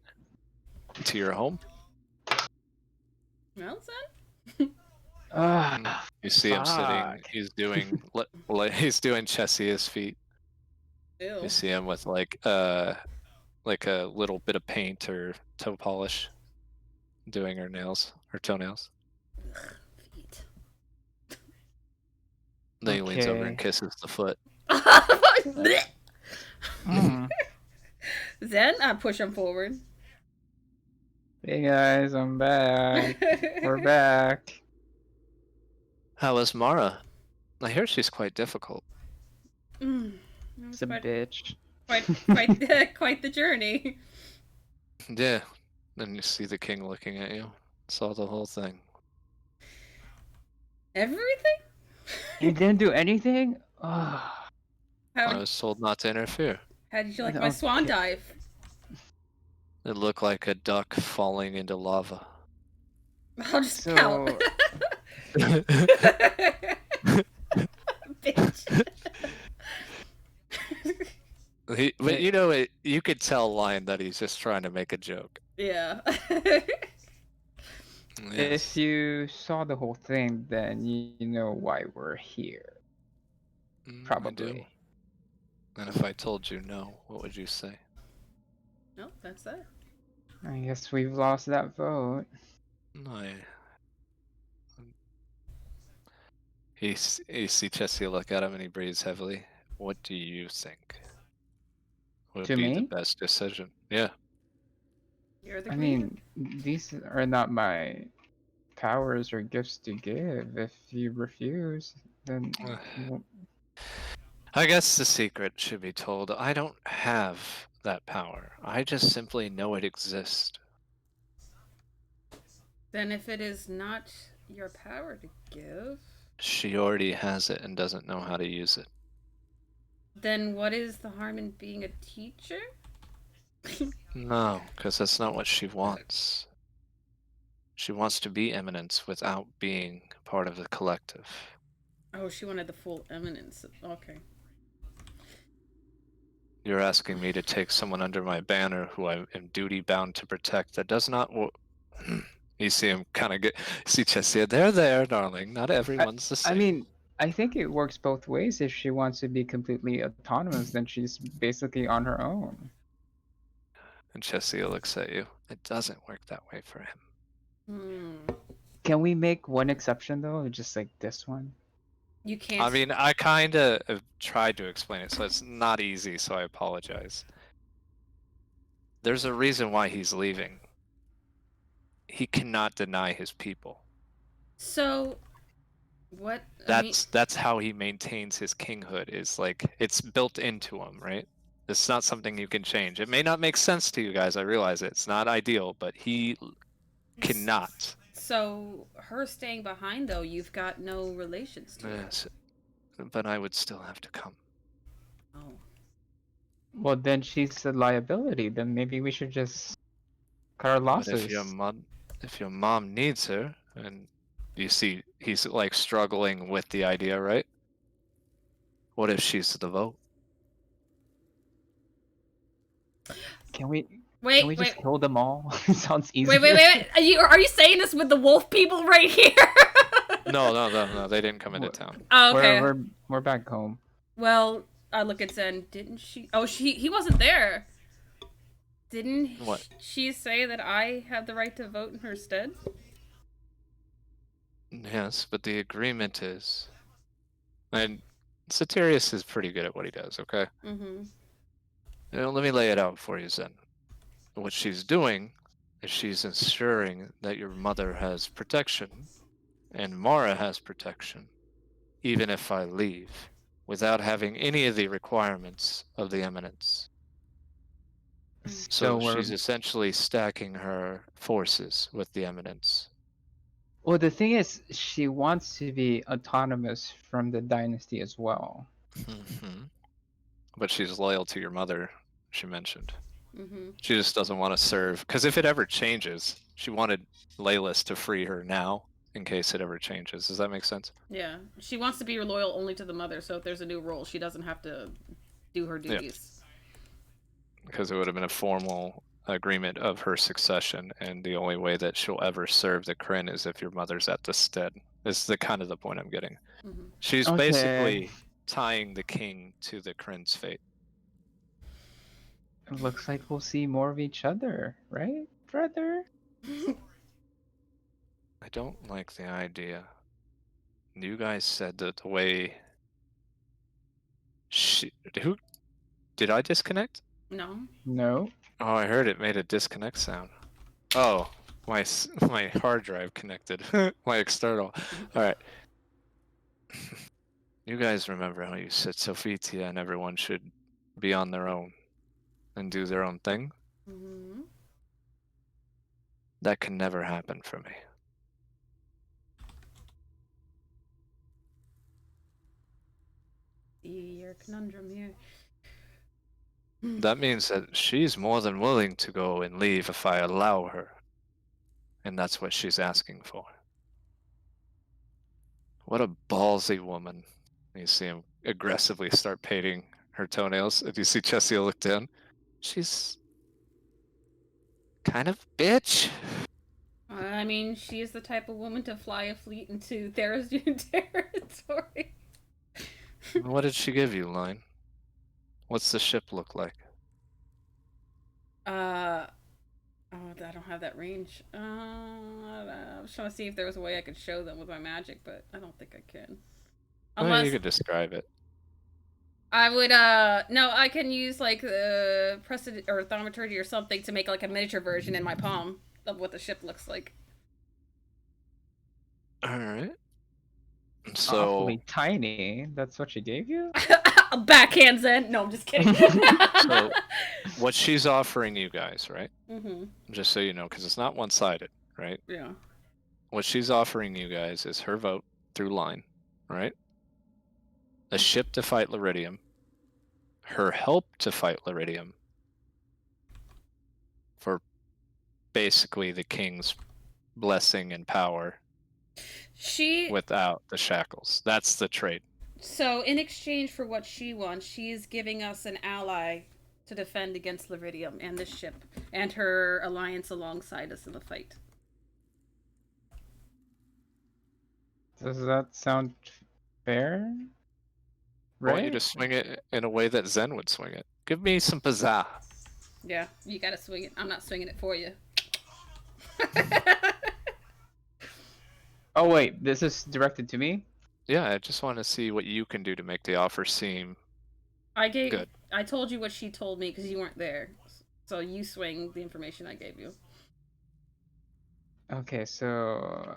to your home. Well, son? You see him sitting. He's doing Chessia's feet. Ew. You see him with like a little bit of paint or toe polish, doing her nails, her toenails. Feet. Then he leans over and kisses the foot. Zen, I push him forward. Hey guys, I'm back. We're back. How is Mara? I hear she's quite difficult. It's a bitch. Quite the journey. Yeah. Then you see the king looking at you. Saw the whole thing. Everything? You didn't do anything? I was told not to interfere. How did you like my swan dive? It looked like a duck falling into lava. I'll just pout. Bitch. But you know, you could tell Lion that he's just trying to make a joke. Yeah. If you saw the whole thing, then you know why we're here. Probably. I do. And if I told you no, what would you say? No, that's that. I guess we've lost that vote. I. You see Chessie look at him and he breathes heavily. What do you think would To be the me? best decision? Yeah. You're the I creator. mean, these are not my powers or gifts to give. If you refuse, then I guess the secret should be told. I don't have that power. I just simply know it exists. Then if it is not your power to give, She already has it and doesn't know how to use it. then what is the harm in being a teacher? No, because that's not what she wants. She wants to be eminence without being part of the collective. Oh, she wanted the full eminence. Okay. You're asking me to take someone under my banner who I am duty bound to protect. That does not. You see him kind of get. See Chessia, there, darling. Not everyone's the I same. mean, I think it works both ways. If she wants to be completely autonomous, then she's basically on her own. And Chessia looks at you. It doesn't work that way for him. Can we make one exception though? Just like this one? You can't. I mean, I kind of tried to explain it, so it's not easy, so I apologize. There's a reason why he's leaving. He cannot deny his people. So, what? That's how he maintains his kinghood. Is like it's built into him, right? It's not something you can change. It may not make sense to you guys. I realize it. It's not ideal, but he cannot. So, her staying behind, though, you've got no relations to. Yes, but I would still have to come. Oh. Well, then she's a liability. Then maybe we should just cut our But losses. if your mom needs her, and you see he's like struggling with the idea, right? What if she's the vote? Can we Wait, just kill them all? It sounds easier. wait. Are you saying this with the wolf people right here? No. They didn't come into town. Oh, okay. We're back home. Well, I look at Zen. Didn't she? Oh, he wasn't there. Didn't What? she say that I have the right to vote in her stead? Yes, but the agreement is, and Satirius is pretty good at what he does. Okay. Mm-hmm. Let me lay it out for you, Zen. What she's doing is she's ensuring that your mother has protection and Mara has protection, even if I leave, without having any of the requirements of the eminence. So she's essentially stacking her forces with the eminence. Well, the thing is, she wants to be autonomous from the dynasty as well. Mm-hmm. But she's loyal to your mother, she mentioned. Mm-hmm. She just doesn't want to serve. Because if it ever changes, she wanted Laylis to free her now in case it ever changes. Does that make sense? Yeah. She wants to be loyal only to the mother, so if there's a new role, she doesn't have to do her duties. Because it would have been a formal agreement of her succession, and the only way that she'll ever serve the Kryn is if your mother's at the stead. This is the kind of the point I'm getting. Mm-hmm. She's basically tying the king to the Kryn's fate. It looks like we'll see more of each other, right, brother? I don't like the idea. You guys said that the way who did I disconnect? No. Oh, I heard it made a disconnect sound. Oh, my hard drive connected. My external. All right. You guys remember how you said Sophitia and everyone should be on their own and do their own thing? Mm-hmm. That can never happen for me. See your conundrum here. That means that she's more than willing to go and leave if I allow her. And that's what she's asking for. What a ballsy woman. You see him aggressively start painting her toenails. If you see Chessia look down, she's kind of bitch. I mean, she is the type of woman to fly a fleet into Therazune territory. What did she give you, Line? What's the ship look like? The I don't have that range. I was trying to see if there was a way I could show them with my magic, but I don't think I can. Well, Unless you could describe it. I would, no, I can use like precedent or thaumaturgy or something to make like a miniature version in my palm of what the ship looks like. All right. So Awfully tiny. That's what she gave you? A backhand Zen. No, I'm just kidding. So what she's offering you guys, right? Mm-hmm. Just so you know, because it's not one-sided, right? Yeah. What she's offering you guys is her vote through line, right? A ship to fight Liridium, her help to fight Liridium for basically the king's blessing and power without the shackles. That's the trade. So in exchange for what she wants, she is giving us an ally to defend against Liridium and this ship and her alliance alongside us in the fight. Does that sound fair? I want you Right? to swing it in a way that Zen would swing it. Give me some pizzazz. Yeah, you gotta swing it. I'm not swinging it for you. Oh wait, this is directed to me? Yeah, I just want to see what you can do to make the offer seem good. I told you what she told me because you weren't there. So you swing the information I gave you. Okay, so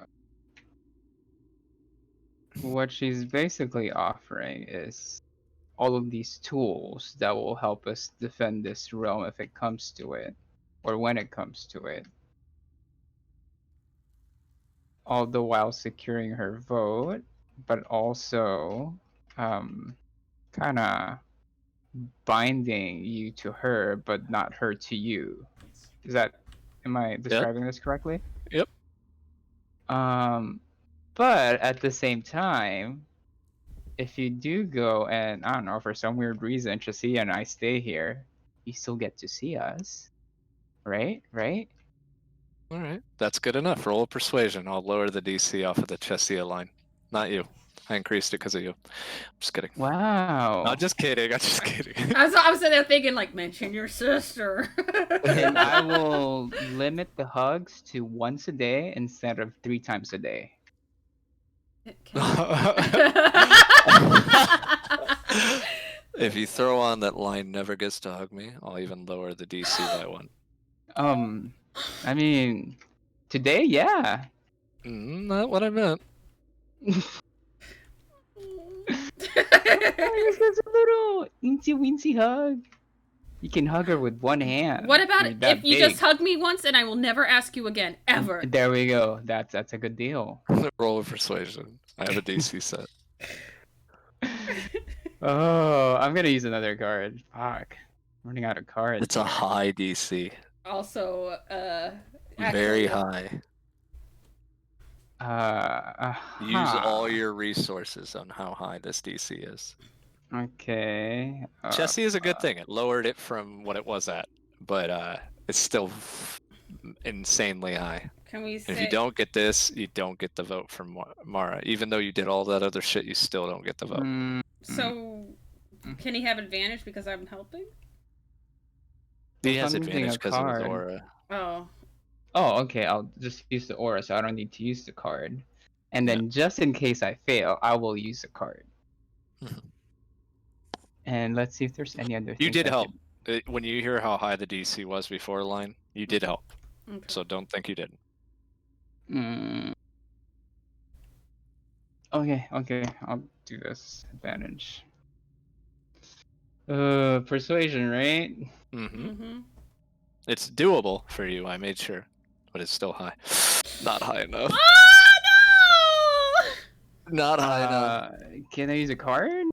what she's basically offering is all of these tools that will help us defend this realm if it comes to it, or when it comes to it. All the while securing her vote, but also kind of binding you to her, but not her to you. Am I describing this correctly? Yep. But at the same time, if you do go and I don't know, for some weird reason, Chassia and I stay here, you still get to see us, right? Right? All right, that's good enough. Roll a persuasion. I'll lower the DC off of the Chessia line. Not you. I increased it because of you. I'm just kidding. Wow. I'm just kidding. I'm just kidding. I was sitting there thinking, like, mention your sister. And I will limit the hugs to once a day instead of 3 times a day. If you throw on that line never gets to hug me, I'll even lower the DC by 1. I mean, today, yeah. Not what I meant. It's just a little eensy-weensy hug. You can hug her with one hand. What about You're that if you big. just hug me once and I will never ask you again, ever? There we go. That's a good deal. Roll of persuasion. I have a DC set. Oh, I'm gonna use another card. Fuck. I'm running out of cards. It's a high DC. Also, Very high. Use all your resources on how high this DC is. Okay. Chessie is a good thing. It lowered it from what it was at, but it's still insanely high. Can we say... If you don't get this, you don't get the vote from Mara. Even though you did all that other shit, you still don't get the vote. So, can he have advantage because I'm helping? He has advantage because of his aura. Oh. Oh, okay. I'll just use the aura, so I don't need to use the card. And then just in case I fail, I will use the card. And let's see if there's any other things. You did help. When you hear how high the DC was before line, you did help. Okay. So don't think you didn't. Okay, I'll do this. Advantage. Persuasion, right? It's doable for you, I made sure. But it's still high. Not high enough. Oh, no! Not high enough. Can I use a card?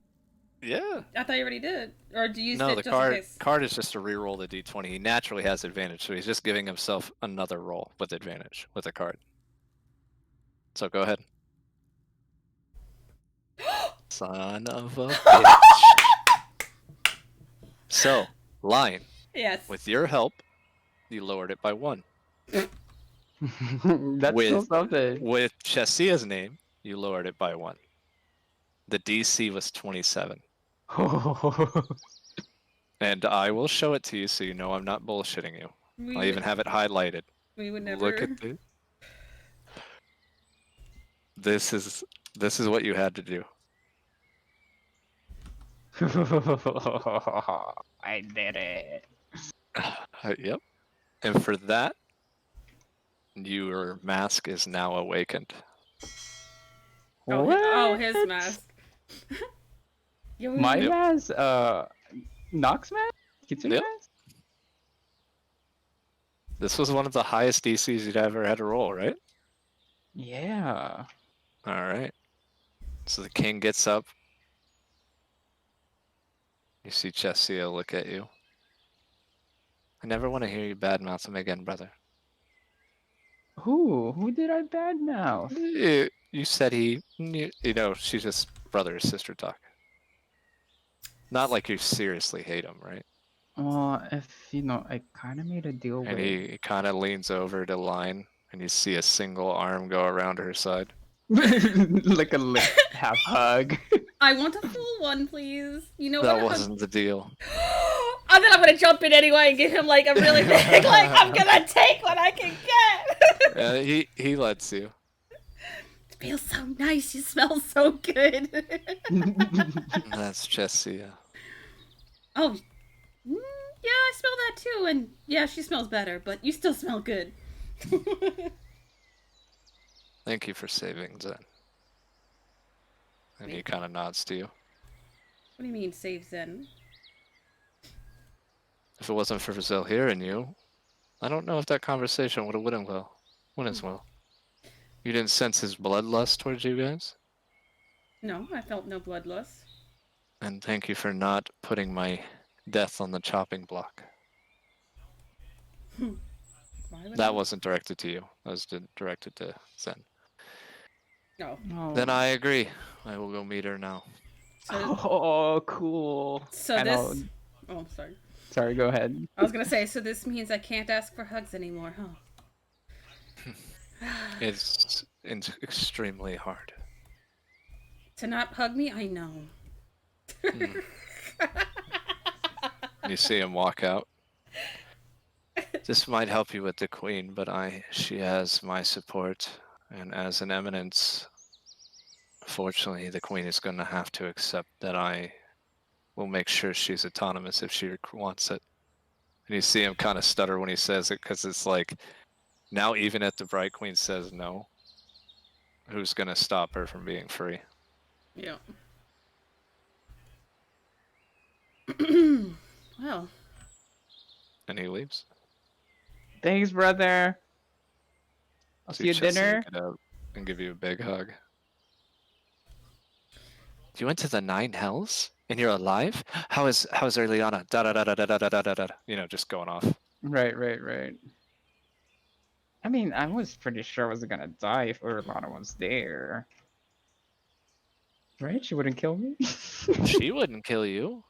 Yeah. I thought you already did. Or do you use No, it the just in case? card is just to re-roll the d20. He naturally has advantage, so he's just giving himself another roll with advantage with a card. So go ahead. Son of a bitch. So, line. Yes. With your help, you lowered it by 1. That's still something. With Chessia's name, you lowered it by 1. The DC was 27. And I will show it to you so you know I'm not bullshitting you. I'll even have it highlighted. We would never. Look at this. This is what you had to do. I did it. Yep. And for that, your mask is now awakened. Oh, What? oh, his mask. My Yep. mask? Nox mask? Kitsune Yep. mask? This was one of the highest DCs you'd ever had to roll, right? Yeah. All right. So the king gets up. You see Chesia look at you. I never want to hear you badmouth him again, brother. Who did I badmouth? You said you know, she's just brother or sister talk. Not like you seriously hate him, right? Well, if I kind of made a deal And with. he kind of leans over to Line, and you see a single arm go around her side. Like a half hug. I want a full one, please. You know That what? wasn't the deal. And then I'm gonna jump in anyway and give him like a really big, like I'm gonna take what I can get. He lets you. It feels so nice. You smell so good. That's Chesia. Oh, yeah, I smell that too, and yeah, she smells better, but you still smell good. Thank you for saving Zen. And he kind of nods to you. What do you mean, save Zen? If it wasn't for Zelhir and you, I don't know if that conversation would have went as well. You didn't sense his bloodlust towards you guys? No, I felt no bloodlust. And thank you for not putting my death on the chopping block. Why would That wasn't directed to you. That was directed to Zen. No. Oh. Then I agree. I will go meet her now. So, Oh, cool. so I know. this. Oh, I'm sorry. Sorry, go ahead. I was gonna say, so this means I can't ask for hugs anymore, huh? It's extremely hard. To not hug me, I know. You see him walk out. This might help you with the queen, but she has my support, and as an eminence, fortunately, the queen is going to have to accept that I will make sure she's autonomous if she wants it. And you see him kind of stutter when he says it, because it's like, now even if the Bright Queen says no, who's going to stop her from being free? Yeah. Well. And he leaves. Thanks, brother. I'll see you at Chelsea dinner. Get out and give you a big hug. You went to the 9 hells and you're alive? How's Erliana? Da da da da da da da da da. You know, just going off. Right. I mean, I was pretty sure I wasn't gonna die if Urlana was there. Right? She wouldn't kill me? She wouldn't kill you.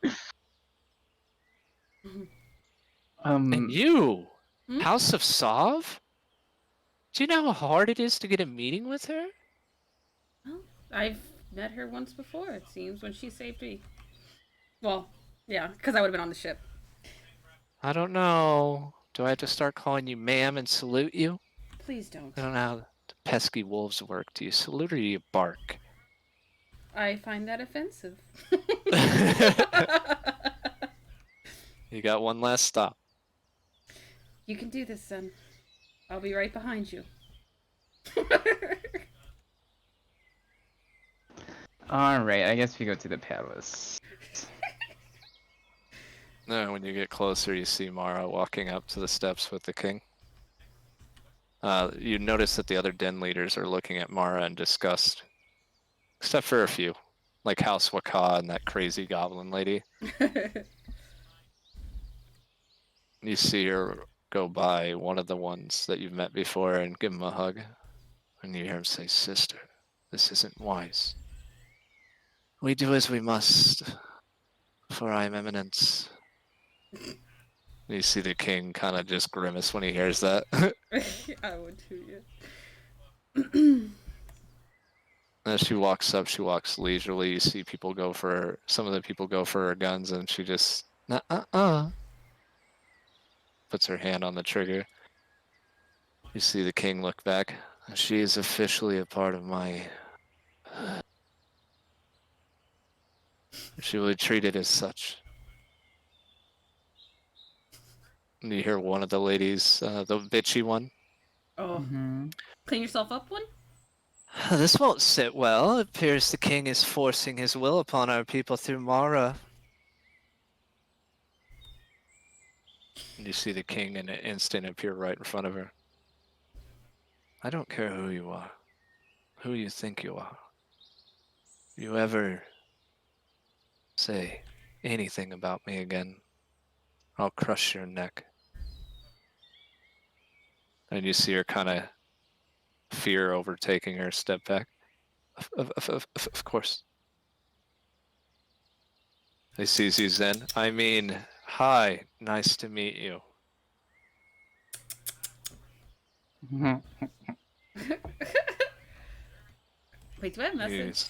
Um, And you, Hmm? House of Sov? Do you know how hard it is to get a meeting with her? Well, I've met her once before, it seems, when she saved me. Well, yeah, because I would have been on the ship. I don't know. Do I have to start calling you ma'am and salute you? Please don't. I don't know how the pesky wolves work. Do you salute or do you bark? I find that offensive. You got one last stop. You can do this, son. I'll be right behind you. alright, I guess we go to the palace. No, when you get closer, you see Mara walking up to the steps with the king. You notice that the other den leaders are looking at Mara in disgust. Except for a few. Like House Waka and that crazy goblin lady. You see her go by one of the ones that you've met before and give him a hug. And you hear him say, "Sister, this isn't wise. We do as we must, for I am eminence." You see the king kind of just grimace when he hears that. I would too, yeah. As she walks up, she walks leisurely. You see some of the people go for her guns, and she just, puts her hand on the trigger. You see the king look back. She is officially a part of my... She will be treated as such. And you hear one of the ladies, the bitchy one. Oh, Mm-hmm. clean yourself up one? This won't sit well. It appears the king is forcing his will upon our people through Mara. And you see the king in an instant appear right in front of her. I don't care who you are, who you think you are. If you ever say anything about me again, I'll crush your neck. And you see her kind of fear overtaking her, step back. Of course. He sees you, Zen. I mean, hi, nice to meet you. Wait, do I have a message? He's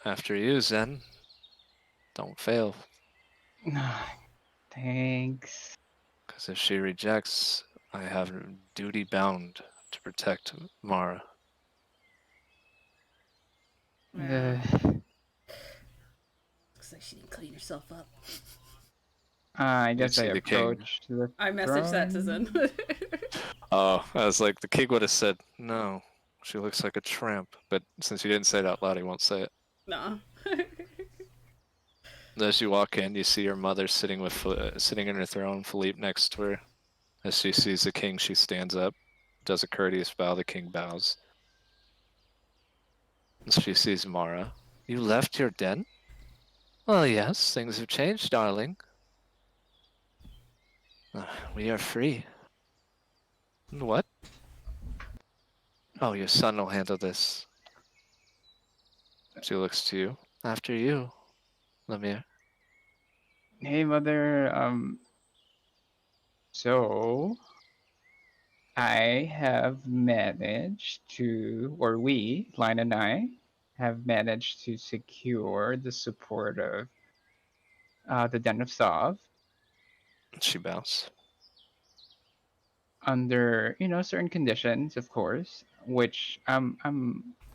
after you, Zen. Don't fail. Thanks. Because if she rejects, I have duty bound to protect Mara. Yeah. Uh, Looks like she didn't clean herself up. I You guess I see the king. approached the I messaged that to throne. Zen. Oh, I was like, the king would have said, no, she looks like a tramp. But since you didn't say it out loud, he won't say it. Nah. As you walk in, you see your mother sitting sitting in her throne, Philippe next to her. As she sees the king, she stands up, does a courteous bow. The king bows. As she sees Mara. You left your den? Well, yes, things have changed, darling. We are free. What? Oh, your son will handle this. She looks to you. After you, Lemire. Hey, mother. So I have managed to, or we, Line and I, have managed to secure the support of the Den of Sov She bows. under, certain conditions, of course, which I'm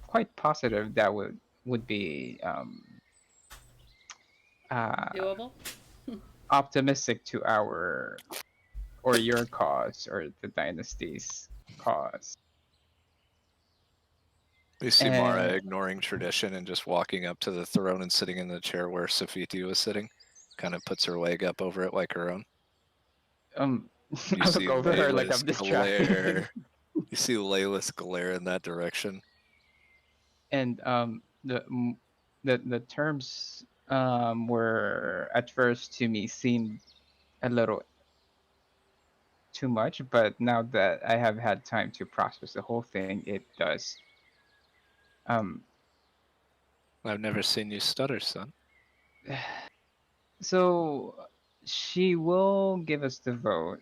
quite positive that would be uh, Doable? optimistic to our or your cause or the dynasty's cause. You see Mara And ignoring tradition and just walking up to the throne and sitting in the chair where Safiti was sitting. Kind of puts her leg up over it like her own. You I see look over her like Layla's I'm distracted. glare. You see Layla's glare in that direction. And the terms were at first to me seemed a little too much, but now that I have had time to process the whole thing, it does. Um, I've never seen you stutter, son. so she will give us the vote,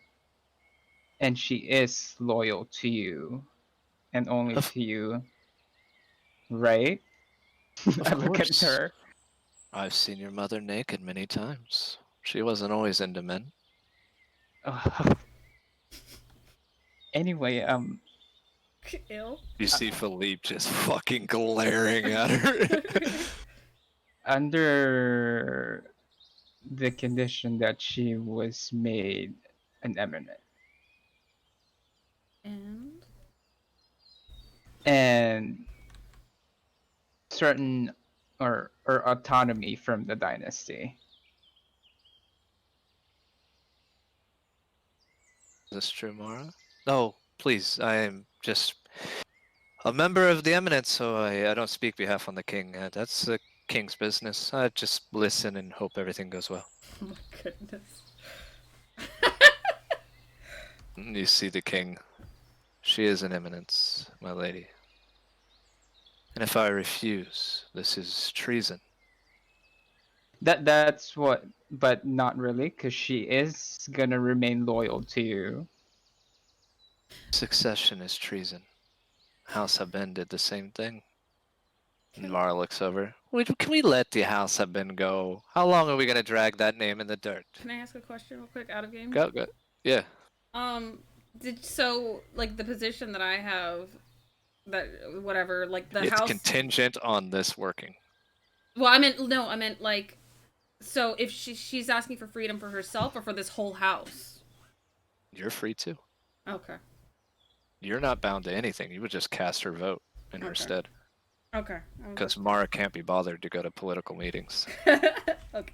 and she is loyal to you, and only Of, to you, right? of I look at course. her. I've seen your mother naked many times. She wasn't always into men. Anyway, Ill. You see Philippe just fucking glaring at her. under the condition that she was made an eminent And and certain or autonomy from the dynasty. Is this true, Mara? No, please, I am just a member of the Eminence, so I don't speak behalf on the king. That's the king's business. I just listen and hope everything goes well. oh my goodness. You see the king. She is an eminence, my lady. And if I refuse, this is treason. That's what, but not really, because she is gonna remain loyal to you. Succession is treason. House Haben did the same thing. And Mara looks over. Can we let the House Haben go? How long are we going to drag that name in the dirt? Can I ask a question real quick out of game? Go. Yeah. So like the position that I have, that whatever, like the It's house. contingent on this working. Well, I meant no, I meant like, so if she's asking for freedom for herself or for this whole house. You're free too. Okay. You're not bound to anything. You would just cast her vote in her Okay. stead. Okay. Because Mara can't be bothered to go to political meetings. Okay.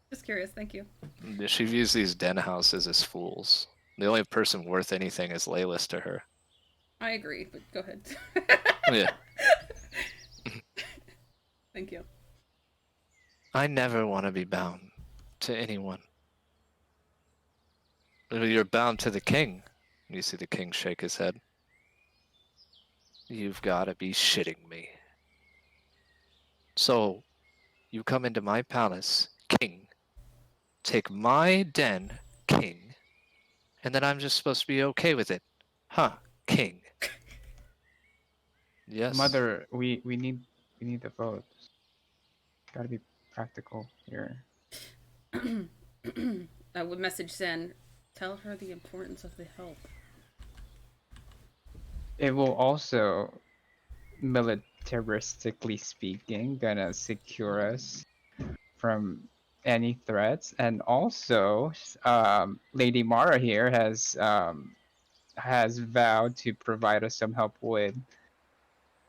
Just curious. Thank you. She views these den houses as fools. The only person worth anything is Laylis to her. I agree, but go ahead. Yeah. Thank you. I never want to be bound to anyone. You're bound to the king. You see the king shake his head. You've got to be shitting me. So, you come into my palace, king, take my den, king, and then I'm just supposed to be okay with it. Huh, king. Yes. Mother, we need the votes. Gotta be practical here. I would message Zen. Tell her the importance of the help. It will also, militaristically speaking, gonna secure us from any threats, and also, Lady Mara here has vowed to provide us some help with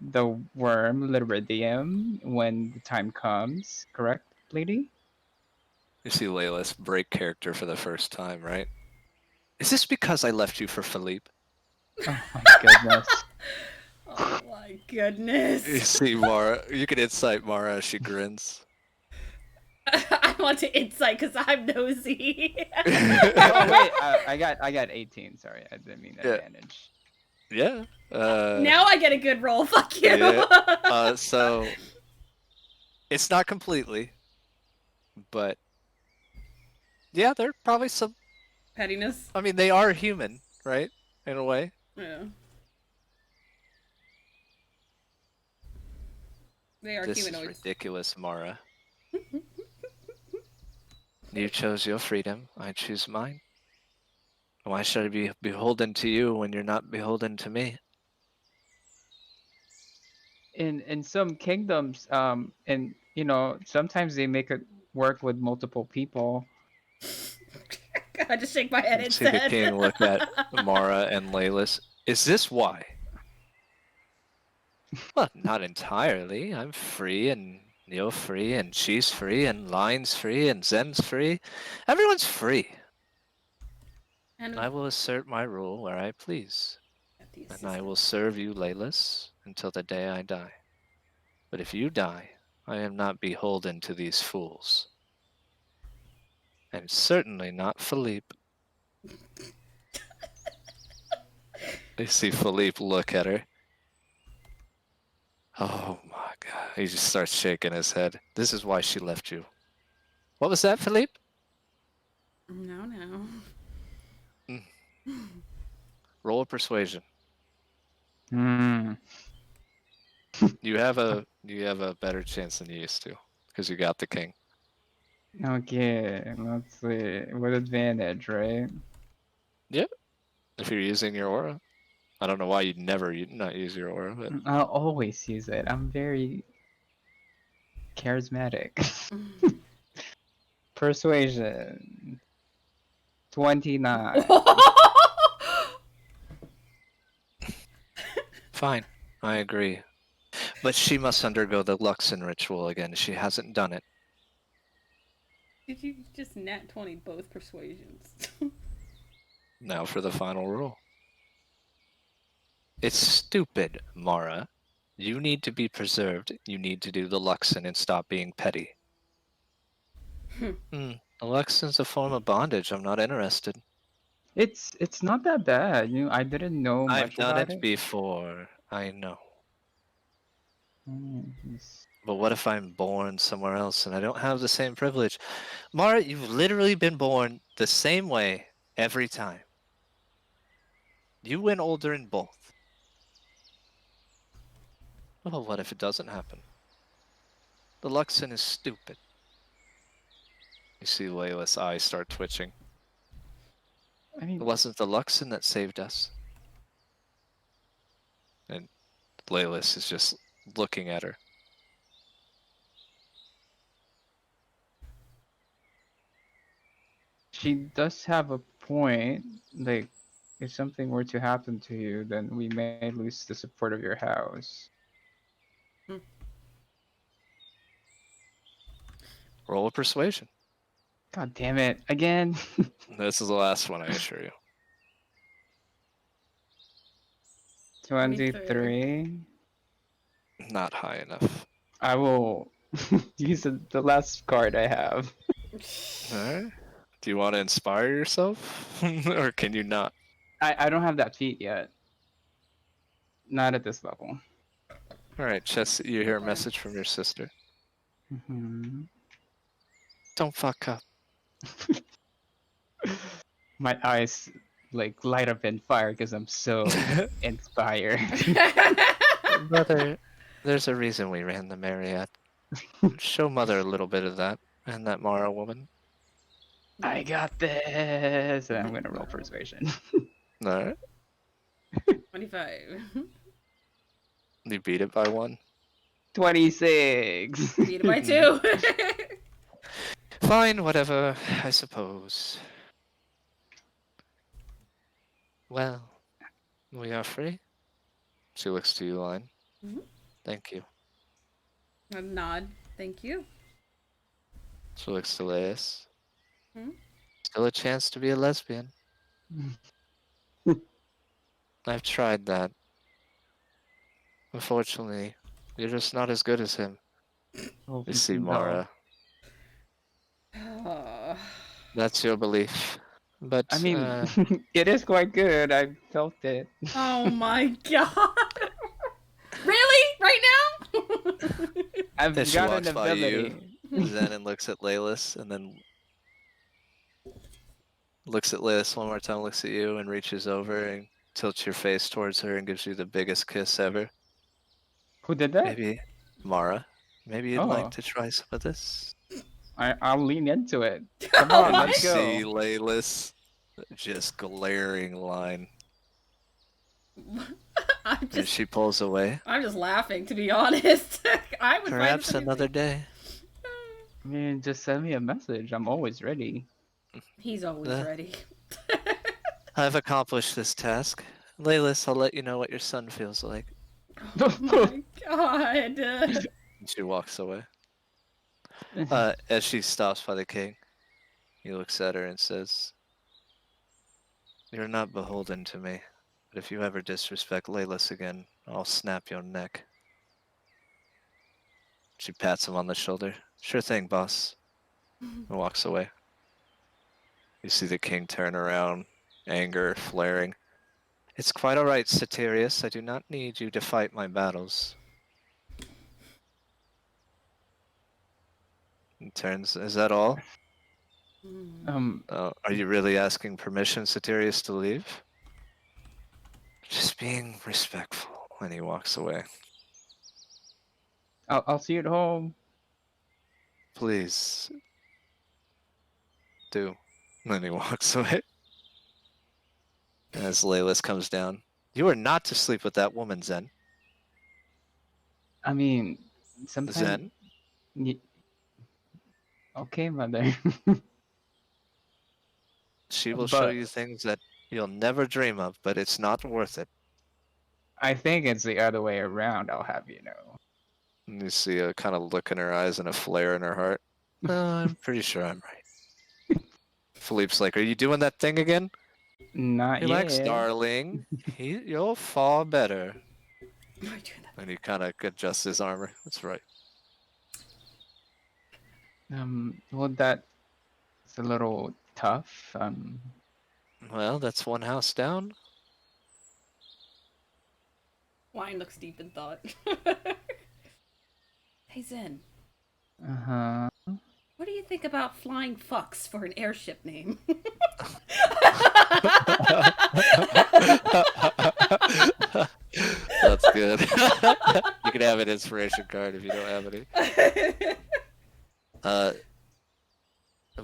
the worm Liridium when the time comes. Correct, lady? You see Laylis break character for the first time, right? Is this because I left you for Philippe? Oh my goodness. Oh my goodness. You see Mara. You can insight Mara as she grins. I want to insight because I'm nosy. Oh wait, I got 18. Sorry, I didn't mean advantage. Yeah. Now I get a good roll. Fuck you. Yeah. So it's not completely, but yeah, there are probably some. Pettiness. I mean, they are human, right? In a way. Yeah. They are This humanoids. is ridiculous, Mara. You chose your freedom. I choose mine. Why should I be beholden to you when you're not beholden to me? In some kingdoms, and sometimes they make it work with multiple people. I just shake my head You and see the said. king look at Mara and Laylis. Is this why? Well, not entirely. I'm free, and you're free, and she's free, and Line's free, and Zen's free. Everyone's free. And I will assert my rule where I please, and I will serve you, Laylis, until the day I die. But if you die, I am not beholden to these fools. And certainly not Philippe. You see Philippe look at her. Oh my god. He just starts shaking his head. This is why she left you. What was that, Philippe? No. Roll a persuasion. Hmm. You have a better chance than you used to, because you got the king. Okay, let's see. With advantage, right? Yep. If you're using your aura. I don't know why you'd never not use your aura, but I'll always use it. I'm very charismatic. Persuasion. 29. fine. I agree. But she must undergo the Luxon ritual again. She hasn't done it. Did you just nat 20 both persuasions? Now for the final roll. It's stupid, Mara. You need to be preserved. You need to do the Luxon and stop being petty. The Luxon's a form of bondage. I'm not interested. It's not that bad. I didn't know I've much done about it before. I know. Yes. But what if I'm born somewhere else and I don't have the same privilege? Mara, you've literally been born the same way every time. You win older in both. Well, what if it doesn't happen? The Luxon is stupid. You see Layla's eyes start twitching. I mean, It wasn't the Luxon that saved us. And Laylis is just looking at her. she does have a point. Like, if something were to happen to you, then we may lose the support of your house. Roll a persuasion. God damn it. Again. This is the last one, I assure you. 23. Not high enough. I will use the last card I have. Alright. Do you want to inspire yourself? Or can you not? I don't have that feat yet. Not at this level. Alright, Chess, you hear a message from your sister. Mm-hmm. Don't fuck up. My eyes like light up in fire because I'm so inspired. Brother, there's a reason we ran the Marriott. Show Mother a little bit of that, and that Mara woman. I got this, and I'm gonna roll persuasion. Alright. 25. You beat it by 1. 26. Beat it by 2. Fine, whatever, I suppose. Well, we are free. She looks to you, Line. Mhm. Thank you. A nod. Thank you. She looks to Laius. Hmm? Still a chance to be a lesbian. I've tried that. Unfortunately, you're just not as good as him. Oh, You see, no. Mara. Oh. That's your belief. But, I mean, it is quite good. I felt it. Oh my god. Really? Right now? I've then she got walks an by you, ability. Zen, and looks at Laylis, and then looks at Laylis one more time, looks at you, and reaches over and tilts your face towards her and gives you the biggest kiss ever. Who did that? Maybe, Mara, maybe you'd like Oh, to try some of this? I'll lean into it. Come Oh on, my- let's go. See Laylis just glaring Line, I'm and just she pulls away. I'm just laughing, to be honest. I would Perhaps find this another amusing. day. I mean, just send me a message. I'm always ready. He's always Uh. ready. I've accomplished this task. Laylis, I'll let you know what your son feels like. Oh my god. And she walks away. As she stops by the king, he looks at her and says, "You're not beholden to me, but if you ever disrespect Laylis again, I'll snap your neck." She pats him on the shoulder. "Sure thing, boss," and walks away. You see the king turn around, anger flaring. "It's quite all right, Satirius. I do not need you to fight my battles." He turns, "Is that all? Are you really asking permission, Satirius, to leave?" "Just being respectful," and he walks away. I'll see you at home. "Please do." And then he walks away. As Laylis comes down, "You are not to sleep with that woman, Zen." I mean, sometimes. Zen? Okay, mother. She will show But you things that you'll never dream of, but it's not worth it. I think it's the other way around. I'll have you know. And you see a kind of look in her eyes and a flare in her heart. I'm pretty sure I'm right. Philippe's like, "Are you doing that thing again?" Not "Relax, yet. darling. You'll fall better." Am I doing that? And he kind of adjusts his armor. That's right. Well, that's a little tough. Well, that's one house down. Wine looks deep in thought. Hey Zen, Uh-huh. what do you think about flying fucks for an airship name? That's good. You can have an inspiration card if you don't have any.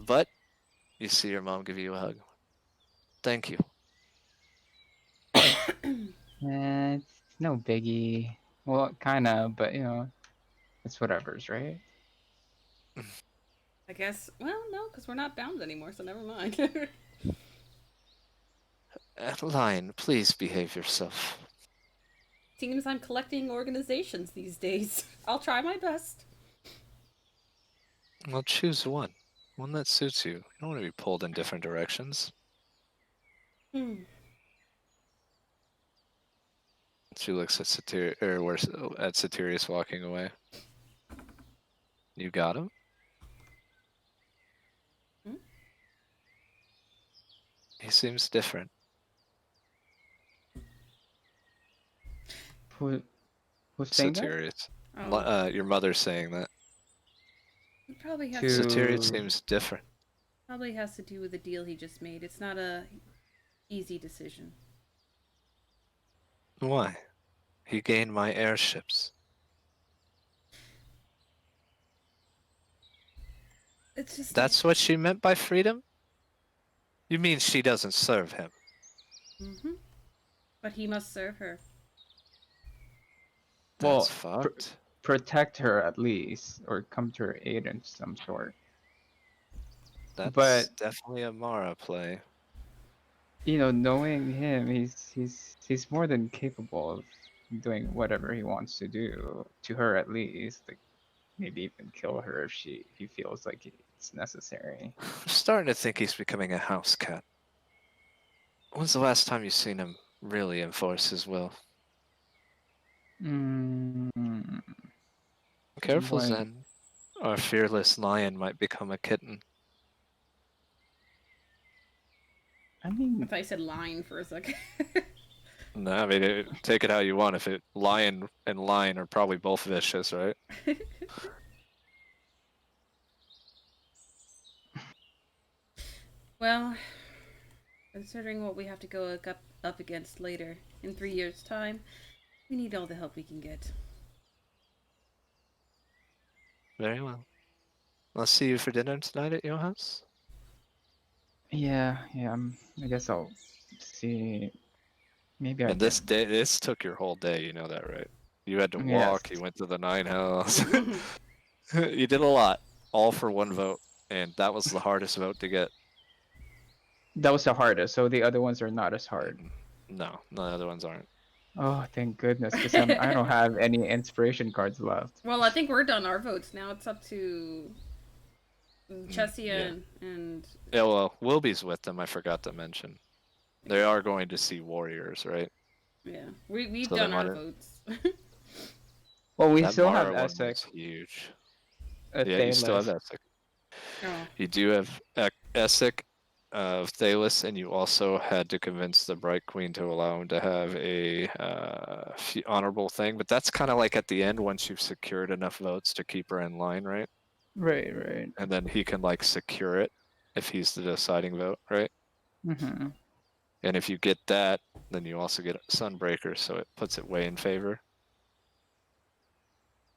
But you see your mom give you a hug. Thank you. It's no biggie. Well, kinda, but it's whatever's, right? I guess. Well, no, because we're not bound anymore, so never mind. Lion, please behave yourself. Seems I'm collecting organizations these days. I'll try my best. Well, choose one. One that suits you. You don't want to be pulled in different directions. Hmm. She looks at Satirius walking away. You got him? Hmm? He seems different. Who's saying that? Satirius. Oh, Your mother's saying that. it probably has Satirius To seems different. probably has to do with the deal he just made. It's not a easy decision. Why? He gained my airships. It's just That's what she meant by freedom? You mean she doesn't serve him? Mm-hmm. But he must serve her. That's well, fucked. protect her at least, or come to her aid in some sort. That's But definitely a Mara play. knowing him, he's more than capable of doing whatever he wants to do to her at least. Like maybe even kill her if he feels like it's necessary. I'm starting to think he's becoming a house cat. When's the last time you seen him really enforce his will? Mm, Careful, when Zen. Our fearless lion might become a kitten. I I mean, thought you said line for a second. No, I mean, take it how you want. If it lion and lion are probably both vicious, right? Well, considering what we have to go up against later in 3 years' time, we need all the help we can get. Very well. I'll see you for dinner tonight at your house. yeah. I guess I'll see. Maybe I And this can. day, this took your whole day. You know that, right? You had to Yes, walk. You went to the nine hells. You did a lot, all for one vote, and that was the hardest vote to get. that was the hardest. So the other ones are not as hard. No, the other ones aren't. Oh, thank goodness, because I don't have any inspiration cards left. Well, I think we're done our votes now. It's up to Yeah. Chesia and Yeah. Well, Wilby's with them. I forgot to mention. They are going to see warriors, right? yeah, we've So they done might our have. votes. Well, we That still have Mara one Essek, was huge. Yeah, you still have Thalos. Essek. Oh, You do have Essek of Thalos, and you also had to convince the Bright Queen to allow him to have a honorable thing. But that's kind of like at the end once you've secured enough votes to keep her in line, right? Right, right. And then he can like secure it if he's the deciding vote, right? Mm-hmm. And if you get that, then you also get Sunbreaker, so it puts it way in favor.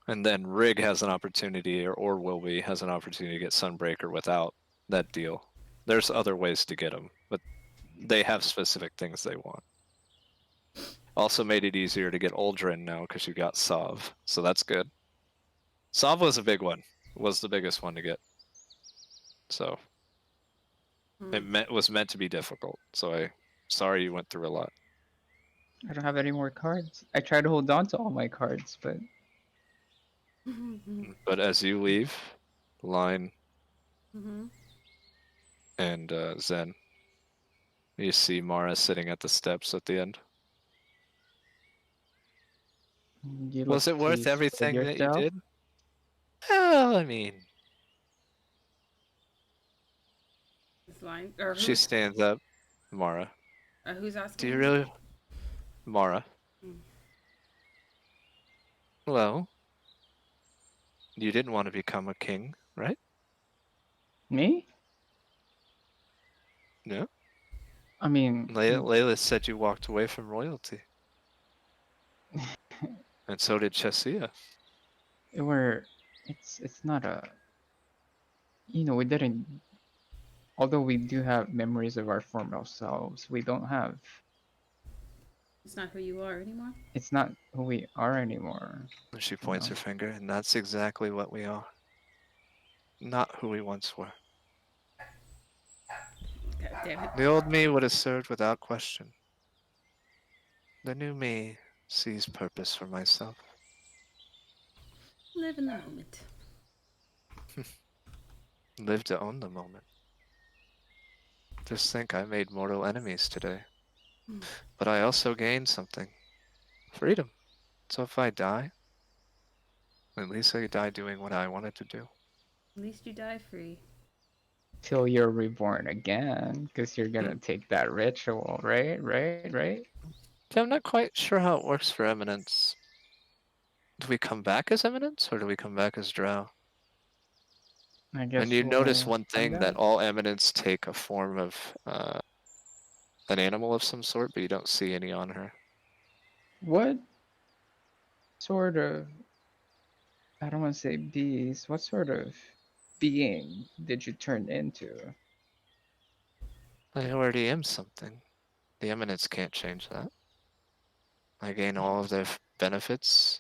And then Rig has an opportunity, or Wilby has an opportunity to get Sunbreaker without that deal. There's other ways to get them, but they have specific things they want. Also made it easier to get Uldren now because you got Sov, so that's good. Sov was a big one, was the biggest one to get. So was meant to be difficult. So sorry you went through a lot. I don't have any more cards. I try to hold on to all my cards, but But as you leave, Line mm-hmm. and Zen, you see Mara sitting at the steps at the end. you look Was it worth pleased with everything that you yourself. did? Well, I mean, This line or she who? stands up. Mara, Who's do asking you me? really? Mara, Mm. well, you didn't want to become a king, right? Me? No. I mean, Layla said you walked away from royalty, and so did Chesia. we're it's not a we didn't although we do have memories of our former selves, we don't have. It's not who you are anymore. It's not who we are anymore. And she You points know? her finger, and that's exactly what we are. Not who we once were. God damn it. The old me would have served without question. The new me sees purpose for myself. Live in the moment. Live to own the moment. Just think I made mortal enemies today. But I also gained something. Freedom. So if I die, at least I die doing what I wanted to do. At least you die free. Till you're reborn again, because you're gonna take that ritual, right? Right? I'm not quite sure how it works for Eminence. Do we come back as Eminence, or do we come back as Drow? I And guess you notice we'll one find thing, that out. all Eminence take a form of an animal of some sort, but you don't see any on her. What sort of, I don't want to say beast, what sort of being did you turn into? I already am something. The Eminence can't change that. I gain all of their benefits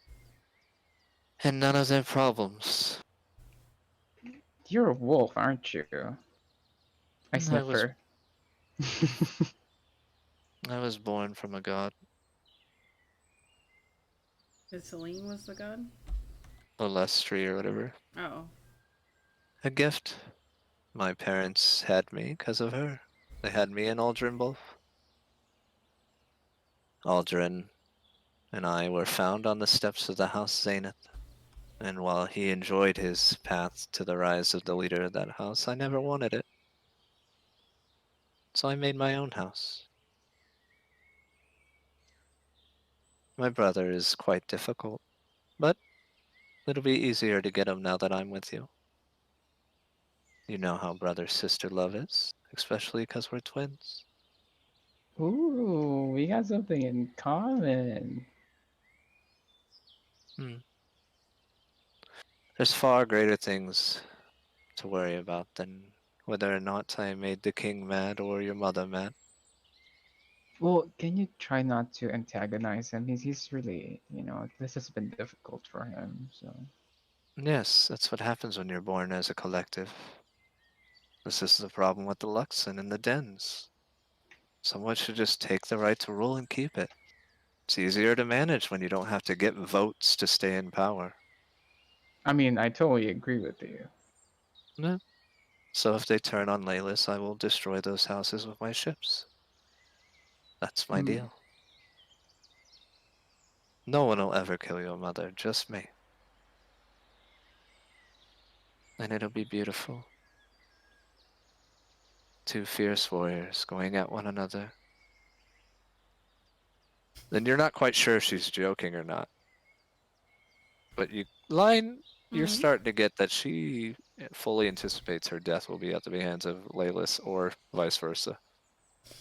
and none of their problems. You're a wolf, aren't you? I And I was sniffer. I was born from a god, That Celine was the god? a Lestri or whatever. Oh. A gift. My parents had me because of her. They had me and Aldrin both. Aldrin and I were found on the steps of the House Zenith, and while he enjoyed his path to the rise of the leader of that house, I never wanted it. So I made my own house. My brother is quite difficult, but it'll be easier to get him now that I'm with you. You know how brother-sister love is, especially because we're twins. Ooh, we got something in common. Hmm. There's far greater things to worry about than whether or not I made the king mad or your mother mad. Well, can you try not to antagonize him? He's really, this has been difficult for him, so. Yes, that's what happens when you're born as a collective. This is the problem with the Luxon and the dens. Someone should just take the right to rule and keep it. It's easier to manage when you don't have to get votes to stay in power. I mean, I totally agree with you. Yeah. So if they turn on Leylas, I will destroy those houses with my ships. That's my Mm, deal. No one will ever kill your mother, just me. And it'll be beautiful. Two fierce warriors going at one another. Then you're not quite sure if she's joking or not. But you're Mm-hmm. starting to get that she fully anticipates her death will be at the hands of Leylas or vice versa. I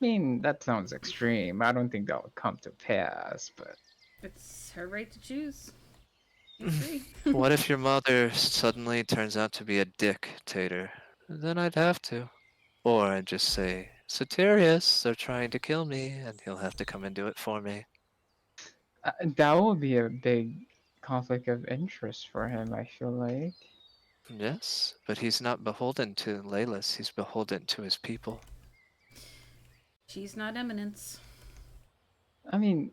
mean, that sounds extreme. I don't think that would come to pass, but It's her right to choose. She's free. What if your mother suddenly turns out to be a dictator? Then I'd have to. Or I'd just say, Satirius, they're trying to kill me, and he'll have to come and do it for me. that would be a big conflict of interest for him, I feel like. Yes, but he's not beholden to Leylas, he's beholden to his people. She's not Eminence. I mean,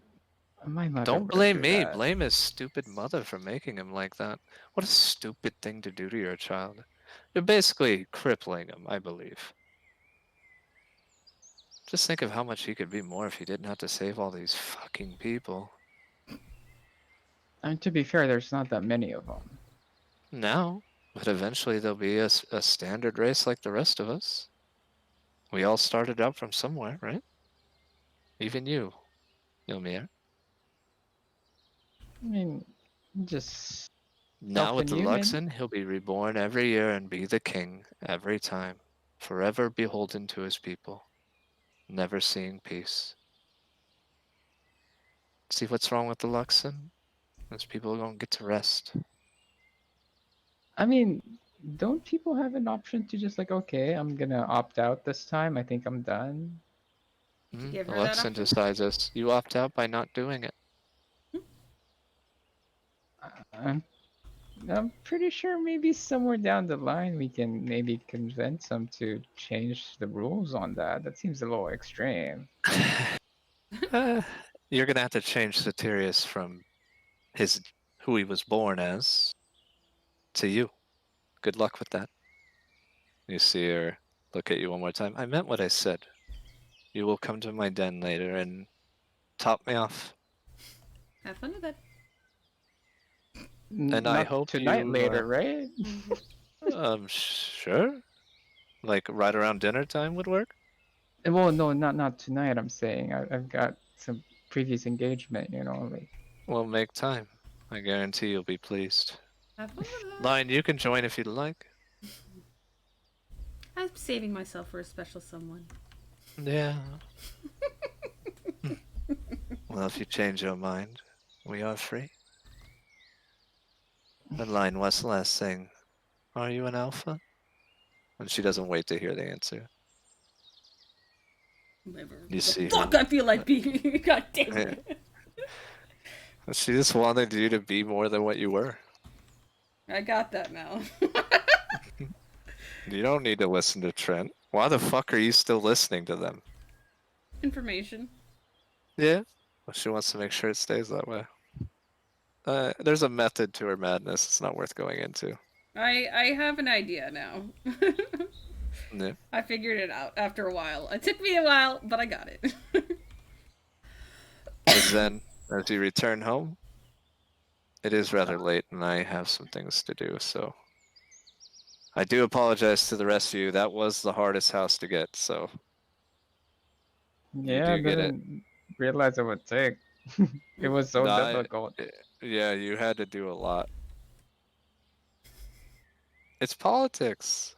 my mother Don't wouldn't blame do me, that. blame his stupid mother for making him like that. What a stupid thing to do to your child. You're basically crippling him, I believe. Just think of how much he could be more if he didn't have to save all these fucking people. I mean, to be fair, there's not that many of them. Now, but eventually there'll be a standard race like the rest of us. We all started out from somewhere, right? Even you, Ymir. I mean, just Now with helping the human. Luxon, he'll be reborn every year and be the king every time, forever beholden to his people, never seeing peace. See what's wrong with the Luxon? Those people don't get to rest. I mean, don't people have an option to just like, okay, I'm gonna opt out this time. I think I'm done. Did you give her that Alexa option? decides this. You opt out by not doing it. I'm, I'm pretty sure maybe somewhere down the line we can maybe convince them to change the rules on that. That seems a little extreme. You're gonna have to change Satirius from who he was born as to you. Good luck with that. You see her look at you one more time. I meant what I said. You will come to my den later and top me off. Have fun with that. And I Not hope tonight, you later, right? sure. Like right around dinner time would work? Well, no, not tonight. I'm saying I've got some previous engagement. Like. We'll make time. I guarantee you'll be pleased. Have fun with that. Lion, you can join if you'd like. I'm saving myself for a special someone. Yeah. Well, if you change your mind, we are free. And Lion, what's the last thing? Are you an alpha? And she doesn't wait to hear the answer. Whatever You the see fuck her. I feel like being. God damn it. She just wanted you to be more than what you were. I got that now. You don't need to listen to Trent. Why the fuck are you still listening to them? Information. Yeah. Well, she wants to make sure it stays that way. There's a method to her madness. It's not worth going into. I have an idea now. Yeah. I figured it out after a while. It took me a while, but I got it. Because then, as you return home, it is rather late and I have some things to do, so I do apologize to the rest of you. That was the hardest house to get, so you Yeah, I do get it. didn't realize it would take. It was so difficult. Yeah, you had to do a lot. It's politics.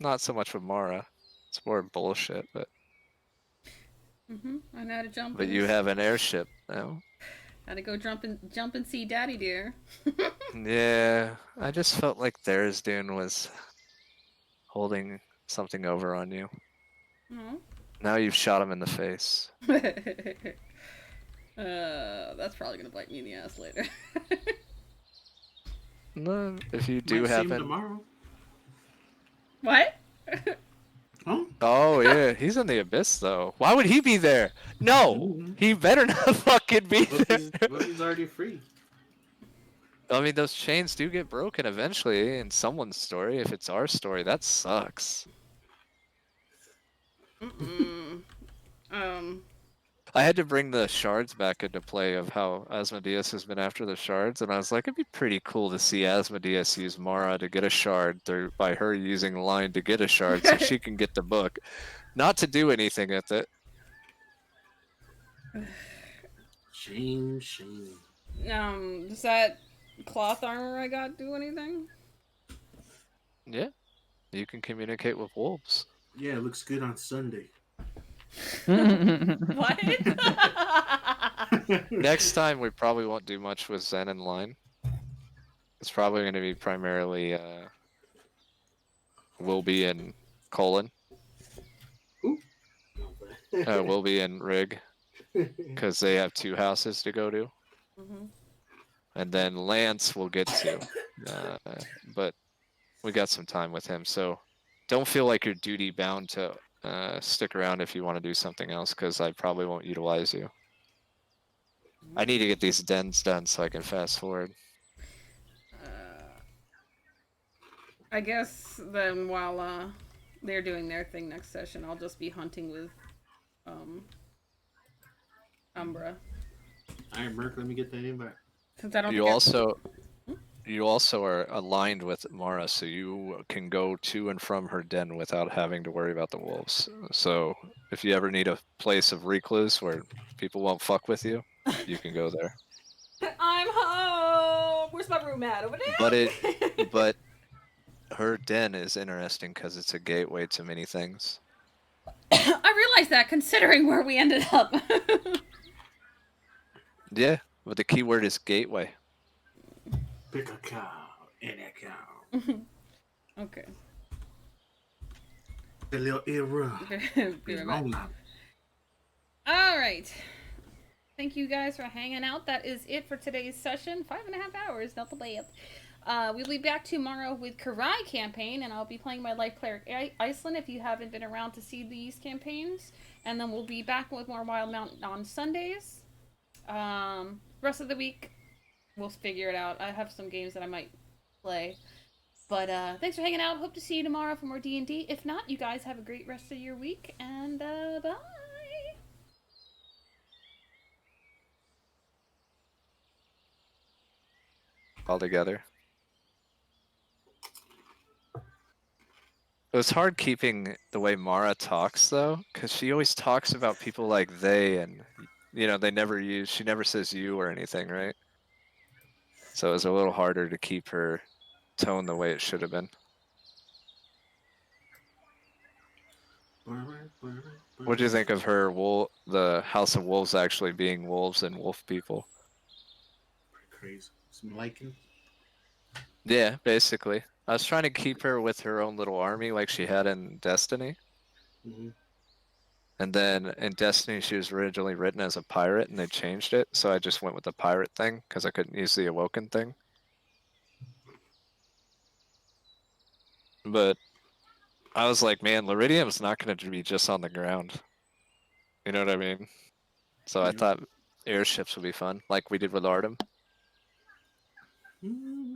Not so much with Mara. It's more bullshit, but I know how to jump. but you have an airship now. How to go jump and see Daddy Dear. Yeah, I just felt like Thursday was holding something over on you. Oh. Now you've shot him in the face. That's probably gonna bite me in the ass later. No, if you do Might see him happen. tomorrow. What? Huh? Oh yeah, he's in the abyss though. Why would he be there? No, he better not fucking be there. What if he's already free? I mean, those chains do get broken eventually in someone's story. If it's our story, that sucks. I had to bring the shards back into play of how Asmodeus has been after the shards, and I was like, it'd be pretty cool to see Asmodeus use Mara to get a shard by her using Line to get a shard so she can get the book. Not to do anything with it. Shame. Does that cloth armor I got do anything? Yeah, you can communicate with wolves. Yeah, it looks good on Sunday. What? Next time, we probably won't do much with Zen and Line. It's probably going to be primarily Wilby and Colin. Wilby and Rig, because they have 2 houses to go to. And then Lance we'll get to, but we got some time with him, so don't feel like you're duty bound to stick around if you want to do something else, because I probably won't utilize you. I need to get these dens done so I can fast forward. I guess then while they're doing their thing next session, I'll just be hunting with Umbra. Alright, Merc, let me get that invite. Since I don't You also are aligned with Mara, so you can go to and from her den without having to worry about the wolves. So if you ever need a place of recluse where people won't fuck with you, you can go there. I'm home. Where's my room at? Over there. But her den is interesting because it's a gateway to many things. I realize that, considering where we ended up. Yeah, but the key word is gateway. Pick a cow and a cow. Okay. The little era. Be Is right back. wrong now. All right. Thank you guys for hanging out. That is it for today's session. 5.5 hours, not the bad. We'll be back tomorrow with Karai campaign, and I'll be playing my Life Cleric Iceland if you haven't been around to see these campaigns. And then we'll be back with more Wildemount on Sundays. Rest of the week, we'll figure it out. I have some games that I might play. But thanks for hanging out. Hope to see you tomorrow for more D&D. If not, you guys have a great rest of your week, and bye. All together. It was hard keeping the way Mara talks though, because she always talks about people like they, and she never says you or anything, right? So it was a little harder to keep her tone the way it should have been. What do you think of her the House of Wolves actually being wolves and wolf people? Pretty crazy. Some liking. Yeah, basically. I was trying to keep her with her own little army like she had in Destiny. Mm-hmm. And then in Destiny, she was originally written as a pirate, and they changed it. So I just went with the pirate thing because I couldn't use the Awoken thing. But I was like, man, Liridium's not going to be just on the ground. You know what I mean? So I Yeah. thought airships would be fun, like we did with Artem. Mm-hmm.